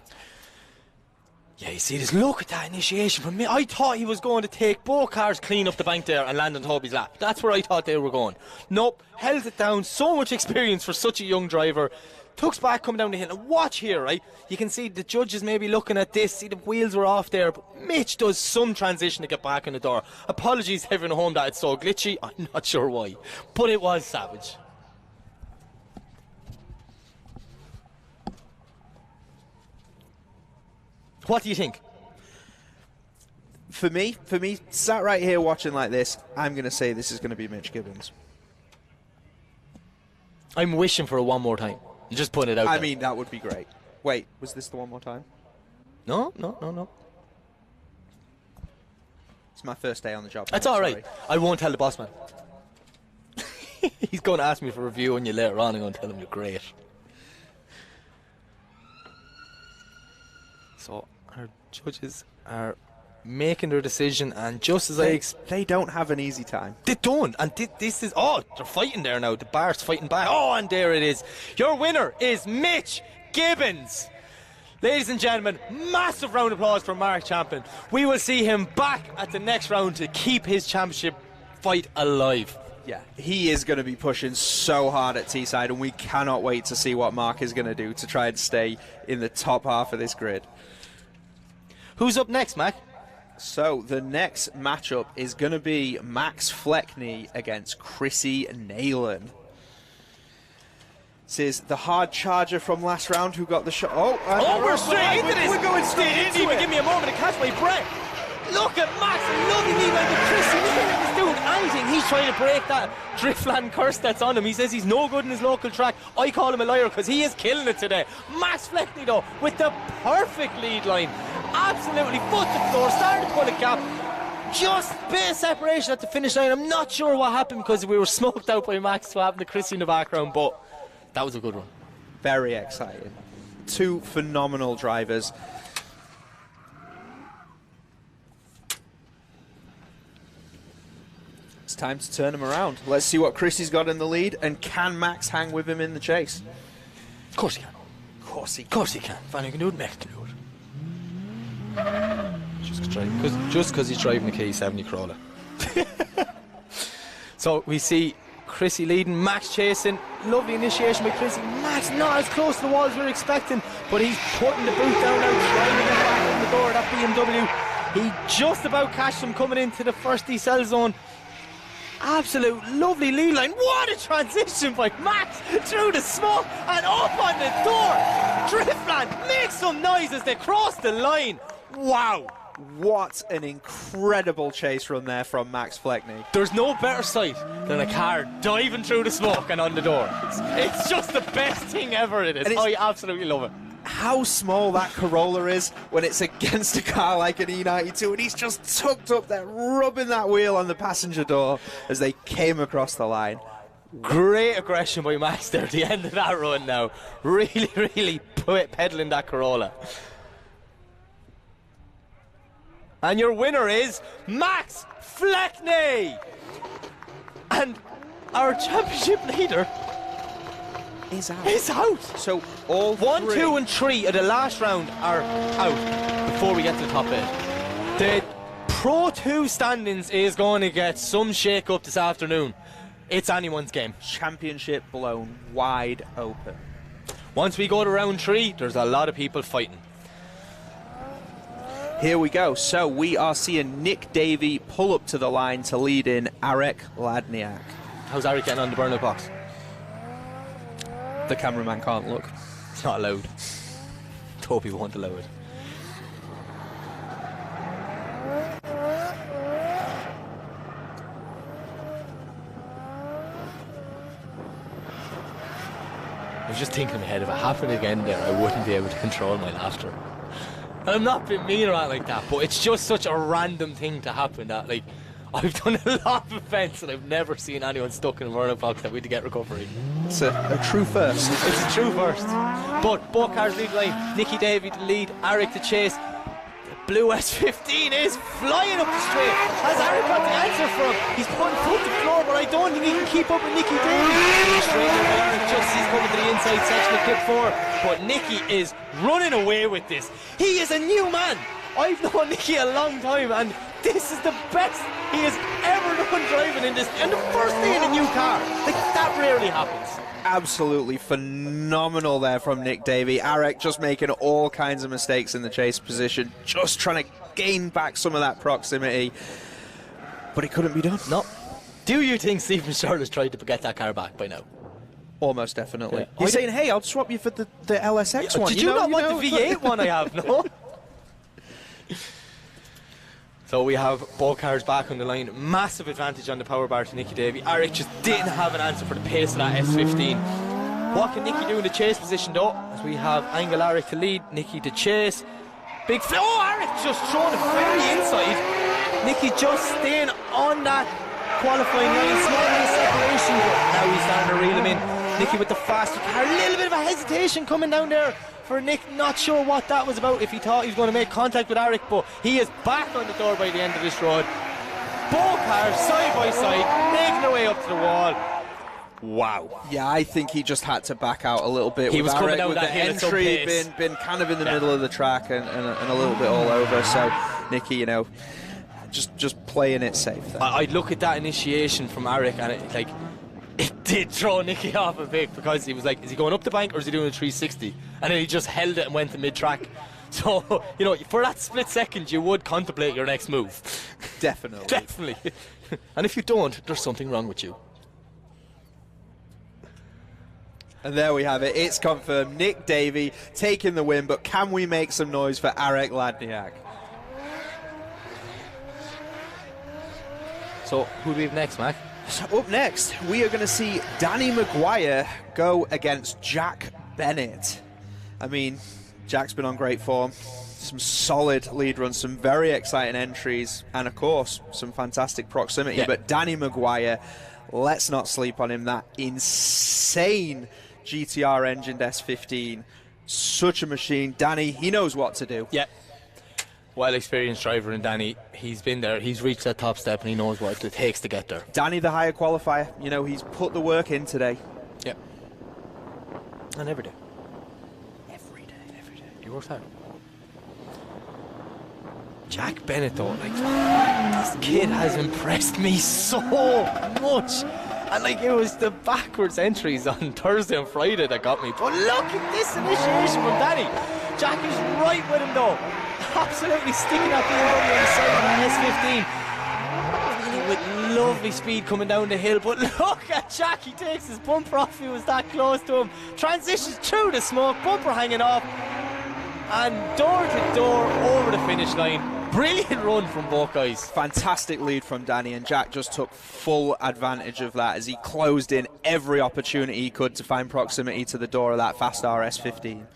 Yeah, you see this, look at that initiation from me. I thought he was going to take both cars clean up the bank there and land on Toby's lap. That's where I thought they were going. Nope, held it down. So much experience for such a young driver. Tucks back, coming down the hill, and watch here, right? You can see the judge is maybe looking at this, see the wheels were off there, but Mitch does some transition to get back in the door. Apologies to everyone at home that it's so glitchy, I'm not sure why, but it was savage. What do you think? For me, sat right here watching like this, I'm going to say this is going to be Mitch Gibbons. I'm wishing for a one more time. You just put it out there. I mean, that would be great. Wait, was this the one more time? No. It's my first day on the job. That's all right. I won't tell the boss man. He's going to ask me for a review on you later on. I'm going to tell him you're great. So our judges are making their decision, and just as they don't have an easy time. They don't, and this is, they're fighting there now. The bar's fighting back. Oh, and there it is. Your winner is Mitch Gibbons. Ladies and gentlemen, massive round of applause for Mark Champion. We will see him back at the next round to keep his championship fight alive. Yeah, he is going to be pushing so hard at Teesside, and we cannot wait to see what Mark is going to do to try and stay in the top half of this grid. Who's up next, Mac? So the next matchup is going to be Max Fleckney against Chrissy Nayland. This is the hard charger from last round who got the shot. We're straight into this. We're going straight into it. Didn't even give me a moment to catch my breath. Look at Max, lovely lead round, but Chrissy Nayland is doing anything. He's trying to break that Driftland curse that's on him. He says he's no good in his local track. I call him a liar because he is killing it today. Max Fleckney, though, with the perfect lead line. Absolutely foot to floor, starting to pull a gap. Just a bit of separation at the finish line. I'm not sure what happened because we were smoked out by Max swapping the Chrissy in the background, but that was a good run. Very exciting. Two phenomenal drivers. It's time to turn him around. Let's see what Chrissy's got in the lead, and can Max hang with him in the chase? Of course he can. Of course he can. Of course he can. If anyone can do it, Max can do it. Just because he's driving the K70 crawler. So we see Chrissy leading, Max chasing. Lovely initiation by Chrissy. Max not as close to the wall as we were expecting, but he's putting the boot down now, trying to get back in the door of that BMW. He just about catched him coming into the first decel zone. Absolute lovely lead line. What a transition by Max through the smoke and up on the door. Driftland makes some noise as they cross the line. Wow. What an incredible chase run there from Max Fleckney. There's no better sight than a car diving through the smoke and on the door. It's just the best thing ever, it is. I absolutely love it. How small that Corolla is when it's against a car like an E92, and he's just tucked up there, rubbing that wheel on the passenger door as they came across the line. Great aggression by Max there at the end of that run now. Really pedaling that Corolla. And your winner is Max Fleckney! And our championship leader is out. So all 1, 2 and 3 of the last round are out before we get to the top 8. The Pro 2 standings is going to get some shake up this afternoon. It's anyone's game. Championship blown wide open. Once we go to round 3, there's a lot of people fighting. Here we go. So we are seeing Nick Davey pull up to the line to lead in Arek Ladniak. How's Eric getting on the burnout box? The cameraman can't look. It's not allowed. Toby won't allow it. I was just thinking in my head, if it happened again there, I wouldn't be able to control my laughter. And I'm not being mean or anything like that, but it's just such a random thing to happen that, like, I've done a lot of events and I've never seen anyone stuck in a burnout box that we had to get recovery. It's a true first. It's a true first. But both cars lead the line. Nicky Davey to lead, Eric to chase. The blue S15 is flying up the straight. Has Eric got the answer for him? He's putting foot to the floor, but I don't think he can keep up with Nicky Davey. Straight there, just he's coming to the inside section of clip 4. But Nicky is running away with this. He is a new man. I've known Nicky a long time, and this is the best he has ever done driving in this. And the first day in a new car, like that rarely happens. Absolutely phenomenal there from Nick Davey. Arek just making all kinds of mistakes in the chase position, just trying to gain back some of that proximity, but it couldn't be done. No. Do you think Stephen Charles tried to get that car back by now? Almost definitely. Yeah. He's saying, hey, I'll swap you for the LSX one. Did you not want the V8 one I have? No. So we have both cars back on the line. Massive advantage on the power bar to Nicky Davey. Eric just didn't have an answer for the pace of that S15. What can Nicky do in the chase position though? As we have Angle Eric to lead, Nicky to chase. Big flow. Oh, Eric just thrown it very inside. Nicky just staying on that qualifying line. Small bit of separation, but now he's starting to reel him in. Nicky with the faster car. A little bit of a hesitation coming down there for Nick, not sure what that was about, if he thought he was going to make contact with Eric, but he is back on the door by the end of this road. Both cars side by side, making their way up to the wall. Wow. Yeah, I think he just had to back out a little bit. He with was coming Arek, down with that the hill at some entry pace. been kind of in the middle of the track and a little bit all over. So Nicky, you know, just playing it safe there. I'd look at that initiation from Eric and it did throw Nicky off a bit, because he was like, is he going up the bank or is he doing a 360? And then he just held it and went to mid-track. So, you know, for that split second, you would contemplate your next move. Definitely. Definitely. And if you don't, there's something wrong with you. And there we have it. It's confirmed. Nick Davey taking the win, but can we make some noise for Arek Ladniak? So, who do we have next, Mac? So up next, we are going to see Danny Maguire go against Jack Bennett. I mean, Jack's been on great form. Some solid lead runs, some very exciting entries, and of course, some fantastic proximity. Yeah. But Danny Maguire, let's not sleep on him. That insane GTR engined S15. Such a machine. Danny, he knows what to do. Yeah. Well-experienced driver in Danny. He's been there, he's reached that top step, and he knows what it takes to get there. Danny, the higher qualifier, you know, he's put the work in today. Yeah. And every day. Every day. He works hard. Jack Bennett, though, like, this kid has impressed me so much. And, like, it was the backwards entries on Thursday and Friday that got me. But look at this initiation from Danny. Jack is right with him, though. Absolutely sticking that thing on the side of the S15. Really with lovely speed coming down the hill. But look at Jack, he takes his bumper off, he was that close to him. Transitions through the smoke, bumper hanging off. And door to door over the finish line. Brilliant run from both guys. Fantastic lead from Danny, and Jack just took full advantage of that as he closed in every opportunity he could to find proximity to the door of that fast RS15.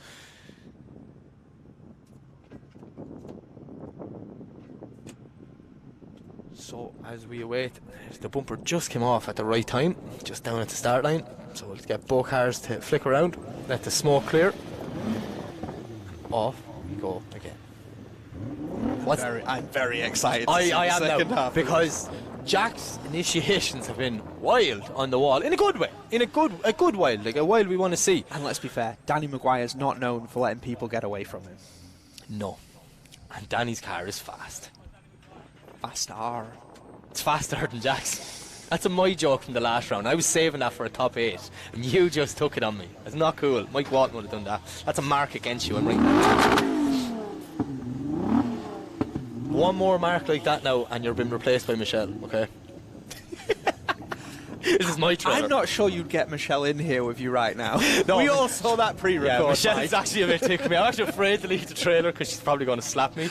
So as we await, the bumper just came off at the right time, just down at the start line. So let's get both cars to flick around, let the smoke clear. Off we go again. I'm very excited to see I the am second now, half. because Jack's initiations have been wild on the wall, in a good way, in a good wild, like a wild we want to see. And let's be fair, Danny Maguire's not known for letting people get away from him. No, and Danny's car is fast. Faster. It's faster than Jack's. That's a my joke from the last round. I was saving that for a top 8, and you just took it on me. It's not cool. Mike Walton would have done that. That's a mark against you. I'm right. One more mark like that now, and you're being replaced by Michelle. Okay. This is my trailer. I'm not sure you'd get Michelle in here with you right now. No, we all saw that pre-record. Yeah, Michelle Mike. is actually a bit ticking me. I'm actually afraid to leave the trailer because she's probably going to slap me.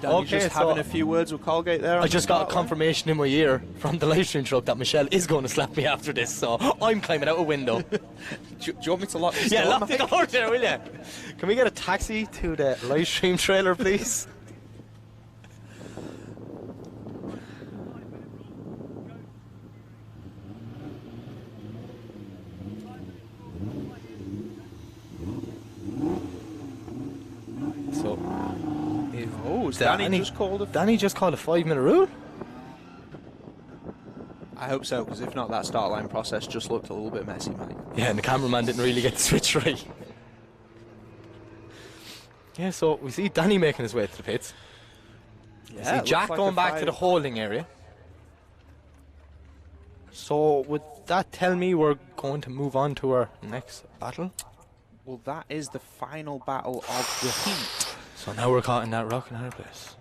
Danny just having a few words with Colgate there. I just got a confirmation in my ear from the live stream truck that Michelle is going to slap me after this, so I'm climbing out a window. do you want me to lock this door? Yeah, lock the door there, will you? Can we get a taxi to the live stream trailer, please? So, Danny just called Danny just called a 5-minute rule? I hope so, because if not, that start line process just looked a little bit messy, mate. Yeah, and the cameraman didn't really get the switch right. Yeah, so we see Danny making his way to the pits. We see Jack going back to the holding area. So would that tell me we're going to move on to our next battle? Well, that is the final battle of the heat. So now we're caught in that rock and hard place.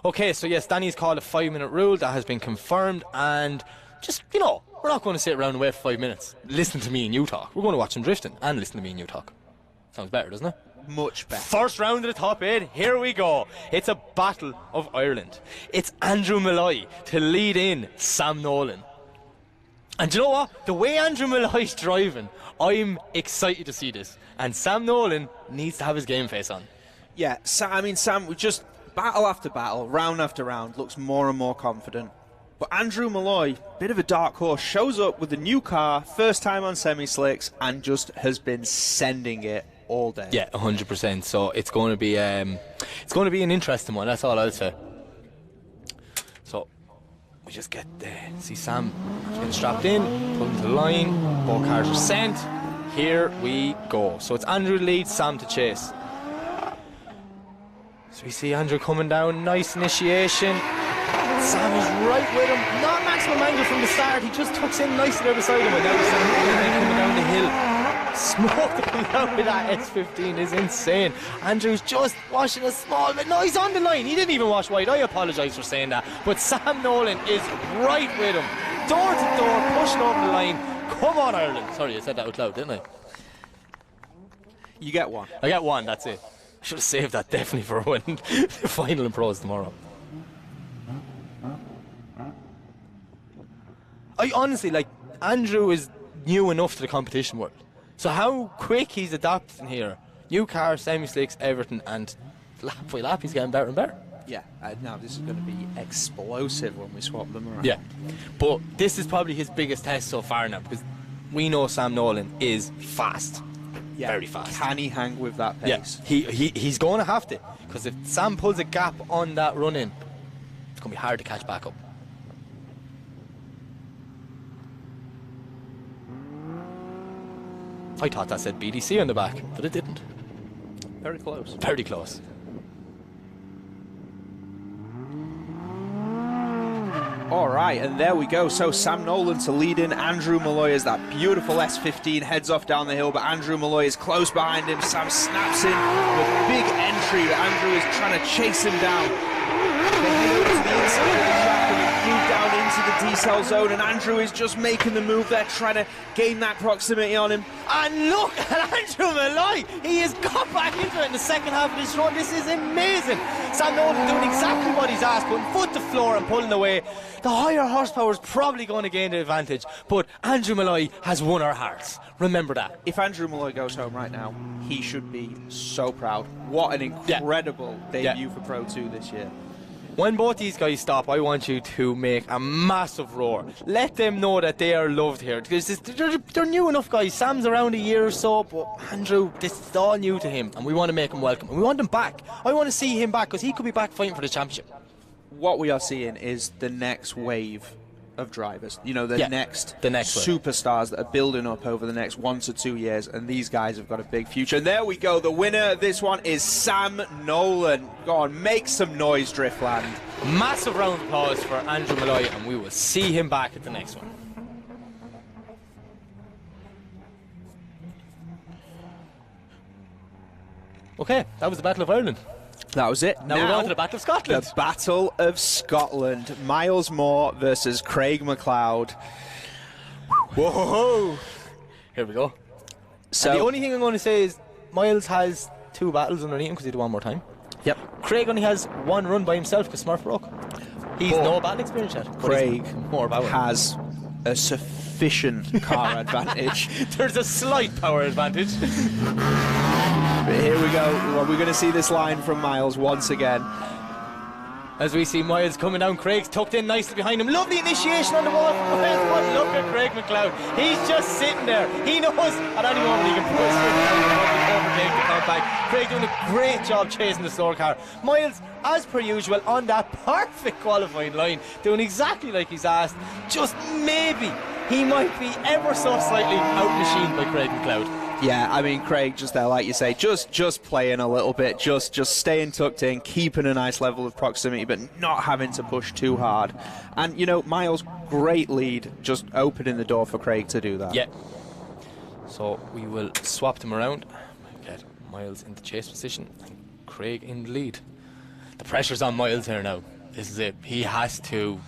Okay, so yes, Danny's called a 5-minute rule. That has been confirmed, and just, you know, we're not going to sit around and wait for 5 minutes. Listen to me and you talk. We're going to watch some drifting and listen to me and you talk. Sounds better, doesn't it? Much better. First round of the top 8, here we go. It's a battle of Ireland. It's Andrew Malloy to lead in Sam Nolan. And do you know what? The way Andrew Malloy's driving, I'm excited to see this. And Sam Nolan needs to have his game face on. Yeah, Sam, we just battle after battle, round after round, looks more and more confident. But Andrew Malloy, bit of a dark horse, shows up with a new car, first time on semi-slicks, and just has been sending it all day. Yeah, 100%. So it's going to be an interesting one. That's all I'll say. So we just get there. See Sam getting strapped in, put into the line. Both cars are sent. Here we go. So it's Andrew leads, Sam to chase. So we see Andrew coming down. Nice initiation. Sam is right with him. Not maximum angle from the start. He just tucks in nicely there beside him. And now Sam coming down the hill. Smoke coming down with that S15 is insane. Andrew's just washing a small bit. No, he's on the line. He didn't even wash wide. I apologise for saying that. But Sam Nolan is right with him. Door to door, pushing over the line. Come on, Ireland. Sorry, I said that out loud, didn't I? You get one. I get one, that's it. I should have saved that definitely for when the final in pros tomorrow. I honestly, Andrew is new enough to the competition world. So how quick he's adapting here. New car, semi-slicks, everything, and lap by lap he's getting better and better. Yeah, now this is going to be explosive when we swap them around. Yeah, but this is probably his biggest test so far now, because we know Sam Nolan is fast. Yeah, very fast. Can he hang with that pace? Yeah, he's going to have to, because if Sam pulls a gap on that run-in, it's going to be hard to catch back up. I thought that said BDC on the back, but it didn't. Very close. Very close. All right, and there we go. So Sam Nolan to lead in. Andrew Malloy as that beautiful S15 heads off down the hill, but Andrew Malloy is close behind him. Sam snaps in with big entry. Andrew is trying to chase him down. They head over to the inside of the track and move down into the decel zone, and Andrew is just making the move there, trying to gain that proximity on him. And look at Andrew Malloy! He has got back into it in the second half of this run. This is amazing. Sam Nolan doing exactly what he's asked, putting foot to floor and pulling away. The higher horsepower is probably going to gain the advantage, but Andrew Malloy has won our hearts. Remember that. If Andrew Malloy goes home right now, he should be so proud. What an incredible debut for Pro 2 this year. When both these guys stop, I want you to make a massive roar. Let them know that they are loved here, because they're new enough guys. Sam's around a year or so, but Andrew, this is all new to him, and we want to make him welcome. And we want him back. I want to see him back, because he could be back fighting for the championship. What we are seeing is the next wave of drivers. You know, the next wave. superstars that are building up over the next 1 to 2 years, and these guys have got a big future. And there we go. The winner of this one is Sam Nolan. Go on, make some noise, Driftland. Massive round of applause for Andrew Malloy, and we will see him back at the next one. Okay, that was the Battle of Ireland. That was it. Now we're on to the Battle of Scotland. The Battle of Scotland. Miles Moore versus Craig McLeod. Whoa! Here we go. So and the only thing I'm going to say is Miles has 2 battles underneath him because he did one more time. Yep. Craig only has 1 run by himself because Smurf broke. He's no battle experience yet. Craig more has a sufficient car advantage. There's a slight power advantage. But here we go. Well, we're going to see this line from Miles once again. As we see Miles coming down, Craig's tucked in nicely behind him. Lovely initiation on the wall from Miles, but look at Craig McLeod. He's just sitting there. He knows at any moment he can pull his foot down and overtake the compact. Craig doing a great job chasing the slower car. Miles, as per usual, on that perfect qualifying line, doing exactly like he's asked. Just maybe he might be ever so slightly out-machined by Craig McLeod. Yeah, I mean, Craig just there, like you say, just playing a little bit, just staying tucked in, keeping a nice level of proximity, but not having to push too hard. And, you know, Miles, great lead, just opening the door for Craig to do that. Yeah. So we will swap them around, get Miles in the chase position, and Craig in the lead. The pressure's on Miles here now. This is it. He has to...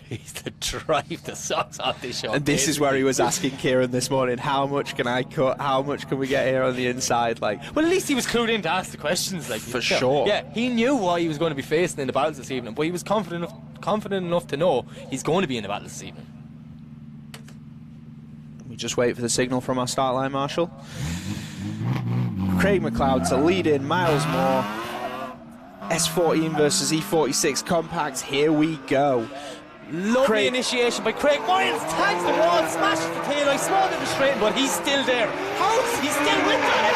He's to drive the socks off this show. And this is where he was asking Kieran this morning, how much can I cut? How much can we get here on the inside? Like, well, at least he was clued in to ask the questions. Like, for sure. Yeah, he knew what he was going to be facing in the battles this evening, but he was confident enough to know he's going to be in the battle this evening. We just wait for the signal from our start line marshal. Craig McLeod to lead in, Miles Moore. S14 versus E46 compacts. Here we go. Lovely initiation by Craig. Miles tags the wall, smashes the tail light, small little straight, but he's still there. How? He's still with that.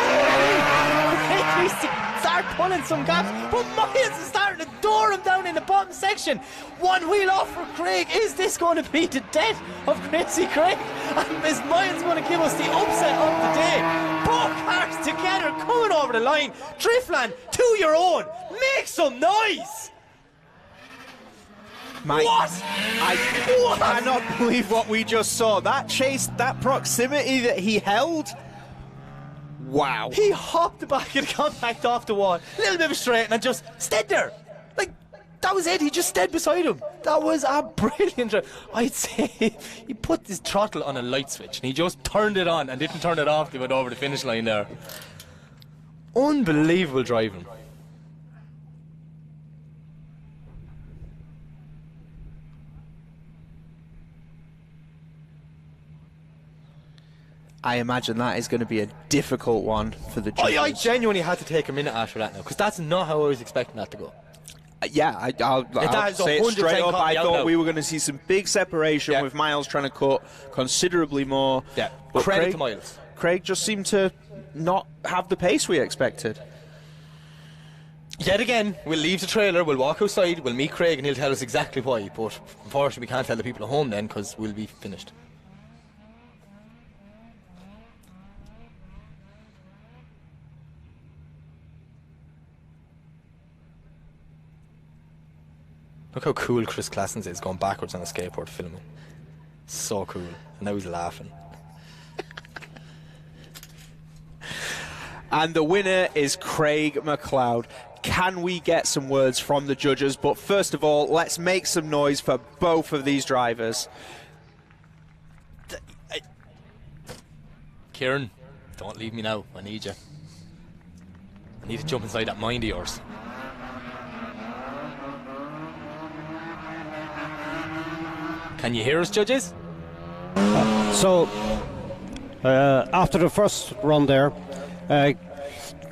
Craig needs to start pulling some gaps, but Miles is starting to door him down in the bottom section. 1 wheel off for Craig. Is this going to be the death of Crazy Craig? And is Miles going to give us the upset of the day? Both cars together coming over the line. Driftland, to your own. Make some noise. Mate, what? I cannot believe what we just saw. That chase, that proximity that he held. Wow. He hopped the back of the compact off the wall, a little bit of a straight, and just stayed there. Like, that was it. He just stayed beside him. That was a brilliant drive. I'd say he put his throttle on a light switch, and he just turned it on and didn't turn it off till he went over the finish line there. Unbelievable driving. I imagine that is going to be a difficult one for the judges. I genuinely had to take a minute after that now, because that's not how I was expecting that to go. Yeah, I'll say it straight up. I thought we were going to see some big separation with Miles trying to cut considerably more. Yeah, but credit to Miles. Craig just seemed to not have the pace we expected. Yet again, we'll leave the trailer, we'll walk outside, we'll meet Craig, and he'll tell us exactly why. But unfortunately, we can't tell the people at home then, because we'll be finished. Look how cool Chris Classens is going backwards on a skateboard filming. So cool. And now he's laughing. And the winner is Craig McLeod. Can we get some words from the judges? But first of all, let's make some noise for both of these drivers. Kieran, don't leave me now. I need you. I need to jump inside that mind of yours. Can you hear us, judges? So, after the first run there,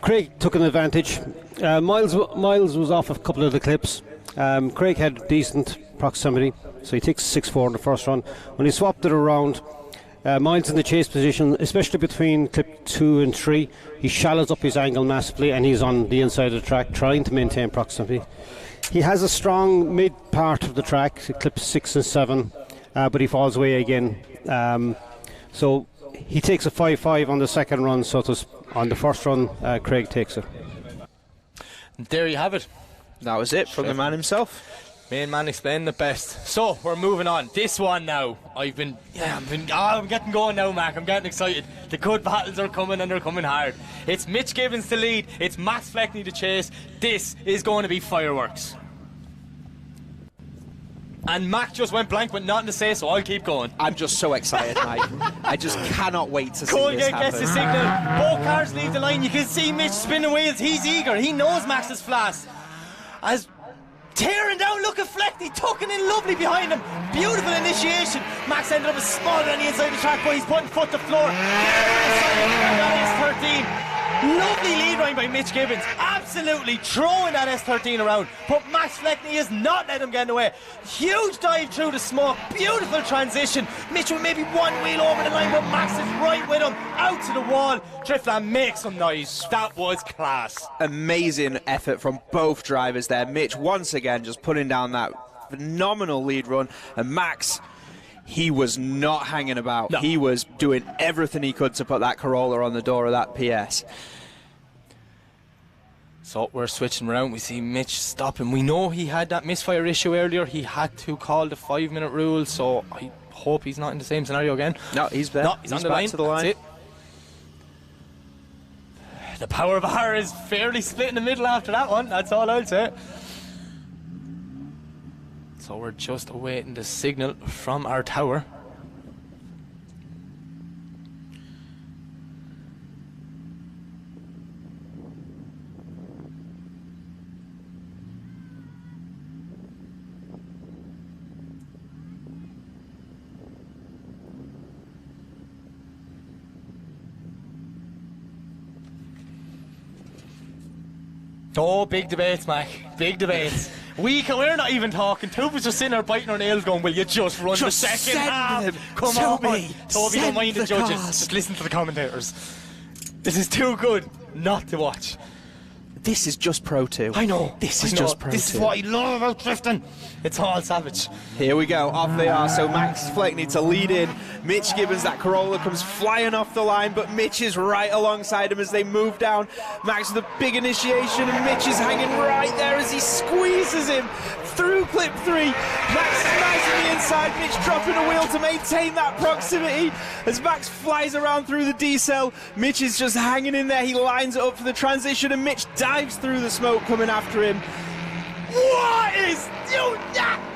Craig took an advantage. Miles was off a couple of the clips, Craig had decent proximity, so he takes 6-4 in the first run. When he swapped it around, Miles in the chase position, especially between clip 2 and 3, he shallows up his angle massively, and he's on the inside of the track trying to maintain proximity. He has a strong mid part of the track, clip 6 and 7, but he falls away again. So he takes a 5-5 on the second run, so on the first run, Craig takes it. There you have it. That was it from the man himself. Main man explaining it best. So we're moving on. This one now. I'm getting going now, Mac. I'm getting excited. The good battles are coming, and they're coming hard. It's Mitch Gibbons to lead. It's Max Fleckney to chase. This is going to be fireworks. And Mac just went blank with nothing to say, so I'll keep going. I'm just so excited, Mike. I just cannot wait to see this happen. Gets the signal. Both cars leave the line. You can see Mitch spinning wheels. He's eager. He knows Max is fast. As tearing down, look at Fleckney tucking in lovely behind him. Beautiful initiation. Max ended up smaller on the inside of the track, but he's putting foot to floor. That S13. Lovely lead line by Mitch Gibbons. Absolutely throwing that S13 around. But Max Fleckney is not letting him get away. Huge dive through the smoke. Beautiful transition. Mitch with maybe one wheel over the line, but Max is right with him. Out to the wall. Driftland makes some noise. That was class. Amazing effort from both drivers there. Mitch once again just putting down that phenomenal lead run. And Max, he was not hanging about. No. He was doing everything he could to put that Corolla on the door of that PS. So we're switching around. We see Mitch stopping. We know he had that misfire issue earlier. He had to call the 5-minute rule, so I hope he's not in the same scenario again. No, he's there. No, he's on the line. To the line. That's it. The power bar is fairly split in the middle after that one. That's all I'll say. So we're just awaiting the signal from our tower. Oh, big debates, Mac. Big debates. We're not even talking. Tuba's just sitting there biting her nails going, will you just run the second half? Come on. Toby, don't mind the judges. Just listen to the commentators. This is too good not to watch. This is just Pro 2. I know. This is just Pro 2. This is what I love about drifting. It's all savage. Here we go. Off they are. So Max Fleckney to lead in. Mitch Gibbons, that Corolla comes flying off the line, but Mitch is right alongside him as they move down. Max with a big initiation, and Mitch is hanging right there as he squeezes him through clip 3. Max is nice on the inside. Mitch dropping a wheel to maintain that proximity as Max flies around through the decel. Mitch is just hanging in there. He lines it up for the transition, and Mitch dives through the smoke coming after him. What is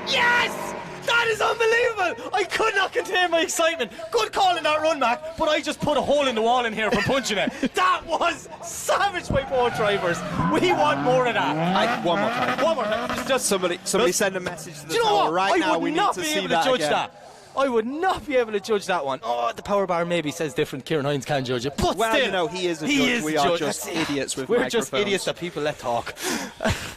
yes! That is unbelievable! I could not contain my excitement. Good call in that run, Mac, but I just put a hole in the wall in here from punching it. That was savage by both drivers. We want more of that. One more time. One more time. Just somebody send a message to the tower right now. We need to see that again. I would not be able to judge that one. Oh, the power bar maybe says different. Kieran Hines can judge it. But well, still, you know, he is a judge. We are just idiots with We're microphones. just idiots that people let talk.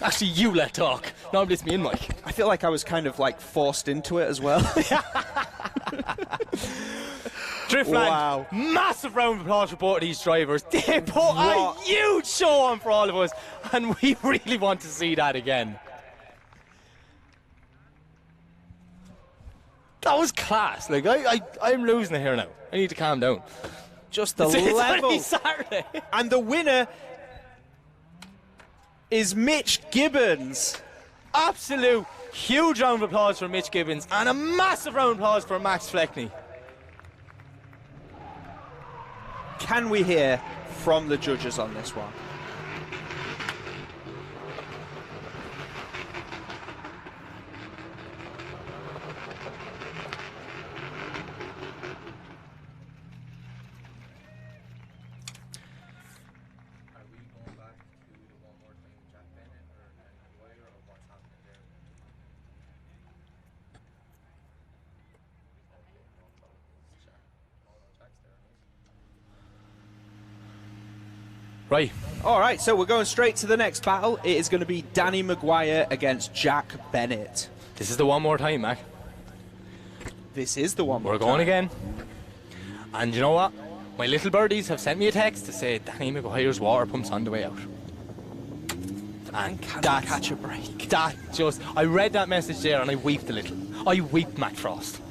Actually, you let talk. Normally it's me and Mike. I feel like I was kind of like forced into it as well. Driftland, wow. Massive round of applause for both of these drivers. They put a huge show on for all of us, and we really want to see that again. That was class. Like I'm losing it here now. I need to calm down. Just the It's level. only Saturday. And the winner is Mitch Gibbons. Absolute huge round of applause for Mitch Gibbons and a massive round of applause for Max Fleckney. Can we hear from the judges on this one? Right. All right, so we're going straight to the next battle. It is going to be Danny Maguire against Jack Bennett. This is the one more time, Mac. This is the one more We're going time. again. And you know what? My little birdies have sent me a text to say Danny Maguire's water pump's on the way out. And Cannot catch a break. That just, I read that message there and I weeped a little. I weeped, Matt Frost.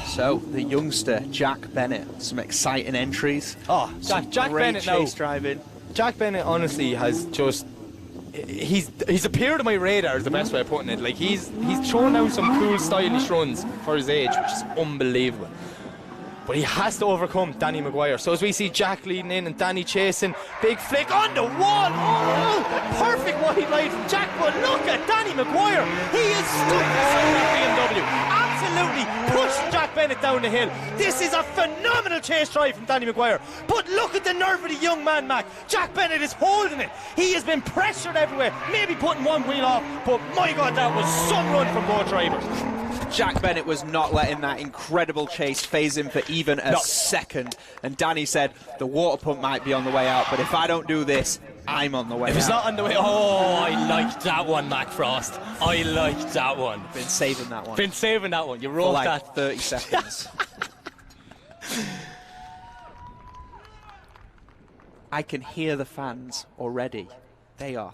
So, the youngster, Jack Bennett. Some exciting entries. Oh, Some Jack great Bennett now. chase driving. Jack Bennett honestly has just, he's appeared on my radar is the best way of putting it. Like he's thrown down some cool stylish runs for his age, which is unbelievable. But he has to overcome Danny Maguire. So as we see Jack leading in and Danny chasing, big flick on the wall. Oh, perfect wide line from Jack. But look at Danny Maguire. He is stuck inside that BMW. Absolutely pushed Jack Bennett down the hill. This is a phenomenal chase drive from Danny Maguire. But look at the nerve of the young man, Mac. Jack Bennett is holding it. He has been pressured everywhere, maybe putting one wheel off. But my God, that was some run from both drivers. Jack Bennett was not letting that incredible chase phase him for even a second. And Danny said, the water pump might be on the way out, but if I don't do this, I'm on the way out. If it's not on the way, oh, I liked that one, Mac Frost. I liked that one. Been saving that one. Been saving that one. You for wrote like that. 30 seconds. I can hear the fans already. They are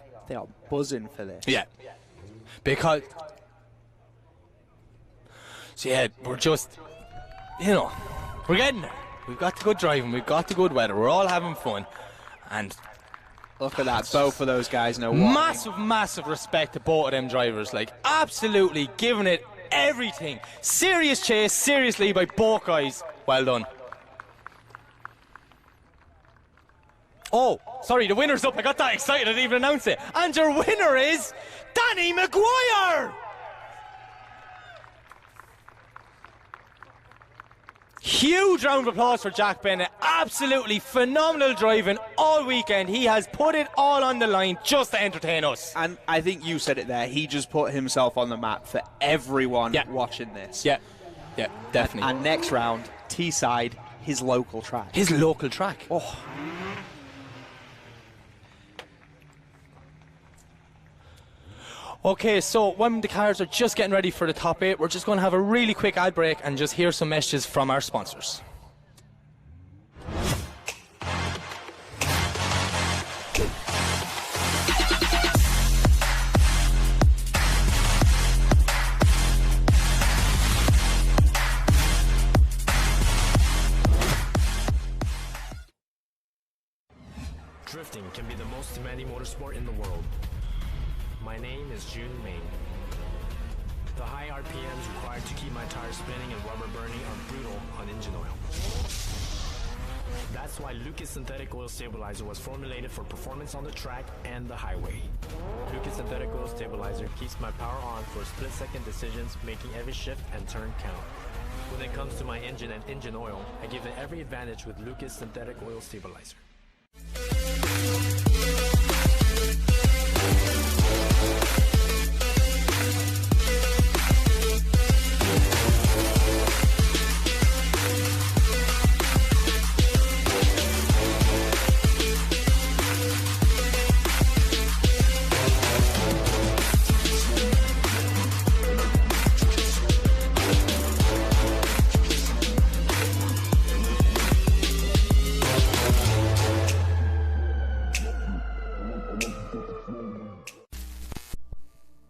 buzzing for this. Yeah. Because, so yeah, we're just, you know, we're getting there. We've got the good driving, we've got the good weather, we're all having fun. And look at that, both of those guys know what. massive respect to both of them drivers. Like, absolutely giving it everything. Serious chase, seriously, by both guys. Well done. Oh, sorry, the winner's up. I got that excited I didn't even announce it. And your winner is Danny Maguire! Huge round of applause for Jack Bennett. Absolutely phenomenal driving all weekend. He has put it all on the line just to entertain us. And I think you said it there. He just put himself on the map for everyone watching this. Yeah, definitely. And next round, Teesside, his local track. His local track. Oh. Okay, so when the cars are just getting ready for the top 8, we're just going to have a really quick ad break and just hear some messages from our sponsors. Drifting can be the most demanding motorsport in the world. My name is June Main. The high RPMs required to keep my tires spinning and rubber burning are brutal on engine oil. That's why Lucas Synthetic Oil Stabilizer was formulated for performance on the track and the highway. Lucas Synthetic Oil Stabilizer keeps my power on for split-second decisions, making every shift and turn count. When it comes to my engine and engine oil, I give it every advantage with Lucas Synthetic Oil Stabilizer.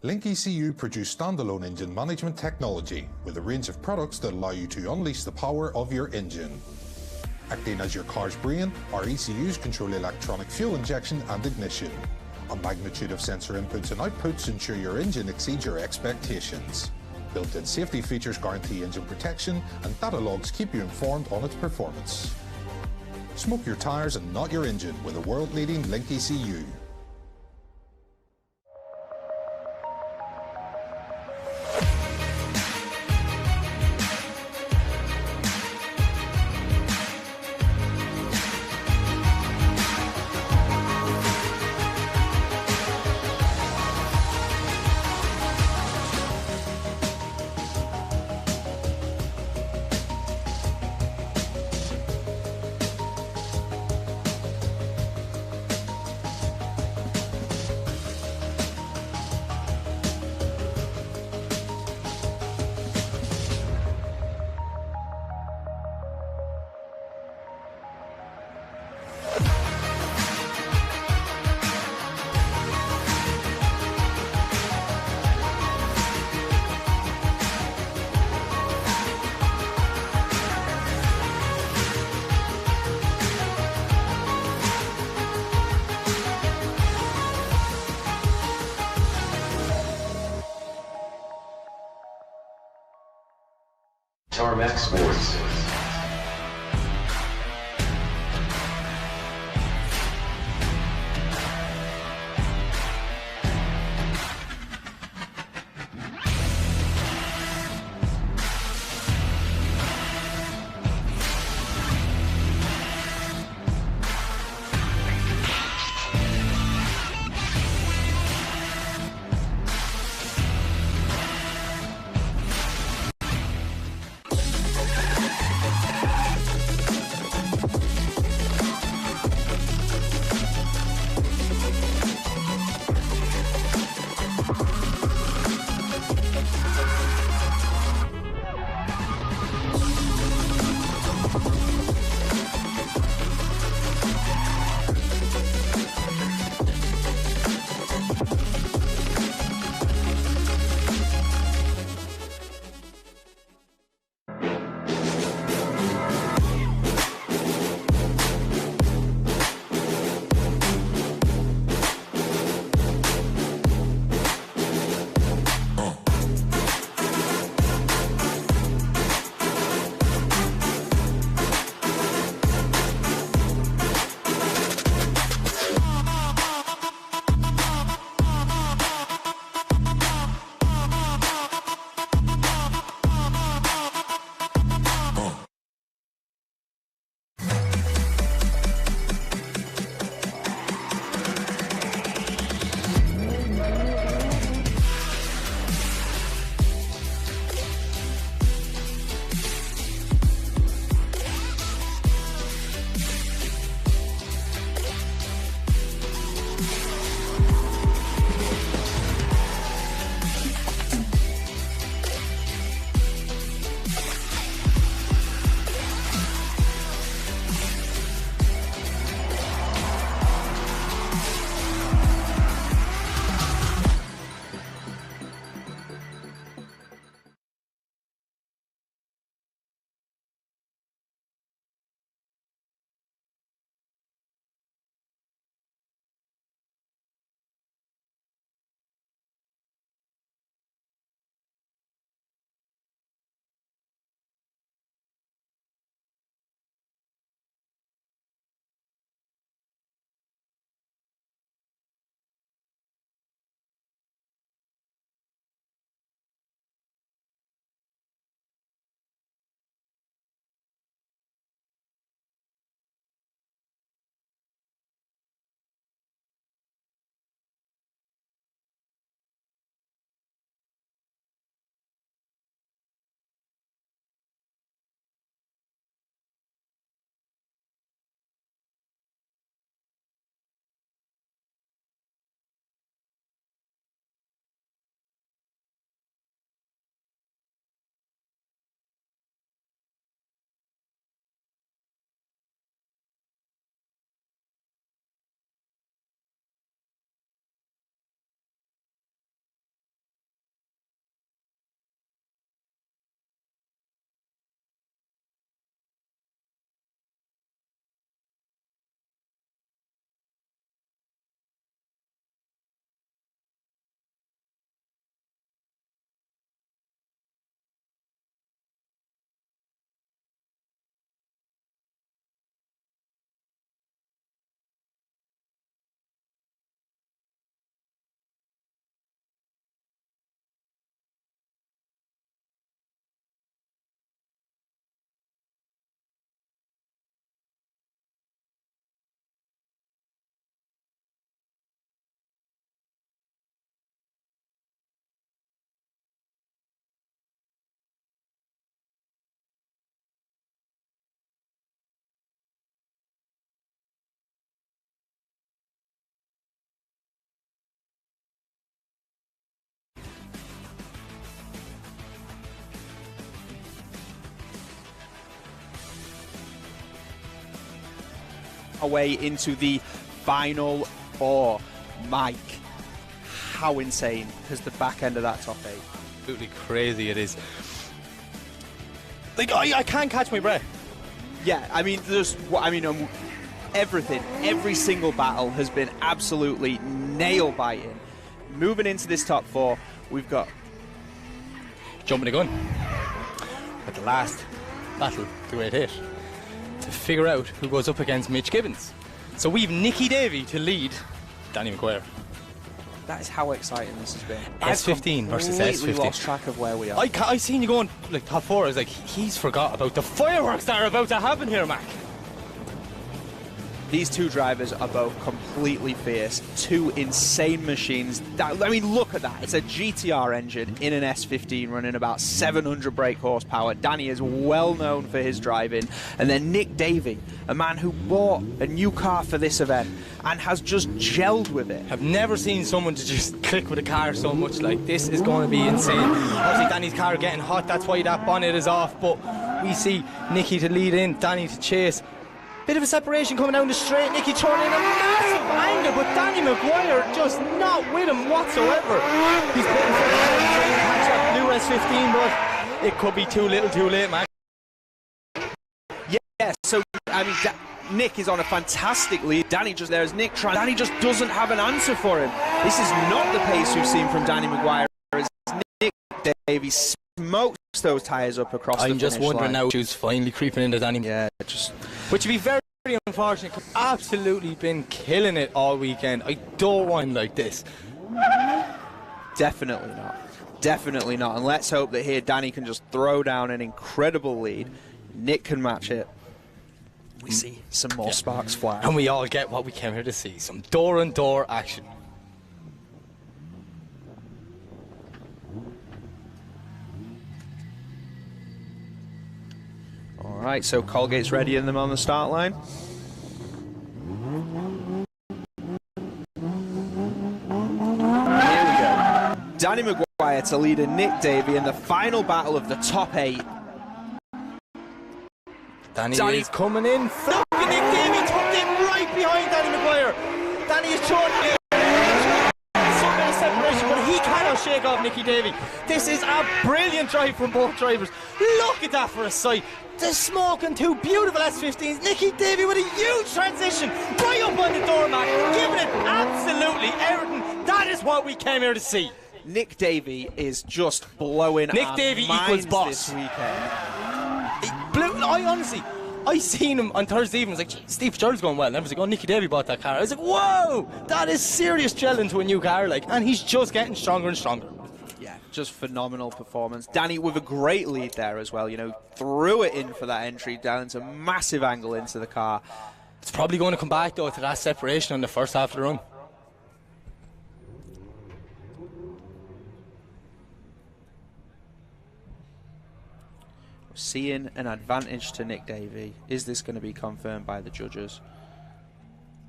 Link ECU produce standalone engine management technology with a range of products that allow you to unleash the power of your engine. Acting as your car's brain, our ECUs control electronic fuel injection and ignition. A magnitude of sensor inputs and outputs ensure your engine exceeds your expectations. Built-in safety features guarantee engine protection, and data logs keep you informed on its performance. Smoke your tires and not your engine with a world-leading Link ECU. RMX Sports. Away into the final four. Mike, how insane has the back end of that top eight? Absolutely crazy it is. Like, I can't catch my breath. Yeah, I mean, everything, every single battle has been absolutely nail-biting. Moving into this top four, we've got... Jumping the gun. with the last battle, the Great Hit, to figure out who goes up against Mitch Gibbons. So we've Nicky Davey to lead Danny McGuire. That is how exciting this has been. S15 versus completely S15. lost track of where we are. I seen you going like top 4. I was like, he's forgot about the fireworks that are about to happen here, Mac. These two drivers are both completely fierce. Two insane machines. I mean, look at that. It's a GTR engine in an S15 running about 700 brake horsepower. Danny is well known for his driving. And then Nick Davey, a man who bought a new car for this event and has just gelled with it. I've never seen someone to just click with a car so much. Like, this is going to be insane. Obviously, Danny's car getting hot. That's why that bonnet is off. But we see Nicky to lead in, Danny to chase. Bit of a separation coming down the straight. Nicky turning in a massive angle, but Danny McGuire just not with him whatsoever. He's putting for the catch up blue S15, but it could be too little, too late, man. Yeah, so I mean, Nick is on a fantastic lead. Danny just there as Nick trying. Danny just doesn't have an answer for him. This is not the pace we've seen from Danny McGuire. As Nick Davies smokes those tyres up across the finish line. I'm just wondering now who's finally creeping into Danny. Yeah, just. Which would be very, very unfortunate. Absolutely been killing it all weekend. I don't want him like this. Definitely not. Definitely not. And let's hope that here Danny can just throw down an incredible lead. Nick can match it. We see some more sparks fly. And we all get what we came here to see. Some door-on-door action. Alright, so Colgate's ready in them on the start line. Here we go. Danny McGuire to lead in Nick Davey in the final battle of the top 8. Danny is coming in. Look at Nick Davey tucked in right behind Danny McGuire. Danny is short. Some bit of separation, but he cannot shake off Nicky Davey. This is a brilliant drive from both drivers. Look at that for a sight. The smoking two beautiful S15s. Nicky Davey with a huge transition right up on the doormat, giving it absolutely everything. That is what we came here to see. Nick Davey is just blowing Nick our Davey minds equals boss. this weekend. I seen him on Thursday evening. I was like, Steve Fitzgerald's going well. And I was like, oh, Nicky Davey bought that car. I was like, whoa, that is serious gel into a new car, like, and he's just getting stronger and stronger. Yeah, just phenomenal performance. Danny with a great lead there as well, you know, threw it in for that entry down into a massive angle into the car. It's probably going to come back, though, to that separation on the first half of the run. Seeing an advantage to Nick Davey. Is this going to be confirmed by the judges?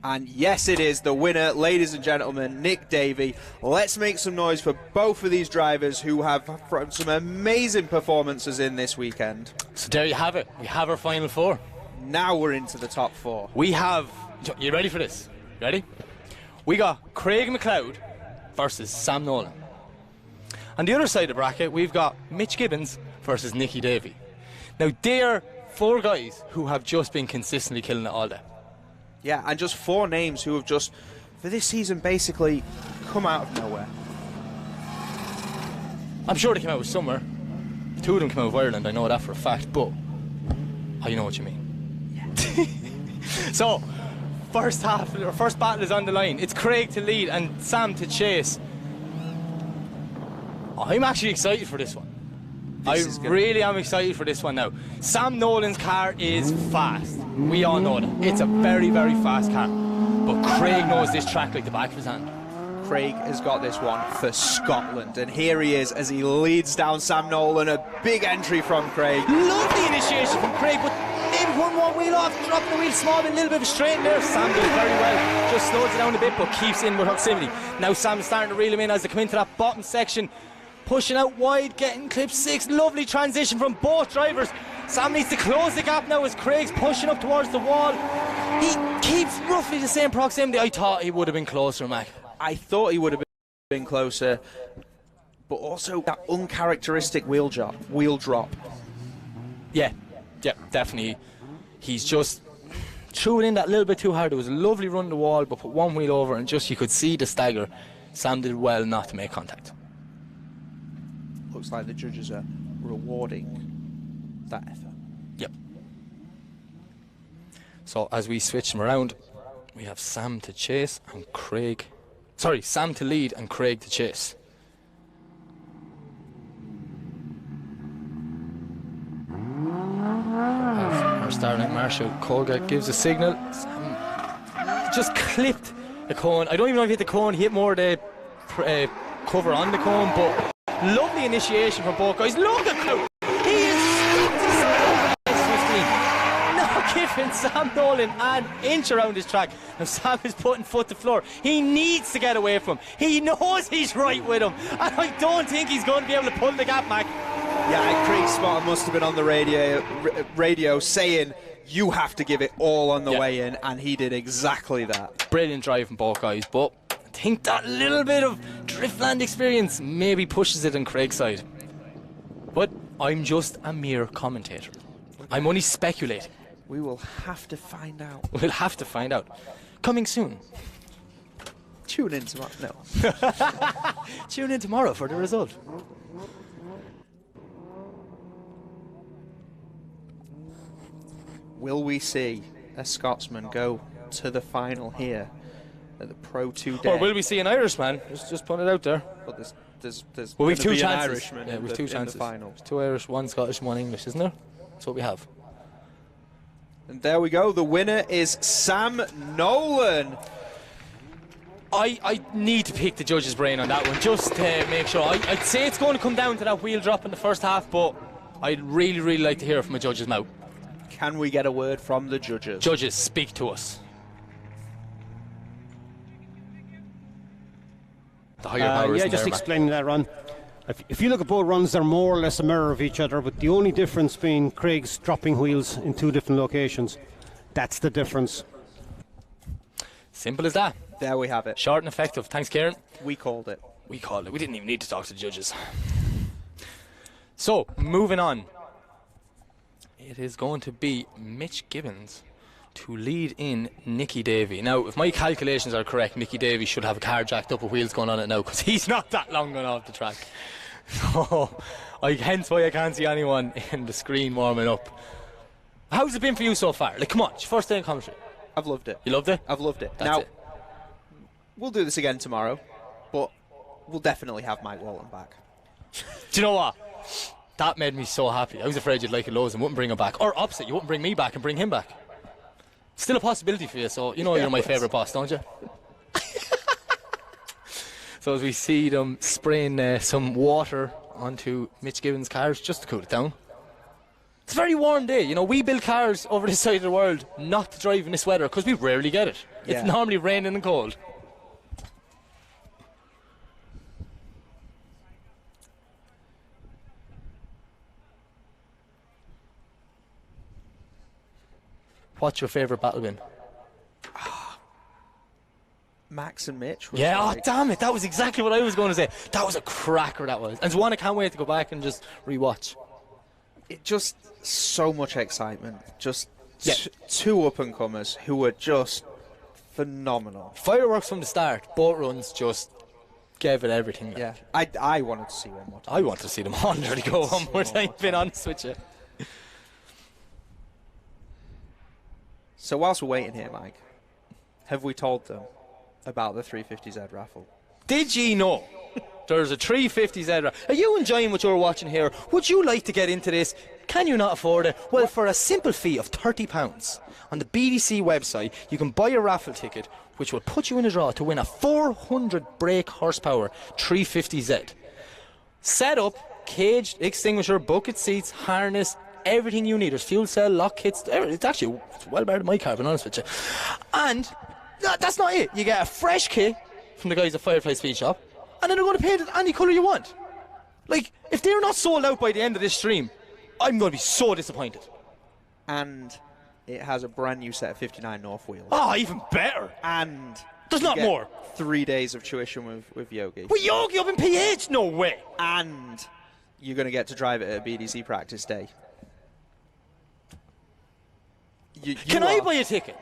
And yes, it is. The winner, ladies and gentlemen, Nick Davey. Let's make some noise for both of these drivers who have thrown some amazing performances in this weekend. So there you have it. We have our final 4. Now we're into the top 4. We have... You ready for this? Ready? We got Craig McLeod versus Sam Nolan. On the other side of the bracket, we've got Mitch Gibbons versus Nicky Davey. Now, they're 4 guys who have just been consistently killing it all day. Yeah, and just 4 names who have just, for this season, basically come out of nowhere. I'm sure they came out with somewhere. 2 of them came out of Ireland, I know that for a fact, but I know what you mean. Yeah. So, first battle is on the line. It's Craig to lead and Sam to chase. I'm actually excited for this one. I really am excited for this one now. Sam Nolan's car is fast. We all know that. It's a very, very fast car. But Craig knows this track like the back of his hand. Craig has got this one for Scotland. And here he is as he leads down Sam Nolan. A big entry from Craig. Lovely initiation from Craig, but maybe one more wheel off, dropping the wheel small bit, a little bit of a straight there. Sam does very well. Just slows it down a bit, but keeps in with proximity. Now Sam's starting to reel him in as they come into that bottom section. Pushing out wide, getting clip 6. Lovely transition from both drivers. Sam needs to close the gap now as Craig's pushing up towards the wall. He keeps roughly the same proximity. I thought he would have been closer, Mac. I thought he would have been closer, but also that uncharacteristic wheel drop. Yeah, definitely. He's just threw it in that little bit too hard. It was a lovely run the wall, but put one wheel over and just you could see the stagger. Sam did well not to make contact. Looks like the judges are rewarding that effort. Yep. So as we switch them around, we have Sam to chase and Craig. Sorry, Sam to lead and Craig to chase. As our starting marshal Colga gives a signal, Sam just clipped the cone. I don't even know if he hit the cone, he hit more the cover on the cone, but lovely initiation from both guys. Look at Clout. He is stuck to Sam swiftly. Not giving Sam Nolan an inch around his track. Now Sam is putting foot to floor. He needs to get away from him. He knows he's right with him. And I don't think he's going to be able to pull the gap back. Yeah, Craig Spot must have been on the radio saying, you have to give it all on the way in, and he did exactly that. Brilliant drive from both guys, but I think that little bit of Driftland experience maybe pushes it on Craig's side. But I'm just a mere commentator. I'm only speculating. We will have to find out. We'll have to find out. Coming soon. Tune in tomorrow. No. Tune in tomorrow for the result. Will we see a Scotsman go to the final here at the Pro 2 day? Or will we see an Irishman? Just put it out there. But there's Well, we've gonna two be chances. An Irishman Yeah, we've two chances. In the final. There's 2 Irish, 1 Scottish, 1 English, isn't there? That's what we have. And there we go. The winner is Sam Nolan. I need to pick the judge's brain on that one, just to make sure. I'd say it's going to come down to that wheel drop in the first half, but I'd really, really like to hear it from a judge's mouth. Can we get a word from the judges? Judges, speak to us. The higher powers. Yeah, just explaining that run. If you look at both runs, they're more or less a mirror of each other, but the only difference being Craig's dropping wheels in 2 different locations. That's the difference. Simple as that. There we have it. Short and effective. Thanks, Kieran. We called it. We called it. We didn't even need to talk to the judges. So, moving on. It is going to be Mitch Gibbons to lead in Nicky Davey. Now, if my calculations are correct, Nicky Davey should have a car jacked up with wheels going on it now, because he's not that long gone off the track. So, hence why I can't see anyone in the screen warming up. How's it been for you so far? Like, come on, it's your first day in commentary. I've loved it. You loved it? I've loved it. That's now, it. We'll do this again tomorrow, but we'll definitely have Mike Walton back. Do you know what? That made me so happy. I was afraid you'd like it loads and wouldn't bring him back. Or opposite, you wouldn't bring me back and bring him back. Still a possibility for you, so you know you're my favourite boss, don't you? So as we see them spraying some water onto Mitch Gibbons' cars just to cool it down. It's a very warm day. You know, we build cars over this side of the world not to drive in this weather because we rarely get it. Yeah. It's normally raining and cold. What's your favourite battle win? Max and Mitch. Was Yeah, like, oh damn it, that was exactly what I was going to say. That was a cracker, that was. And it's one I can't wait to go back and just rewatch. It just so much excitement. Just Yeah. 2 up-and-comers who were just phenomenal. Fireworks from the start, both runs just gave it everything. Like. Yeah, I wanted to see one more time. I want to see them all nearly go one more time, being honest with you. So whilst we're waiting here, Mike, have we told them about the 350Z raffle? Did ye know there's a 350Z raffle? Are you enjoying what you're watching here? Would you like to get into this? Can you not afford it? Well, for a simple fee of £30 on the BDC website, you can buy a raffle ticket which will put you in a draw to win a 400 brake horsepower 350Z. Set up, caged, extinguisher, bucket seats, harness, everything you need. There's fuel cell, lock kits. It's actually well better than my car, to be honest with you. And that's not it. You get a fresh kit from the guys at Firefly Speed Shop, and then they're going to paint it any colour you want. Like, if they're not sold out by the end of this stream, I'm going to be so disappointed. And it has a brand new set of 59 North wheels. Oh, even better. And there's you not get more. 3 days of tuition with Yogi. With Yogi up in PH? No way. And you're going to get to drive it at a BDC practice day. Can I buy a ticket?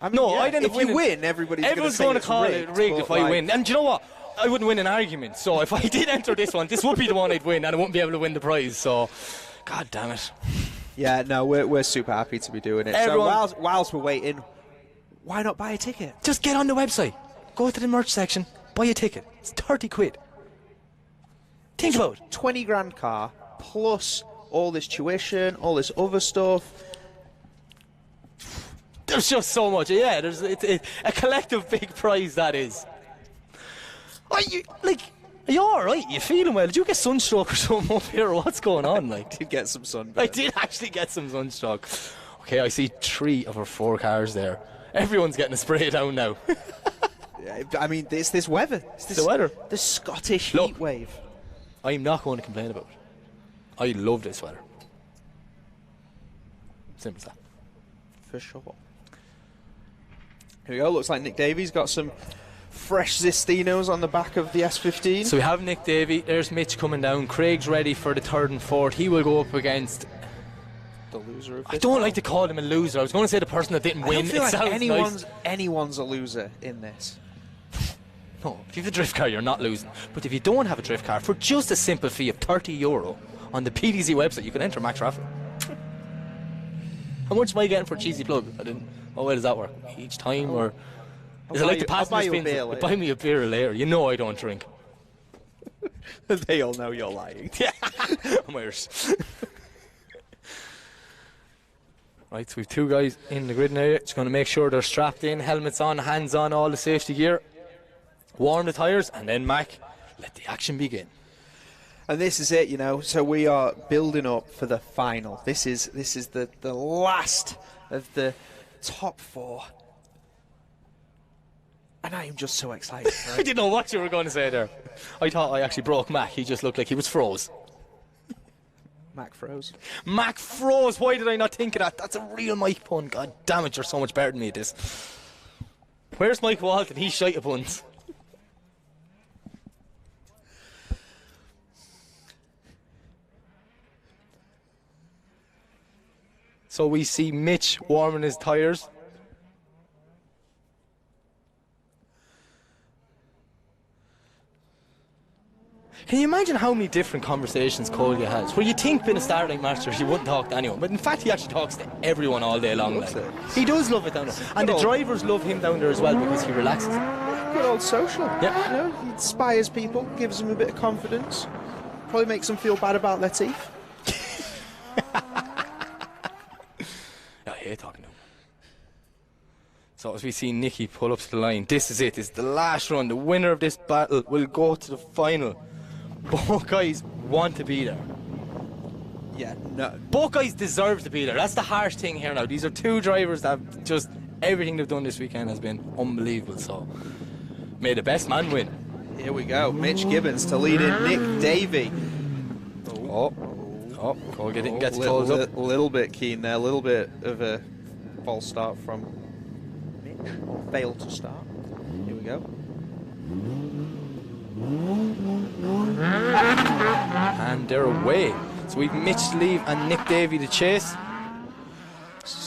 I mean, no, yeah, I'd end up if winning. you win, everyone's going to it's call rigged, it rigged but if I like, win. And do you know what? I wouldn't win an argument. So if I did enter this one, this would be the one I'd win, and I wouldn't be able to win the prize. So, God damn it. Yeah, no, we're super happy to be doing it. Everyone- So whilst we're waiting, why not buy a ticket? Just get on the website, go to the merch section, buy a ticket. It's 30 quid. Think about it. 20 grand car plus all this tuition, all this other stuff. There's just so much. Yeah, there's a collective big prize that is. Are you alright? You feeling well? Did you get sunstroke or something up here? Or what's going on? Like, Did get some sun. I did actually get some sunstroke. Okay, I see 3 of our 4 cars there. Everyone's getting a spray down now. I mean, this weather. It's the weather. The Scottish Look. heat wave. I'm not going to complain about it. I love this weather. Simple as that. For sure. Here we go. Looks like Nick Davies got some fresh Zistinos on the back of the S15. So we have Nick Davey. There's Mitch coming down. Craig's ready for the 3rd and 4th. He will go up against. The loser of I this don't battle. like to call him a loser. I was going to say the person that didn't I win. don't feel It like sounds anyone's a loser in this. nice. No, if you have a drift car, you're not losing. But if you don't have a drift car, for just a simple fee of €30 on the BDC website, you can enter Max Raffle. How much am I getting for a cheesy plug? I didn't. How well does that work? Each time, or is it like the I'll buy passenger you a beer spins? later. Buy me a beer later. You know I don't drink. They all know you're lying. Yeah, I'm Irish. Right, so we've 2 guys in the grid now. Just going to make sure they're strapped in, helmets on, hands on, all the safety gear. Warm the tyres, and then Mac, let the action begin. And this is it, you know. So we are building up for the final. This is the last of the top 4. And I am just so excited. I didn't know what you were going to say there. I thought I actually broke Mac. He just looked like he was froze. Mac froze. Mac froze. Why did I not think of that? That's a real Mike pun. God damn it, you're so much better than me at this. Where's Mike Walton? He's shite at puns. So we see Mitch warming his tyres. Can you imagine how many different conversations Colga has? Where you think being a starting master, he wouldn't talk to anyone, but in fact he actually talks to everyone all day long. Like. He does love it down there, and the drivers love him down there as well because he relaxes. Good old social. Yeah. You know, he inspires people, gives them a bit of confidence. Probably makes them feel bad about their teeth. I hate talking to him. So as we see Nicky pull up to the line, this is it. This is the last run. The winner of this battle will go to the final. Both guys want to be there. Yeah, no. Both guys deserve to be there. That's the harsh thing here now. These are 2 drivers that just everything they've done this weekend has been unbelievable. So may the best man win. Here we go. Mitch Gibbons to lead in Nick Davey. Oh, Colga didn't get to close up. Little bit keen there. A little bit of a false start from Mitch. Or failed to start. Here we go. And they're away. So we've Mitch to leave and Nick Davey to chase.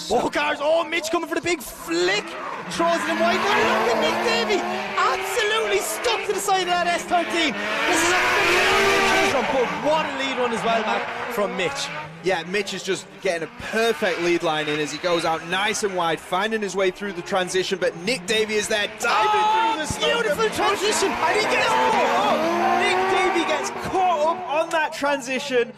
Both cars. Oh, Mitch coming for the big flick. Throws it in wide. But look at Nick Davey. Absolutely stuck to the side of that S13. This is a phenomenal run, but what a lead run as well, Mac, from Mitch. Yeah, Mitch is just getting a perfect lead line in as he goes out nice and wide, finding his way through the transition, but Nick Davey is there diving through the snow. Beautiful transition. And he gets caught up. Nick Davey gets caught up on that transition.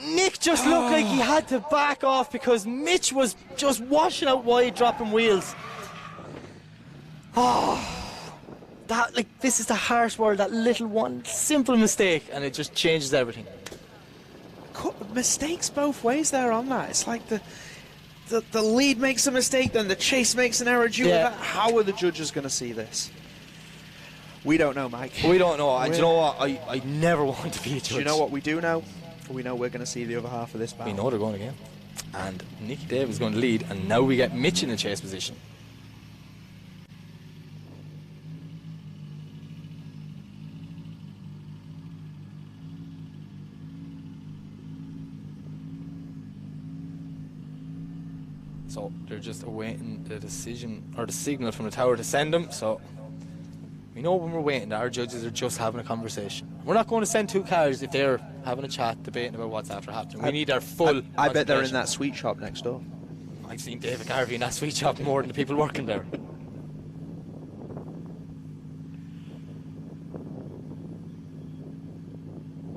Nick just looked like he had to back off because Mitch was just washing out wide, dropping wheels. This is the harsh world, that little one simple mistake, and it just changes everything. Mistakes both ways there on that. It's like the lead makes a mistake, then the chase makes an error due to that. How are the judges going to see this? We don't know, Mike. We don't know. And do you know what? I never want to be a judge. Do you know what we do know? We know we're going to see the other half of this battle. We know they're going again. And Nicky Dave is going to lead, and now we get Mitch in the chase position. So they're just awaiting the decision or the signal from the tower to send them. So We know when we're waiting that our judges are just having a conversation. We're not going to send 2 cars if they're having a chat, debating about what's after happening. We need our full I bet they're in concentration. that sweet shop next door. I've seen David Garvey in that sweet shop more than the people working there.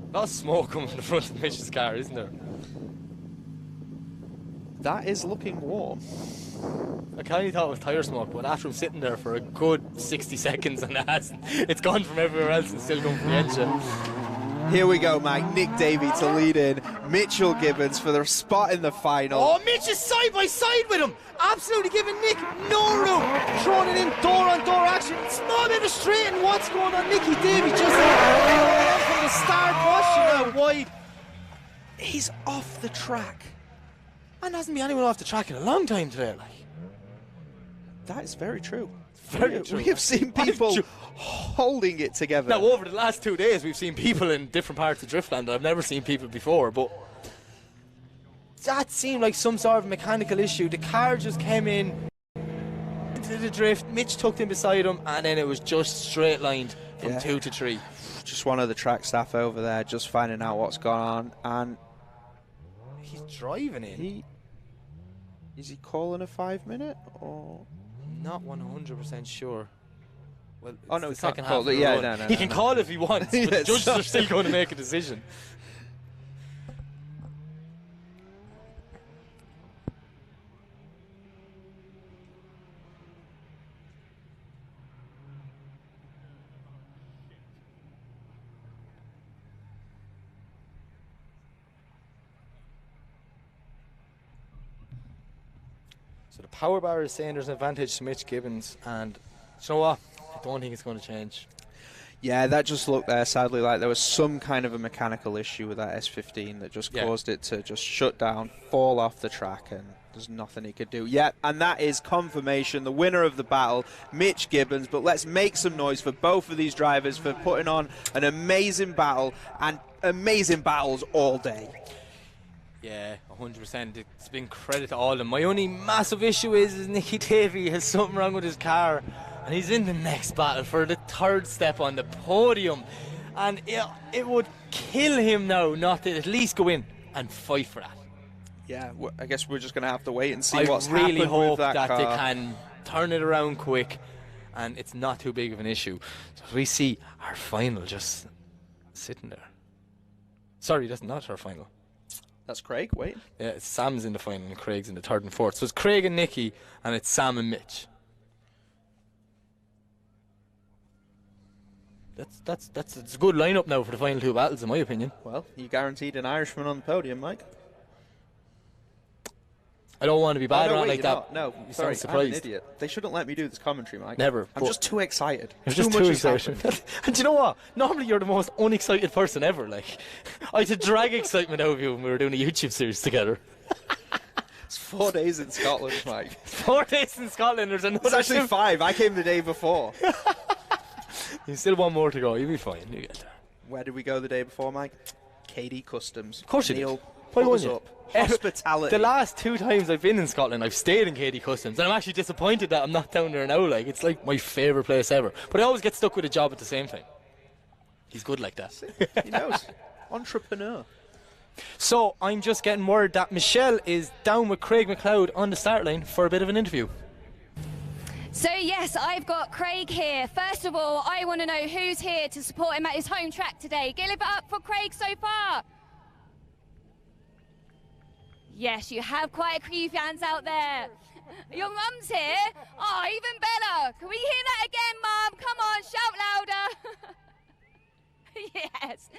A lot of smoke coming from the front of Mitch's car, isn't there? That is looking warm. I kind of thought it was tyre smoke, but after I'm sitting there for a good 60 seconds and it's gone from everywhere else and still going from the engine. Here we go, Mike. Nick Davey to lead in. Mitchell Gibbons for the spot in the final. Oh, Mitch is side by side with him. Absolutely giving Nick no room. Throwing it in door on door action. Small bit of straight and what's going on. Nicky Davey just from the start, pushing out wide. He's off the track. And hasn't been anyone off the track in a long time today. Like. That is very true. Very true. We have seen people holding it together. Now, over the last 2 days, we've seen people in different parts of Driftland that I've never seen people before, but that seemed like some sort of mechanical issue. The car just came in into the drift, Mitch tucked in beside him, and then it was just straight lined from 2 to 3. Just one of the track staff over there just finding out what's gone on, and he's driving in. Is he calling a 5-minute or? Not 100% sure. Well, oh no, the he second can't half. call it. Yeah, no. He can call if he wants, but the judges are still going to make a decision. So the power bar is saying there's an advantage to Mitch Gibbons, and you know what? I don't think it's going to change. Yeah, that just looked there, sadly, like there was some kind of a mechanical issue with that S15 that just caused it to just shut down, fall off the track, and there's nothing he could do. Yeah, and that is confirmation, the winner of the battle, Mitch Gibbons. But let's make some noise for both of these drivers for putting on an amazing battle, and amazing battles all day. Yeah, 100%. It's been credit to all of them. My only massive issue is Nicky Davey has something wrong with his car, and he's in the next battle for the 3rd step on the podium. And it would kill him now not to at least go in and fight for that. Yeah, I guess we're just going to have to wait and see what's I really happened hope with that that car. they can turn it around quick, and it's not too big of an issue. So we see our final just sitting there. Sorry, that's not our final. That's Craig, wait. Yeah, it's Sam's in the final and Craig's in the 3rd and 4th. So it's Craig and Nicky, and it's Sam and Mitch. That's a good lineup now for the final 2 battles, in my opinion. Well, you guaranteed an Irishman on the podium, Mike. I don't want to be bad around like that. No, you sorry, sound surprised. I'm an idiot. They shouldn't let me do this commentary, Mike. Never. I'm just too excited. You're just Too too much has excited. happened. And do you know what? Normally you're the most unexcited person ever. Like, I had to drag excitement out of you when we were doing a YouTube series together. It's 4 days in Scotland, Mike. 4 days in Scotland. There's another. It's actually 5. I came the day before. You still want more to go. You'll be fine. You get there. Where did we go the day before, Mike? KD Customs. Of course you Neil, did. Why put us wouldn't up. you? Hospitality. The last 2 times I've been in Scotland, I've stayed in KD Customs, and I'm actually disappointed that I'm not down there now. Like, it's like my favourite place ever. But I always get stuck with a job at the same time. He's good like that. He knows. Entrepreneur. So I'm just getting word that Michelle is down with Craig McLeod on the start line for a bit of an interview. So yes, I've got Craig here. First of all, I want to know who's here to support him at his home track today. Give it up for Craig so far. Yes, you have quite a few fans out there. Your mum's here. Oh, even better. Can we hear that again, Mum? Come on, shout louder. Yes.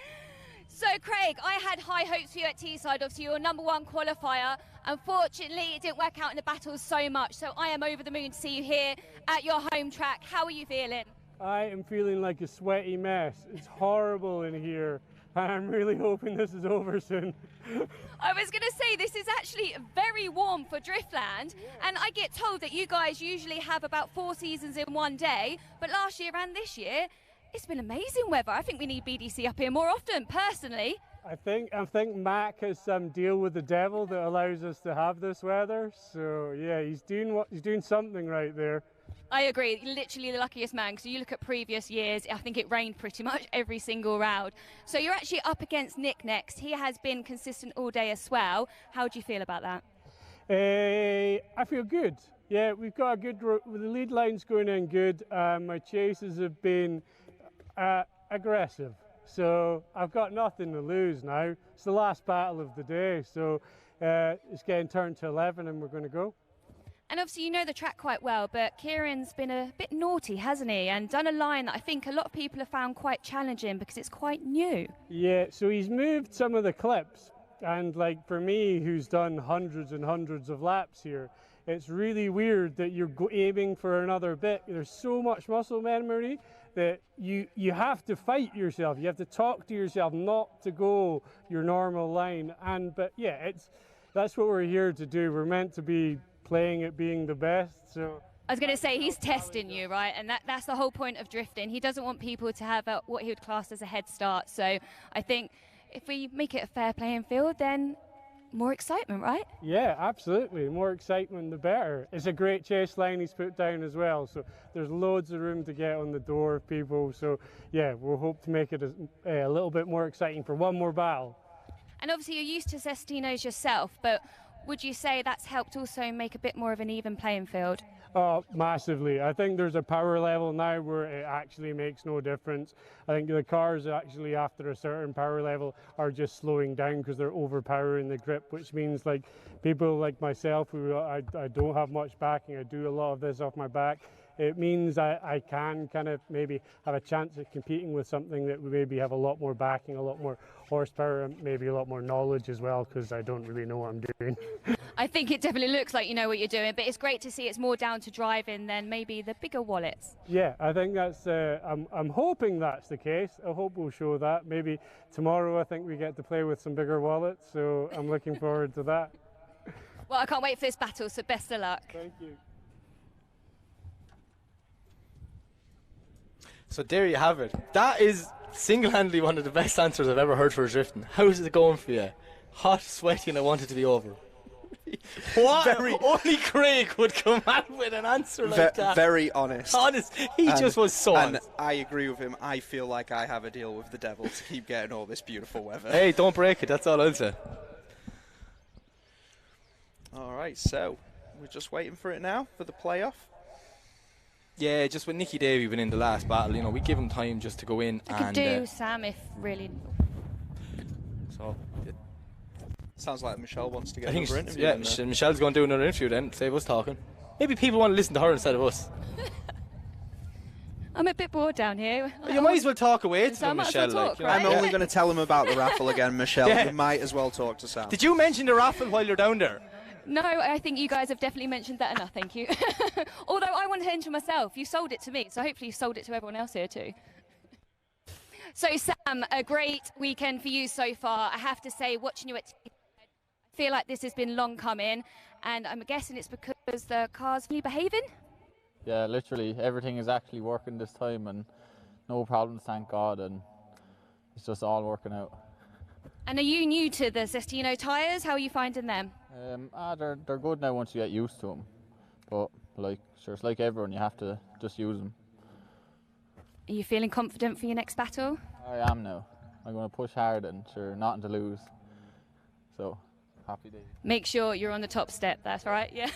So, Craig, I had high hopes for you at Teesside. Obviously, you're number 1 qualifier. Unfortunately, it didn't work out in the battles so much. So I am over the moon to see you here at your home track. How are you feeling? I am feeling like a sweaty mess. It's horrible in here. I'm really hoping this is over soon. I was going to say, this is actually very warm for Driftland, and I get told that you guys usually have about 4 seasons in one day, but last year and this year, it's been amazing weather. I think we need BDC up here more often, personally. I think Mac has some deal with the devil that allows us to have this weather. So yeah, he's doing something right there. I agree. Literally the luckiest man, because you look at previous years, I think it rained pretty much every single round. So you're actually up against Nick next. He has been consistent all day as well. How do you feel about that? I feel good. Yeah, we've got a good, the lead line's going in good. My chases have been aggressive. So I've got nothing to lose now. It's the last battle of the day. So it's getting turned to 11 and we're going to go. And obviously you know the track quite well, but Kieran's been a bit naughty, hasn't he? And done a line that I think a lot of people have found quite challenging because it's quite new. Yeah, so he's moved some of the clips. And like for me, who's done hundreds and hundreds of laps here, it's really weird that you're aiming for another bit. There's so much muscle memory that you have to fight yourself. You have to talk to yourself not to go your normal line. But yeah, that's what we're here to do. We're meant to be playing at being the best. So I was going to say, he's testing you, right? And that's the whole point of drifting. He doesn't want people to have what he would class as a head start. So I think if we make it a fair playing field, then more excitement, right? Yeah, absolutely. The more excitement, the better. It's a great chase line he's put down as well. So there's loads of room to get on the door of people. So yeah, we'll hope to make it a little bit more exciting for one more battle. And obviously you're used to Zestinos yourself, but would you say that's helped also make a bit more of an even playing field? Oh, massively. I think there's a power level now where it actually makes no difference. I think the cars actually after a certain power level are just slowing down because they're overpowering the grip, which means like people like myself who I don't have much backing, I do a lot of this off my back. It means I can kind of maybe have a chance at competing with something that would maybe have a lot more backing, a lot more horsepower, and maybe a lot more knowledge as well, because I don't really know what I'm doing. I think it definitely looks like you know what you're doing, but it's great to see it's more down to driving than maybe the bigger wallets. Yeah, I think that's, I'm hoping that's the case. I hope we'll show that. Maybe tomorrow I think we get to play with some bigger wallets, so I'm looking forward to that. Well, I can't wait for this battle, so best of luck. Thank you. So there you have it. That is single-handedly one of the best answers I've ever heard for drifting. How's it going for you? Hot, sweaty, and I want it to be over. What? Only Craig would come out with an answer like that. Very honest. Honest. He just was so honest. And I agree with him. I feel like I have a deal with the devil to keep getting all this beautiful weather. Hey, don't break it. That's all I'll say. All right, so we're just waiting for it now for the playoff. Yeah, just with Nicky Davey been in the last battle, you know, we give him time just to go in. I could do Sam if really. So. Sounds like Michelle wants to get I think another interview. Yeah, Michelle's going to do another interview then, save us talking. Maybe people want to listen to her instead of us. I'm a bit bored down here. Well, you might as well talk away to So I them, might as well Michelle. talk, like, right? I'm only going to tell him about the raffle again, Michelle. Yeah. You might as well talk to Sam. Did you mention the raffle while you're down there? No, I think you guys have definitely mentioned that enough, thank you. Although I wanted to enter myself. You sold it to me, so hopefully you sold it to everyone else here too. So Sam, a great weekend for you so far. I have to say, watching you at TV, I feel like this has been long coming, and I'm guessing it's because the car's really behaving? Yeah, literally everything is actually working this time and no problems, thank God, and it's just all working out. And are you new to the Zestino tyres? How are you finding them? They're good now once you get used to them, but like sure, it's like everyone, you have to just use them. Are you feeling confident for your next battle? I am now. I'm going to push hard and sure, nothing to lose. So, happy day. Make sure you're on the top step, that's right, yeah.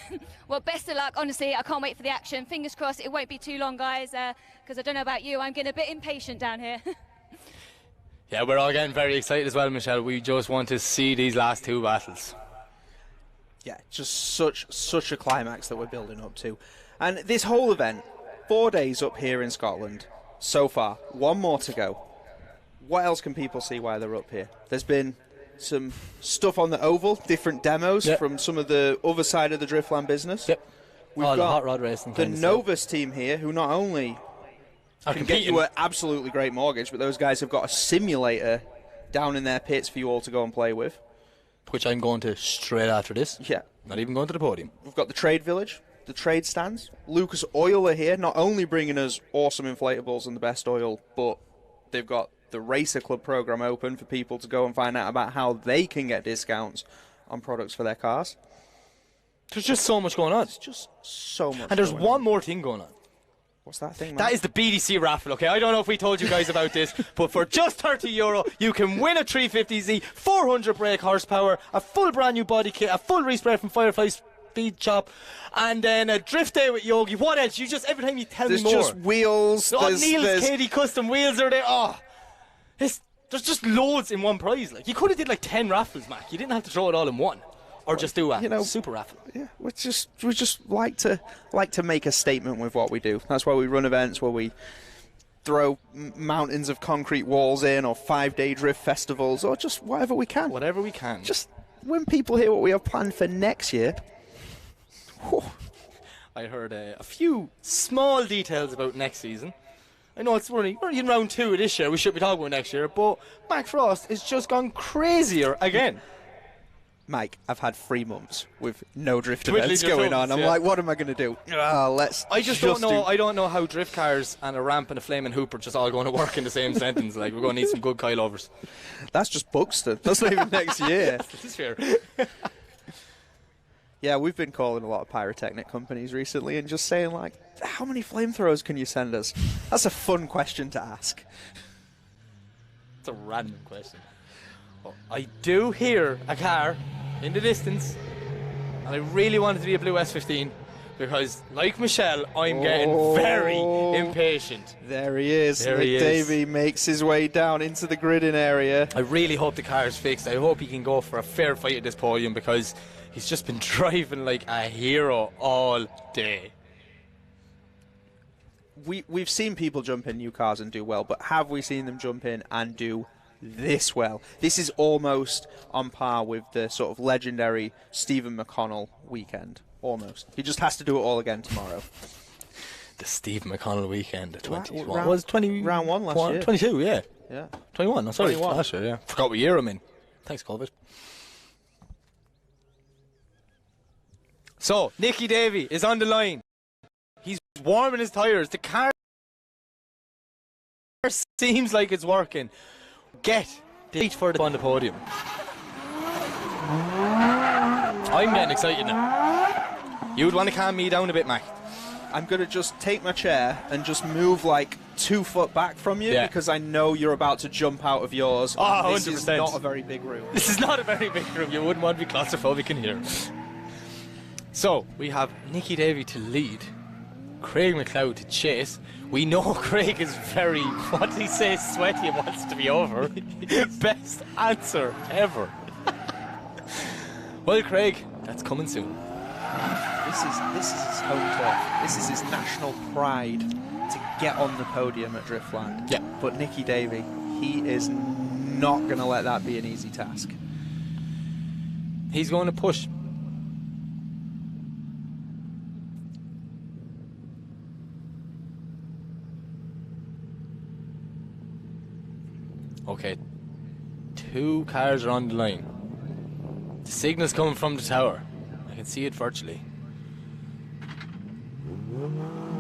Well, best of luck, honestly, I can't wait for the action. Fingers crossed it won't be too long, guys, because I don't know about you, I'm getting a bit impatient down here. Yeah, we're all getting very excited as well, Michelle. We just want to see these last two battles. Yeah, just such a climax that we're building up to. And this whole event, 4 days up here in Scotland so far, one more to go. What else can people see while they're up here? There's been some stuff on the oval, different demos from some of the other side of the Driftland business. Yep. We've the got hot rod racing the kind of Novus team here, who not only can get you an absolutely great mortgage, but those guys have got a simulator down in their pits for you all to go and play with. Which I'm going to straight after this. Yeah. Not even going to the podium. We've got the trade village, the trade stands. Lucas Oil are here, not only bringing us awesome inflatables and the best oil, but they've got the Racer Club program open for people to go and find out about how they can get discounts on products for their cars. There's just so much going on. It's just so much. And there's going one on. more thing going on. What's that thing, man? That is the BDC raffle, okay? I don't know if we told you guys about this, but for just €30, you can win a 350Z, 400 brake horsepower, a full brand new body kit, a full respray from Firefly Speed Shop, and then a drift day with Yogi. What else? You just, every time you tell me more. There's just wheels. Oh, Neil's KD custom wheels are there. Oh, there's just loads in one prize. Like, you could have did like 10 raffles, Mac. You didn't have to throw it all in one. Or just do a super raffle. Yeah, we just like to make a statement with what we do. That's why we run events where we throw mountains of concrete walls in, or 5-day drift festivals, or just whatever we can. Whatever we can. Just when people hear what we have planned for next year. Whew. I heard a few small details about next season. I know we're in round 2 of this year. We should be talking about next year, but Mac Frost has just gone crazier again. Mike, I've had 3 months with no drift events going on. I'm like, what am I going to do? I don't know. I don't know how drift cars and a ramp and a flaming hoop are just all going to work in the same sentence. Like, we're going to need some good coilovers. That's just Buxton. That's not even next year. This fair. Yeah, we've been calling a lot of pyrotechnic companies recently and just saying, like, how many flamethrowers can you send us? That's a fun question to ask. It's a random question. Oh, I do hear a car in the distance, and I really want it to be a blue S15 because, like Michelle, I'm getting very impatient. There he is. There Nick he is. Davey makes his way down into the gridding area. I really hope the car is fixed. I hope he can go for a fair fight at this podium because he's just been driving like a hero all day. We've seen people jump in new cars and do well, but have we seen them jump in and do this well? This is almost on par with the sort of legendary Stephen McConnell weekend. Almost. He just has to do it all again tomorrow. The Stephen McConnell weekend at 20. Round, was 20 round 1 last year. 22, yeah. Yeah. 21. I'm sorry. 21. Last year, yeah. Forgot what year I'm in. Thanks, Colbert. So, Nicky Davey is on the line. He's warming his tyres. The car seems like it's working. Get the seat for the on the podium. I'm getting excited now. You'd want to calm me down a bit, Mac. I'm going to just take my chair and just move like 2 foot back from you because I know you're about to jump out of yours. Oh, this 100%. is not a very big room. This is not a very big room. You wouldn't want to be claustrophobic in here. So, we have Nicky Davey to lead, Craig McLeod to chase. We know Craig is very, what did he say, sweaty and wants to be over. Best answer ever. Well, Craig, that's coming soon. This is his home turf. This is his national pride to get on the podium at Driftland. Yeah. But Nicky Davey, he is not going to let that be an easy task. He's going to push. Okay, 2 cars are on the line. The signal's coming from the tower. I can see it virtually.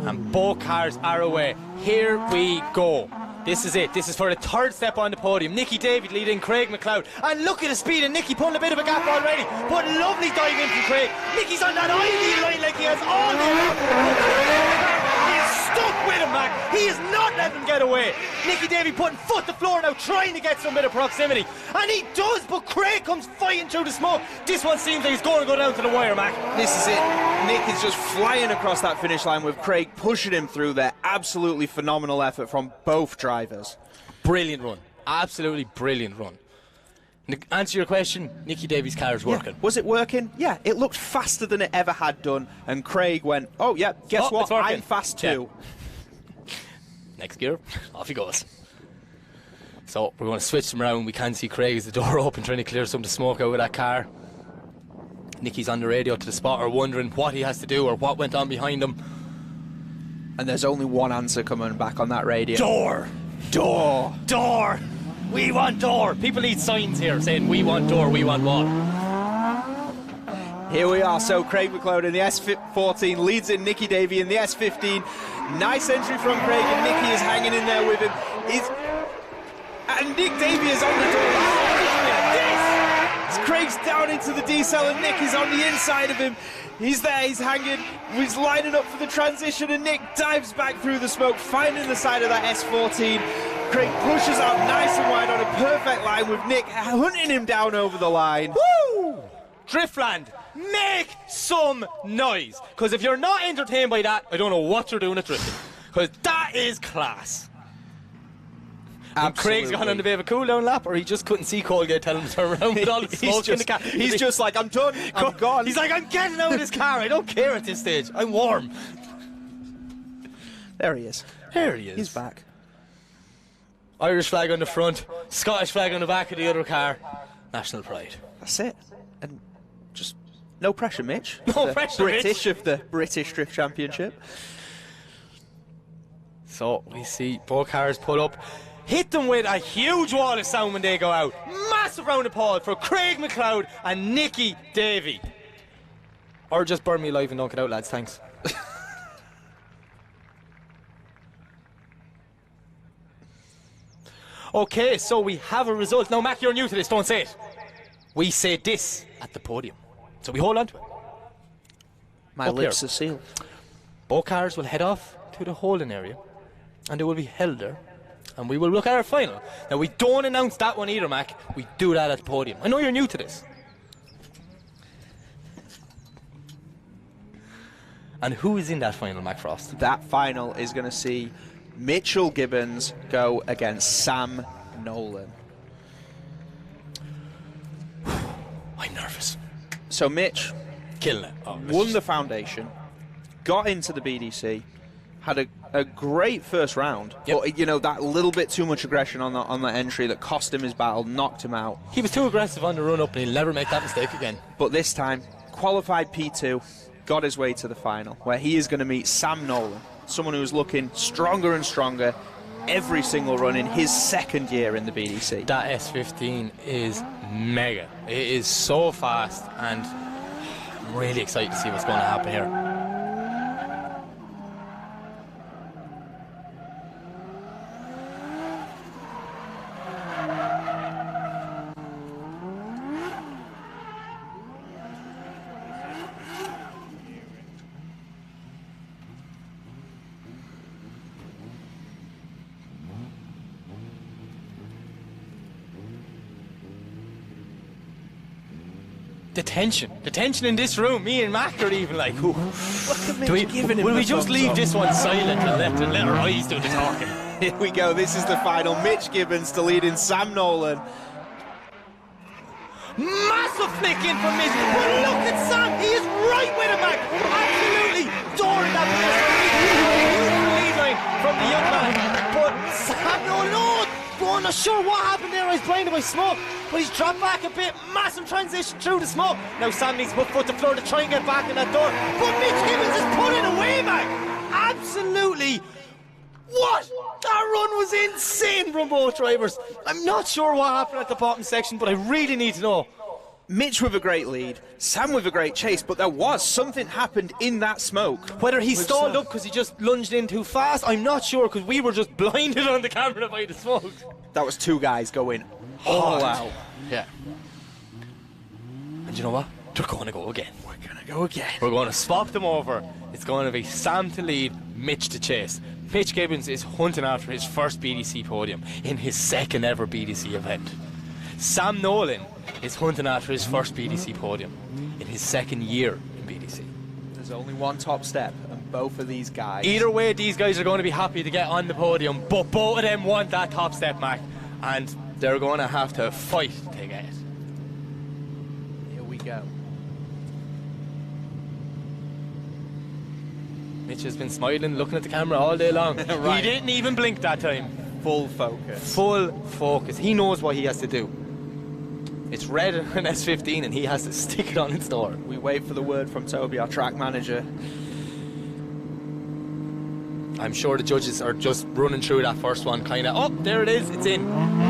And both cars are away. Here we go. This is it. This is for the 3rd step on the podium. Nicky Davey leading Craig McLeod. And look at the speed of Nicky pulling a bit of a gap already. But lovely dive in from Craig. Nicky's on that ideal line like he has all the stuck with him, Mac. He is not letting him get away. Nicky Davey putting foot to floor now, trying to get some bit of proximity. And he does, but Craig comes fighting through the smoke. This one seems like he's going to go down to the wire, Mac. This is it. Nick is just flying across that finish line with Craig pushing him through there. Absolutely phenomenal effort from both drivers. Brilliant run. Absolutely brilliant run. Answer your question, Nicky Davey's car is working. Yeah. Was it working? Yeah, it looked faster than it ever had done. And Craig went, oh, yeah, guess what? I'm fast too. Yeah. Next gear, off he goes. So we're going to switch them around. We can see Craig as the door open, trying to clear some of the smoke out of that car. Nicky's on the radio to the spotter, wondering what he has to do or what went on behind him. And there's only one answer coming back on that radio. Door! Door! Door! We want door! People need signs here saying we want door, we want wall. Here we are, so Craig McLeod in the S14 leads in Nicky Davey in the S15. Nice entry from Craig, and Nicky is hanging in there with him. And Nick Davey is on the door. Craig's down into the D-cell and Nick is on the inside of him. He's there, he's hanging, he's lining up for the transition, and Nick dives back through the smoke, finding the side of that S14. Craig pushes out nice and wide on a perfect line with Nick hunting him down over the line. Woo! Driftland, make some noise. Because if you're not entertained by that, I don't know what you're doing at drifting. Because that is class. And Craig's gone on a bit of a cool down lap, or he just couldn't see Colgate telling him to turn around with all the smoke in the car. He's just like, I'm done, I'm gone. He's like, I'm getting out of this car, I don't care at this stage, I'm warm. There he is. There he is. He's back. Irish flag on the front, Scottish flag on the back of the other car. National pride. That's it. And just no pressure, Mitch. No the pressure, British Mitch. of the British Drift Championship. So we see both cars pull up. Hit them with a huge wall of sound when they go out. Massive round of applause for Craig McLeod and Nicky Davey. Or just burn me alive and don't get out, lads, thanks. Okay, so we have a result. Now, Mac, you're new to this, don't say it. We say this at the podium. So we hold on to it. My Up lips here. are sealed. Both cars will head off to the holding area, and they will be held there. And we will look at our final. Now, we don't announce that one either, Mac. We do that at the podium. I know you're new to this. And who is in that final, Mac Frost? That final is going to see Mitchell Gibbons go against Sam Nolan. I'm nervous. So Mitch Killing it. won the foundation, got into the BDC, had a great first round, but you know, that little bit too much aggression on that entry that cost him his battle, knocked him out. He was too aggressive on the run up, and he'll never make that mistake again. But this time, qualified P2, got his way to the final, where he is going to meet Sam Nolan, someone who's looking stronger and stronger every single run in his second year in the BDC. That S15 is mega. It is so fast, and I'm really excited to see what's going to happen here. The tension in this room. Me and Mac are even like, ooh. Will we just leave this one silent and let our eyes do the talking? Here we go, this is the final. Mitch Gibbons to lead in Sam Nolan. Massive flick in from Mitch, but look at Sam, he is right with him, Mac. Absolutely adoring that lead line from the young man. But Sam Nolan, I'm not sure what happened there. I was blinded by smoke, but he's dropped back a bit. Massive transition through the smoke. Now Sam needs to put foot to floor to try and get back in that door. But Mitch Gibbons is pulling away, Mac. Absolutely. What? That run was insane from both drivers. I'm not sure what happened at the bottom section, but I really need to know. Mitch with a great lead, Sam with a great chase, but there was something happened in that smoke. Whether he stalled up because he just lunged in too fast, I'm not sure, because we were just blinded on the camera by the smoke. That was two guys going all out. Yeah. And you know what? They're going to go again. We're going to go again. We're going to swap them over. It's going to be Sam to lead, Mitch to chase. Mitch Gibbons is hunting after his first BDC podium in his second ever BDC event. Sam Nolan is hunting after his first BDC podium in his second year in BDC. There's only one top step, and both of these guys. Either way, these guys are going to be happy to get on the podium, but both of them want that top step, Mac, and they're going to have to fight to get it. Here we go. Mitch has been smiling, looking at the camera all day long. Right. He didn't even blink that time. Full focus. Full focus. He knows what he has to do. It's red and an S15 and he has to stick it on its door. We wait for the word from Toby, our track manager. I'm sure the judges are just running through that first one, kind of. Oh, there it is, it's in.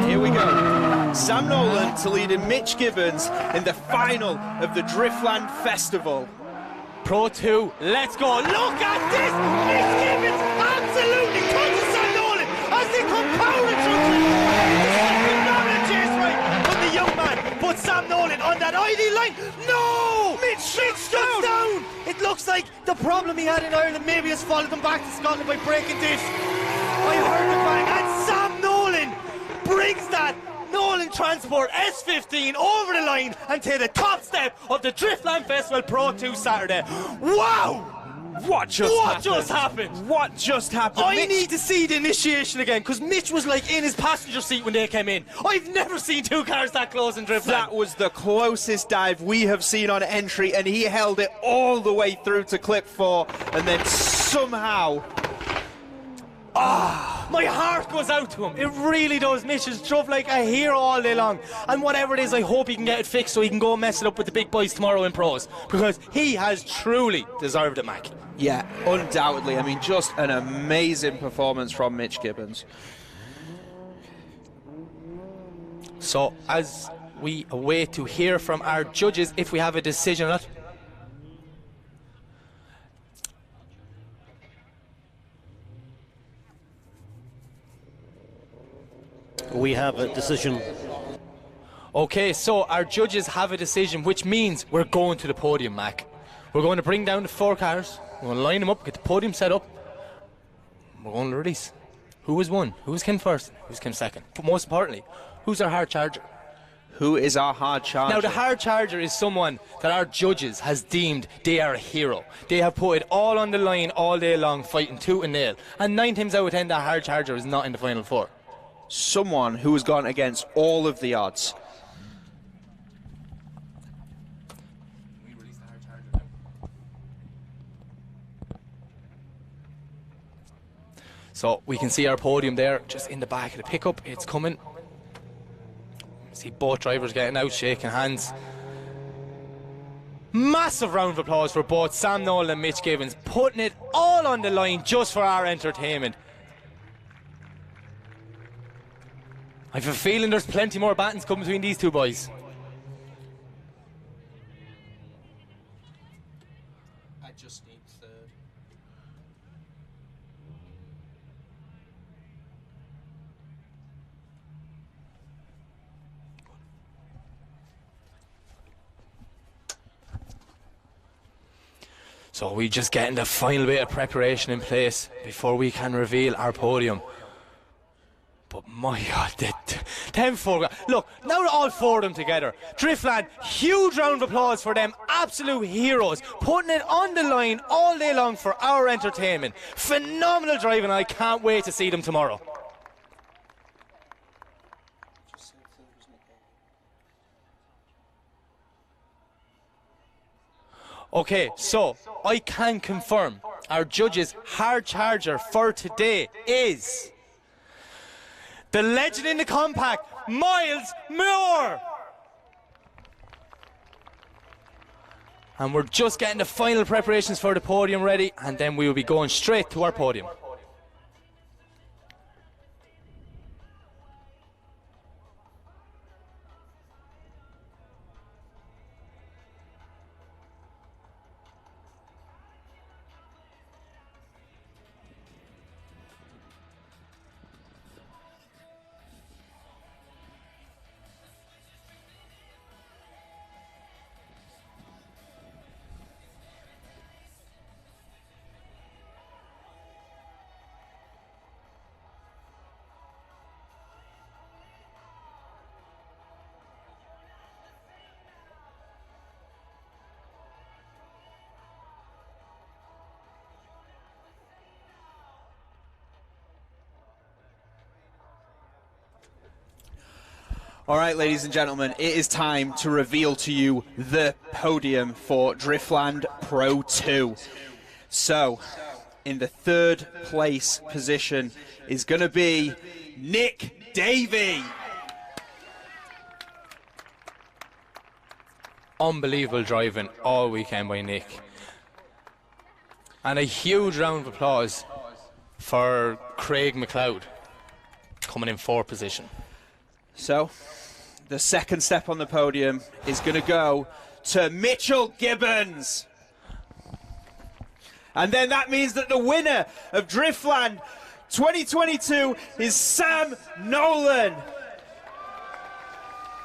Here we go. Sam Nolan to lead in Mitch Gibbons in the final of the Driftland Festival. Pro 2, let's go. Look at this! Mitch Gibbons absolutely touches Sam Nolan as they come powering through. Phenomenal chase right from the young man. But Sam Nolan on like the problem he had in Ireland maybe has followed him back to Scotland by breaking this. I heard the bang, and Sam Nolan brings that Nolan Transport S15 over the line and to the top step of the Driftland Festival Pro 2 Saturday. Wow! What just happened? What just happened? I need to see the initiation again, because Mitch was like in his passenger seat when they came in. I've never seen two cars that close in Driftland. That was the closest dive we have seen on entry, and he held it all the way through to clip 4, and then somehow... my heart goes out to him. It really does. Mitch has drove like a hero all day long. And whatever it is, I hope he can get it fixed so he can go and mess it up with the big boys tomorrow in pros. Because he has truly deserved it, Mac. Yeah, undoubtedly. I mean, just an amazing performance from Mitch Gibbons. So, as we await to hear from our judges if we have a decision on it. We have a decision. Okay, so our judges have a decision, which means we're going to the podium, Mac. We're going to bring down the 4 cars. We're going to line them up, get the podium set up. We're going to release. Who has won? Who's came first? Who's came second? But most importantly, who's our hard charger? Who is our hard charger? Now, the hard charger is someone that our judges has deemed they are a hero. They have put it all on the line all day long, fighting tooth and nail. And 9 times out of 10, that hard charger is not in the final 4. Someone who has gone against all of the odds. So we can see our podium there, just in the back of the pickup. It's coming. See both drivers getting out, shaking hands. Massive round of applause for both Sam Nolan and Mitch Gibbons, putting it all on the line just for our entertainment. I have a feeling there's plenty more battles coming between these two boys. I just need third. So we just getting the final bit of preparation in place before we can reveal our podium. But my God, them 4 guys. Look, now they're all 4 of them together. Driftland, huge round of applause for them. Absolute heroes. Putting it on the line all day long for our entertainment. Phenomenal driving. I can't wait to see them tomorrow. Okay, so I can confirm our judges' hard charger for today is the legend in the compact, Miles Moore. And we're just getting the final preparations for the podium ready, and then we will be going straight to our podium. All right, ladies and gentlemen, it is time to reveal to you the podium for Driftland Pro 2. So, in the 3rd place position is going to be Nick Davey. Unbelievable driving all weekend by Nick. And a huge round of applause for Craig McLeod, coming in 4th position. So, the 2nd step on the podium is going to go to Mitchell Gibbons. And then that means that the winner of Driftland 2022 is Sam Nolan.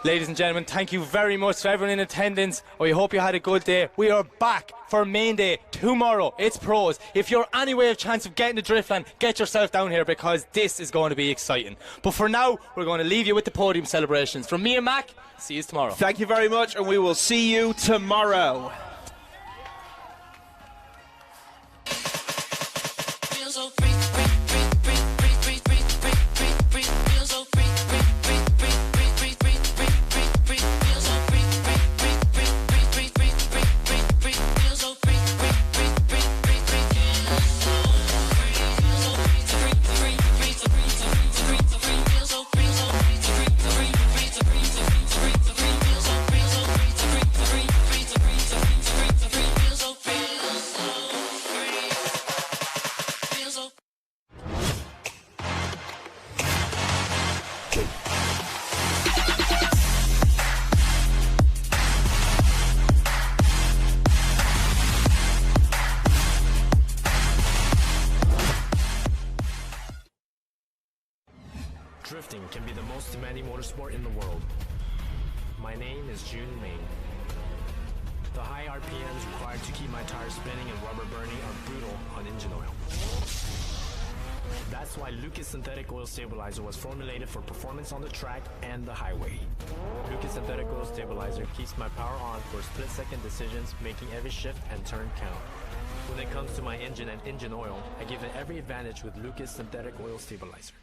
Ladies and gentlemen, thank you very much to everyone in attendance. We hope you had a good day. We are back for main day tomorrow. It's pros. If you're any way of chance of getting to Driftland, get yourself down here because this is going to be exciting. But for now, we're going to leave you with the podium celebrations. From me and Mac, see you tomorrow. Thank you very much, and we will see you tomorrow. Feel so free, free, free, free, free, free, free, free, free, free. Feel so free, free, free, free, free, free, free, free, free, free. Feel so free, free, free, free, free, free, free, free, free, free. Feel so free, free, free, free, free, free. Feel so free, so free, so free, free, so free, so free, so free, so free. Feel so free, so free, so free, so free, free, so free, so free, so free, so free. Feel so free, so free, so free, so free, free, so free, so free, so free, so free. Feel so free, feel so. Drifting can be the most demanding motorsport in the world. My name is June Lane. The high RPMs required to keep my tires spinning and rubber burning are brutal on engine oil. That's why Lucas Synthetic Oil Stabilizer was formulated for performance on the track and the highway. Lucas Synthetic Oil Stabilizer keeps my power on for split-second decisions, making every shift and turn count. When it comes to my engine and engine oil, I give it every advantage with Lucas Synthetic Oil Stabilizer.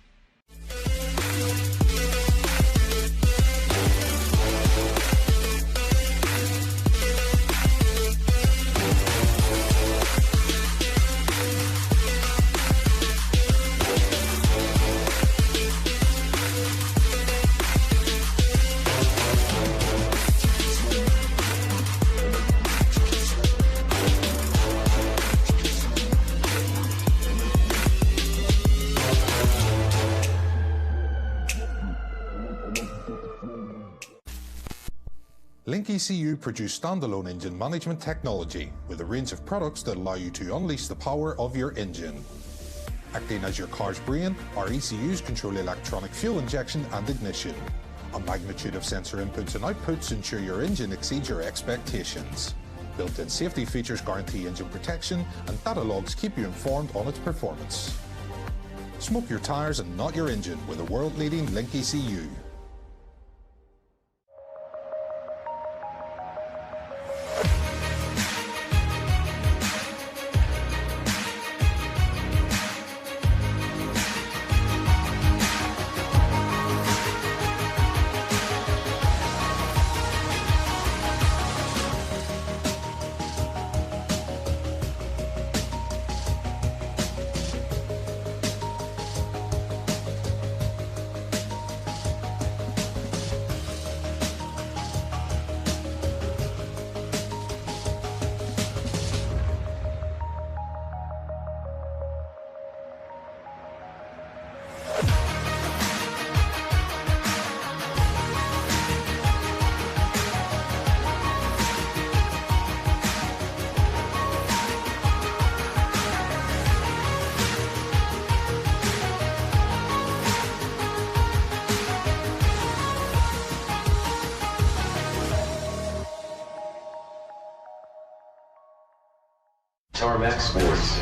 Link ECU produce standalone engine management technology with a range of products that allow you to unleash the power of your engine. Acting as your car's brain, our ECUs control electronic fuel injection and ignition. A magnitude of sensor inputs and outputs ensure your engine exceeds your expectations. Built-in safety features guarantee engine protection, and data logs keep you informed on its performance. Smoke your tires and not your engine with a world-leading Link ECU. Tarmac Sports.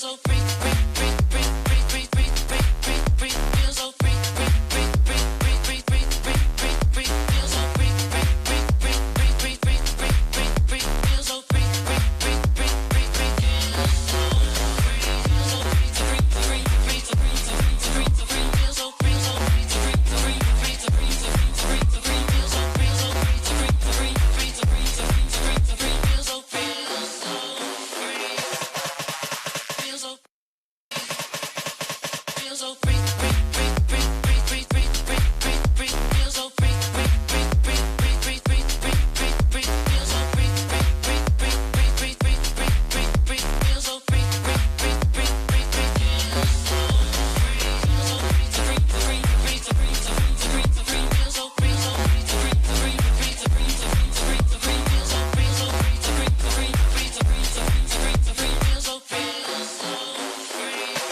so free, free, free, free, free, free, free, free, free, feel so free, free, free, free, free, free, free, free, free, feel so free, free, free, free, free, free, free, free, free, feel so free, free, free, free, free, free, feel so free, free, free, free, free, free, free, free, feel so free, so free, free, free, free, free, free, free, free, feel so free, so free, free, free, free, free, free, free, feel so free, feel so feel so free, free, free, free, free, free, free, free, free, feel so free, free, free, free, free, free, free, free, free, feel so free, free, free, free, free, free, free, free, feel so free, free, free, free, free, free, feel so free, free, free, free, free, free, free, free, feel so free, free, free, free, free, free, free, free, free, feel so free,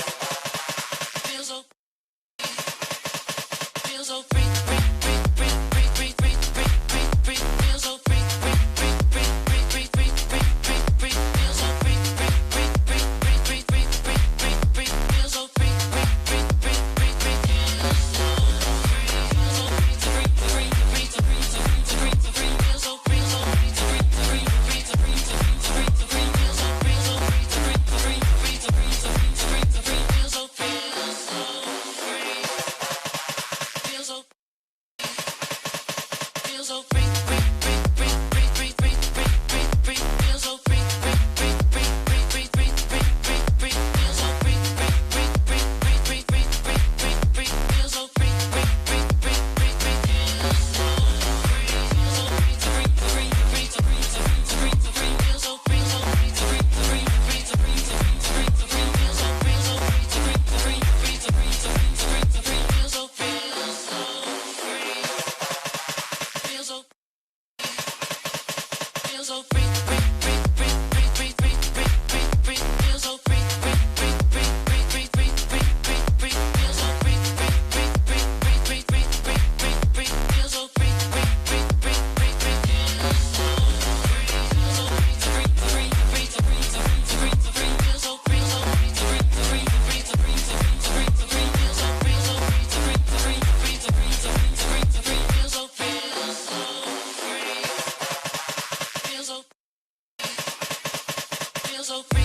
free, free, free, free, free, free, free, feel so free, free, free, free, free, free, feel so free, free, free, free, free, free, feel so free, so free, free, free, free, free, free, free, feel so free, so free, free, free, free, free, free, feel so free, feel so feel so free, free, free, free, free, free, free, free, feel so free, free, free, free, free, free, free, free, feel so free, free, free, free, free, free, free, feel so free, free, free, free, free, feel so free, free, free, free, feel so free, so free, free, free, free, feel so free, so free, free, free, feel so free, feel so feel so free, free, free, free, free, free, free, free, feel so free, free, free, free, free, free, free, free, feel so free, free, free, free, free, free, free, feel so free, free, free, free, free, feel so free, free, free, free, feel so free, so free, free, free, free, feel so free, so free, free, free, free, feel so free, feel so feel so free.